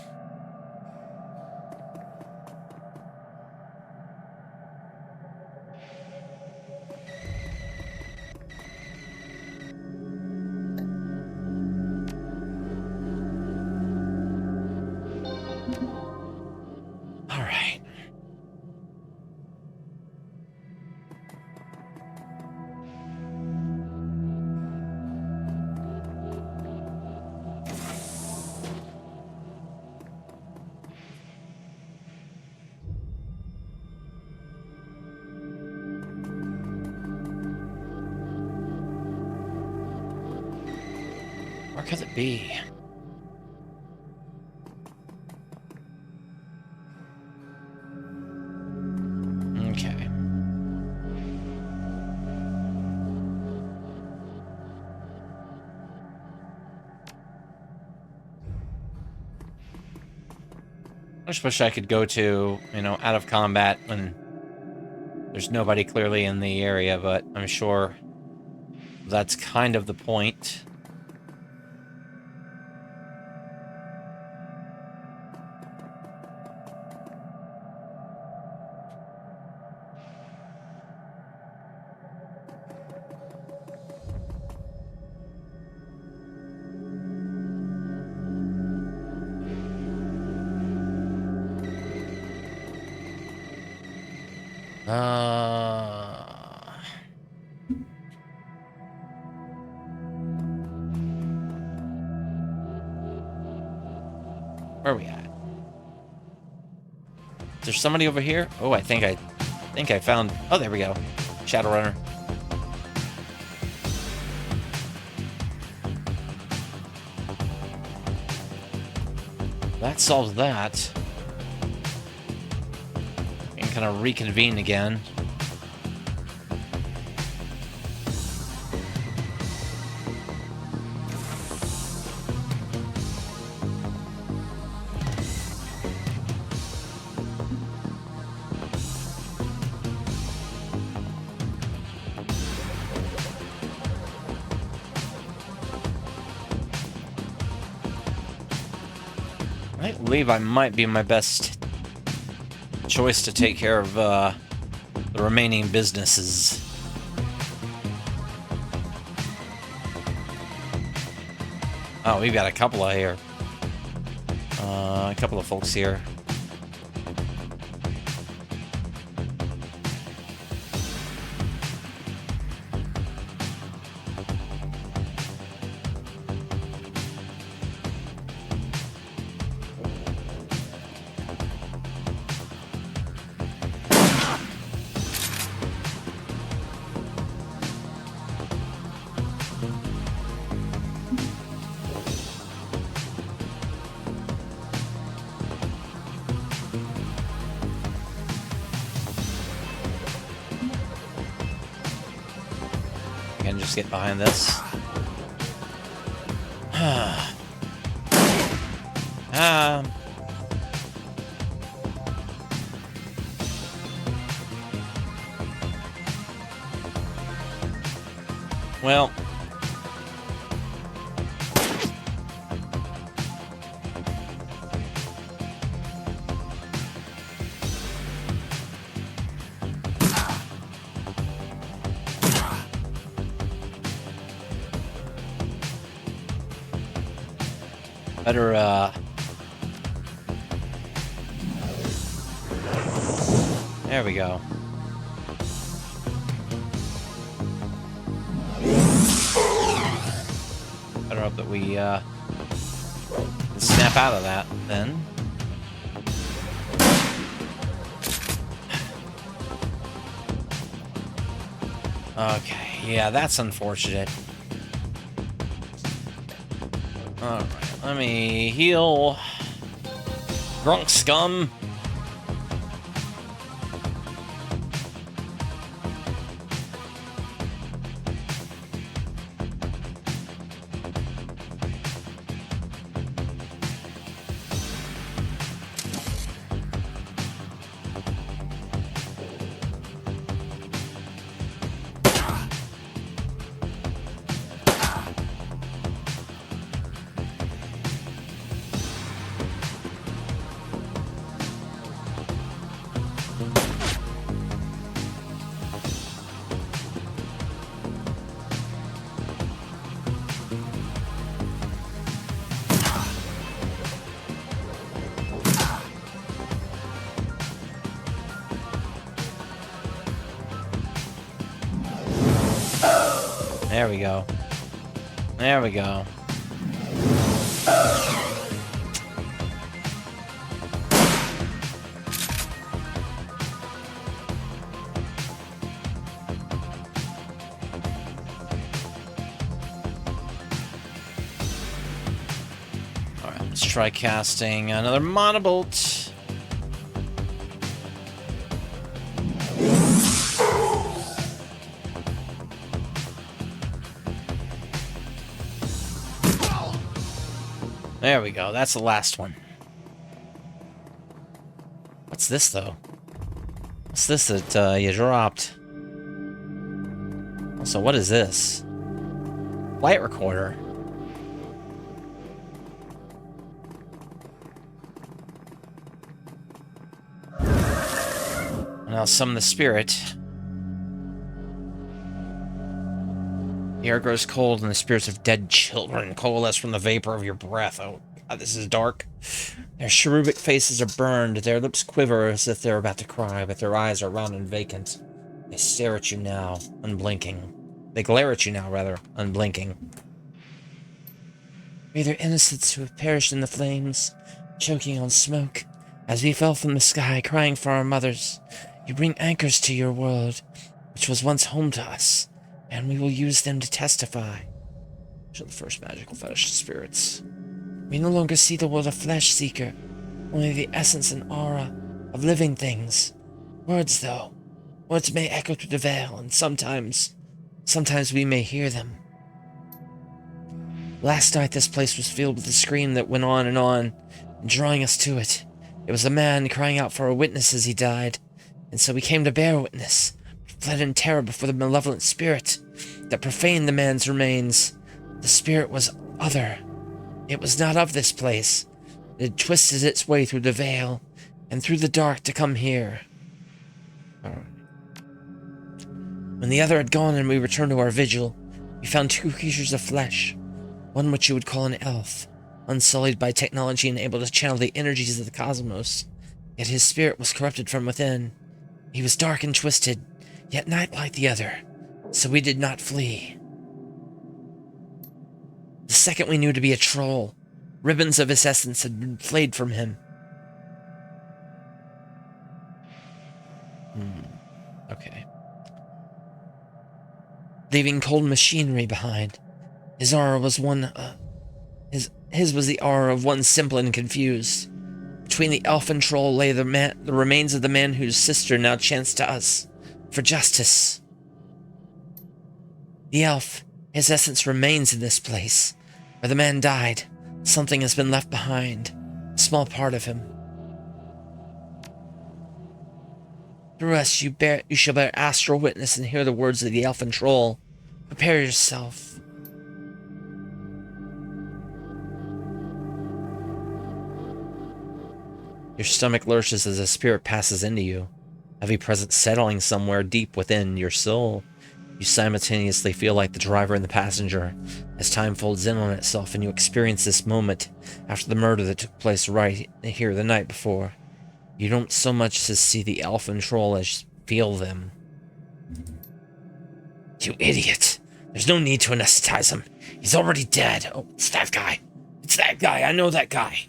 Speaker 1: right. Where could it be? Okay. I just wish I could go to, you know, out of combat when there's nobody clearly in the area, but I'm sure that's kind of the point. Where are we at? Is there somebody over here? Oh, I think I found. Oh, there we go. Shadowrunner. That solves that. And kind of reconvene again. I believe I might be my best choice to take care of the remaining businesses. Oh, we've got a couple of here. A couple of folks here. Again, just get behind this. Well. Better, there we go. Better hope that we, snap out of that, then. Okay, yeah, that's unfortunate. Alright. Let me heal. Drunk scum. There we go. There we go. Alright, let's try casting another Monobolt. There we go. That's the last one. What's this, though? What's this that you dropped? Also, what is this? Flight recorder. Now summon the spirit. The air grows cold, and the spirits of dead children coalesce from the vapor of your breath. Oh, God, this is dark. Their cherubic faces are burned. Their lips quiver as if they're about to cry, but their eyes are round and vacant. They stare at you now, unblinking. They glare at you now, rather, unblinking. We are innocents who have perished in the flames, choking on smoke. As we fell from the sky, crying for our mothers, you bring anchors to your world, which was once home to us. And we will use them to testify. Show the first magical fetish to spirits. We no longer see the world of flesh, Seeker, only the essence and aura of living things. Words, though. Words may echo through the veil, and sometimes we may hear them. Last night this place was filled with a scream that went on, drawing us to it. It was a man crying out for a witness as he died, and so we came to bear witness. Fled in terror before the malevolent spirit that profaned the man's remains. The spirit was other. It was not of this place. It had twisted its way through the veil and through the dark to come here. When the other had gone and we returned to our vigil, we found two creatures of flesh. One which you would call an elf, unsullied by technology and able to channel the energies of the cosmos. Yet his spirit was corrupted from within. He was dark and twisted, yet not like the other, so we did not flee. The second we knew to be a troll. Ribbons of his essence had been flayed from him. Okay. Leaving cold machinery behind. His aura was one... His was the aura of one simple and confused. Between the elf and troll lay the remains of the man whose sister now chanced to us. For justice. The elf, his essence remains in this place. Where the man died, something has been left behind. A small part of him. Through us you shall bear astral witness and hear the words of the elf and troll. Prepare yourself. Your stomach lurches as a spirit passes into you. Heavy presence settling somewhere deep within your soul. You simultaneously feel like the driver and the passenger, as time folds in on itself and you experience this moment after the murder that took place right here the night before. You don't so much as see the elf and troll as feel them. You idiot! There's no need to anesthetize him. He's already dead. Oh, it's that guy. It's that guy. I know that guy.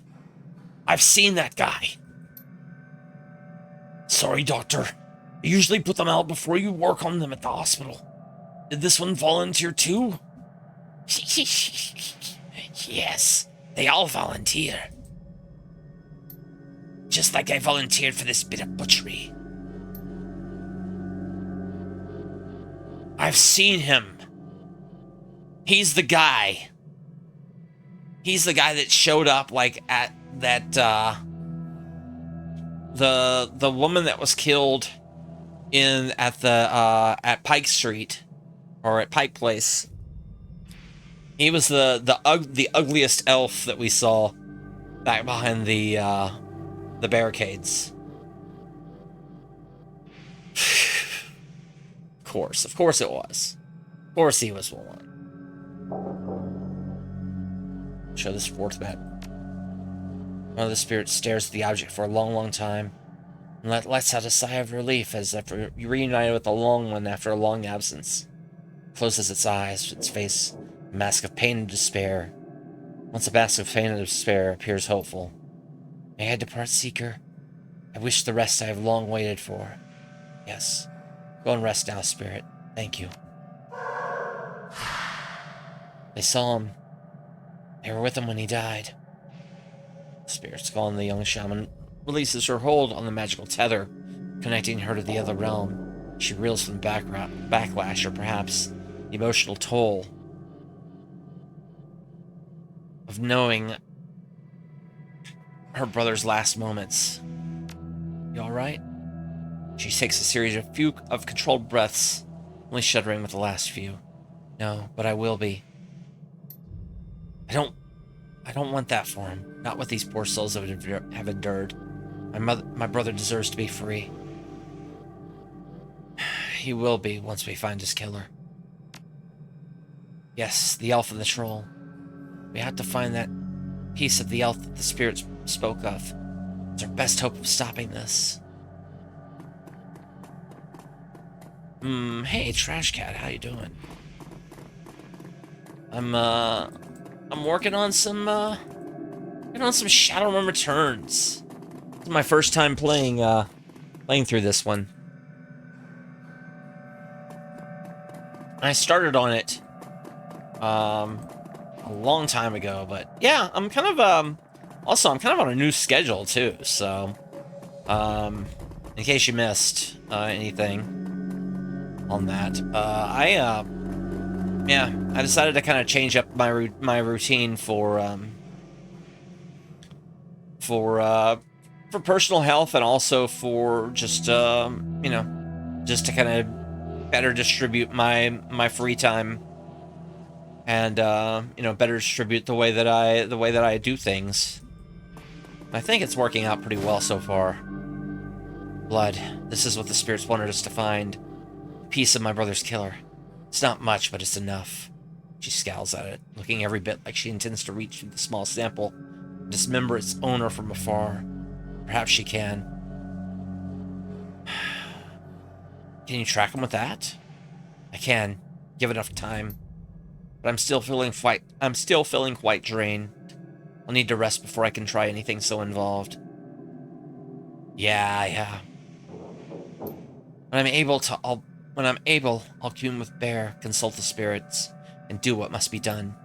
Speaker 1: I've seen that guy. Sorry, doctor. I usually put them out before you work on them at the hospital. Did this one volunteer too? Yes, they all volunteer. Just like I volunteered for this bit of butchery. I've seen him. He's the guy. He's the guy that showed up like at that the woman that was killed at Pike Street or at Pike Place. He was the ugliest elf that we saw back behind the barricades. Of course it was. Of course he was one. Show this fourth map. One of the spirits stares at the object for a long, long time, and lets out a sigh of relief as if reunited with the long one after a long absence. closes its eyes, its face a mask of pain and despair. Once a mask of pain and despair appears hopeful. May I depart, Seeker? I wish the rest I have long waited for. Yes. Go and rest now, Spirit. Thank you. They saw him. They were with him when he died. The Spirit's calling the young shaman releases her hold on the magical tether, connecting her to the other realm. She reels from the backlash, or perhaps the emotional toll of knowing her brother's last moments. You alright? She takes a series of controlled breaths, only shuddering with the last few. No, but I will be. I don't want that for him. Not what these poor souls have endured. My brother deserves to be free. He will be once we find his killer. Yes, the elf and the troll. We have to find that piece of the elf that the spirits spoke of. It's our best hope of stopping this. Hey, Trash Cat, how you doing? I'm working on some Shadowrun Returns. This is my first time playing through this one. I started on it a long time ago, but yeah, I'm kind of on a new schedule too, so in case you missed anything on that, I decided to kind of change up my routine for personal health, and also for just just to kind of better distribute my free time, and better distribute the way that I do things. I think it's working out pretty well so far. Blood. This is what the spirits wanted us to find. A piece of my brother's killer. It's not much, but it's enough. She scowls at it, looking every bit like she intends to reach through the small sample and dismember its owner from afar. Perhaps she can. Can you track him with that? I can. Give enough time. But I'm still feeling quite drained. I'll need to rest before I can try anything so involved. Yeah. When I'm able, I'll commune with Bear, consult the spirits, and do what must be done.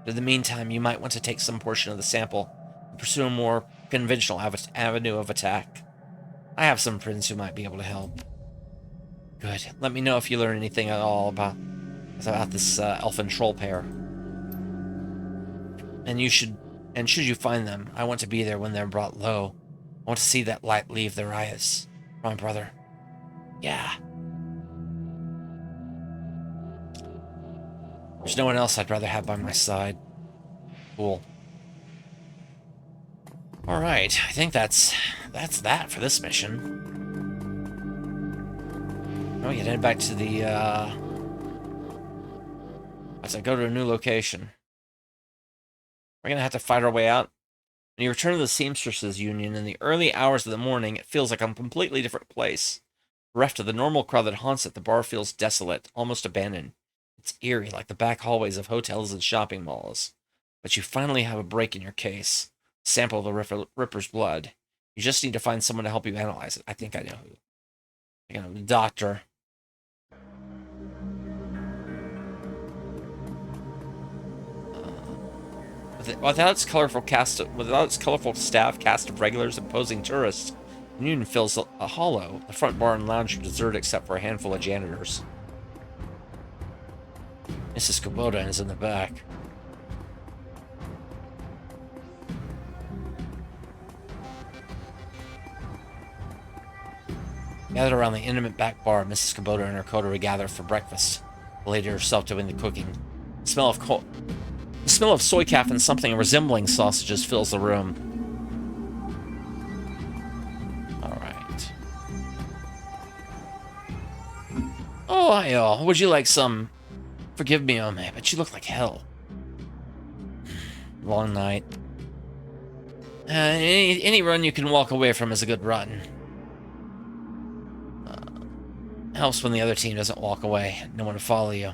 Speaker 1: But in the meantime, you might want to take some portion of the sample and pursue a more conventional avenue of attack. I have some friends who might be able to help. Good. Let me know if you learn anything at all about this elf and troll pair. And should you find them, I want to be there when they're brought low. I want to see that light leave their eyes. My brother. Yeah. There's no one else I'd rather have by my side. Cool. Alright, I think that's that for this mission. Now we can head back to the, as I go to a new location. We're gonna have to fight our way out. When you return to the Seamstresses Union in the early hours of the morning, it feels like a completely different place. Bereft of the normal crowd that haunts it, the bar feels desolate, almost abandoned. It's eerie, like the back hallways of hotels and shopping malls. But you finally have a break in your case. A sample of the Ripper's blood. You just need to find someone to help you analyze it. I think I know who. I know the doctor. Without its colorful staff cast of regulars and posing tourists, the Union feels hollow. The front bar and lounge are deserted except for a handful of janitors. Mrs. Kubota is in the back. Gathered around the intimate back bar, Mrs. Kubota and her coterie gather for breakfast, the lady herself doing the cooking. The smell of soy calf and something resembling sausages fills the room. Alright. Oh, hi-yo. Would you like some? Forgive me, Ome, but you look like hell. Long night. Any run you can walk away from is a good run. Helps when the other team doesn't walk away. No one to follow you.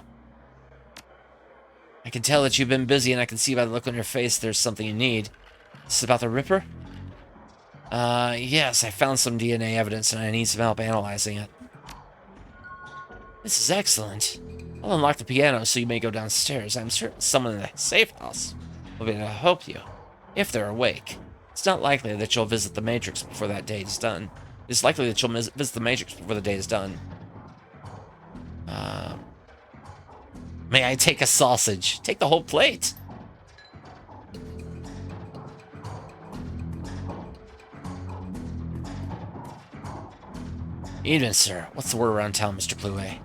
Speaker 1: I can tell that you've been busy, and I can see by the look on your face there's something you need. This is about the Ripper? Yes, I found some DNA evidence, and I need some help analyzing it. This is excellent. I'll unlock the piano so you may go downstairs. I'm certain someone in the safe house will be able to help you, if they're awake. It's not likely that you'll visit the Matrix before that day is done. It's likely that you'll visit the Matrix before the day is done. May I take a sausage? Take the whole plate. Evening, sir. What's the word around town, Mr. Cluey?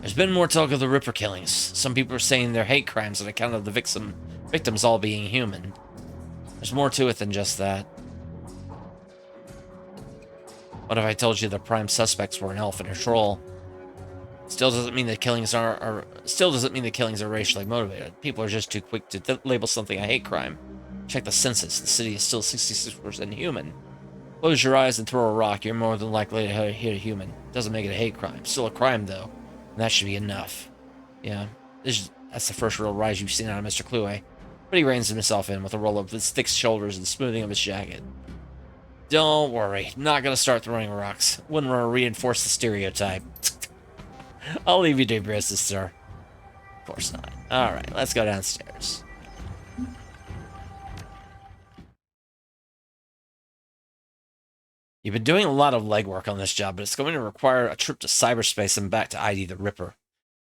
Speaker 1: There's been more talk of the Ripper killings. Some people are saying they're hate crimes on account of the victims all being human. There's more to it than just that. What if I told you the prime suspects were an elf and a troll? Still doesn't mean that killings are racially motivated. People are just too quick to label something a hate crime. Check the census. The city is still 66% human. Close your eyes and throw a rock. You're more than likely to hit a human. Doesn't make it a hate crime. Still a crime, though. And that should be enough. Yeah, that's the first real rise you've seen out of Mr. Cluey. But he reins himself in with a roll of his thick shoulders and smoothing of his jacket. Don't worry. I'm not going to start throwing rocks. Wouldn't want to reinforce the stereotype. I'll leave you to your business, sir. Of course not. Alright, let's go downstairs. You've been doing a lot of legwork on this job, but it's going to require a trip to cyberspace and back to ID the Ripper.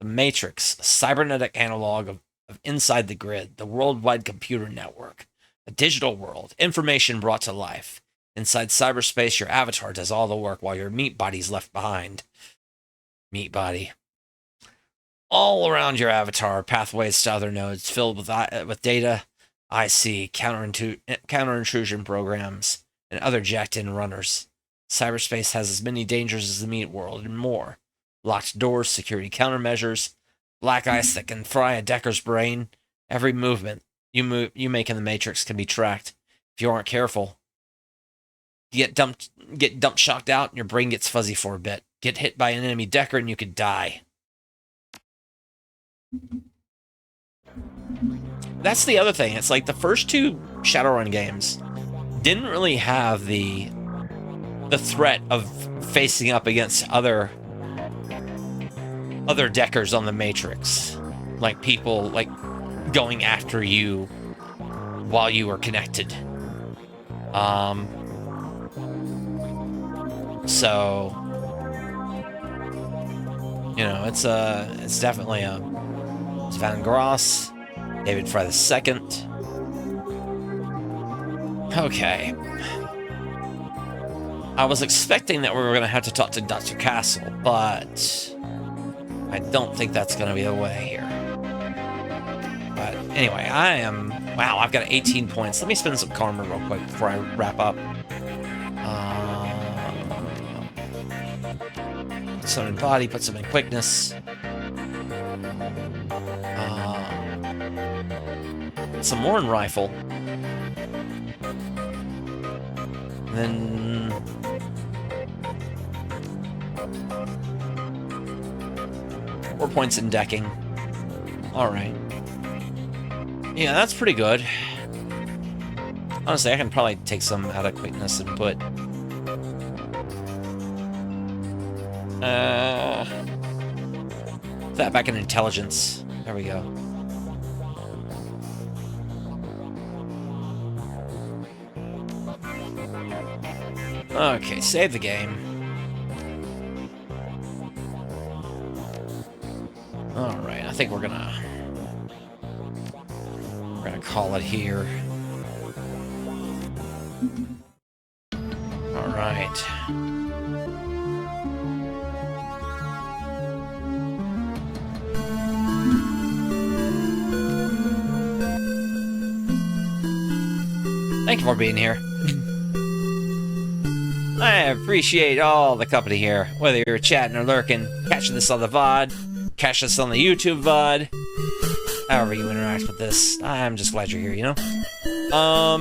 Speaker 1: The Matrix, a cybernetic analog of Inside the Grid, the worldwide computer network. A digital world, information brought to life. Inside cyberspace, your avatar does all the work while your meat body's left behind. Meat body. All around your avatar are pathways to other nodes filled with data, IC, counter-intrusion programs, and other jacked-in runners. Cyberspace has as many dangers as the meat world and more. Locked doors, security countermeasures, black ice that can fry a Decker's brain. Every movement you make in the Matrix can be tracked. If you aren't careful, you get dumped, shocked out, and your brain gets fuzzy for a bit. Get hit by an enemy Decker, and you could die. That's the other thing. It's like the first two Shadowrun games didn't really have the threat of facing up against other Deckers on the Matrix, like people like going after you while you were connected. So you know, it's definitely it's Van Gross, David Fry II. Okay. I was expecting that we were going to have to talk to Dr. Castle, but I don't think that's going to be the way here. But anyway, wow, I've got 18 points. Let me spend some karma real quick before I wrap up. Put some in body, put some in quickness. Some more in rifle. And then 4 points in decking. Alright. Yeah, that's pretty good. Honestly, I can probably take some out of quickness and put that back in intelligence. There we go. Okay, save the game. Alright, I think we're gonna call it here. Alright. Thank you for being here. I appreciate all the company here, whether you're chatting or lurking, catching this on the VOD, catch this on the YouTube VOD, however you interact with this. I'm just glad you're here, you know?